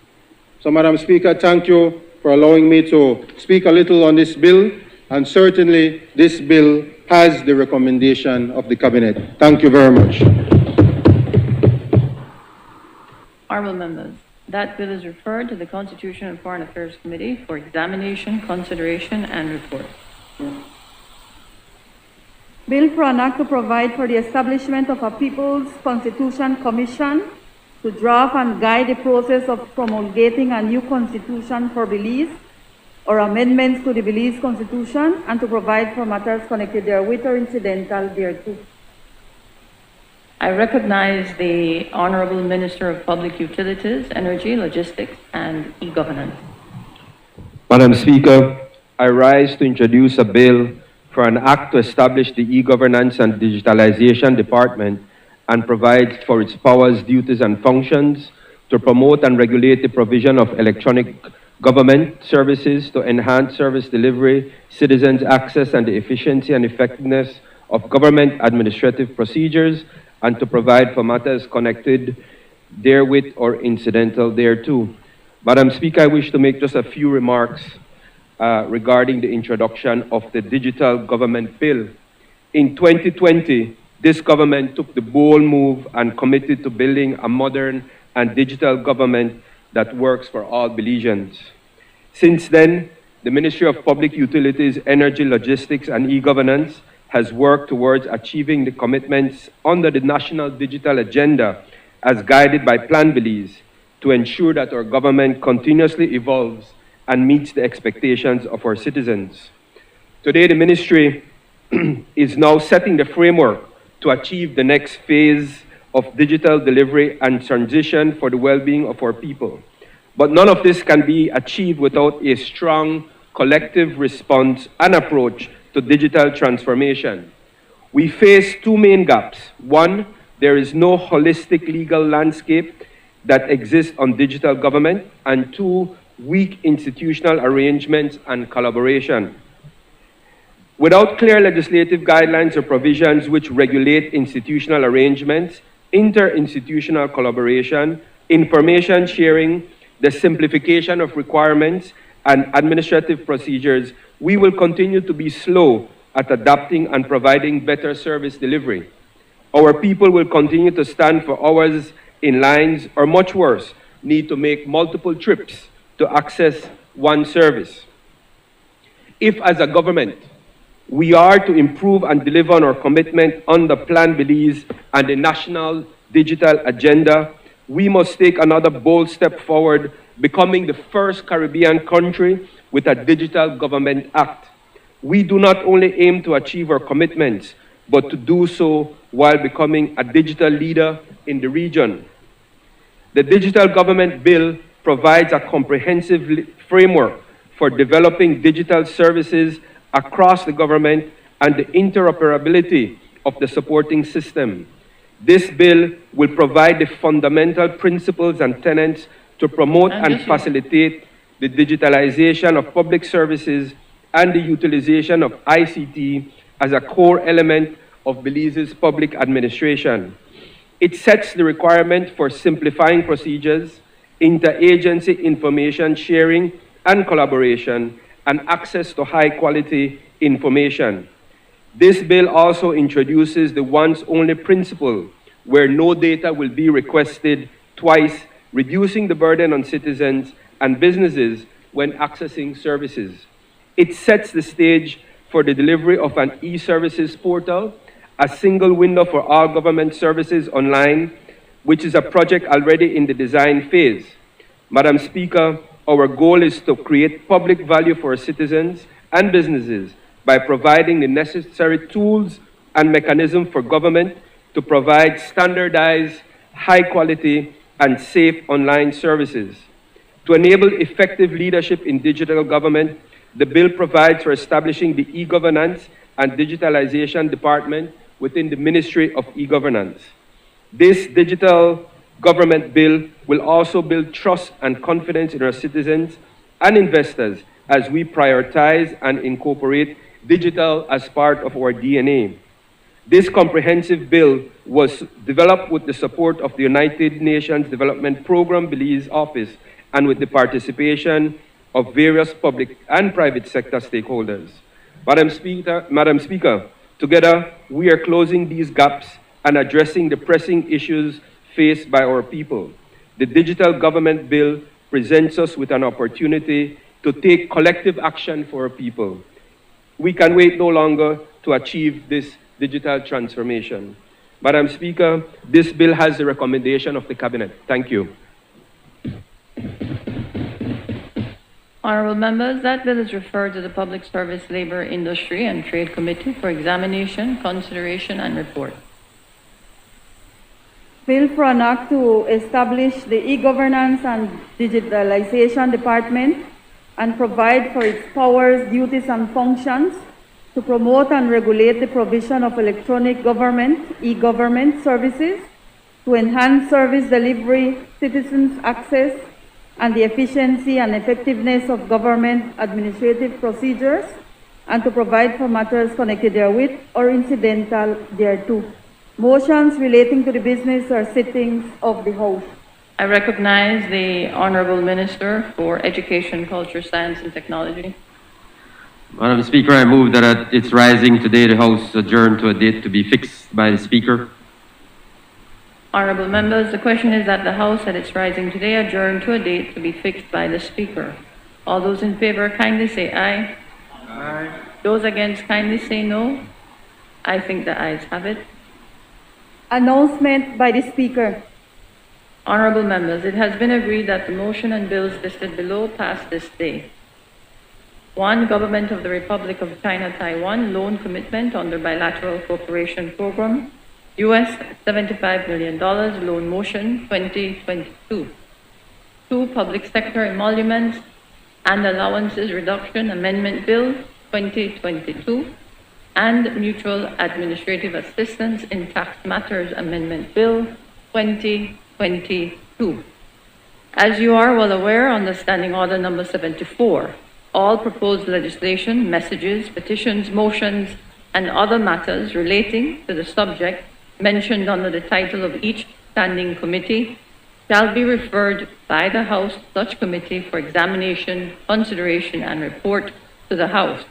So, Madam Speaker, thank you for allowing me to speak a little on this bill, and certainly this bill has the recommendation of the Cabinet. Thank you very much. Honourable members, that bill is referred to the Constitution and Foreign Affairs Committee for examination, consideration, and report. Bill for an act to provide for the establishment of a People's Constitution Commission to draft and guide the process of promulgating a new constitution for Belize or amendments to the Belize Constitution, and to provide for matters connected therewith or incidental thereto. I recognize the Honourable Minister of Public Utilities, Energy, Logistics, and E-Governance. Madam Speaker, I rise to introduce a bill for an act to establish the E-Governance and Digitalization Department and provide for its powers, duties, and functions to promote and regulate the provision of electronic government services to enhance service delivery, citizens' access, and the efficiency and effectiveness of government administrative procedures, and to provide for matters connected therewith or incidental thereto. Madam Speaker, I wish to make just a few remarks regarding the introduction of the Digital Government Bill. In 2020, this government took the bold move and committed to building a modern and digital government that works for all Belizeans. Since then, the Ministry of Public Utilities, Energy, Logistics, and E-Governance has worked towards achieving the commitments under the National Digital Agenda as guided by Plan Belize to ensure that our government continuously evolves and meets the expectations of our citizens. Today, the Ministry is now setting the framework to achieve the next phase of digital delivery and transition for the well-being of our people. But none of this can be achieved without a strong collective response and approach to digital transformation. We face two main gaps. One, there is no holistic legal landscape that exists on digital government, and two, weak institutional arrangements and collaboration. Without clear legislative guidelines or provisions which regulate institutional arrangements, interinstitutional collaboration, information sharing, the simplification of requirements, and administrative procedures, we will continue to be slow at adapting and providing better service delivery. Our people will continue to stand for hours in lines, or much worse, need to make multiple trips to access one service. If, as a government, we are to improve and deliver on our commitment on the Plan Belize and the National Digital Agenda, we must take another bold step forward, becoming the first Caribbean country with a Digital Government Act. We do not only aim to achieve our commitments, but to do so while becoming a digital leader in the region. The Digital Government Bill provides a comprehensive framework for developing digital services across the government and the interoperability of the supporting system. This bill will provide the fundamental principles and tenets to promote and facilitate the digitalization of public services and the utilization of ICT as a core element of Belize's public administration. It sets the requirement for simplifying procedures, interagency information sharing and collaboration, and access to high-quality information. This bill also introduces the once-only principle, where no data will be requested twice, reducing the burden on citizens and businesses when accessing services. It sets the stage for the delivery of an e-services portal, a single window for all government services online, which is a project already in the design phase. Madam Speaker, our goal is to create public value for our citizens and businesses by providing the necessary tools and mechanisms for government to provide standardized, high-quality, and safe online services. To enable effective leadership in digital government, the bill provides for establishing the e-governance and digitalization department within the Ministry of E-Governance. This digital government bill will also build trust and confidence in our citizens and investors as we prioritize and incorporate digital as part of our DNA. This comprehensive bill was developed with the support of the United Nations Development Programme Belize Office and with the participation of various public and private sector stakeholders. Madam Speaker, together we are closing these gaps and addressing the pressing issues faced by our people. The Digital Government Bill presents us with an opportunity to take collective action for our people. We can wait no longer to achieve this digital transformation. Madam Speaker, this bill has the recommendation of the Cabinet. Thank you. Honorable members, that bill is referred to the Public Service, Labor, Industry and Trade Committee for examination, consideration, and report. Bill for an act to establish the e-governance and digitalization department and provide for its powers, duties, and functions to promote and regulate the provision of electronic government, e-government services, to enhance service delivery, citizens' access, and the efficiency and effectiveness of government administrative procedures, and to provide for matters connected therewith or incidental thereto. Motions relating to the business or sittings of the House. I recognize the Honorable Minister for Education, Culture, Science, and Technology. Madam Speaker, I move that at its rising today, the House adjourn to a date to be fixed by the Speaker. Honorable members, the question is that the House at its rising today adjourn to a date to be fixed by the Speaker. All those in favor kindly say aye. Aye. Those against kindly say no. I think the ayes have it. Announcement by the Speaker. Honorable members, it has been agreed that the motion and bills listed below pass this day. One, Government of the Republic of China Taiwan loan commitment under bilateral cooperation program, US $75 million loan motion 2022. Two, Public Sector Emoluments and Allowances Reduction Amendment Bill 2022 and Mutual Administrative Assistance in Tax Matters Amendment Bill 2022. As you are well aware, under Standing Order number 74, all proposed legislation, messages, petitions, motions, and other matters relating to the subject mentioned under the title of each standing committee shall be referred by the House to such committee for examination, consideration, and report to the House.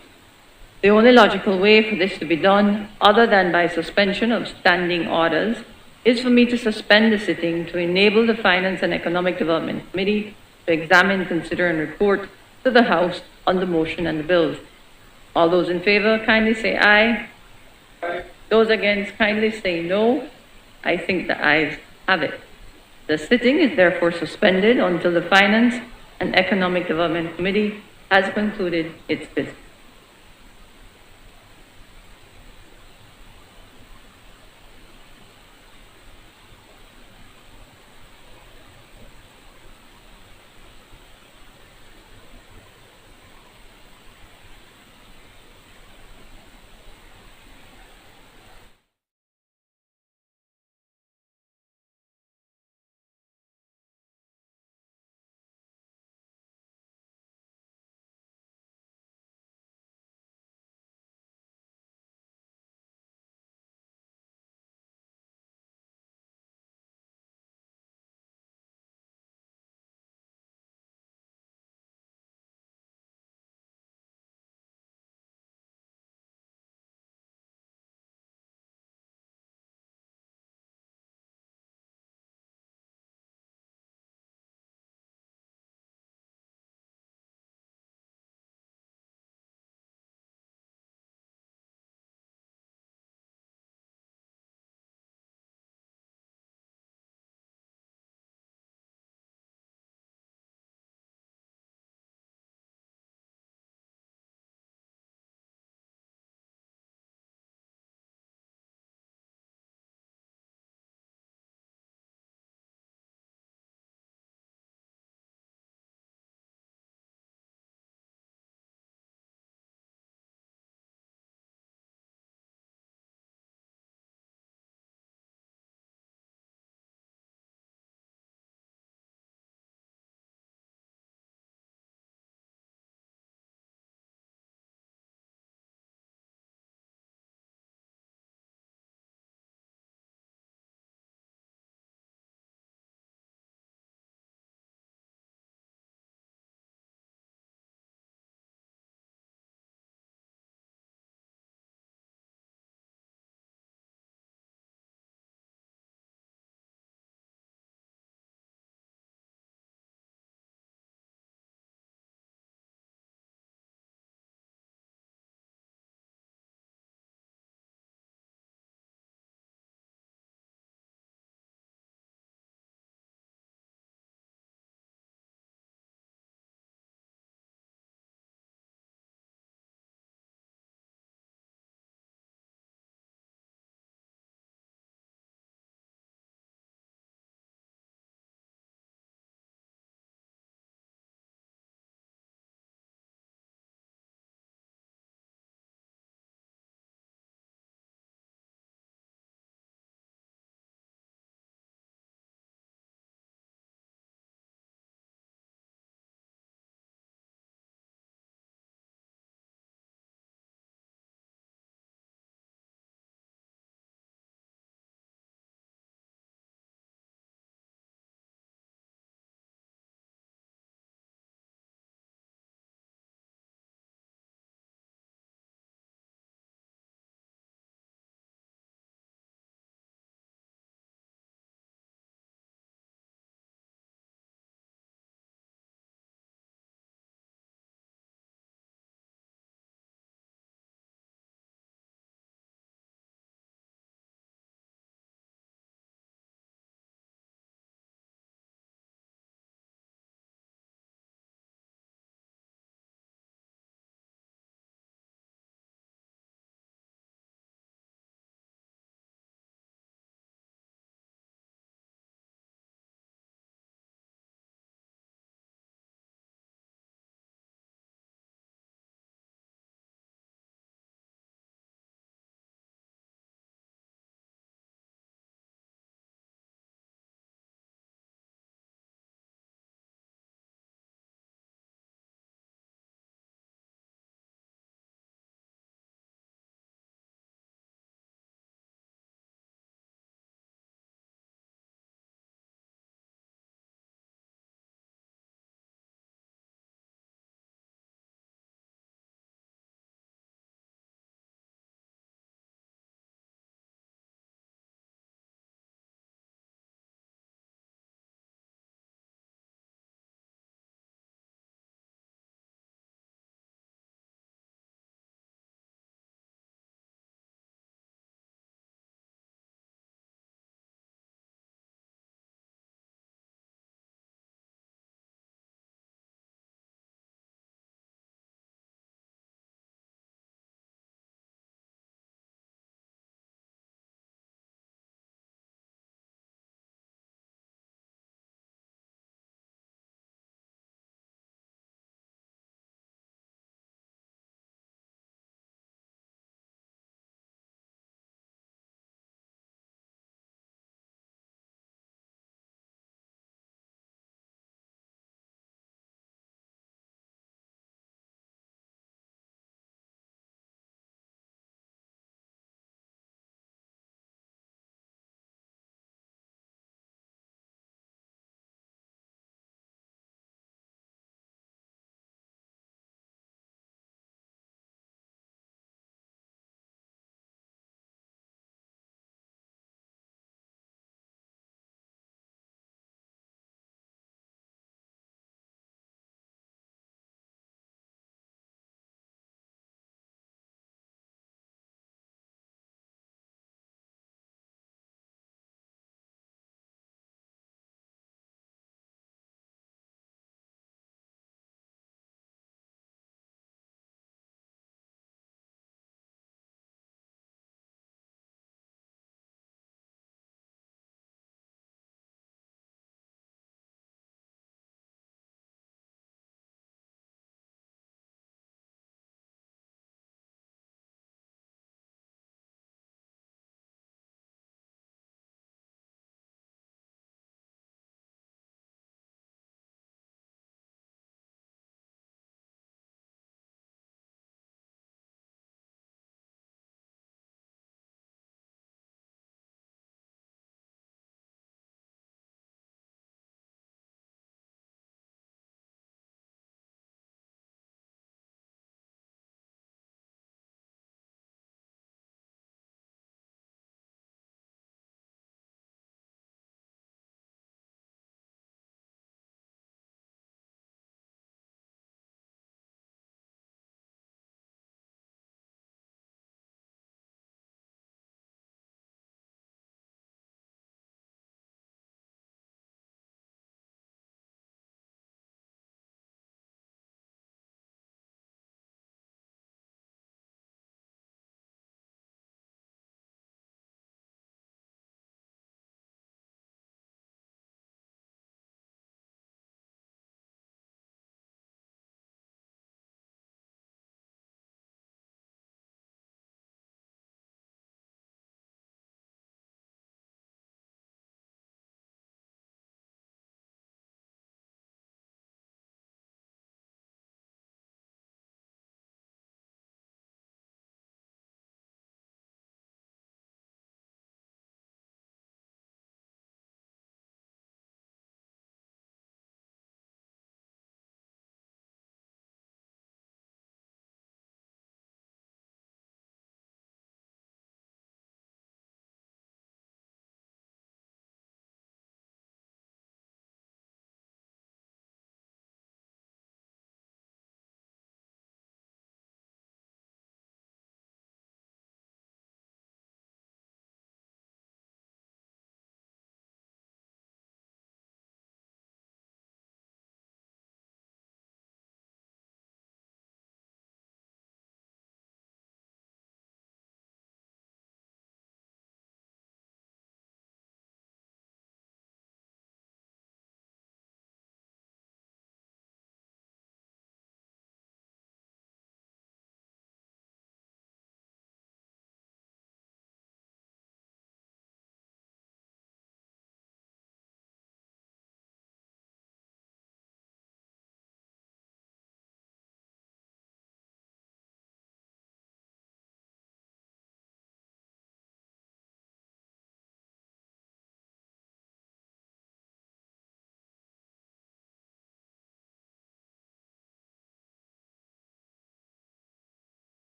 The only logical way for this to be done, other than by suspension of standing orders, is for me to suspend the sitting to enable the Finance and Economic Development Committee to examine, consider, and report to the House on the motion and the bills. All those in favor, kindly say aye. Aye. Those against, kindly say no. I think the ayes have it. The sitting is therefore suspended until the Finance and Economic Development Committee has concluded its business.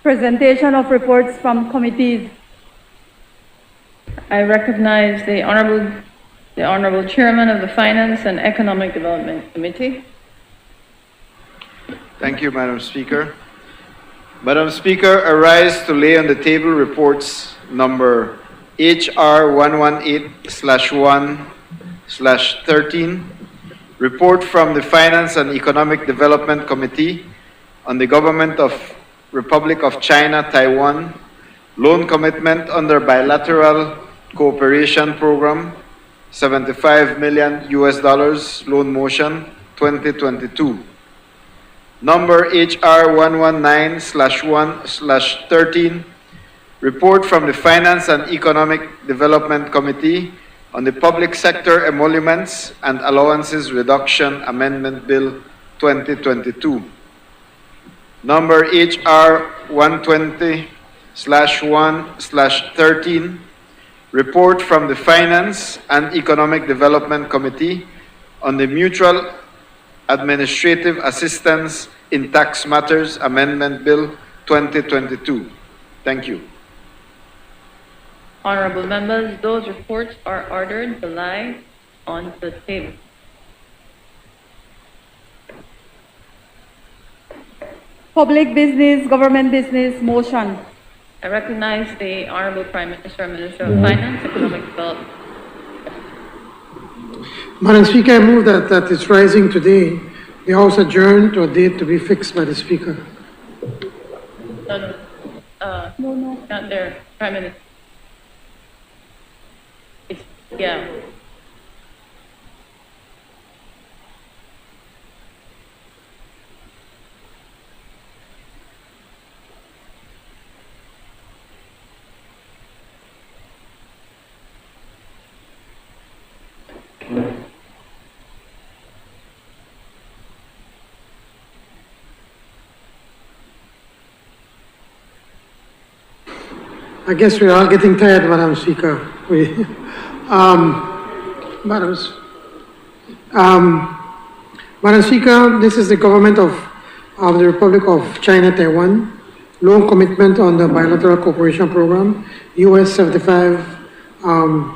Presentation of reports from committees. I recognize the Honorable Chairman of the Finance and Economic Development Committee. Thank you, Madam Speaker. Madam Speaker, I rise to lay on the table reports number HR 118/1/13, report from the Finance and Economic Development Committee on the Government of Republic of China, Taiwan, loan commitment under bilateral cooperation program, $75 million loan motion 2022. Number HR 119/1/13, report from the Finance and Economic Development Committee on the Public Sector Emoluments and Allowances Reduction Amendment Bill 2022. Number HR 120/1/13, report from the Finance and Economic Development Committee on the Mutual Administrative Assistance in Tax Matters Amendment Bill 2022. Thank you. Honorable members, those reports are ordered to lie on the table. Public business, government business, motion. I recognize the Honorable Prime Minister, Minister of Finance, Economic Development. Madam Speaker, I move that it's rising today, the House adjourned to a date to be fixed by the Speaker. No, not there, Prime Minister. It's, yeah. I guess we're all getting tired, Madam Speaker. Madam Speaker, this is the government of the Republic of China, Taiwan, loan commitment on the bilateral cooperation program, US $75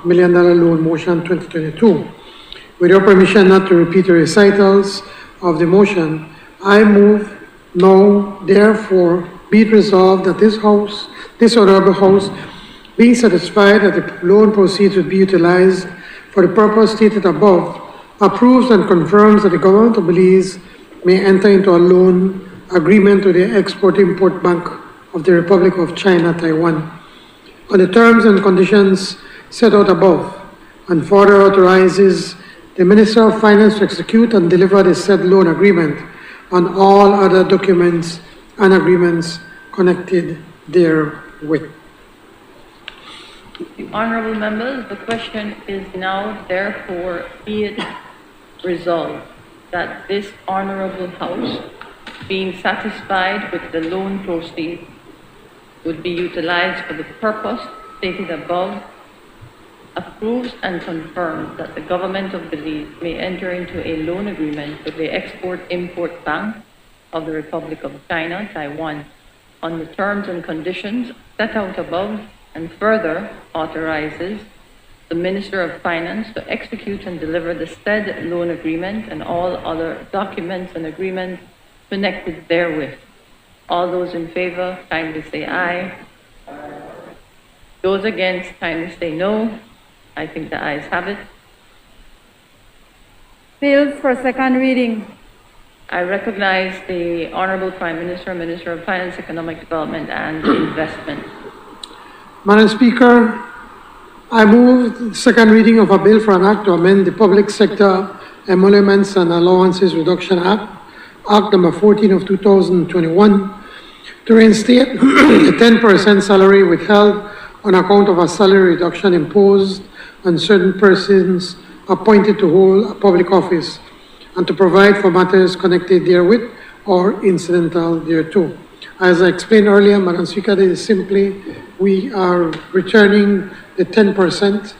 million loan motion 2022. With your permission not to repeat the recitals of the motion, I move now, therefore, be it resolved that this Honorable House, being satisfied that the loan proceeds would be utilized for the purpose stated above, approves and confirms that the government of Belize may enter into a loan agreement with the Export-Import Bank of the Republic of China, Taiwan, on the terms and conditions set out above, and further authorizes the Minister of Finance to execute and deliver the said loan agreement on all other documents and agreements connected therewith. Honorable members, the question is now therefore be it resolved that this Honorable House, being satisfied with the loan proceeds, would be utilized for the purpose stated above, approves and confirms that the Government of Belize may enter into a loan agreement with the Export-Import Bank of the Republic of China, Taiwan, on the terms and conditions set out above, and further authorizes the Minister of Finance to execute and deliver the said loan agreement and all other documents and agreements connected therewith. All those in favor, kindly say aye. Those against, kindly say no. I think the ayes have it. Bills for second reading. I recognize the Honorable Prime Minister, Minister of Finance, Economic Development and Investment. Madam Speaker, I move the second reading of a bill for an act to amend the Public Sector Emoluments and Allowances Reduction Act, Act number 14 of 2021, to reinstate the 10% salary withheld on account of a salary reduction imposed on certain persons appointed to hold a public office, and to provide for matters connected therewith or incidental thereto. As I explained earlier, Madam Speaker, this is simply, we are returning the 10%,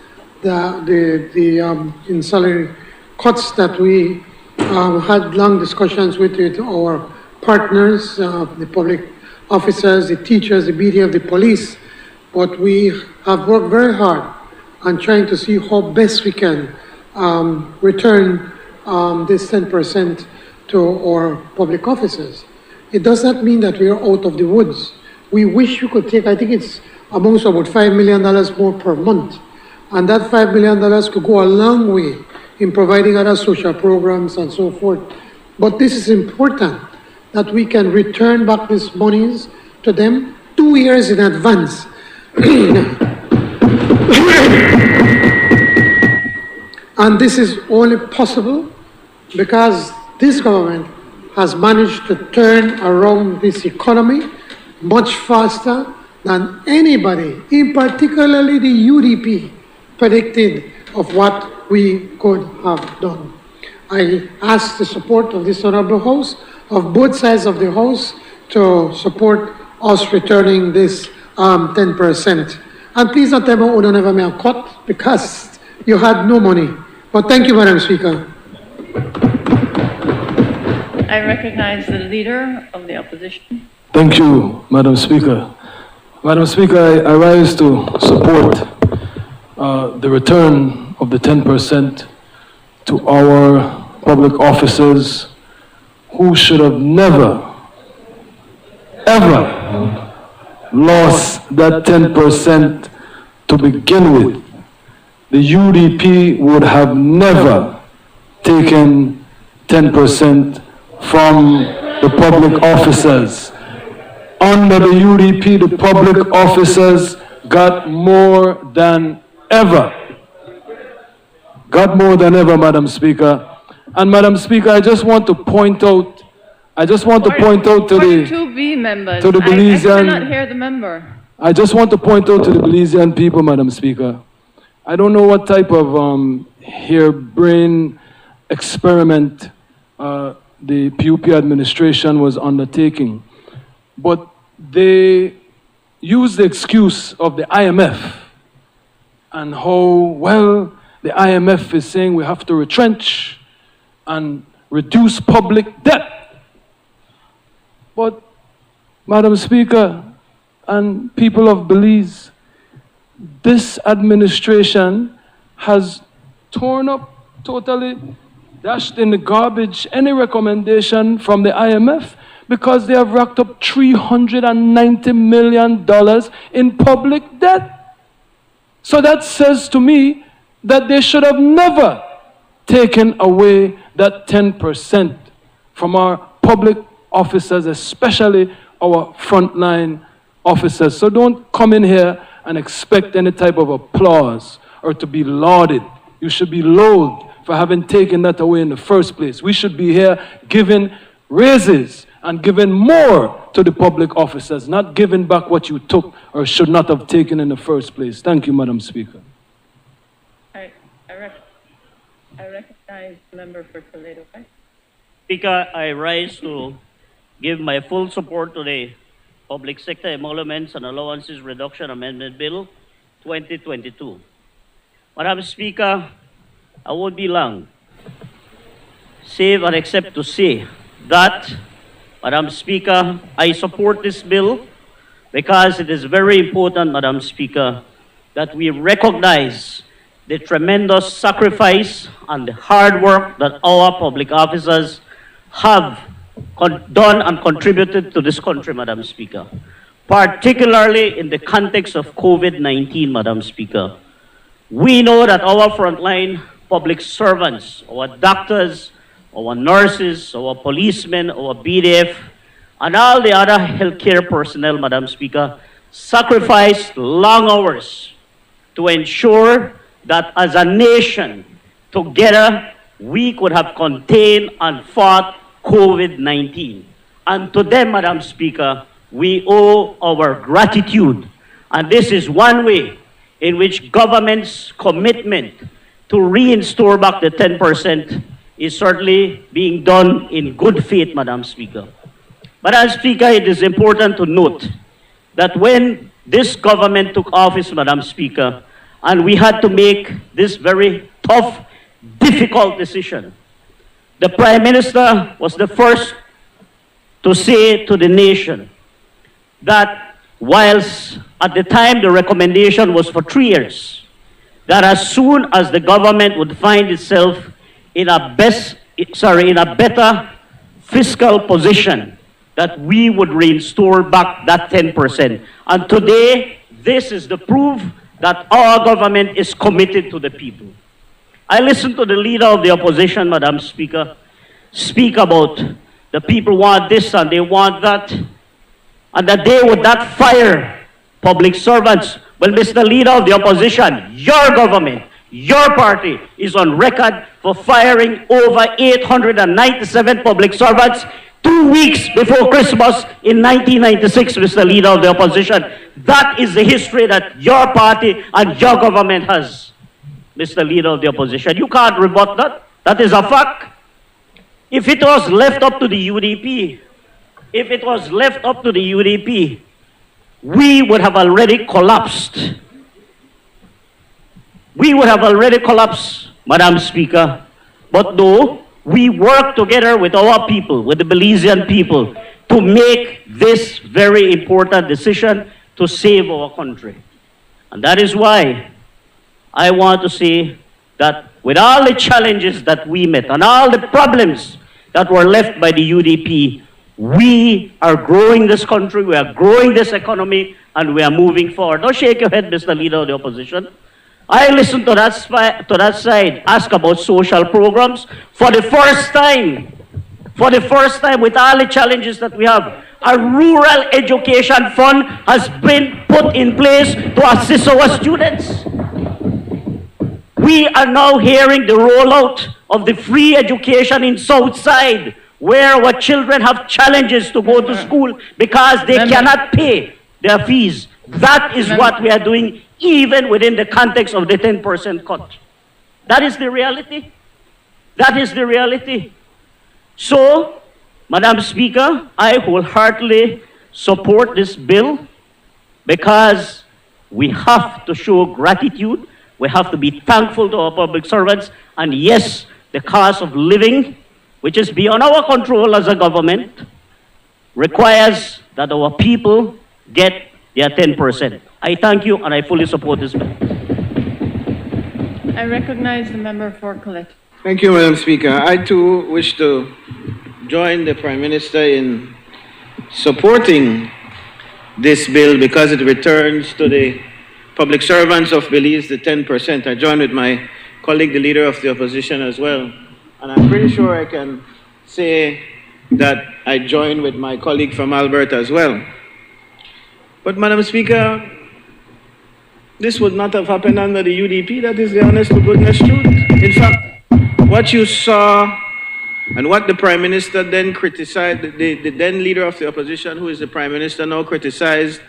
in salary cuts that we had long discussions with our partners, the public officers, the teachers, the BDF, the police, but we have worked very hard on trying to see how best we can return this 10% to our public officers. It does not mean that we are out of the woods. We wish we could take, I think it's amongst about $5 million more per month. And that $5 million could go a long way in providing other social programs and so forth. But this is important, that we can return back these monies to them 2 years in advance. And this is only possible because this government has managed to turn around this economy much faster than anybody, in particularly the UDP, predicted of what we could have done. I ask the support of this honorable House, of both sides of the House, to support us returning this 10%. And please don't tell me, oh, don't ever make a cut, because you had no money. But thank you, Madam Speaker. I recognize the Leader of the Opposition. Thank you, Madam Speaker. Madam Speaker, I rise to support the return of the 10% to our public officers who should have never, ever lost that 10% to begin with. The UDP would have never taken 10% from the public officers. Under the UDP, the public officers got more than ever. Got more than ever, Madam Speaker. And Madam Speaker, I just want to point out to the 2B members. to the I Belizean. cannot hear the member. I just want to point out to the Belizean people, Madam Speaker. I don't know what type of harebrained experiment the PUP administration was undertaking, but they used the excuse of the IMF and how, well, the IMF is saying we have to retrench and reduce public debt. But, Madam Speaker and people of Belize, this administration has torn up, totally dashed in the garbage any recommendation from the IMF because they have racked up $390 million in public debt. So that says to me that they should have never taken away that 10% from our public officers, especially our frontline officers. So don't come in here and expect any type of applause or to be lauded. You should be loathed for having taken that away in the first place. We should be here giving raises and giving more to the public officers, not giving back what you took or should not have taken in the first place. Thank you, Madam Speaker. I recognize the member for Toledo, right? Speaker, I rise to give my full support to the Public Sector Emoluments and Allowances Reduction Amendment Bill 2022. Madam Speaker, I won't be long, save and except to say that, Madam Speaker, I support this bill because it is very important, Madam Speaker, that we recognize the tremendous sacrifice and the hard work that our public officers have done and contributed to this country, Madam Speaker, particularly in the context of COVID-19, Madam Speaker. We know that our frontline public servants, our doctors, our nurses, our policemen, our BDF, and all the other healthcare personnel, Madam Speaker, sacrificed long hours to ensure that as a nation, together, we could have contained and fought COVID-19. And to them, Madam Speaker, we owe our gratitude. And this is one way in which government's commitment to reinstore back the 10% is certainly being done in good faith, Madam Speaker. Madam Speaker, it is important to note that when this government took office, Madam Speaker, and we had to make this very tough, difficult decision, the Prime Minister was the first to say to the nation that whilst at the time the recommendation was for 3 years, that as soon as the government would find itself in a better fiscal position, that we would restore back that 10%. And today, this is the proof that our government is committed to the people. I listened to the leader of the opposition, Madam Speaker, speak about the people want this and they want that, and that they would not fire public servants. Well, Mr. Leader of the opposition, your government, your party is on record for firing over 897 public servants 2 weeks before Christmas in 1996, Mr. Leader of the opposition. That is the history that your party and your government has, Mr. Leader of the opposition. You can't rebut that. That is a fact. If it was left up to the UDP, we would have already collapsed. We would have already collapsed, Madam Speaker. But no, we work together with our people, with the Belizean people, to make this very important decision to save our country. And that is why I want to say that with all the challenges that we met and all the problems that were left by the UDP, we are growing this country, we are growing this economy, and we are moving forward. Don't shake your head, Mr. Leader of the opposition. I listened to that side ask about social programs. For the first time with all the challenges that we have, a rural education fund has been put in place to assist our students. We are now hearing the rollout of the free education in Southside, where our children have challenges to go to school because they cannot pay their fees. That is what we are doing, even within the context of the 10% cut. That is the reality. That is the reality. So, Madam Speaker, I wholeheartedly support this bill because we have to show gratitude. We have to be thankful to our public servants. And yes, the cost of living, which is beyond our control as a government, requires that our people get their 10%. I thank you and I fully support this bill. I recognize the member for Colette. Thank you, Madam Speaker. I too wish to join the Prime Minister in supporting this bill because it returns to the public servants of Belize the 10%. I join with my colleague, the Leader of the Opposition as well. And I'm pretty sure I can say that I join with my colleague from Alberta as well. But Madam Speaker, this would not have happened under the UDP. That is the honest to goodness truth. In fact, what you saw and what the Prime Minister then criticized, the then Leader of the Opposition, who is the Prime Minister now, criticized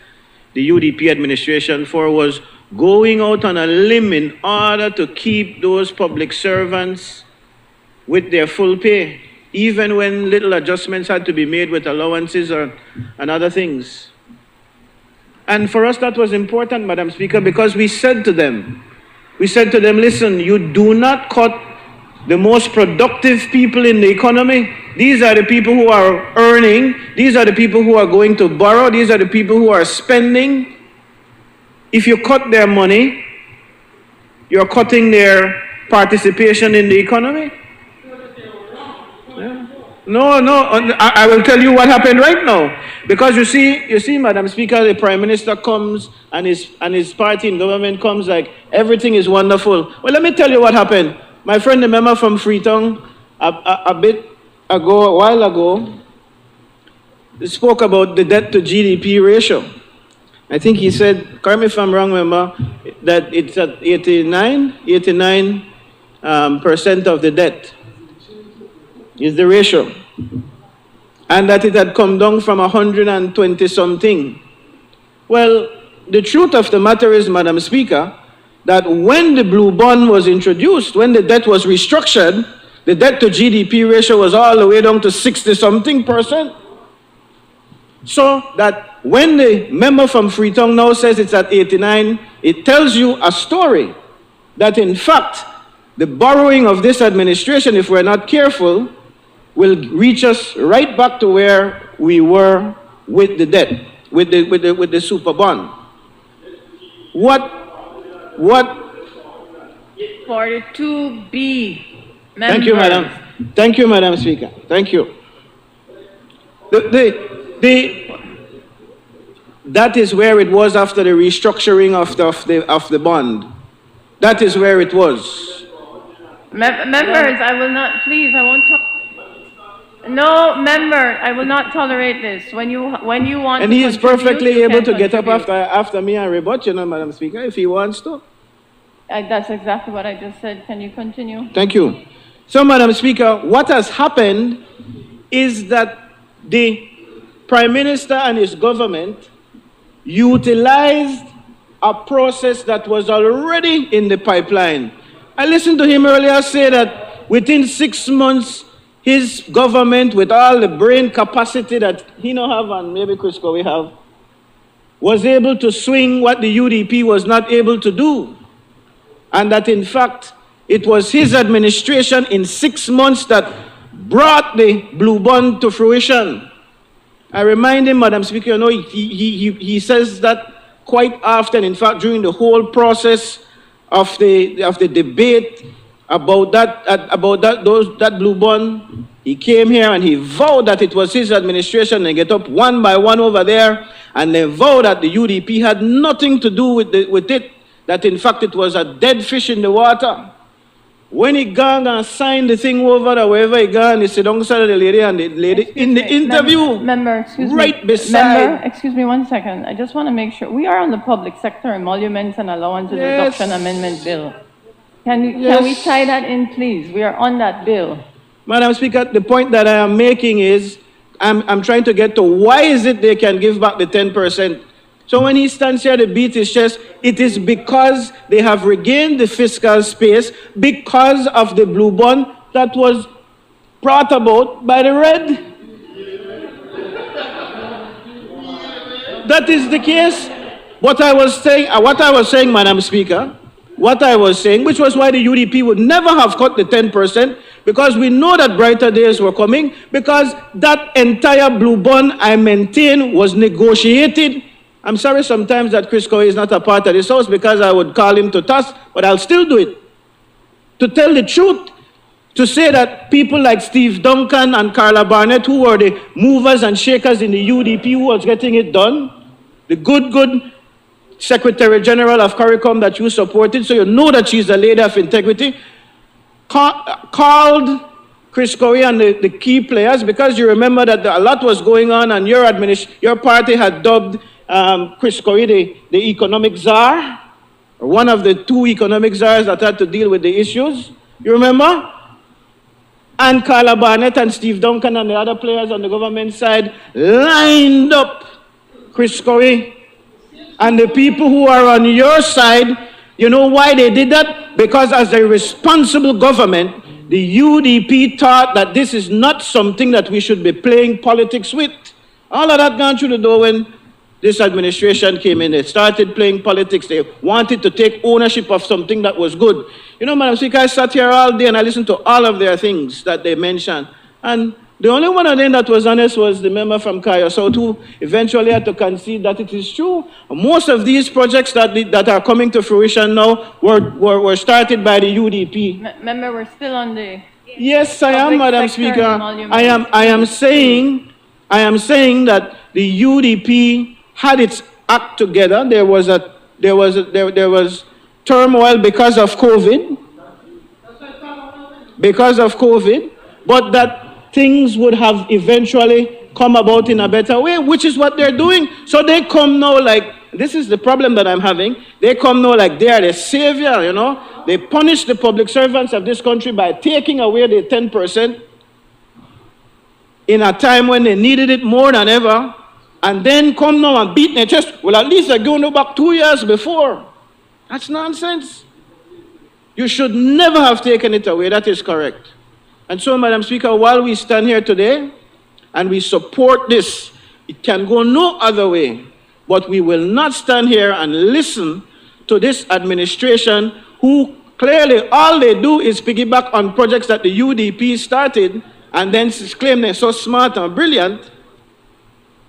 the UDP administration for, was going out on a limb in order to keep those public servants with their full pay, even when little adjustments had to be made with allowances and other things. And for us that was important, Madam Speaker, because we said to them, listen, you do not cut the most productive people in the economy. These are the people who are earning. These are the people who are going to borrow. These are the people who are spending. If you cut their money, you're cutting their participation in the economy. Yeah. No, I will tell you what happened right now. Because you see, Madam Speaker, the Prime Minister comes and his party in government comes like everything is wonderful. Well, let me tell you what happened. My friend, the member from Freetown, a while ago, spoke about the debt to GDP ratio. I think he said, correct me if I'm wrong, member, that it's at 89% of the debt is the ratio. And that it had come down from 120 something. Well, the truth of the matter is, Madam Speaker, that when the blue bond was introduced, when the debt was restructured, the debt to GDP ratio was all the way down to 60 something percent. So that when the member from Freetown now says it's at 89, it tells you a story that in fact, the borrowing of this administration, if we're not careful, will reach us right back to where we were with the debt. the super bond. What 42B. Thank you, Madam. Thank you, Madam Speaker. Thank you. That is where it was after the restructuring of the bond. That is where it was. Members, I will not, please, I won't talk. No, member, I will not tolerate this. When you want And to he is contribute, perfectly you able can to get up contribute. after me and rebut, Madam Speaker, if he wants to. That's exactly what I just said. Can you continue? Thank you. So, Madam Speaker, what has happened is that the Prime Minister and his government utilized a process that was already in the pipeline. I listened to him earlier say that within 6 months, his government, with all the brain capacity that he no have and maybe Crisco we have, was able to swing what the UDP was not able to do. And that in fact, it was his administration in 6 months that brought the Blue Bond to fruition. I remind him, Madam Speaker, you know, he says that quite often. In fact, during the whole process of the debate about that Blue Bond, he came here and he vowed that it was his administration. They get up one by one over there and they vowed that the UDP had nothing to do with it, that in fact it was a dead fish in the water. When he gone and signed the thing over there, wherever he gone, he said, alongside the lady, and the lady in the interview, Excuse me 1 second. I just want to make sure. We are on the public sector emoluments and allowances reduction amendment bill. Can we tie that in, please? We are on that bill. Madam Speaker, the point that I am making is, I'm trying to get to why is it they can give back the 10%? So when he stands here to beat his chest, it is because they have regained the fiscal space because of the Blue Bond that was brought about by the red. That is the case. What I was saying, Madam Speaker, which was why the UDP would never have cut the 10%, because we know that brighter days were coming, because that entire Blue Bond, I maintain, was negotiated. I'm sorry sometimes that Crisco is not a part of this house because I would call him to task, but I'll still do it. To tell the truth, to say that people like Steve Duncan and Carla Barnett, who were the movers and shakers in the UDP who was getting it done, the good Secretary General of CARICOM that you supported, so you know that she's a lady of integrity, called Crisco and the key players, because you remember that a lot was going on and your party had dubbed Crisco the economic czar, or one of the two economic czars that had to deal with the issues. You remember? And Carla Barnett and Steve Duncan and the other players on the government side lined up Crisco. And the people who are on your side, you know why they did that? Because as a responsible government, the UDP thought that this is not something that we should be playing politics with. All of that gone through the door when this administration came in. They started playing politics. They wanted to take ownership of something that was good. You know, Madam Speaker, I sat here all day and I listened to all of their things that they mentioned. And the only one of them that was honest was the member from Kaya South, who eventually had to concede that it is true. Most of these projects that are coming to fruition now were started by the UDP. Member, we're still on the... Yes, I am, Madam Speaker. I am saying that the UDP had its act together. There was turmoil because of COVID. But that things would have eventually come about in a better way, which is what they're doing. So they come now like, this is the problem that I'm having, they come now like they are the savior, you know. They punish the public servants of this country by taking away the 10% in a time when they needed it more than ever, and then come now and beat their chest. Well, at least they're going back 2 years before. That's nonsense. You should never have taken it away. That is correct. And so, Madam Speaker, while we stand here today and we support this, it can go no other way. But we will not stand here and listen to this administration who clearly all they do is piggyback on projects that the UDP started and then claim they're so smart and brilliant.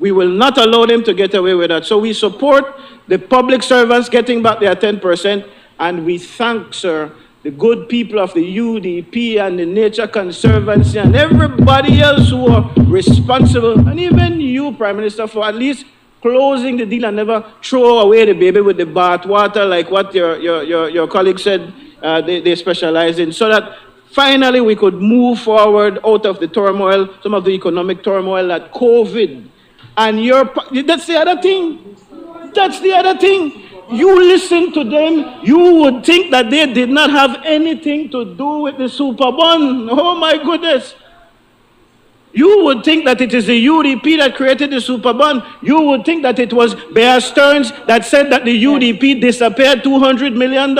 We will not allow them to get away with that. So we support the public servants getting back their 10%, and we thank, sir, the good people of the UDP and the Nature Conservancy and everybody else who are responsible, and even you, Prime Minister, for at least closing the deal and never throw away the baby with the bathwater, like what your colleague said they specialize in, so that finally we could move forward out of the turmoil, some of the economic turmoil that COVID. And that's the other thing. That's the other thing. You listen to them, you would think that they did not have anything to do with the super bond. Oh my goodness. You would think that it is the UDP that created the super bond. You would think that it was Bear Stearns that said that the UDP disappeared $200 million.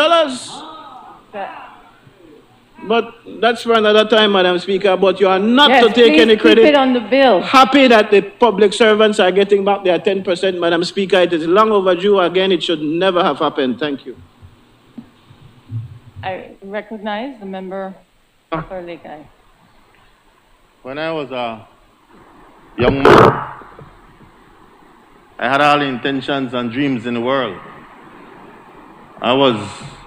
But that's for another time, Madam Speaker. But you are not to take any credit. Keep it on the bill. Happy that the public servants are getting back their 10%, Madam Speaker. It is long overdue. Again, it should never have happened. Thank you. I recognize the member for Lekai. When I was a young man, I had all the intentions and dreams in the world. I was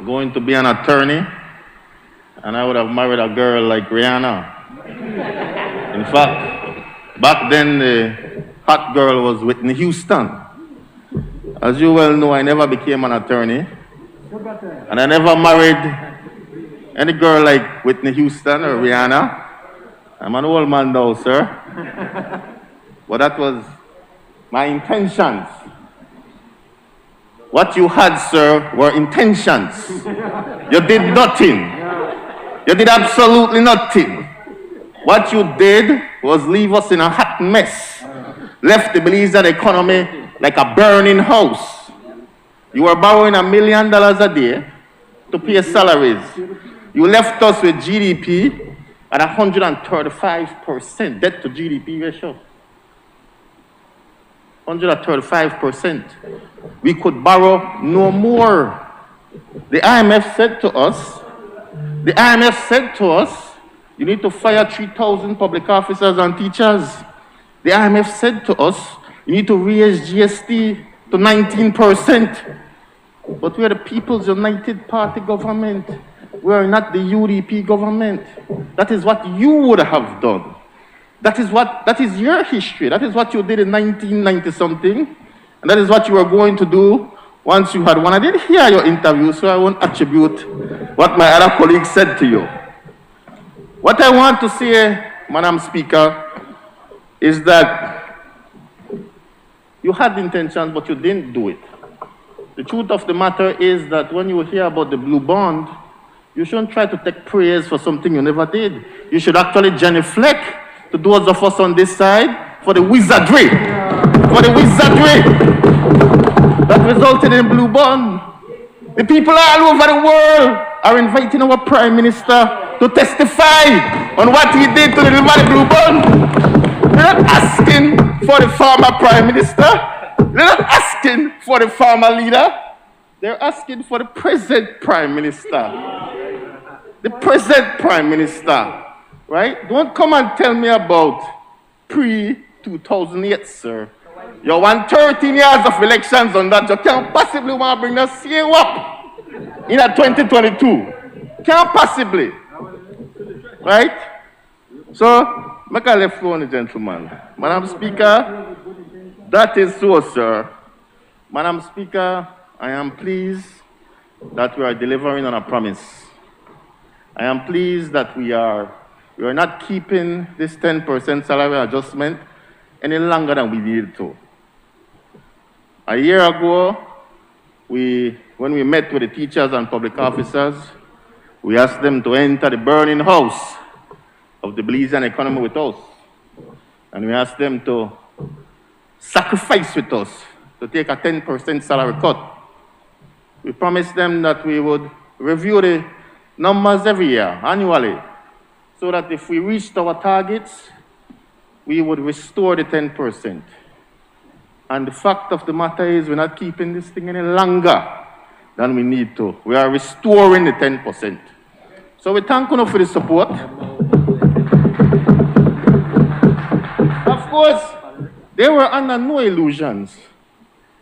going to be an attorney, and I would have married a girl like Rihanna. In fact, back then the hot girl was Whitney Houston. As you well know, I never became an attorney, and I never married any girl like Whitney Houston or Rihanna. I'm an old man now, sir. But that was my intentions. What you had, sir, were intentions. You did nothing. You did absolutely nothing. What you did was leave us in a hot mess. Left the Belizean economy like a burning house. You were borrowing $1 million a day to pay salaries. You left us with GDP at 135% debt to GDP ratio. 135%. We could borrow no more. The IMF said to us, you need to fire 3,000 public officers and teachers. The IMF said to us, you need to raise GST to 19%. But we are the People's United Party government. We are not the UDP government. That is what you would have done. That is your history. That is what you did in 1990-something. And that is what you were going to do once you had won. I didn't hear your interview, so I won't attribute what my other colleagues said to you. What I want to say, Madam Speaker, is that you had intentions, but you didn't do it. The truth of the matter is that when you hear about the blue bond, you shouldn't try to take praise for something you never did. You should actually genuflect to those of us on this side for the wizardry. For the wizardry that resulted in blue bond. The people all over the world are inviting our Prime Minister to testify on what he did to deliver the blue bond. They're not asking for the former Prime Minister. They're not asking for the former leader. They're asking for the present Prime Minister. The present Prime Minister, right? Don't come and tell me about pre-2008, sir. You want 13 years of elections on that. You can't possibly want to bring the same up in a 2022. Can't possibly. Right? So, make a left for the gentleman. Madam Speaker, that is so, sir. Madam Speaker, I am pleased that we are delivering on a promise. I am pleased that we are not keeping this 10% salary adjustment any longer than we needed to. A year ago, when we met with the teachers and public officers, we asked them to enter the burning house of the Belizean economy with us. And we asked them to sacrifice with us, to take a 10% salary cut. We promised them that we would review the numbers every year, annually, so that if we reached our targets, we would restore the 10%. And the fact of the matter is we're not keeping this thing any longer than we need to. We are restoring the 10%. So we thank you for the support. Of course, They were under no illusions.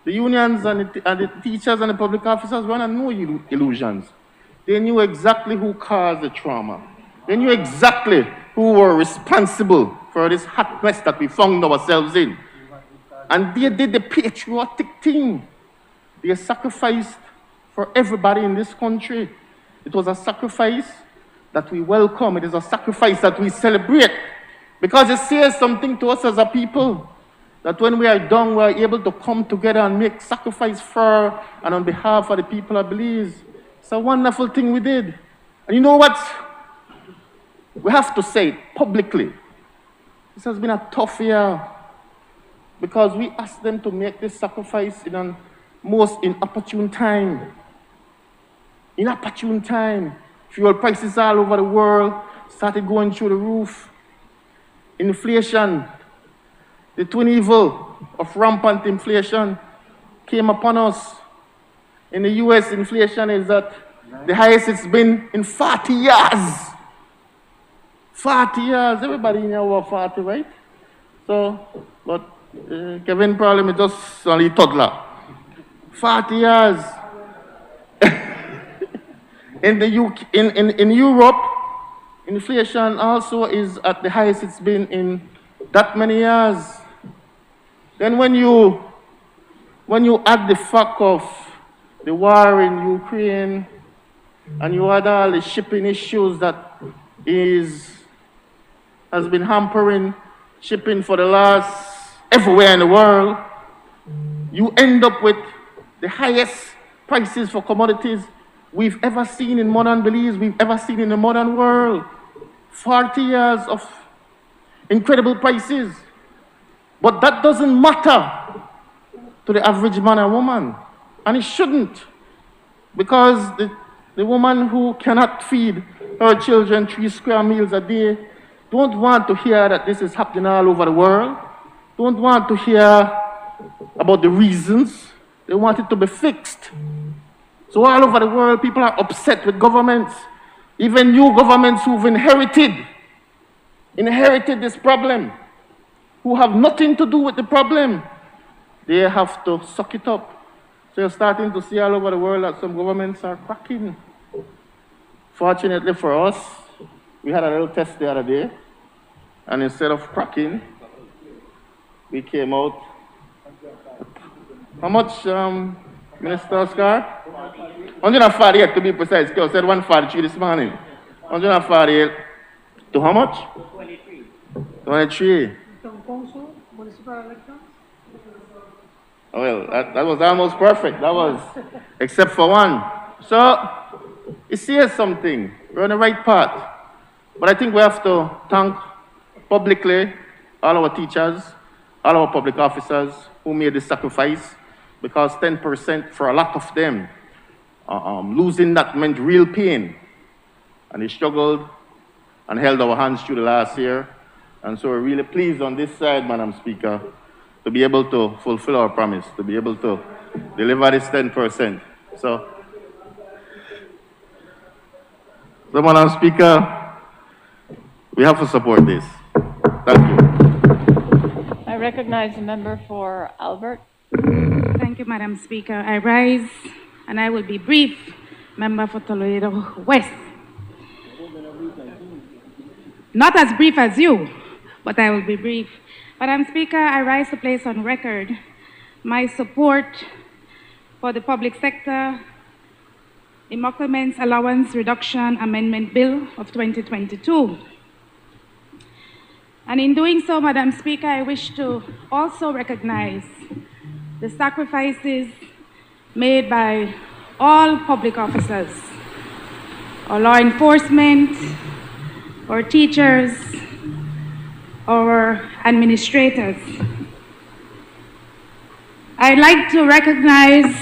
The unions and the teachers and the public officers were under no illusions. They knew exactly who caused the trauma. They knew exactly who were responsible for this hot mess that we found ourselves in. And they did the patriotic thing. They sacrificed for everybody in this country. It was a sacrifice that we welcome. It is a sacrifice that we celebrate. Because it says something to us as a people, that when we are done, we are able to come together and make sacrifice for and on behalf of the people of Belize. It's a wonderful thing we did. And you know what? We have to say it publicly. This has been a tough year because we asked them to make this sacrifice in a most inopportune time. Inopportune time. Fuel prices all over the world started going through the roof. Inflation, the twin evil of rampant inflation came upon us. In the US, inflation is at the highest it's been in 40 years. 40 years. Everybody in here over 40, right? So, but Kevin probably is just only toddler. 40 years. In the UK, in Europe, inflation also is at the highest it's been in that many years. Then when you add the fact of the war in Ukraine, and you add all the shipping issues that has been hampering shipping for the last everywhere in the world, you end up with the highest prices for commodities we've ever seen in modern Belize, we've ever seen in the modern world. 40 years of incredible prices. But that doesn't matter to the average man and woman. And it shouldn't. Because the woman who cannot feed her children 3 square meals a day don't want to hear that this is happening all over the world. Don't want to hear about the reasons. They want it to be fixed. So all over the world, people are upset with governments. Even new governments who've inherited this problem, who have nothing to do with the problem, they have to suck it up. So you're starting to see all over the world that some governments are cracking. Fortunately for us, we had a little test the other day, and instead of cracking, we came out. How much, Minister Oscar? 148 to be precise. I said 143 this morning. 148 to how much? 23. 23. Well, that was almost perfect. That was, except for one. So, it says something. We're on the right path. But I think we have to thank publicly all our teachers, all our public officers who made this sacrifice, because 10% for a lot of them, losing that meant real pain. And they struggled and held our hands through the last year. And so we're really pleased on this side, Madam Speaker, to be able to fulfill our promise, to be able to deliver this 10%. So Madam Speaker, we have to support this. Thank you. I recognize the member for Albert. Thank you, Madam Speaker. I rise and I will be brief. Member for Toledo West. Not as brief as you, but I will be brief. Madam Speaker, I rise to place on record my support for the public sector Emoluments Allowance Reduction Amendment Bill of 2022. And in doing so, Madam Speaker, I wish to also recognize the sacrifices made by all public officers, or law enforcement, or teachers, or administrators. I'd like to recognize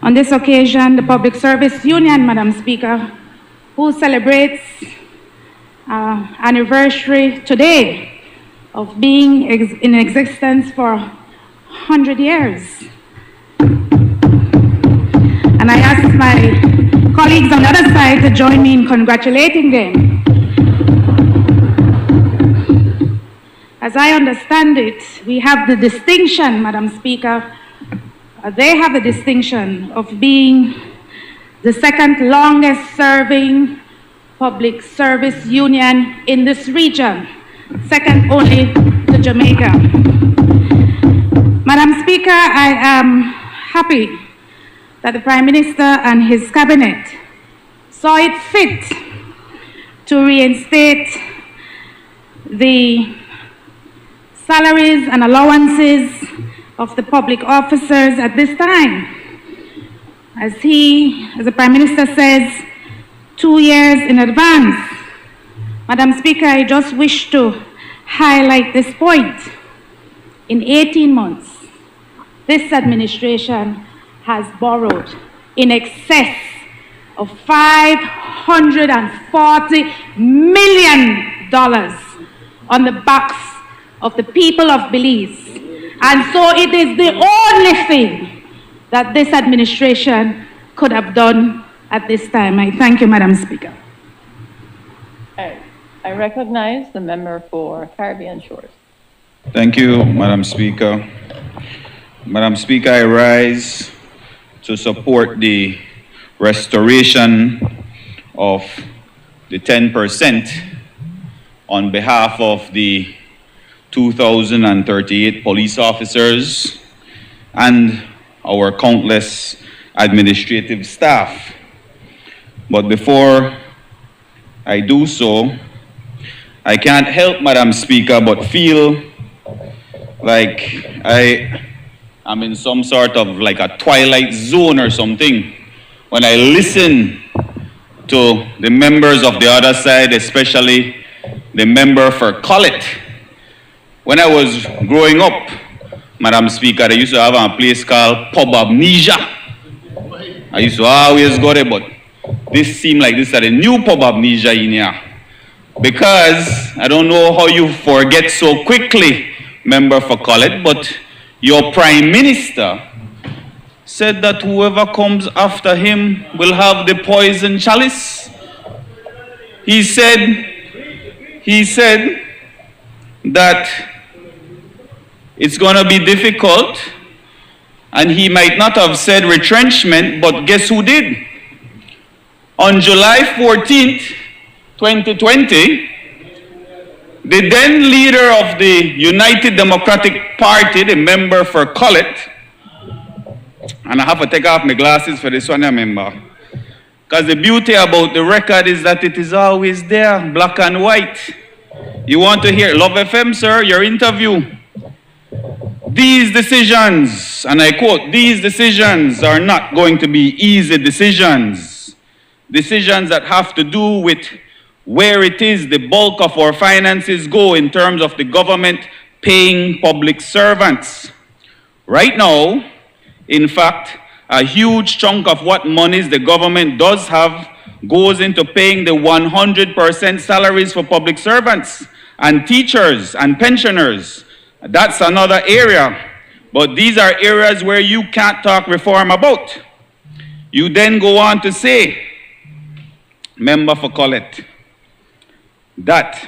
on this occasion the Public Service Union, Madam Speaker, who celebrates anniversary today of being in existence for 100 years. And I ask my colleagues on the other side to join me in congratulating them. as I understand it, we have the distinction, Madam Speaker, they have the distinction of being the second longest serving public service union in this region, second only to Jamaica. Madam Speaker, I am happy that the Prime Minister and his cabinet saw it fit to reinstate the salaries and allowances of the public officers at this time. As the Prime Minister says, 2 years in advance. Madam Speaker, I just wish to highlight this point. In 18 months, this administration has borrowed in excess of $540 million on the backs of the people of Belize. And so it is the only thing that this administration could have done at this time. I thank you, Madam Speaker. I recognize the member for Caribbean Shores. Thank you, Madam Speaker. Madam Speaker, I rise to support the restoration of the 10% on behalf of the 2,038 police officers and our countless administrative staff. But before I do so, I can't help, Madam Speaker, but feel like I am in some sort of like a twilight zone or something when I listen to the members of the other side, especially the member for Collet. When I was growing up, Madam Speaker, they used to have a place called Pub Amnesia. I used to always go there, but this seemed like this is a new Pub Amnesia in here. Because I don't know how you forget so quickly, member for Collet, but your Prime Minister said that whoever comes after him will have the poison chalice. He said that it's going to be difficult, and he might not have said retrenchment, but guess who did? On July 14th, 2020, the then leader of the United Democratic Party, the member for Collet, and I have to take off my glasses for this one, I remember, because the beauty about the record is that it is always there, black and white. You want to hear Love FM, sir, your interview. These decisions, and I quote, these decisions are not going to be easy decisions. Decisions that have to do with where it is the bulk of our finances go in terms of the government paying public servants. Right now, in fact, a huge chunk of what monies the government does have goes into paying the 100% salaries for public servants and teachers and pensioners. That's another area. But these are areas where you can't talk reform about. You then go on to say, member for Collet, that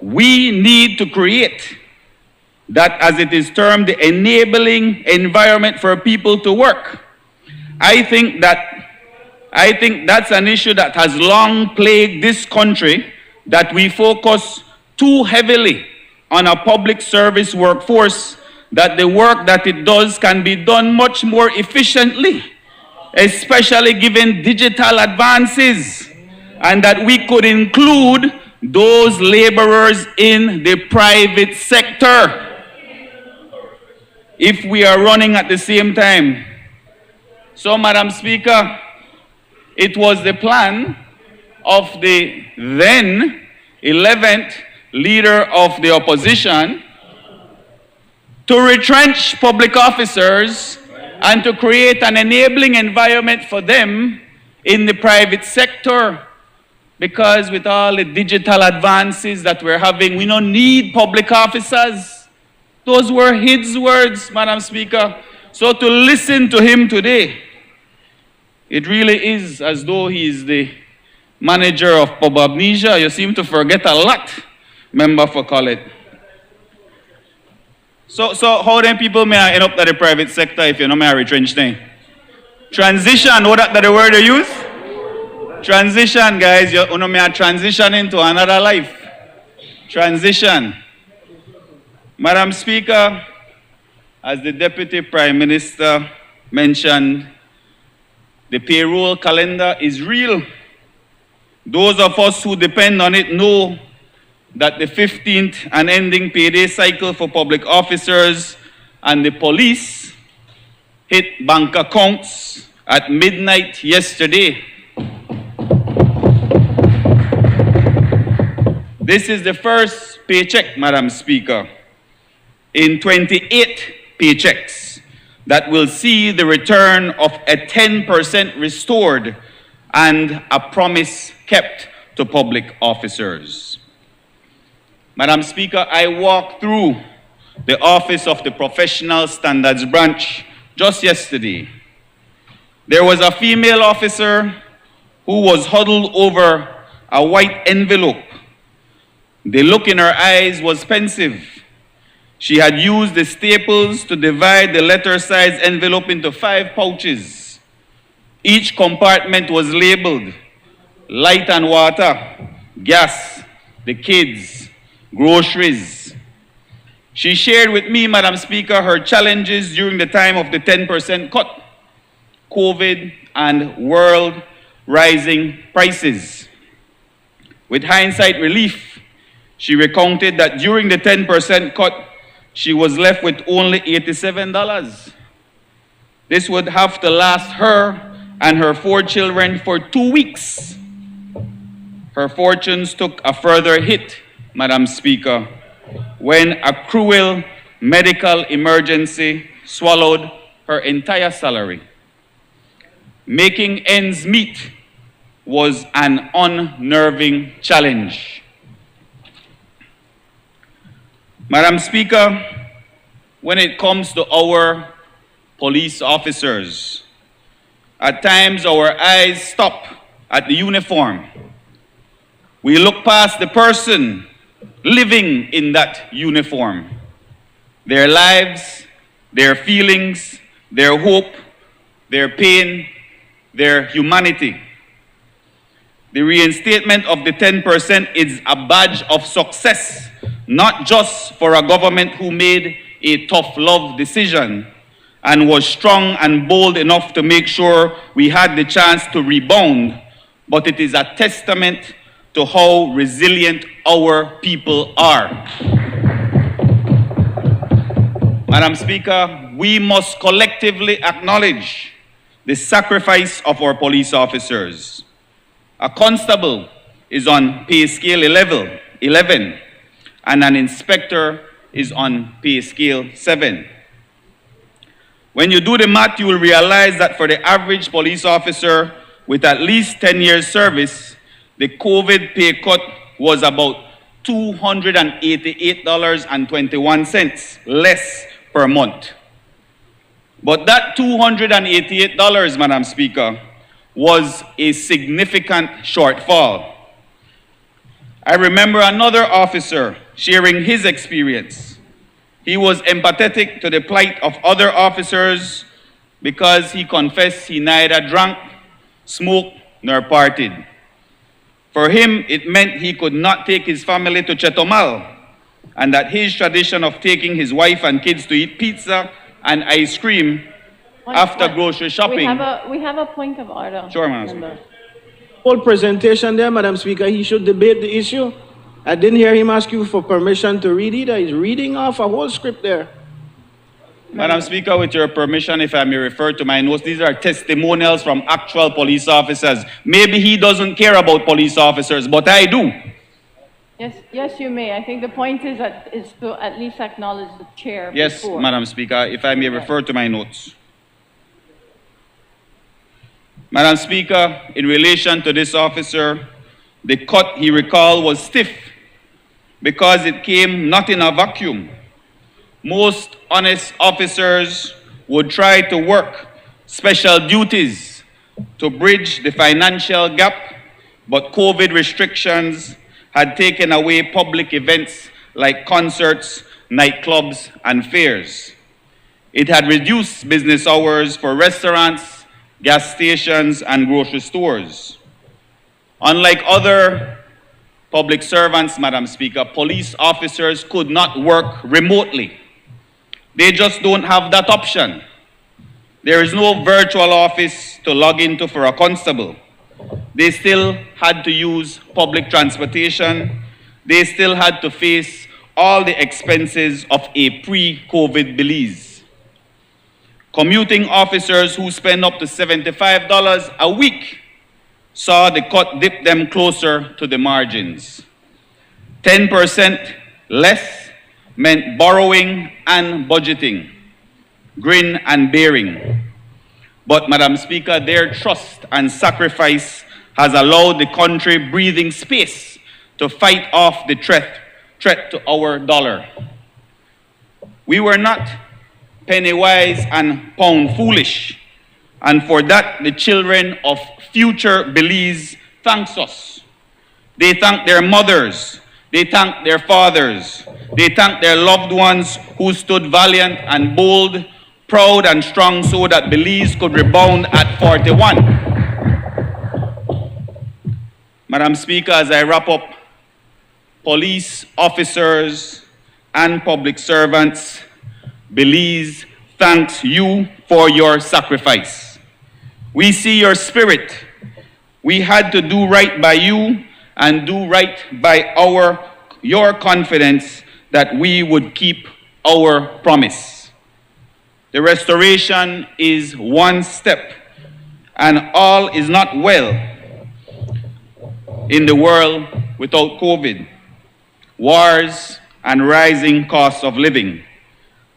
we need to create that, as it is termed, the enabling environment for people to work. I think that's an issue that has long plagued this country, that we focus too heavily on a public service workforce, that the work that it does can be done much more efficiently, especially given digital advances, and that we could include those laborers in the private sector if we are running at the same time. So, Madam Speaker, it was the plan of the then 11th leader of the opposition to retrench public officers and to create an enabling environment for them in the private sector. Because with all the digital advances that we're having, we don't need public officers. Those were his words, Madam Speaker. So to listen to him today, it really is as though he is the manager of pub amnesia. You seem to forget a lot, member for Collett. So how then people may end up to the private sector if you know may retrench them? Transition, what that the word they use? Transition, guys. You know may transition into another life. Transition. Madam Speaker, as the Deputy Prime Minister mentioned, the payroll calendar is real. Those of us who depend on it know that the 15th and ending payday cycle for public officers and the police hit bank accounts at midnight yesterday. This is the first paycheck, Madam Speaker, in 28 paychecks that will see the return of a 10% restored and a promise kept to public officers. Madam Speaker, I walked through the office of the Professional Standards Branch just yesterday. There was a female officer who was huddled over a white envelope. The look in her eyes was pensive. She had used the staples to divide the letter-sized envelope into 5 pouches. Each compartment was labeled light and water, gas, the kids, groceries. She shared with me, Madam Speaker, her challenges during the time of the 10% cut, COVID and world rising prices. With hindsight relief, she recounted that during the 10% cut, she was left with only $87. This would have to last her and her 4 children for 2 weeks. Her fortunes took a further hit, Madam Speaker, when a cruel medical emergency swallowed her entire salary. Making ends meet was an unnerving challenge. Madam Speaker, when it comes to our police officers, at times our eyes stop at the uniform. We look past the person living in that uniform, their lives, their feelings, their hope, their pain, their humanity. The reinstatement of the 10% is a badge of success, not just for a government who made a tough love decision and was strong and bold enough to make sure we had the chance to rebound, but it is a testament to how resilient our people are. Madam Speaker, we must collectively acknowledge the sacrifice of our police officers. A constable is on pay scale 11, and an inspector is on pay scale 7. When you do the math, you will realize that for the average police officer with at least 10 years service, the COVID pay cut was about $288.21 less per month. But that $288, Madam Speaker, was a significant shortfall. I remember another officer sharing his experience. He was empathetic to the plight of other officers because he confessed he neither drank, smoked, nor partied. For him, it meant he could not take his family to Chetomal, and that his tradition of taking his wife and kids to eat pizza and ice cream after grocery shopping. We have a point of order. Sure, Madam. Whole presentation there, Madam Speaker, he should debate the issue. I didn't hear him ask you for permission to read it. He's reading off a whole script there. Madam Speaker, with your permission, if I may refer to my notes, these are testimonials from actual police officers. Maybe he doesn't care about police officers, but I do. Yes, you may. I think the point is to at least acknowledge the chair. Yes, before. Madam Speaker, if I may refer to my notes. Madam Speaker, in relation to this officer, the cut he recalled was stiff because it came not in a vacuum. Most honest officers would try to work special duties to bridge the financial gap but COVID restrictions had taken away public events like concerts, nightclubs, and fairs. It had reduced business hours for restaurants, gas stations, and grocery stores. Unlike other public servants, Madam Speaker, police officers could not work remotely. They just don't have that option. There is no virtual office to log into for a constable. They still had to use public transportation. They still had to face all the expenses of a pre-COVID Belize. Commuting officers who spend up to $75 a week saw the cut dip them closer to the margins. 10% less meant borrowing and budgeting, grin and bearing. But, Madam Speaker, their trust and sacrifice has allowed the country breathing space to fight off the threat to our dollar. We were not penny wise and pound foolish, and for that the children of future Belize thanks us. They thank their mothers, they thank their fathers, they thank their loved ones who stood valiant and bold, proud and strong so that Belize could rebound at 41. Madam Speaker, as I wrap up, police officers and public servants, Belize thanks you for your sacrifice. We see your spirit. We had to do right by you and do right by your confidence that we would keep our promise. The restoration is one step, and all is not well in the world without COVID, wars, and rising costs of living.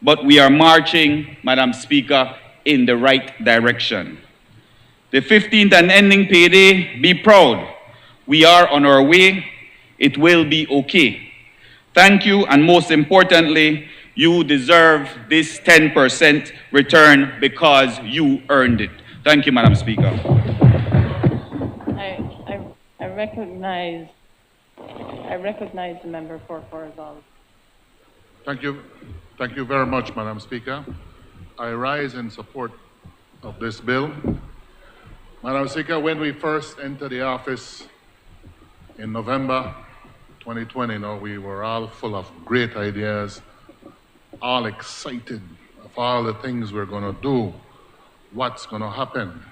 But we are marching, Madam Speaker, in the right direction. The 15th and ending payday, be proud. We are on our way. It will be okay. Thank you, and most importantly, you deserve this 10% return because you earned it. Thank you, Madam Speaker. I recognize the member for Corozal. Thank you. Thank you very much, Madam Speaker. I rise in support of this bill. Madam Speaker, when we first entered the office in November 2020, we were all full of great ideas, all excited of all the things we're going to do, what's going to happen.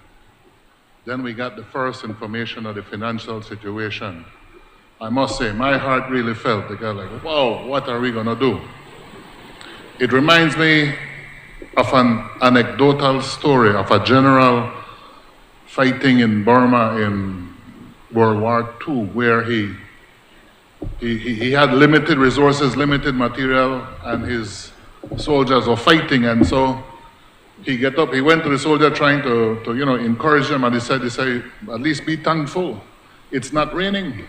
Then we got the first information of the financial situation. I must say, my heart really felt like, wow, what are we going to do? It reminds me of an anecdotal story of a general fighting in Burma in World War II, where he had limited resources, limited material, and his soldiers were fighting, and so he went to the soldier trying to encourage them, and he said, at least be thankful. It's not raining.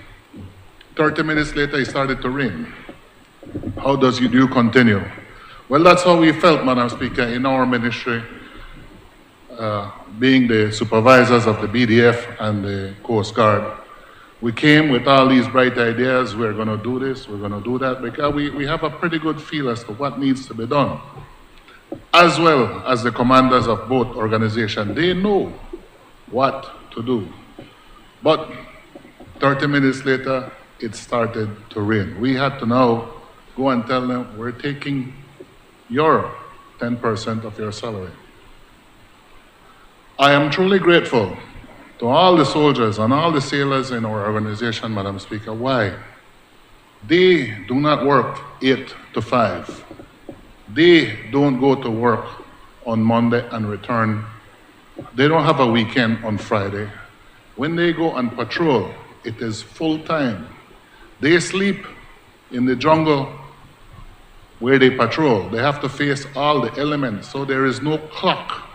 30 minutes later, it started to rain. How do you continue? Well, that's how we felt, Madam Speaker, in our ministry, being the supervisors of the BDF and the Coast Guard. We came with all these bright ideas. We're going to do this, we're going to do that, because we have a pretty good feel as to what needs to be done. As well as the commanders of both organizations, they know what to do. But 30 minutes later, it started to rain. We had to now go and tell them, we're taking your 10% of your salary. I am truly grateful to all the soldiers and all the sailors in our organization, Madam Speaker. Why? They do not work 8 to 5. They don't go to work on Monday and return. They don't have a weekend on Friday. When they go on patrol, it is full time. They sleep in the jungle where they patrol. They have to face all the elements, so there is no clock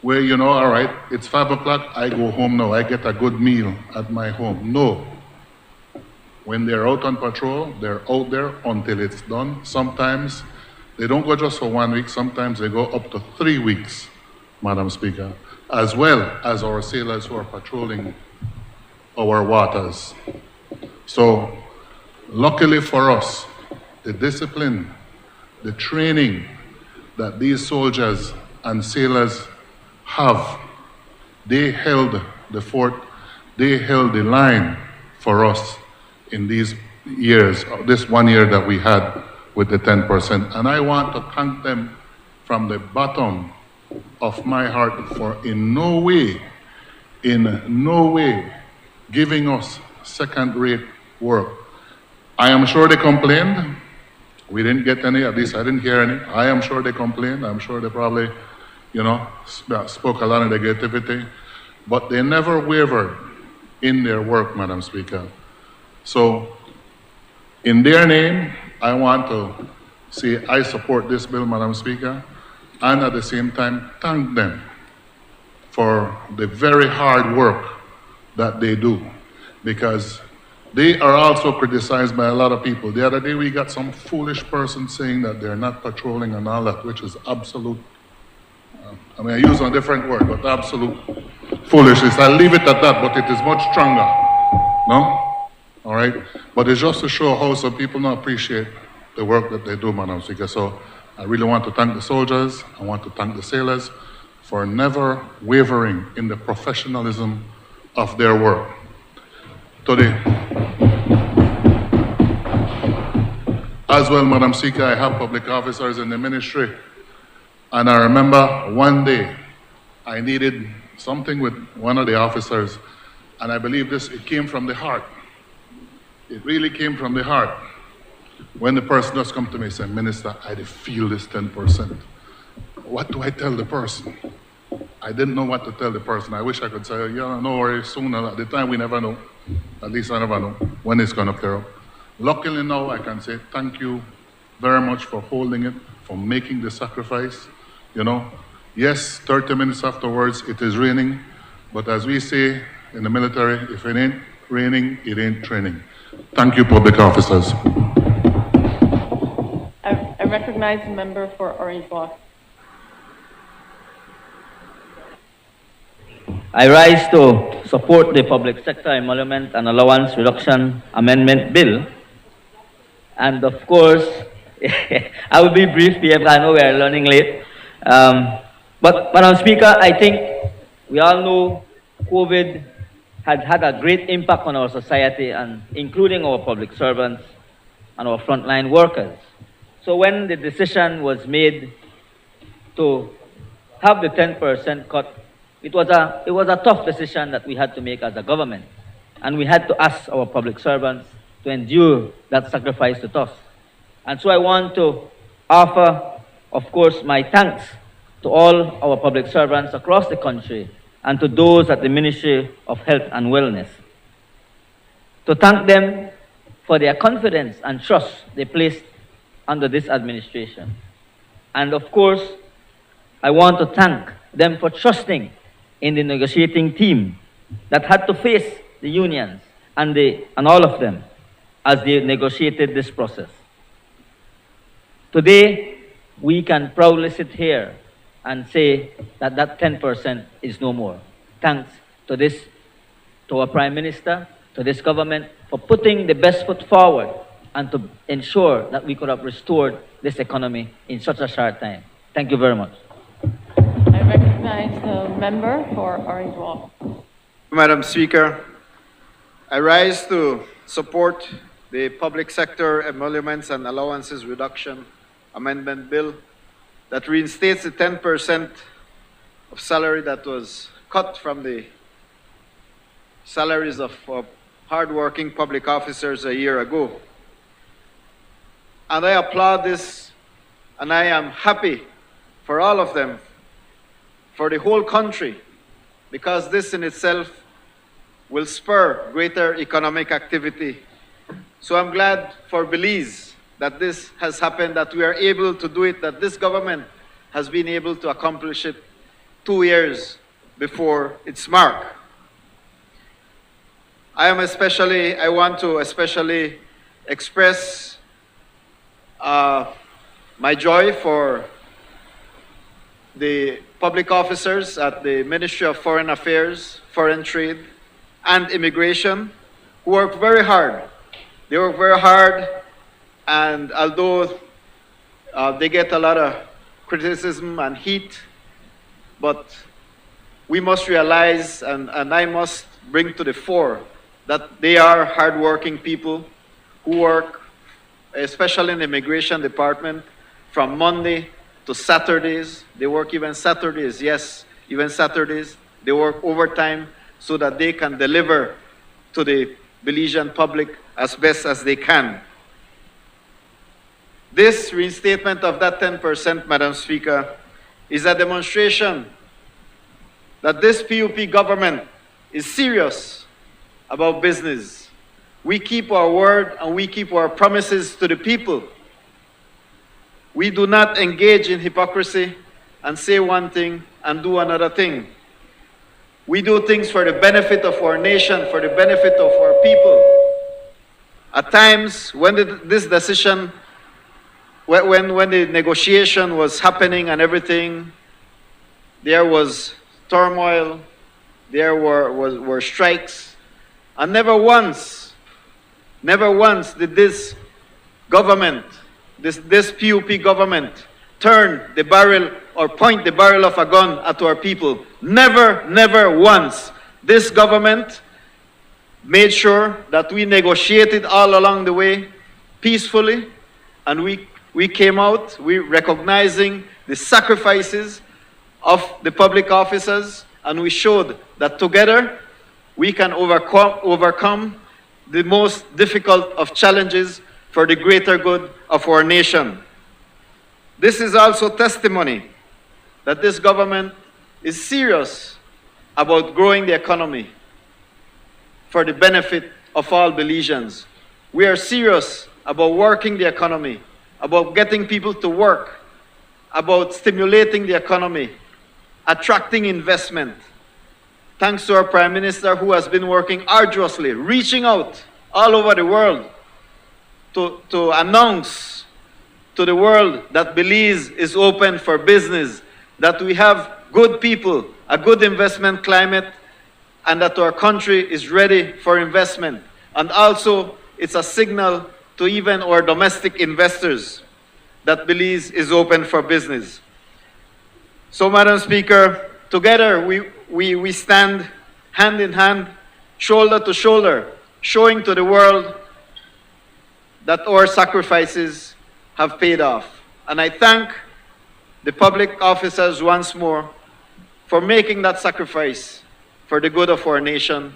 where, all right, it's 5 o'clock, I go home now, I get a good meal at my home. No. When they're out on patrol, they're out there until it's done. Sometimes they don't go just for 1 week, sometimes they go up to 3 weeks, Madam Speaker, as well as our sailors who are patrolling our waters. So, luckily for us, the discipline, the training that these soldiers and sailors have, they held the fort, they held the line for us in these years, this 1 year that we had with the 10%. And I want to thank them from the bottom of my heart for in no way giving us second-rate work. I am sure they complained. We didn't get any, at least I didn't hear any. I am sure they complained. I'm sure they probably, spoke a lot of negativity. But they never wavered in their work, Madam Speaker. So, in their name, I want to say I support this bill, Madam Speaker, and at the same time, thank them for the very hard work that they do, because they are also criticized by a lot of people. The other day we got some foolish person saying that they're not patrolling and all that, which is absolute, I use a different word, but absolute foolishness. I'll leave it at that, but it is much stronger, no? All right? But it's just to show how some people don't appreciate the work that they do, Madam Speaker. So I really want to thank the soldiers, I want to thank the sailors for never wavering in the professionalism of their work. Today, as well, Madam Speaker, I have public officers in the ministry, and I remember one day I needed something with one of the officers, and I believe it came from the heart. It really came from the heart. When the person just come to me and say, Minister, I feel this 10%. What do I tell the person? I didn't know what to tell the person. I wish I could say, yeah, no worries, sooner. At the time, we never know. At least I never know when it's going to clear up. Luckily now, I can say thank you very much for holding it, for making the sacrifice. Yes, 30 minutes afterwards, it is raining. But as we say in the military, if it ain't raining, it ain't training. Thank you, public officers. I recognize the member for Orange Walk. I rise to support the Public Sector Emolument and Allowance Reduction Amendment Bill. And of course, I will be brief because I know we are running late. But Madam Speaker, I think we all know COVID had a great impact on our society, and including our public servants and our frontline workers. So when the decision was made to have the 10% cut, it was a tough decision that we had to make as a government. And we had to ask our public servants to endure that sacrifice with us. And so I want to offer, of course, my thanks to all our public servants across the country and to those at the Ministry of Health and Wellness. To thank them for their confidence and trust they placed under this administration. And of course, I want to thank them for trusting in the negotiating team that had to face the unions and all of them as they negotiated this process. Today, we can proudly sit here and say that that 10% is no more. Thanks to our Prime Minister, to this government, for putting the best foot forward and to ensure that we could have restored this economy in such a short time. Thank you very much. I recognize the member for Orange Walk. Madam Speaker, I rise to support the Public Sector Emoluments and Allowances Reduction Amendment Bill that reinstates the 10% of salary that was cut from the salaries of hardworking public officers a year ago. And I applaud this, and I am happy for all of them, for the whole country, because this in itself will spur greater economic activity. So I'm glad for Belize that this has happened, that we are able to do it, that this government has been able to accomplish it 2 years before its mark. I want to especially express my joy for the public officers at the Ministry of Foreign Affairs, Foreign Trade, and Immigration, who work very hard. They work very hard, and although they get a lot of criticism and heat, but we must realize, and I must bring to the fore, that they are hardworking people who work, especially in the Immigration Department, from Monday to Saturdays. They work even Saturdays, yes, even Saturdays. They work overtime so that they can deliver to the Belizean public as best as they can. This reinstatement of that 10%, Madam Speaker, is a demonstration that this PUP government is serious about business. We keep our word and we keep our promises to the people. We do not engage in hypocrisy and say one thing and do another thing. We do things for the benefit of our nation, for the benefit of our people. At times, when this decision, when the negotiation was happening and everything, there was turmoil, there were strikes, and never once did this government, this PUP government, turn the barrel or point the barrel of a gun at our people. Never, never once. This government made sure that we negotiated all along the way peacefully, and we came out, we recognizing the sacrifices of the public officers, and we showed that together we can overcome the most difficult of challenges for the greater good of our nation. This is also testimony that this government is serious about growing the economy for the benefit of all Belizeans. We are serious about working the economy, about getting people to work, about stimulating the economy, attracting investment. Thanks to our Prime Minister, who has been working arduously, reaching out all over the world to announce to the world that Belize is open for business, that we have good people, a good investment climate, and that our country is ready for investment. And also, it's a signal to even our domestic investors that Belize is open for business. So, Madam Speaker, together we stand hand in hand, shoulder to shoulder, showing to the world that our sacrifices have paid off. And I thank the public officers once more for making that sacrifice for the good of our nation.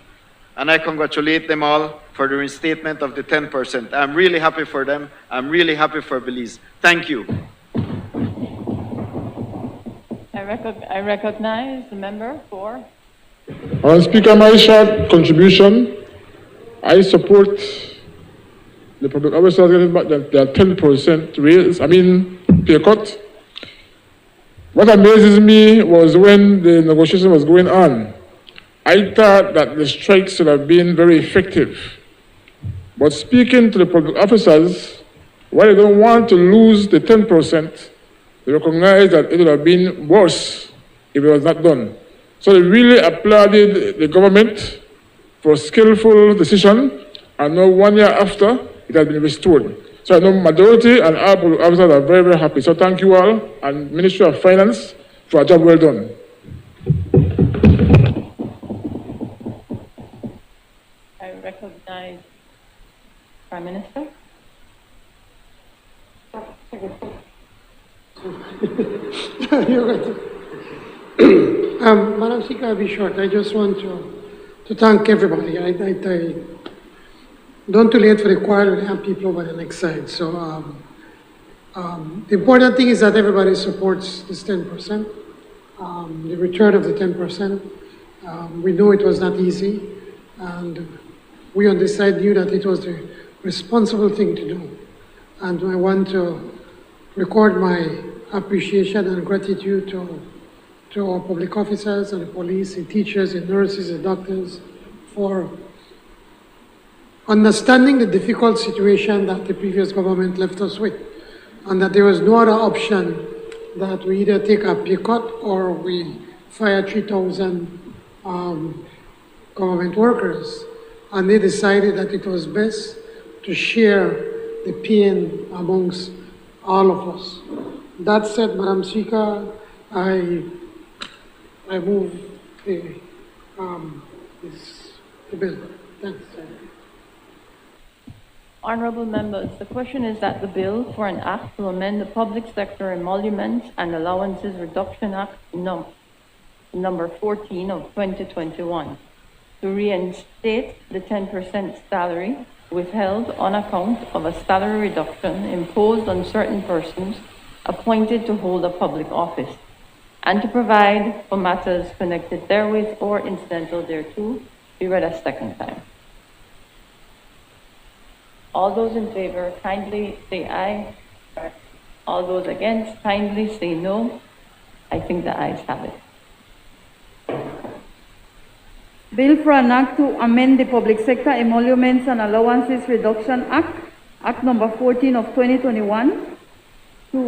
And I congratulate them all for the reinstatement of the 10%. I'm really happy for them. I'm really happy for Belize. Thank you. I recognize the member for. Madam Speaker, my short contribution, I support the public officers getting back their 10% raise, pay cut. What amazes me was when the negotiation was going on, I thought that the strikes should have been very effective. But speaking to the public officers, while they don't want to lose the 10%, they recognize that it would have been worse if it was not done. So they really applauded the government for a skillful decision, and now 1 year after, it has been restored. So I know majority and our public officers are very, very happy. So thank you all, and Ministry of Finance for a job well done. I recognize Prime Minister. You're right. Madam Speaker, I'll be short. I just want to thank everybody. I don't too late for the choir, we have people over the next side. So the important thing is that everybody supports this 10%, the return of the 10%. We know it was not easy, and we on this side knew that it was the responsible thing to do. And I want to record my appreciation and gratitude to our public officers and the police, the teachers, the nurses, the doctors, for understanding the difficult situation that the previous government left us with, and that there was no other option that we either take a pay cut or we fire 3,000 government workers, and they decided that it was best to share the pain amongst all of us. That said, Madam Speaker, I move the bill. Thanks. Honorable members, the question is that the bill for an act to amend the Public Sector Emoluments and Allowances Reduction Act number 14 of 2021 to reinstate the 10% salary withheld on account of a salary reduction imposed on certain persons appointed to hold a public office, and to provide for matters connected therewith or incidental thereto, be read a second time. All those in favor, kindly say aye. All those against, kindly say no. I think the ayes have it. Bill for an act to amend the Public Sector Emoluments and Allowances Reduction Act, Act number 14 of 2021, to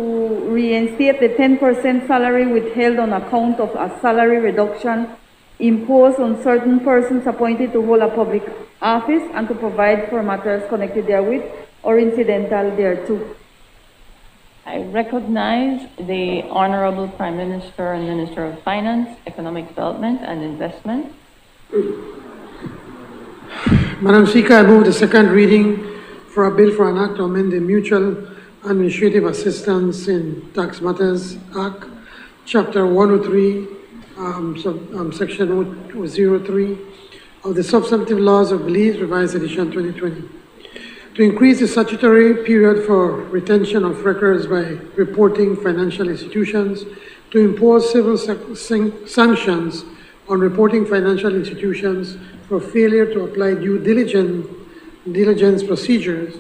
reinstate the 10% salary withheld on account of a salary reduction imposed on certain persons appointed to hold a public office, and to provide for matters connected therewith or incidental thereto. I recognize the Honorable Prime Minister and Minister of Finance, Economic Development and Investment. Madam Speaker, I move the second reading for a bill for an act to amend the Mutual Administrative Assistance in Tax Matters Act, Chapter 103, Section 03 of the Substantive Laws of Belize, Revised Edition 2020, to increase the statutory period for retention of records by reporting financial institutions, to impose civil sanctions on reporting financial institutions for failure to apply due diligence procedures,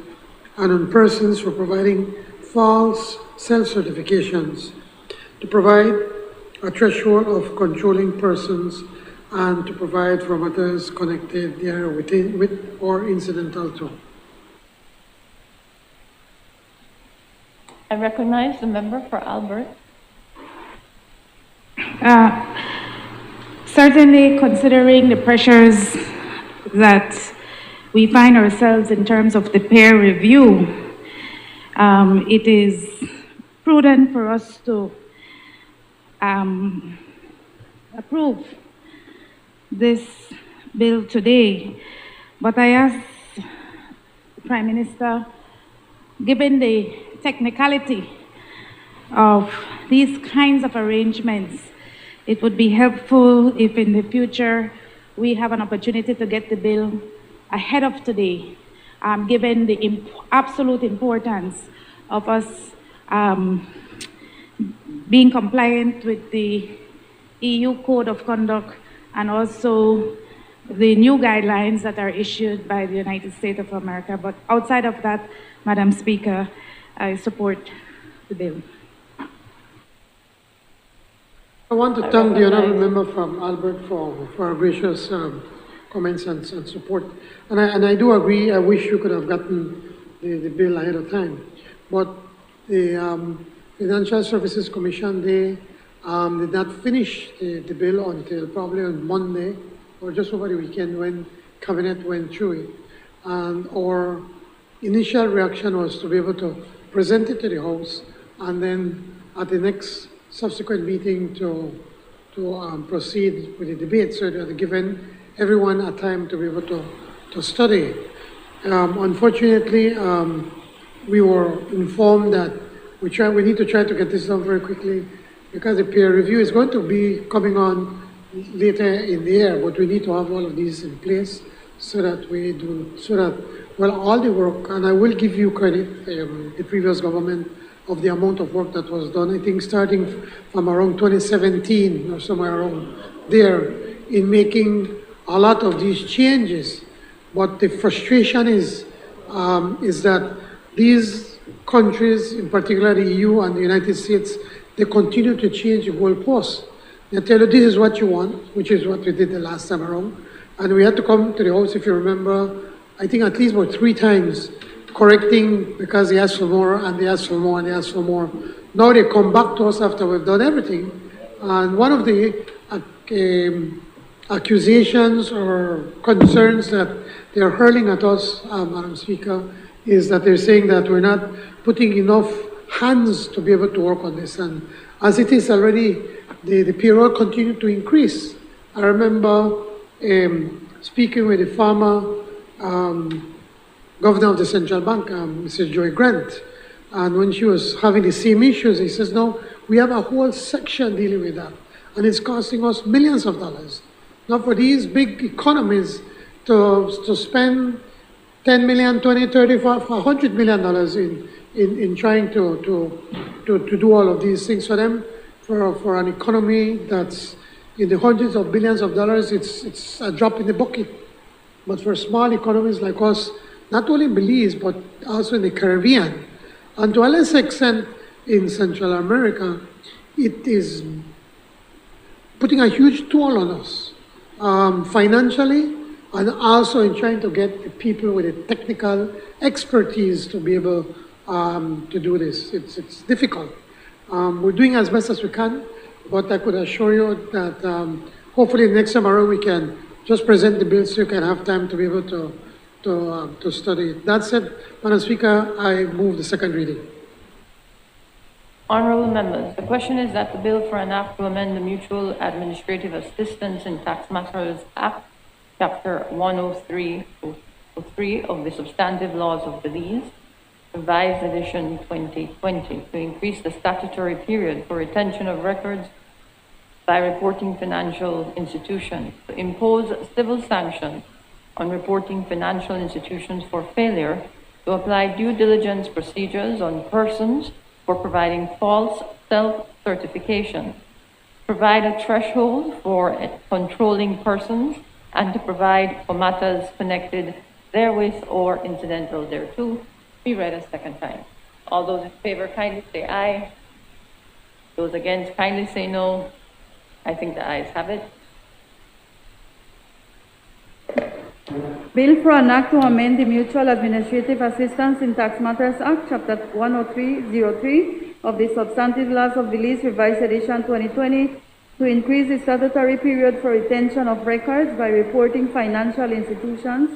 and on persons for providing false self-certifications, to provide a threshold of controlling persons, and to provide for matters connected there with or incidental to. I recognize the member for Albert. Certainly, considering the pressures that we find ourselves in terms of the peer review, it is prudent for us to approve this bill today. But I ask the Prime Minister, given the technicality of these kinds of arrangements, it would be helpful if in the future we have an opportunity to get the bill ahead of today, given the absolute importance of us being compliant with the EU Code of Conduct and also the new guidelines that are issued by the United States of America. But outside of that, Madam Speaker, I support the bill. I want to thank the honourable member from Albert for her gracious comments and support. And I do agree, I wish you could have gotten the bill ahead of time. But the Financial Services Commission, they did not finish the bill until probably on Monday or just over the weekend when Cabinet went through it. And our initial reaction was to be able to present it to the House, and then at the next subsequent meeting to proceed with the debate, so that given everyone a time to be able to study. Unfortunately, we were informed that we need to try to get this done very quickly, because the peer review is going to be coming on later in the year, but we need to have all of these in place so that all the work, and I will give you credit, the previous government, of the amount of work that was done. I think starting from around 2017 or somewhere around there, in making a lot of these changes. But the frustration is that these countries, in particular the EU and the United States, they continue to change the goalposts. They tell you this is what you want, which is what we did the last time around. And we had to come to the House, if you remember, I think at least about 3 times, correcting because they asked for more, and they asked for more, and they asked for more. Now they come back to us after we've done everything. And one of the accusations or concerns that they're hurling at us, Madam Speaker, is that they're saying that we're not putting enough hands to be able to work on this. And as it is already, the payroll continued to increase. I remember speaking with the former governor of the central bank, Mrs. Joy Grant, and when she was having the same issues, he says, no, we have a whole section dealing with that, and it's costing us millions of dollars. Now for these big economies to spend 10 million, 20, 30, $100 million in trying to do all of these things for them, for an economy that's in the hundreds of billions of dollars, it's a drop in the bucket. But for small economies like us, not only in Belize, but also in the Caribbean, and to a less extent in Central America, it is putting a huge toll on us, financially, and also in trying to get the people with the technical expertise to be able to do this. It's difficult. We're doing as best as we can, but I could assure you that hopefully next time around we can just present the bill so you can have time to be able to study it. That said, Madam Speaker, I move the second reading. Honorable members, the question is that the bill for an act to amend the Mutual Administrative Assistance in Tax Matters Act, Chapter 103 of the Substantive Laws of Belize, Revised Edition 2020, to increase the statutory period for retention of records by reporting financial institutions, to impose civil sanctions on reporting financial institutions for failure to apply due diligence procedures on persons for providing false self-certification, provide a threshold for controlling persons, and to provide for matters connected therewith or incidental thereto, be read a second time. All those in favor kindly say aye. Those against kindly say no. I think the ayes have it. Bill for an act to amend the Mutual Administrative Assistance in Tax Matters Act, Chapter 103 of the Substantive Laws of Belize, Revised Edition 2020, to increase the statutory period for retention of records by reporting financial institutions,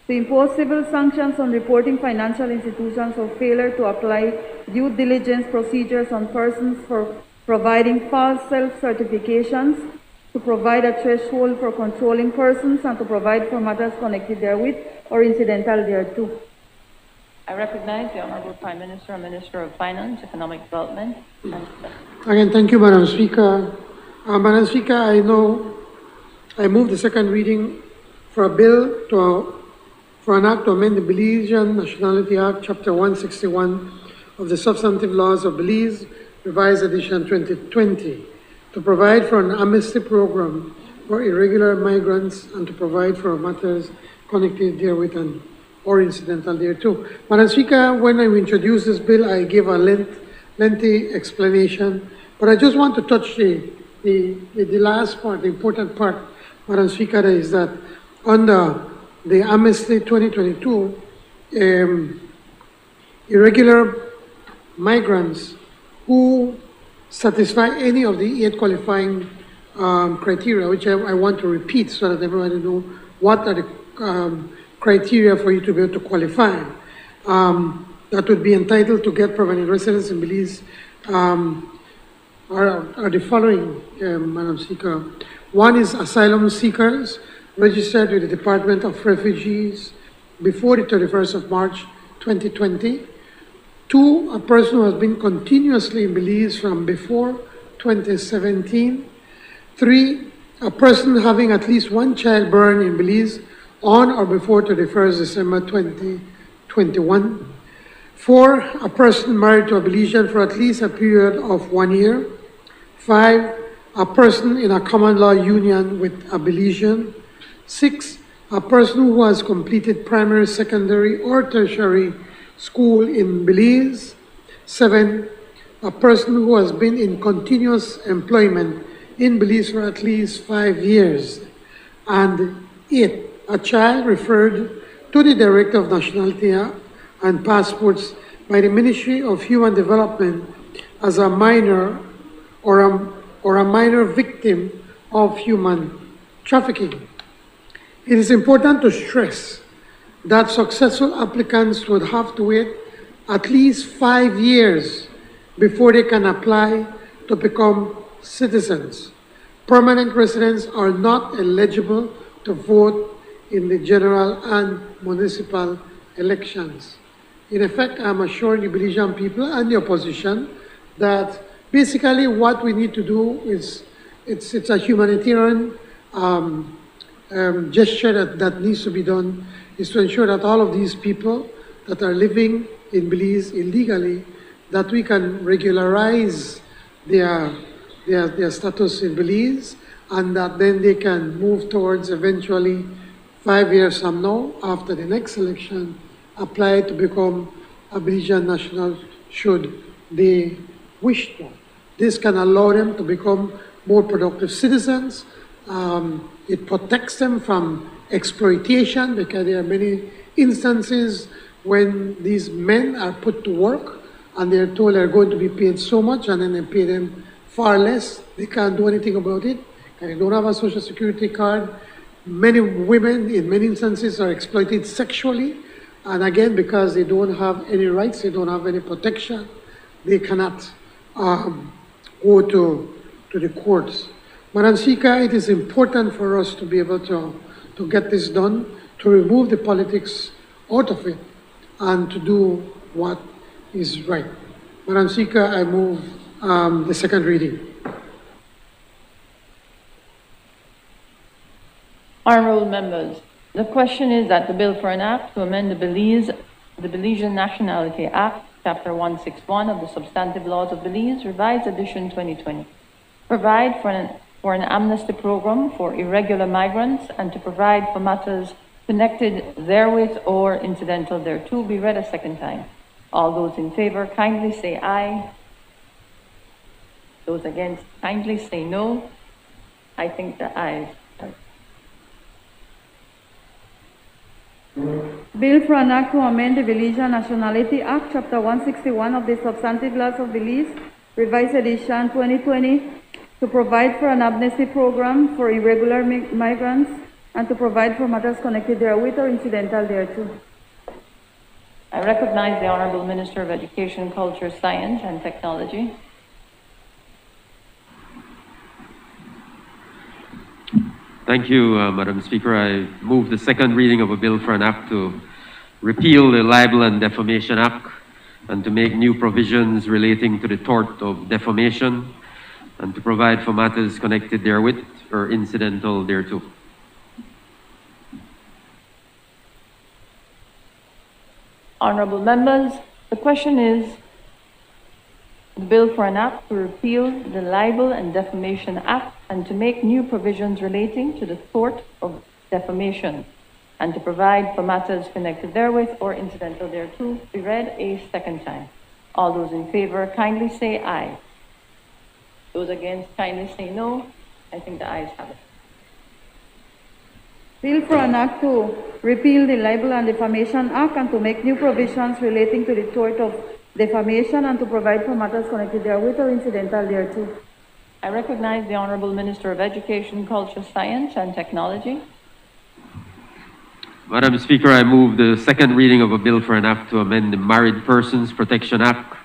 to impose civil sanctions on reporting financial institutions for failure to apply due diligence procedures on persons for providing false self-certifications, to provide a threshold for controlling persons, and to provide for matters connected therewith or incidental thereto. I recognize the Honorable Prime Minister and Minister of Finance, Economic Development, and Again, thank you, Madam Speaker. Madam Speaker, I move the second reading for a bill for an act to amend the Belizean Nationality Act, Chapter 161 of the Substantive Laws of Belize, Revised Edition 2020, to provide for an amnesty program for irregular migrants and to provide for matters connected therewith and or incidental thereto. Madam Speaker, when I introduced this bill, I gave a lengthy explanation, but I just want to touch the last part, the important part, Madam Speaker, is that under the Amnesty 2022, irregular migrants who satisfy any of the 8 qualifying criteria, which I want to repeat so that everybody knows what are the criteria for you to be able to qualify, that would be entitled to get permanent residence in Belize, are the following, Madam Speaker. One is asylum seekers registered with the Department of Refugees before the 31st of March 2020. 2, a person who has been continuously in Belize from before 2017. 3, a person having at least 1 child born in Belize on or before 31st December 2021. 4, a person married to a Belizean for at least a period of 1 year. 5, a person in a common law union with a Belizean. 6, a person who has completed primary, secondary, or tertiary school in Belize. 7, a person who has been in continuous employment in Belize for at least 5 years. And 8, a child referred to the Director of Nationality and Passports by the Ministry of Human Development as a minor or a minor victim of human trafficking. It is important to stress that successful applicants would have to wait at least 5 years before they can apply to become citizens. Permanent residents are not eligible to vote in the general and municipal elections. In effect, I'm assuring the Belizean people and the opposition that basically what we need to do is, it's a humanitarian gesture that needs to be done, is to ensure that all of these people that are living in Belize illegally, that we can regularize their status in Belize, and that then they can move towards eventually 5 years from now, after the next election, apply to become a Belizean national should they wish to. This can allow them to become more productive citizens. It protects them from exploitation, because there are many instances when these men are put to work and they're told they're going to be paid so much, and then they pay them far less. They can't do anything about it, and they don't have a social security card. Many women, in many instances, are exploited sexually, and again, because they don't have any rights, they don't have any protection, they cannot go to the courts. Madam Speaker, it is important for us to be able to get this done, to remove the politics out of it, and to do what is right. Madam Speaker, I move the second reading. Honorable members, the question is that the bill for an act to amend the Belizean Nationality Act, Chapter 161 of the Substantive Laws of Belize, Revised Edition 2020, provide for an amnesty program for irregular migrants, and to provide for matters connected therewith or incidental thereto, be read a second time. All those in favor kindly say aye. Those against kindly say no. I think the ayes. Bill for an act to amend the Belizean Nationality Act, Chapter 161 of the Substantive Laws of Belize, Revised Edition 2020, to provide for an amnesty program for irregular migrants, and to provide for matters connected therewith or incidental thereto. I recognize the Honorable Minister of Education, Culture, Science and Technology. Thank you, Madam Speaker. I move the second reading of a bill for an act to repeal the Libel and Defamation Act, and to make new provisions relating to the tort of defamation, and to provide for matters connected therewith or incidental thereto. Honorable members, the question is the bill for an act to repeal the Libel and Defamation Act, and to make new provisions relating to the tort of defamation, and to provide for matters connected therewith or incidental thereto, be read a second time. All those in favor kindly say aye. Those against kindly say no. I think the ayes have it. Bill for an act to repeal the Libel and Defamation Act, and to make new provisions relating to the tort of defamation, and to provide for matters connected therewith or incidental thereto. I recognize the Honorable Minister of Education, Culture, Science and Technology. Madam Speaker, I move the second reading of a bill for an act to amend the Married Persons Protection Act,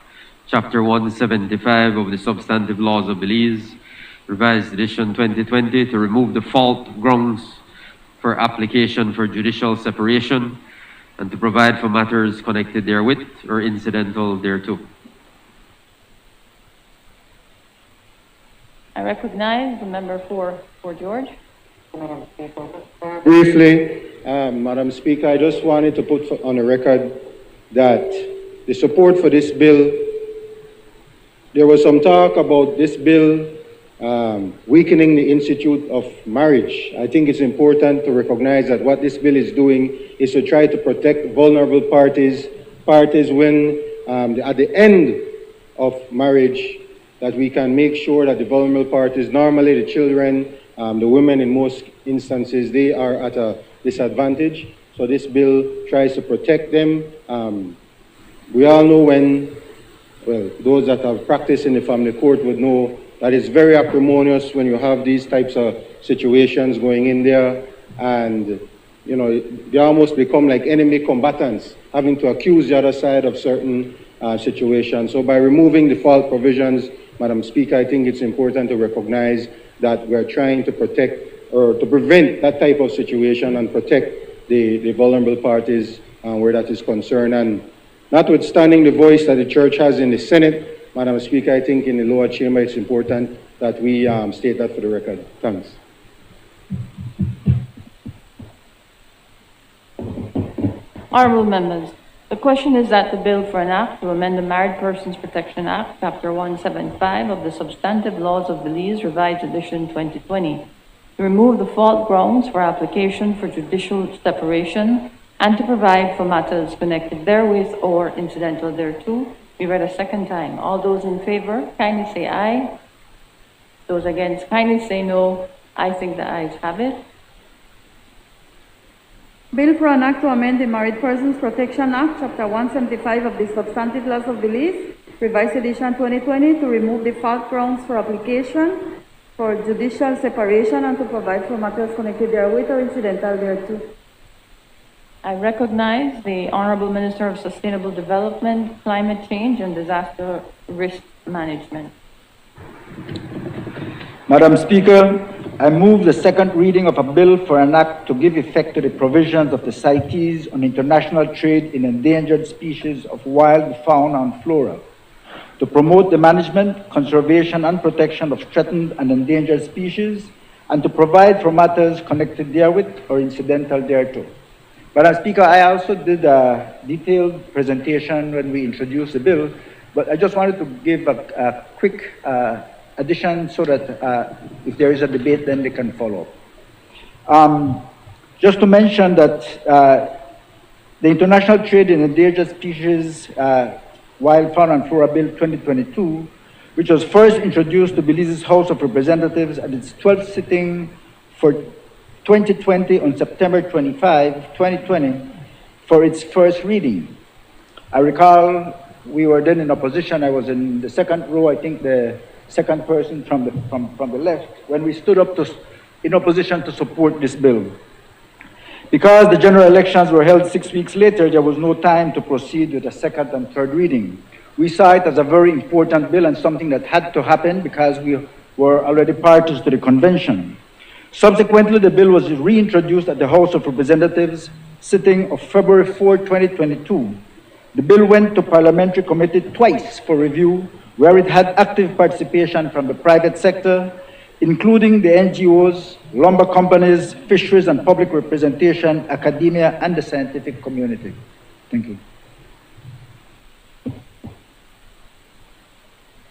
Chapter 175 of the Substantive Laws of Belize, Revised Edition 2020, to remove the fault grounds for application for judicial separation, and to provide for matters connected therewith or incidental thereto. I recognize the member for George. Briefly, Madam Speaker, I just wanted to put on the record that the support for this bill, there was some talk about this bill weakening the institute of marriage. I think it's important to recognize that what this bill is doing is to try to protect vulnerable parties when at the end of marriage, that we can make sure that the vulnerable parties, normally the children, the women in most instances, they are at a disadvantage. So this bill tries to protect them. We all know when, well, those that have practiced in the family court would know that is very acrimonious when you have these types of situations going in there, and you know, they almost become like enemy combatants, having to accuse the other side of certain situations. So by removing default provisions, Madam Speaker, I think it's important to recognize that we're trying to protect or to prevent that type of situation and protect the vulnerable parties where that is concerned. And notwithstanding the voice that the church has in the Senate, Madam Speaker, I think in the lower chamber it's important that we state that for the record. Thanks. Honourable members, the question is that the bill for an act to amend the Married Persons Protection Act, Chapter 175 of the Substantive Laws of Belize, Revised Edition 2020, to remove the fault grounds for application for judicial separation and to provide for matters connected therewith or incidental thereto, be read a second time. All those in favor, kindly say aye. Those against, kindly say no. I think the ayes have it. Bill for an act to amend the Married Persons Protection Act, Chapter 175 of the Substantive Laws of Belize, Revised Edition 2020, to remove the fault grounds for application for judicial separation and to provide for matters connected therewith or incidental thereto. I recognize the Honourable Minister of Sustainable Development, Climate Change and Disaster Risk Management. Madam Speaker, I move the second reading of a bill for an act to give effect to the provisions of the CITES on international trade in endangered species of wild fauna and flora, to promote the management, conservation, and protection of threatened and endangered species, and to provide for matters connected therewith or incidental thereto. Madam Speaker, I also did a detailed presentation when we introduced the bill, but I just wanted to give a quick addition so that if there is a debate, then they can follow. Just to mention that the International Trade in Endangered Species Wild Fauna and Flora Bill 2022, which was first introduced to Belize's House of Representatives at its 12th sitting for 2020 on September 25, 2020, for its first reading. I recall we were then in opposition. I was in the second row, I think the second person from the left, when we stood up in opposition to support this bill. Because the general elections were held 6 weeks later, there was no time to proceed with a second and third reading. We saw it as a very important bill and something that had to happen because we were already parties to the convention. Subsequently, the bill was reintroduced at the House of Representatives sitting of February 4, 2022. The bill went to Parliamentary Committee twice for review, where it had active participation from the private sector, including the NGOs, lumber companies, fisheries and public representation, academia, and the scientific community. Thank you.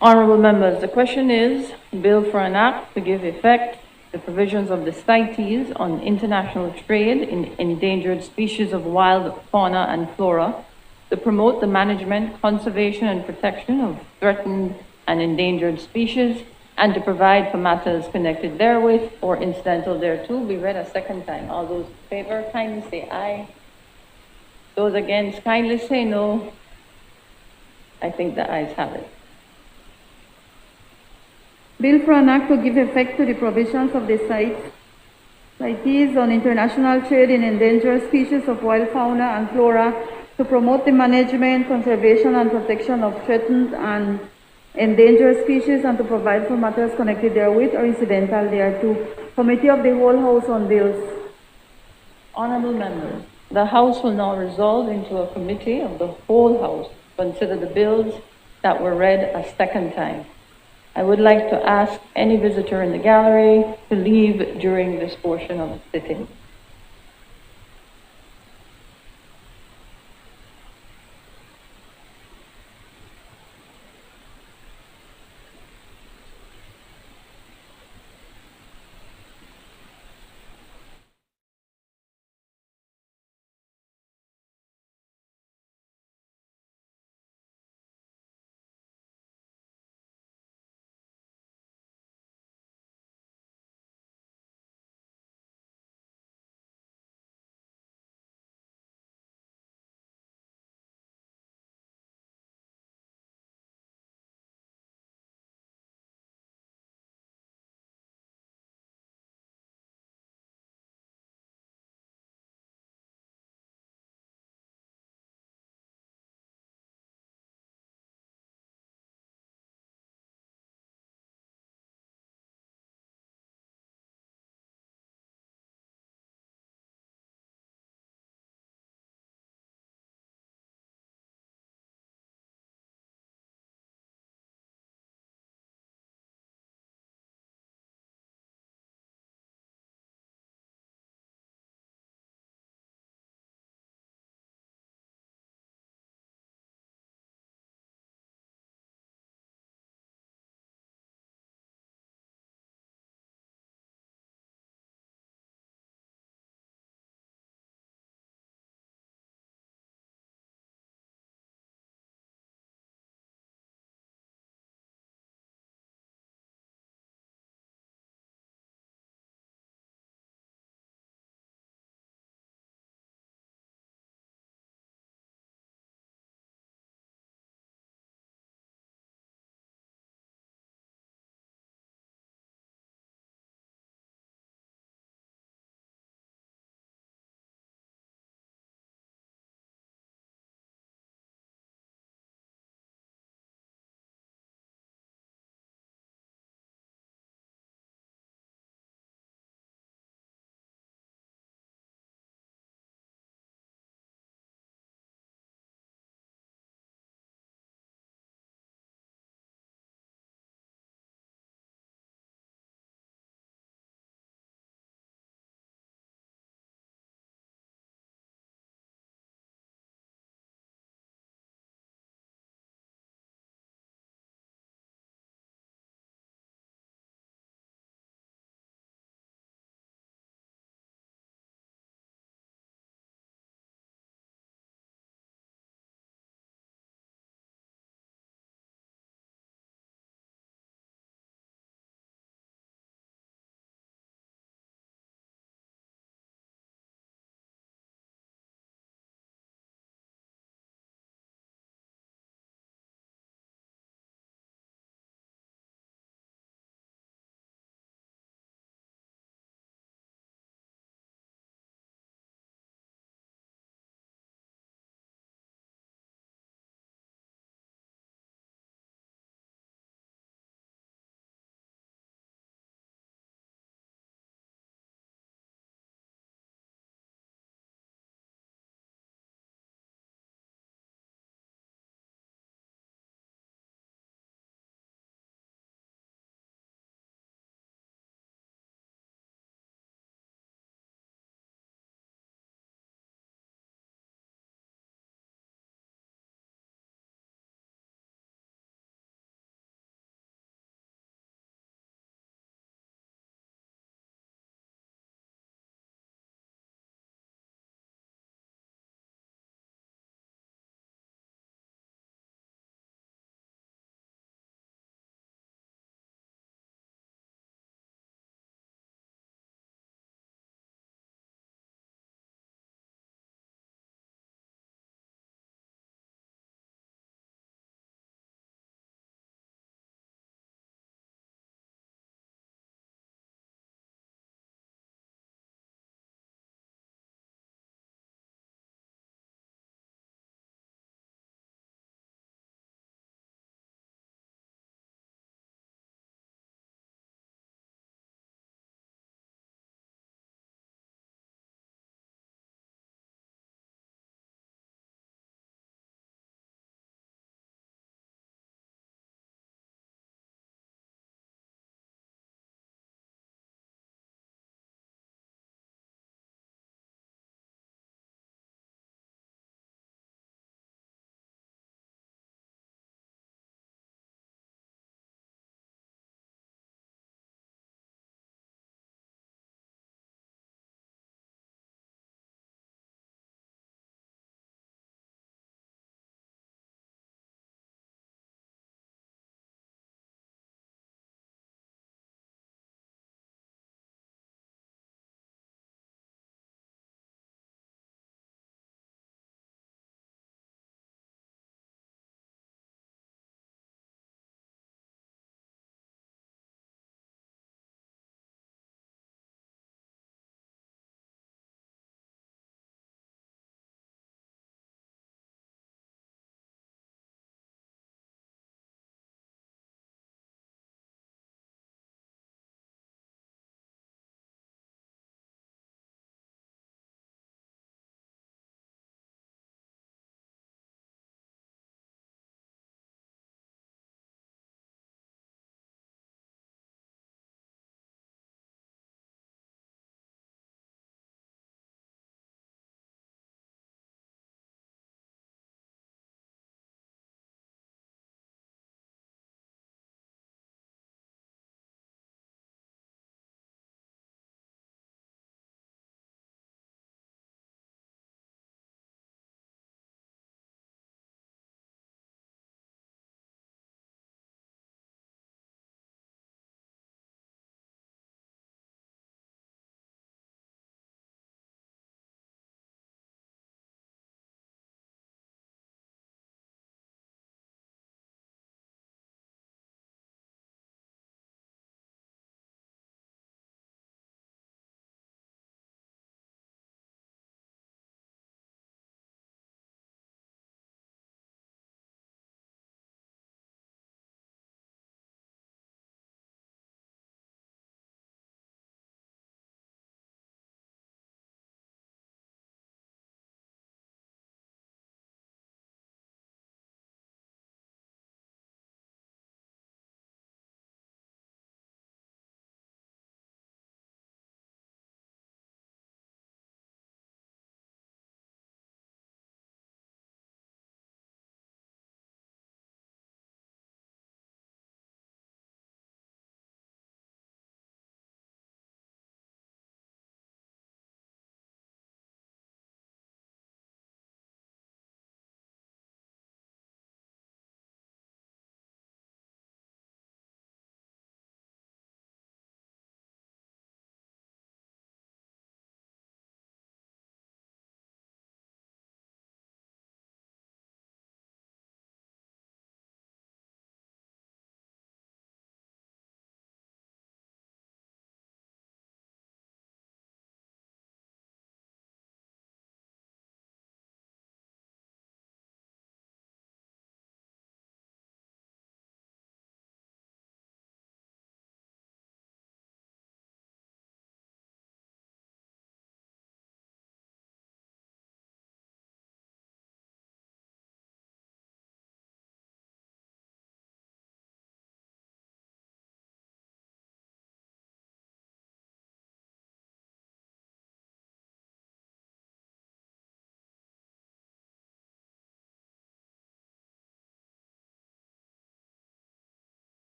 Honourable members, the question is, bill for an act to give effect the provisions of the CITES on international trade in endangered species of wild fauna and flora, to promote the management, conservation, and protection of threatened and endangered species, and to provide for matters connected therewith or incidental thereto, be read a second time. All those in favor, kindly say aye. Those against, kindly say no. I think the ayes have it. Bill for an act to give effect to the provisions of the CITES on international trade in endangered species of wild fauna and flora, to promote the management, conservation, and protection of threatened and endangered species, and to provide for matters connected therewith or incidental thereto. Committee of the Whole House on Bills. Honourable members, the House will now resolve into a committee of the whole House to consider the bills that were read a second time. I would like to ask any visitor in the gallery to leave during this portion of the sitting.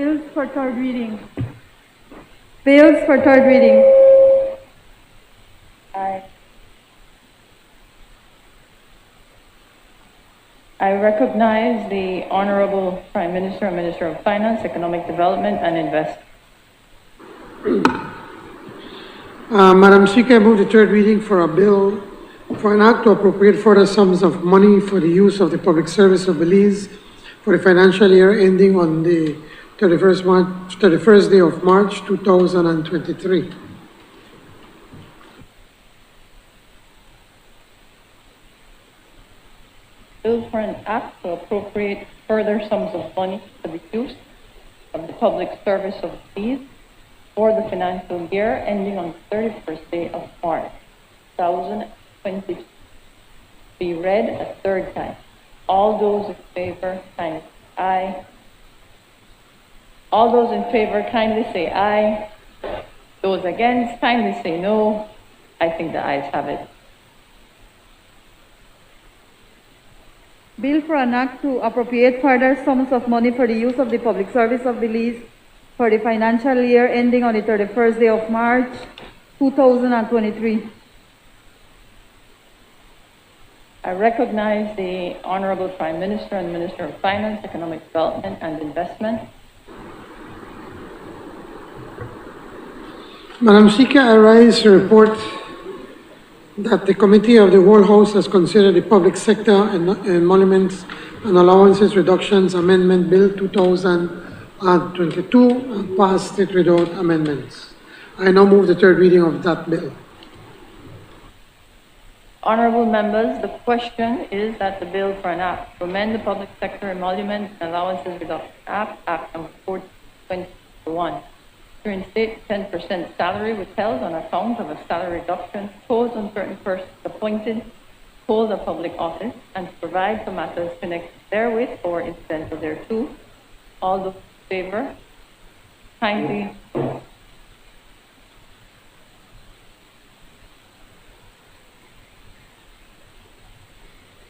Bills for third reading. Bills for third reading. I recognize the Honorable Prime Minister and Minister of Finance, Economic Development and Investment. Madam Speaker, I move the third reading for a bill for an act to appropriate further sums of money for the use of the public service of Belize for the financial year ending on the 31st day of March 2023. Bill for an act to appropriate further sums of money for the use of the public service of Belize for the financial year ending on the 31st day of March 2022. Be read a third time. All those in favor, kindly say aye. All those in favor, kindly say aye. Those against, kindly say no. I think the ayes have it. Bill for an act to appropriate further sums of money for the use of the public service of Belize for the financial year ending on the 31st day of March 2023. I recognize the Honorable Prime Minister and Minister of Finance, Economic Development and Investment. Madam Speaker, I rise to report that the Committee of the Whole House has considered the Public Sector Emoluments and Allowances Reductions Amendment Bill 2022 and passed it without amendments. I now move the third reading of that bill. Honorable members, the question is that the bill for an act to amend the Public Sector Emoluments and Allowances Reduction Act, Act number 2021, to reinstate 10% salary withheld on account of a salary reduction imposed on certain persons appointed to hold a public office and to provide for matters connected therewith or incidental thereto. All those in favor, kindly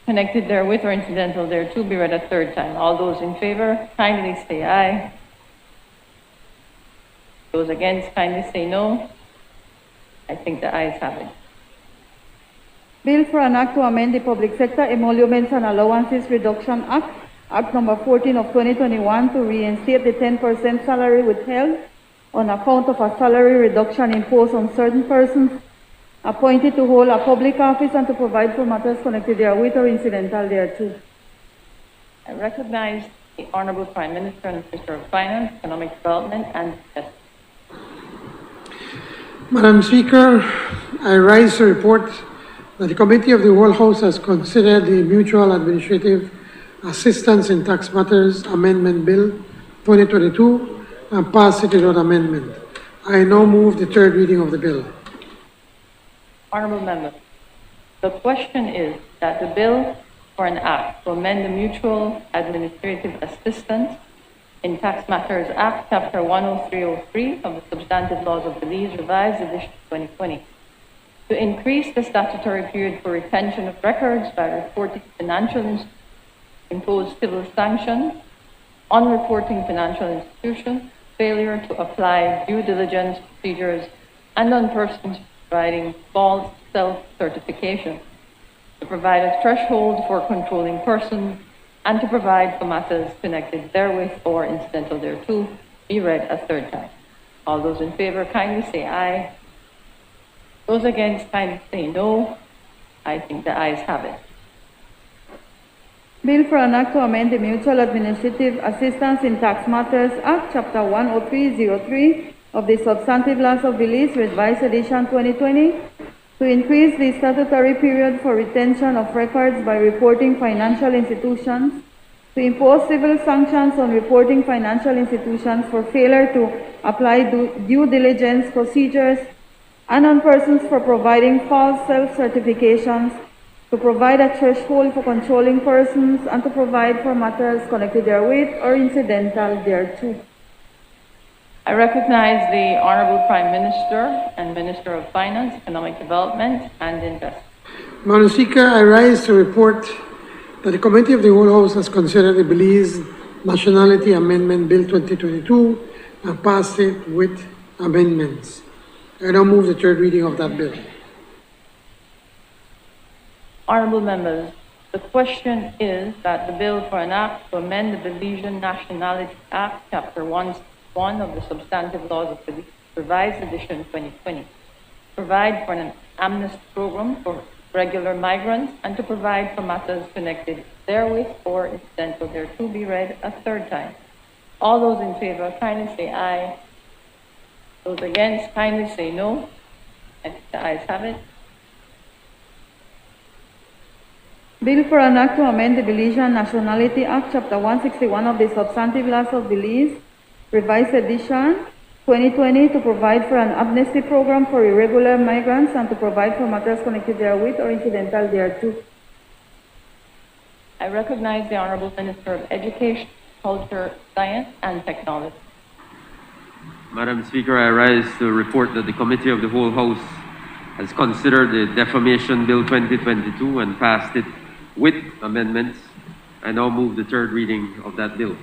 connected therewith or incidental thereto be read a third time. All those in favor, kindly say aye. Those against, kindly say no. I think the ayes have it. Bill for an act to amend the Public Sector Emoluments and Allowances Reduction Act, Act number 14 of 2021, to reinstate the 10% salary withheld on account of a salary reduction imposed on certain persons appointed to hold a public office and to provide for matters connected therewith or incidental thereto. I recognize the Honorable Prime Minister and Minister of Finance, Economic Development and Investment. Madam Speaker, I rise to report that the Committee of the Whole House has considered the Mutual Administrative Assistance in Tax Matters Amendment Bill 2022 and passed it without amendment. I now move the third reading of the bill. Honorable members, the question is that the bill for an act to amend the Mutual Administrative Assistance in Tax Matters Act, Chapter 10303 of the Substantive Laws of Belize, Revised Edition 2020, to increase the statutory period for retention of records by reporting financial institutions, impose civil sanctions on reporting financial institutions, failure to apply due diligence procedures, and on persons providing false self-certification, to provide a threshold for controlling persons, and to provide for matters connected therewith or incidental thereto, be read a third time. All those in favor, kindly say aye. Those against, kindly say no. I think the ayes have it. Bill for an act to amend the Mutual Administrative Assistance in Tax Matters Act, Chapter 10303 of the Substantive Laws of Belize, Revised Edition 2020, to increase the statutory period for retention of records by reporting financial institutions, to impose civil sanctions on reporting financial institutions for failure to apply due diligence procedures, and on persons for providing false self-certifications, to provide a threshold for controlling persons, and to provide for matters connected therewith or incidental thereto. I recognize the Honorable Prime Minister and Minister of Finance, Economic Development and Investment. Madam Speaker, I rise to report that the Committee of the Whole House has considered the Belize Nationality Amendment Bill 2022 and passed it with amendments. I now move the third reading of that bill. Honorable members, the question is that the bill for an act to amend the Belizean Nationality Act, Chapter 161 of the Substantive Laws of Belize, Revised Edition 2020, provide for an amnesty program for regular migrants and to provide for matters connected therewith or incidental thereto be read a third time. All those in favor kindly say aye. Those against kindly say no. I think the ayes have it. Bill for an act to amend the Belizean Nationality Act, Chapter 161 of the Substantive Laws of Belize, Revised Edition 2020, to provide for an amnesty program for irregular migrants and to provide for matters connected therewith or incidental thereto. I recognize the Honorable Minister of Education, Culture, Science, and Technology. Madam Speaker, I rise to report that the Committee of the Whole House has considered the Defamation Bill 2022 and passed it with amendments. I now move the third reading of that bill.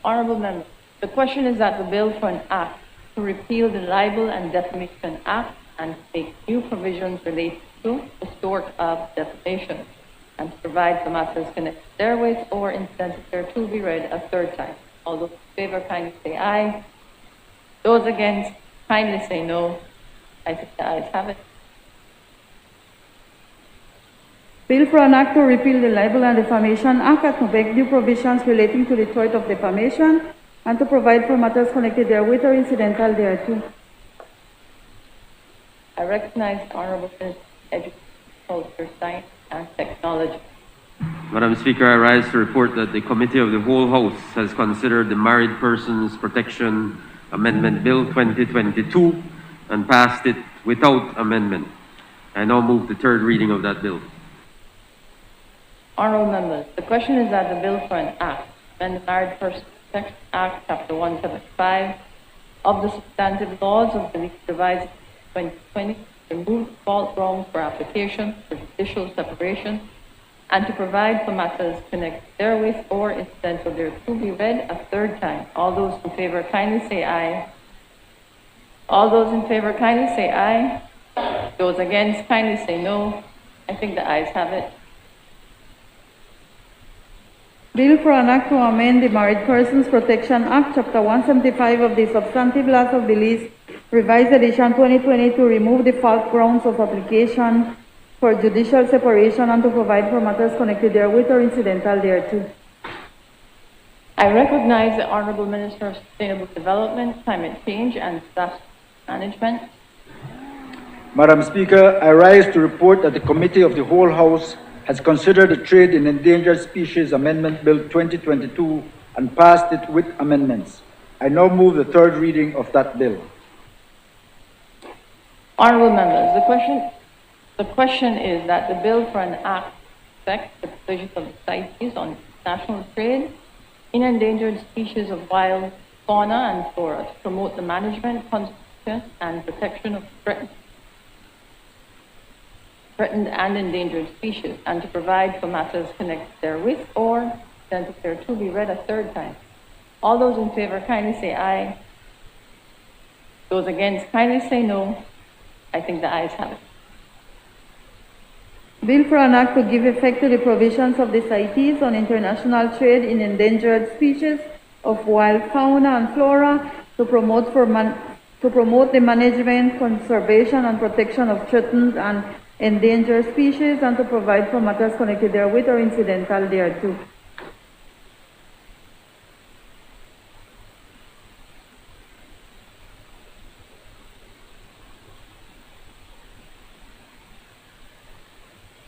Honorable members, the question is that the bill for an act to repeal the Libel and Defamation Act and to make new provisions related to the sort of defamation and to provide for matters connected therewith or incidental thereto be read a third time. All those in favor kindly say aye. Those against kindly say no. I think the ayes have it. Bill for an act to repeal the Libel and Defamation Act and to make new provisions relating to the tort of defamation and to provide for matters connected therewith or incidental thereto. I recognize the Honorable Minister of Education, Culture, Science, and Technology. Madam Speaker, I rise to report that the Committee of the Whole House has considered the Married Persons Protection Amendment Bill 2022 and passed it without amendment. I now move the third reading of that bill. Honorable members, the question is that the bill for an act to amend the Married Persons Protection Act, Chapter 175 of the Substantive Laws of the Revised 2020, remove default grounds for application for judicial separation and to provide for matters connected therewith or incidental thereto be read a third time. All those in favor kindly say aye. All those in favor kindly say aye. Those against kindly say no. I think the ayes have it. Bill for an act to amend the Married Persons Protection Act, Chapter 175 of the Substantive Laws of Belize, Revised Edition 2020, to remove the default grounds of application for judicial separation and to provide for matters connected therewith or incidental thereto. I recognize the Honorable Minister of Sustainable Development, Climate Change, and Disaster Management. Madam Speaker, I rise to report that the Committee of the Whole House has considered the Trade in Endangered Species Amendment Bill 2022 and passed it with amendments. I now move the third reading of that bill. Honorable members, the question is that the bill for an act to affect the provisions of the CITES on international trade in endangered species of wild fauna and flora to promote the management, conservation, and protection of threatened and endangered species, and to provide for matters connected therewith or incidental thereto be read a third time. All those in favor kindly say aye. Those against kindly say no. I think the ayes have it. Bill for an act to give effect to the provisions of the CITES on international trade in endangered species of wild fauna and flora to promote the management, conservation, and protection of threatened and endangered species and to provide for matters connected therewith or incidental thereto.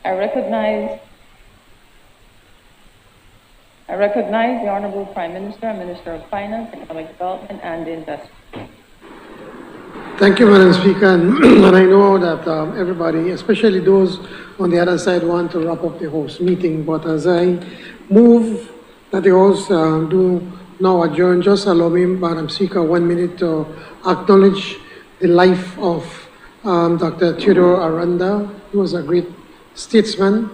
I recognize the Honorable Prime Minister and Minister of Finance, Economic Development, and Investment. Thank you, Madam Speaker. And I know that everybody, especially those on the other side, want to wrap up the House meeting. But as I move that the House do now adjourn, just allow me, Madam Speaker, 1 minute to acknowledge the life of Dr. Theodore Aranda. He was a great statesman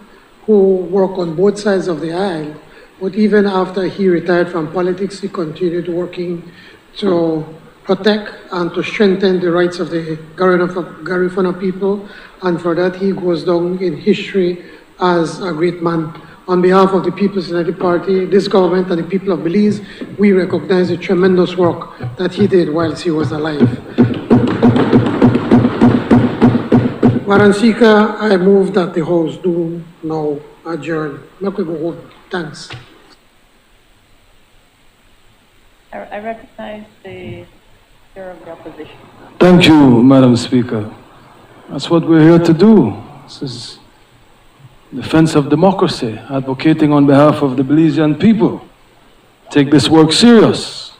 who work on both sides of the aisle. But even after he retired from politics, he continued working to protect and to strengthen the rights of the Garifuna people. And for that, he goes down in history as a great man. On behalf of the People's United Party, this government and the people of Belize, we recognize the tremendous work that he did whilst he was alive. Madam Speaker, I move that the House do now adjourn. Make we go home. Thanks. I recognize the Chair of the Opposition. Thank you, Madam Speaker. That's what we're here to do. This is defense of democracy, advocating on behalf of the Belizean people. Take this work serious.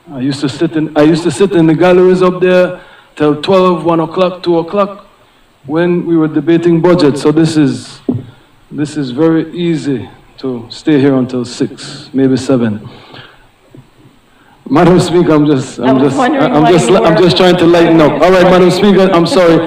I used to sit in the galleries up there till 12, 1 o'clock, 2 o'clock when we were debating budget. So this is very easy to stay here until 6, maybe 7. Madam Speaker, I'm just trying to lighten up. All right, Madam Speaker, I'm sorry.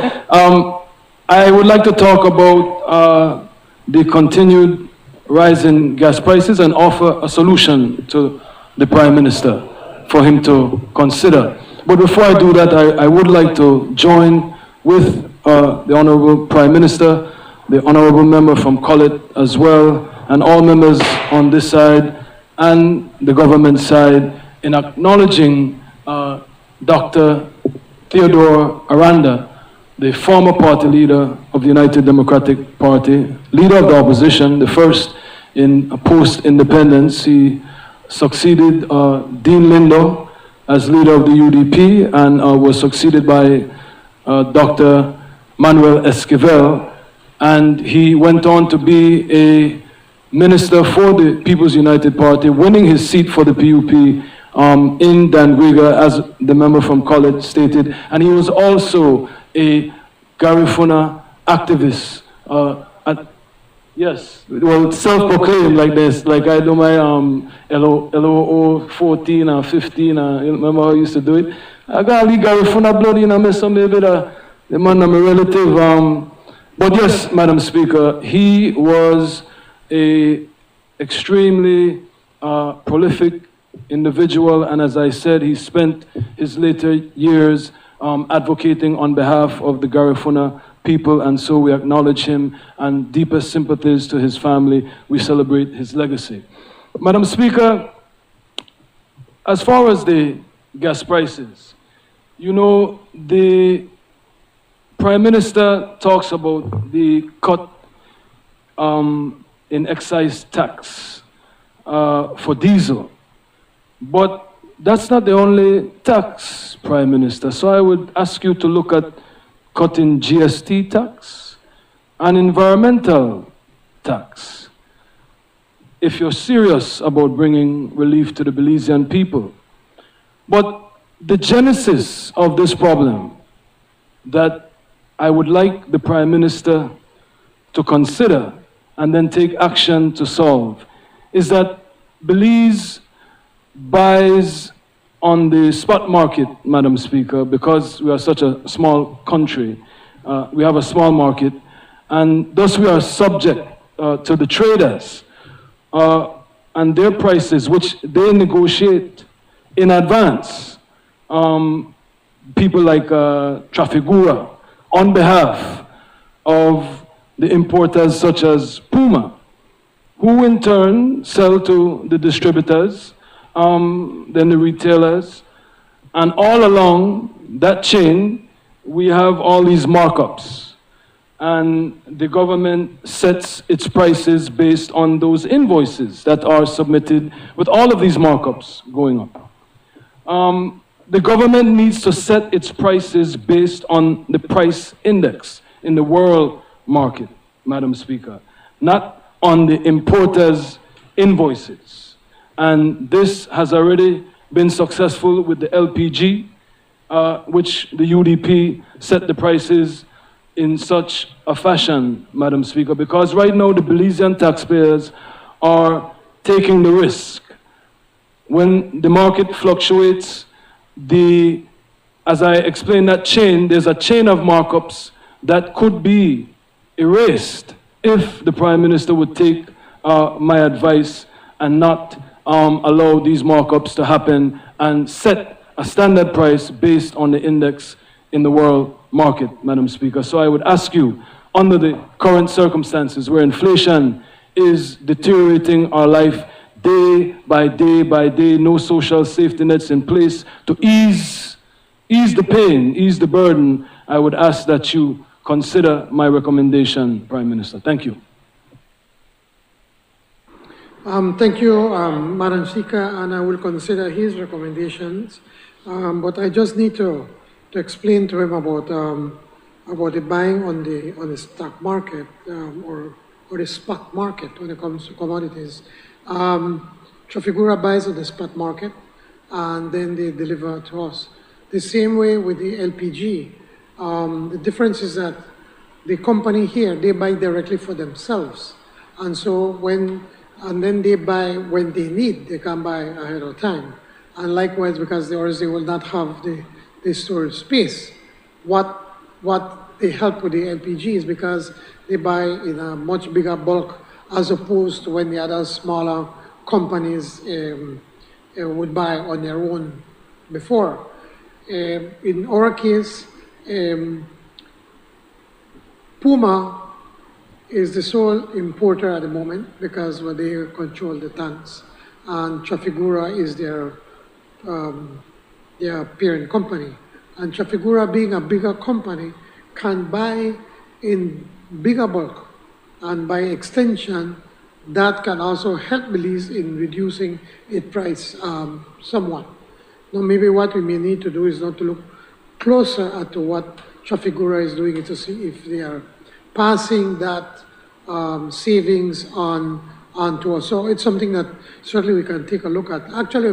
I would like to talk about the continued rise in gas prices and offer a solution to the Prime Minister for him to consider. But before I do that, I would like to join with the Honorable Prime Minister, the Honorable Member from Collet as well, and all members on this side and the government side in acknowledging Dr. Theodore Aranda, the former party leader of the United Democratic Party, leader of the opposition, the first in post-independence. He succeeded Dean Lindo as leader of the UDP and was succeeded by Dr. Manuel Esquivel, and he went on to be a minister for the People's United Party, winning his seat for the PUP in Dangriga, as the member from Collet stated, and he was also a Garifuna activist. Yes, well, self-proclaimed like this, like I do my LOO 14 or 15, remember how I used to do it? I got a little Garifuna blood in me, so maybe the man is my relative. But yes, Madam Speaker, he was a extremely prolific individual, and as I said, he spent his later years advocating on behalf of the Garifuna people, and so we acknowledge him and deepest sympathies to his family. We celebrate his legacy. Madam Speaker, as far as the gas prices, you know, the Prime Minister talks about the cut in excise tax for diesel, but that's not the only tax, Prime Minister. So I would ask you to look at cutting GST tax and environmental tax if you're serious about bringing relief to the Belizean people. But the genesis of this problem that I would like the Prime Minister to consider and then take action to solve is that Belize buys on the spot market, Madam Speaker, because we are such a small country. We have a small market, and thus we are subject to the traders and their prices, which they negotiate in advance. People like Trafigura, on behalf of the importers such as Puma, who in turn sell to the distributors, then the retailers, and all along that chain, we have all these markups. And the government sets its prices based on those invoices that are submitted with all of these markups going up. The government needs to set its prices based on the price index in the world market, Madam Speaker, not on the importers' invoices. And this has already been successful with the LPG, which the UDP set the prices in such a fashion, Madam Speaker, because right now the Belizean taxpayers are taking the risk. When the market fluctuates, as I explained that chain, there's a chain of markups that could be erased if the Prime Minister would take my advice and not allow these markups to happen and set a standard price based on the index in the world market, Madam Speaker. So I would ask you, under the current circumstances where inflation is deteriorating our life day by day by day, no social safety nets in place to ease the pain, ease the burden, I would ask that you consider my recommendation, Prime Minister. Thank you. Thank you, Madam Speaker, and I will consider his recommendations. But I just need to explain to him about the buying on the stock market or the spot market when it comes to commodities. Trafigura buys on the spot market, and then they deliver to us. The same way with the LPG. The difference is that the company here, they buy directly for themselves. And so and then they buy when they need, they can buy ahead of time. And likewise, because they will not have the storage space. What they help with the LPG is because they buy in a much bigger bulk as opposed to when the other smaller companies would buy on their own before. In our case, Puma is the sole importer at the moment because they control the tanks, and Trafigura is their parent company. And Trafigura, being a bigger company, can buy in bigger bulk, and by extension, that can also help Belize in reducing its price somewhat. Now, maybe what we may need to do is not to look closer at what Trafigura is doing, to see if they are passing that savings on to us. So it's something that certainly we can take a look at. Actually,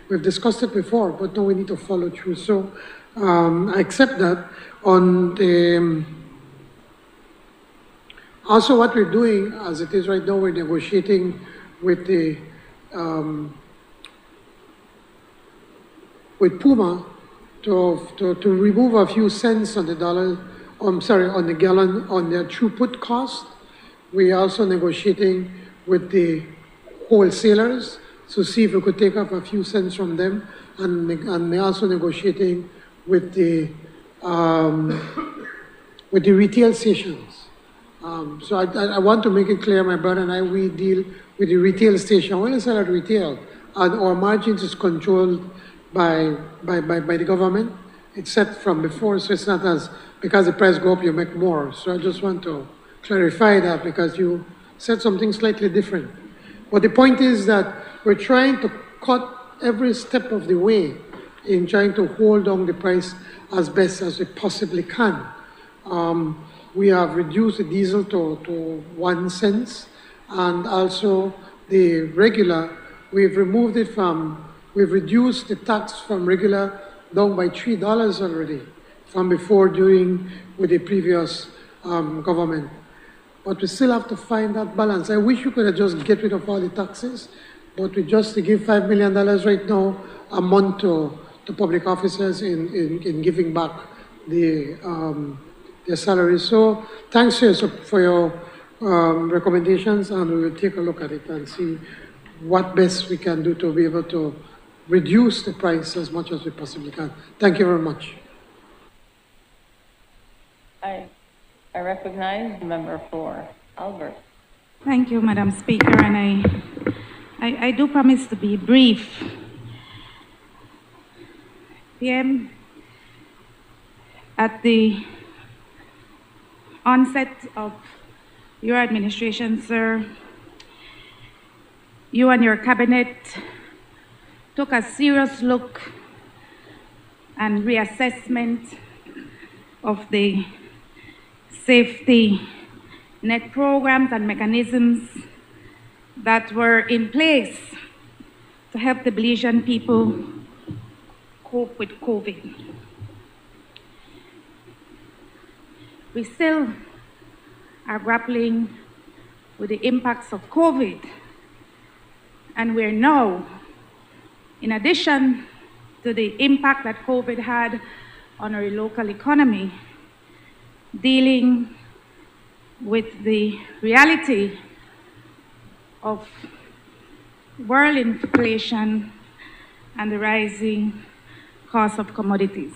we've discussed it before, but now we need to follow through. So I accept that. On the also what we're doing as it is right now, we're negotiating with the with Puma to remove a few cents on the dollar, on the gallon on their throughput cost. We're also negotiating with the wholesalers to see if we could take off a few cents from them, and we're also negotiating with the retail stations. So I want to make it clear, my brother and I, we deal with the retail station. When I sell at retail, and our margins is controlled by the government. It's set from before, so it's not as, because the price go up, you make more. So I just want to clarify that, because you said something slightly different. But the point is that we're trying to cut every step of the way in trying to hold down the price as best as we possibly can. We have reduced the diesel to 1 cent, and also the regular, we've reduced the tax from regular down by $3 already from before doing with the previous government. But we still have to find that balance. I wish we could have just get rid of all the taxes, but we just to give $5 million right now a month to public officers in giving back their salaries. So thanks for your recommendations, and we will take a look at it and see what best we can do to be able to reduce the price as much as we possibly can. Thank you very much. I recognize the member for Albert. Thank you, Madam Speaker, and I do promise to be brief. PM, at the onset of your administration, sir, you and your cabinet took a serious look and reassessment of the safety net programs and mechanisms that were in place to help the Belizean people cope with COVID. We still are grappling with the impacts of COVID, and we're now, in addition to the impact that COVID had on our local economy, dealing with the reality of world inflation and the rising cost of commodities.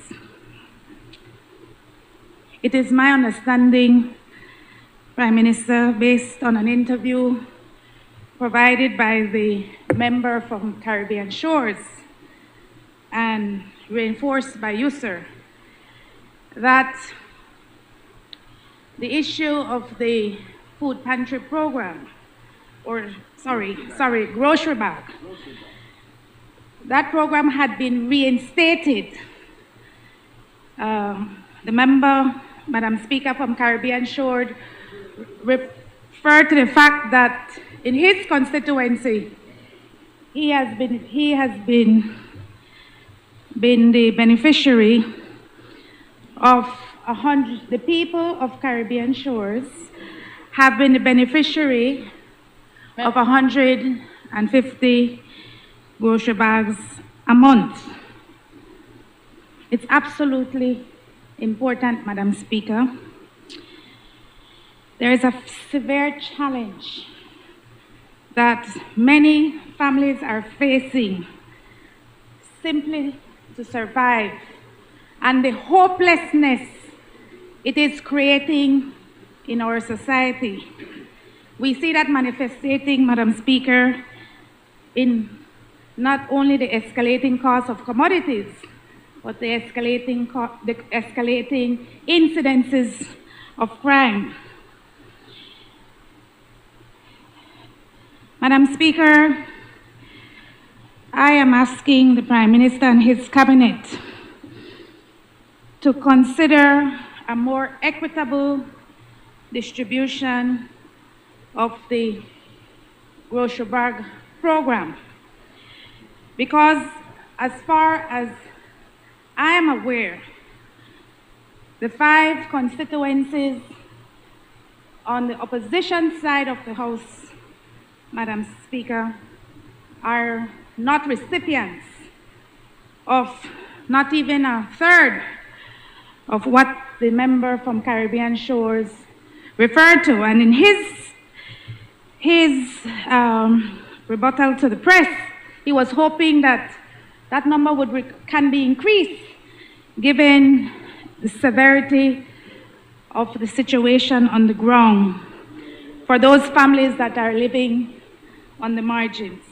It is my understanding, Prime Minister, based on an interview provided by the member from Caribbean Shores and reinforced by you, sir, that the issue of the food pantry program, grocery bag, that program had been reinstated. The member, Madam Speaker, from Caribbean Shore, referred to the fact that in his constituency, he has been the beneficiary of the people of Caribbean Shores have been the beneficiary of 150 grocery bags a month. It's absolutely important, Madam Speaker. There is a severe challenge that many families are facing simply to survive, and the hopelessness it is creating in our society. We see that manifesting, Madam Speaker, in not only the escalating cost of commodities, but the escalating incidences of crime. Madam Speaker, I am asking the Prime Minister and his cabinet to consider a more equitable distribution of the grocery bag program. Because as far as I am aware, the 5 constituencies on the opposition side of the House, Madam Speaker, are not recipients of not even a third of what the member from Caribbean Shores referred to. And in his rebuttal to the press, he was hoping that that number can be increased given the severity of the situation on the ground for those families that are living on the margins.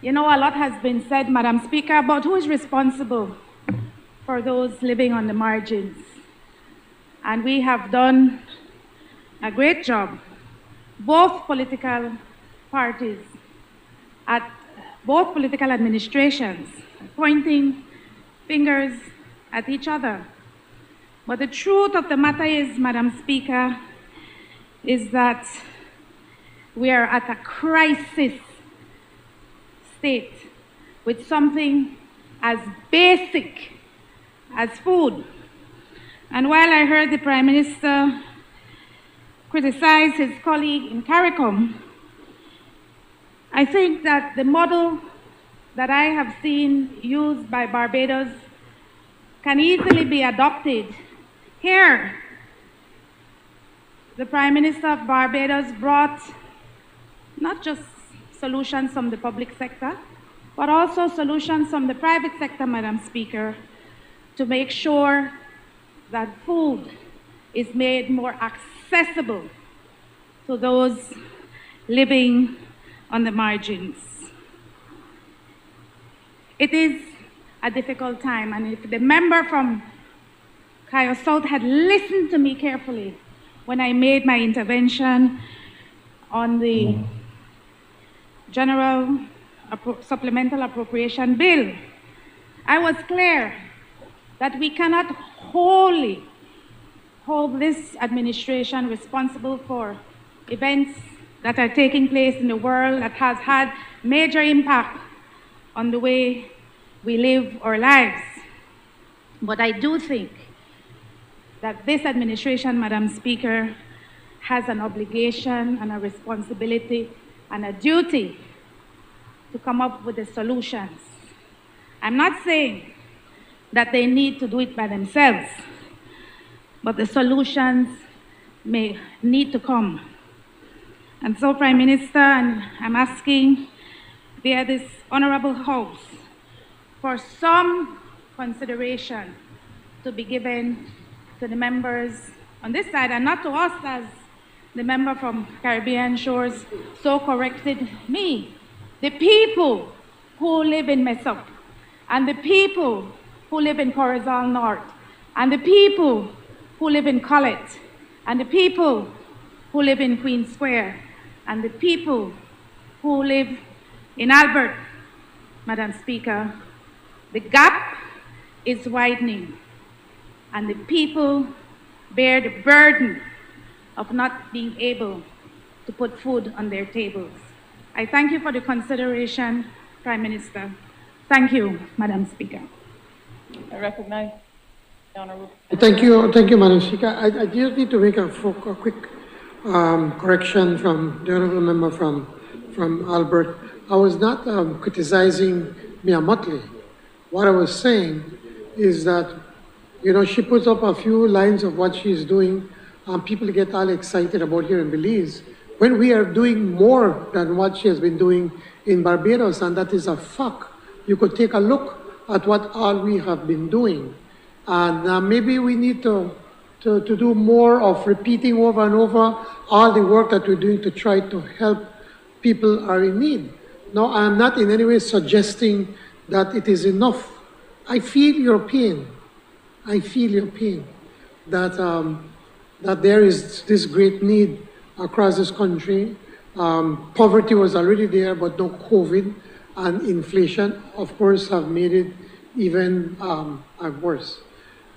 You know, a lot has been said, Madam Speaker, about who is responsible for those living on the margins. And we have done a great job, both political parties, at both political administrations, pointing fingers at each other. But the truth of the matter is, Madam Speaker, is that we are at a crisis state with something as basic as food. And while I heard the Prime Minister criticize his colleague in CARICOM, I think that the model that I have seen used by Barbados can easily be adopted here. The Prime Minister of Barbados brought not just solutions from the public sector, but also solutions from the private sector, Madam Speaker, to make sure that food is made more accessible to those living on the margins. It is a difficult time, and if the member from Cayo South had listened to me carefully when I made my intervention on the General Supplemental Appropriation Bill, I was clear that we cannot wholly hold this administration responsible for events that are taking place in the world that has had major impact on the way we live our lives. But I do think that this administration, Madam Speaker, has an obligation and a responsibility and a duty to come up with the solutions. I'm not saying that they need to do it by themselves, but the solutions may need to come. And so, Prime Minister, and I'm asking via this honorable House for some consideration to be given to the members on this side, and not to us as the member from Caribbean Shores so corrected me. The people who live in Mesop, and the people who live in Corozal North, and the people who live in Collet, and the people who live in Queen Square, and the people who live in Albert, Madam Speaker, the gap is widening, and the people bear the burden of not being able to put food on their tables. I thank you for the consideration, Prime Minister. Thank you, Madam Speaker. I recognize the Honorable. Thank you, Madam Speaker. I just need to make a quick correction from the honourable member from Albert. I was not criticizing Mia Motley. What I was saying is that, you know, she puts up a few lines of what she's doing, and people get all excited about here in Belize, when we are doing more than what she has been doing in Barbados, and that is a fact. You could take a look at what all we have been doing. And maybe we need to do more of repeating over and over all the work that we're doing to try to help people who are in need. Now, I'm not in any way suggesting that it is enough. I feel your pain. I feel your pain that, that there is this great need across this country. Poverty was already there, but no COVID and inflation, of course, have made it even worse.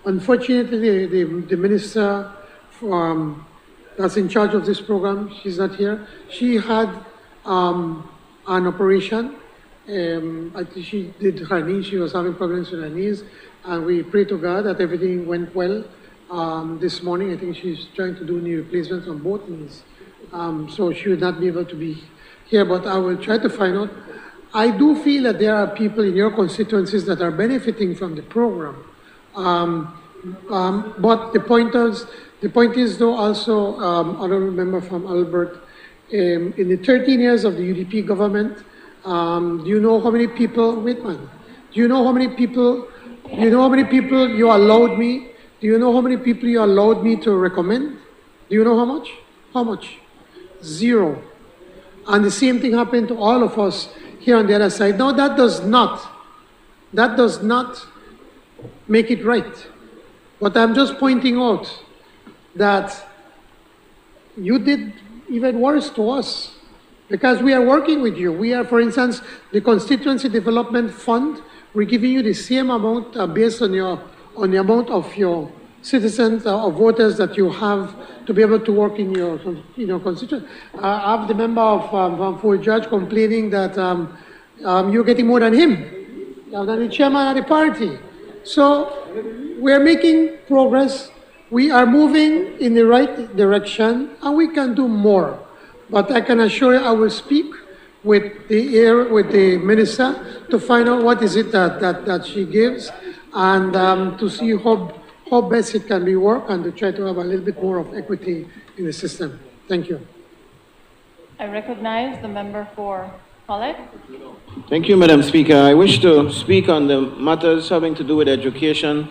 Unfortunately, the minister that's in charge of this program, she's not here. She had an operation. I think she did her knee. She was having problems with her knees, and we pray to God that everything went well. This morning, I think she's trying to do knee replacements on both knees. So she would not be able to be here, but I will try to find out. I do feel that there are people in your constituencies that are benefiting from the program. But the point is though also, honorable member from Albert, in the 13 years of the UDP government, do you know how many people, wait man, do you know how many people you allowed me, do you know how many people you allowed me to recommend? Do you know how much? How much? 0. And the same thing happened to all of us here on the other side. Now that does not make it right. But I'm just pointing out that you did even worse to us because we are working with you. We are, for instance, the Constituency Development Fund. We're giving you the same amount based on the amount of your citizens or voters that you have to be able to work in your constituency. I have the member of Full Judge complaining that you're getting more than him, than the chairman of the party. So we're making progress. We are moving in the right direction, and we can do more. But I can assure you, I will speak with the minister to find out what is it that she gives, and to see how best it can be worked, and to try to have a little bit more of equity in the system. Thank you. I recognize the member for Collet. Thank you, Madam Speaker. I wish to speak on the matters having to do with education.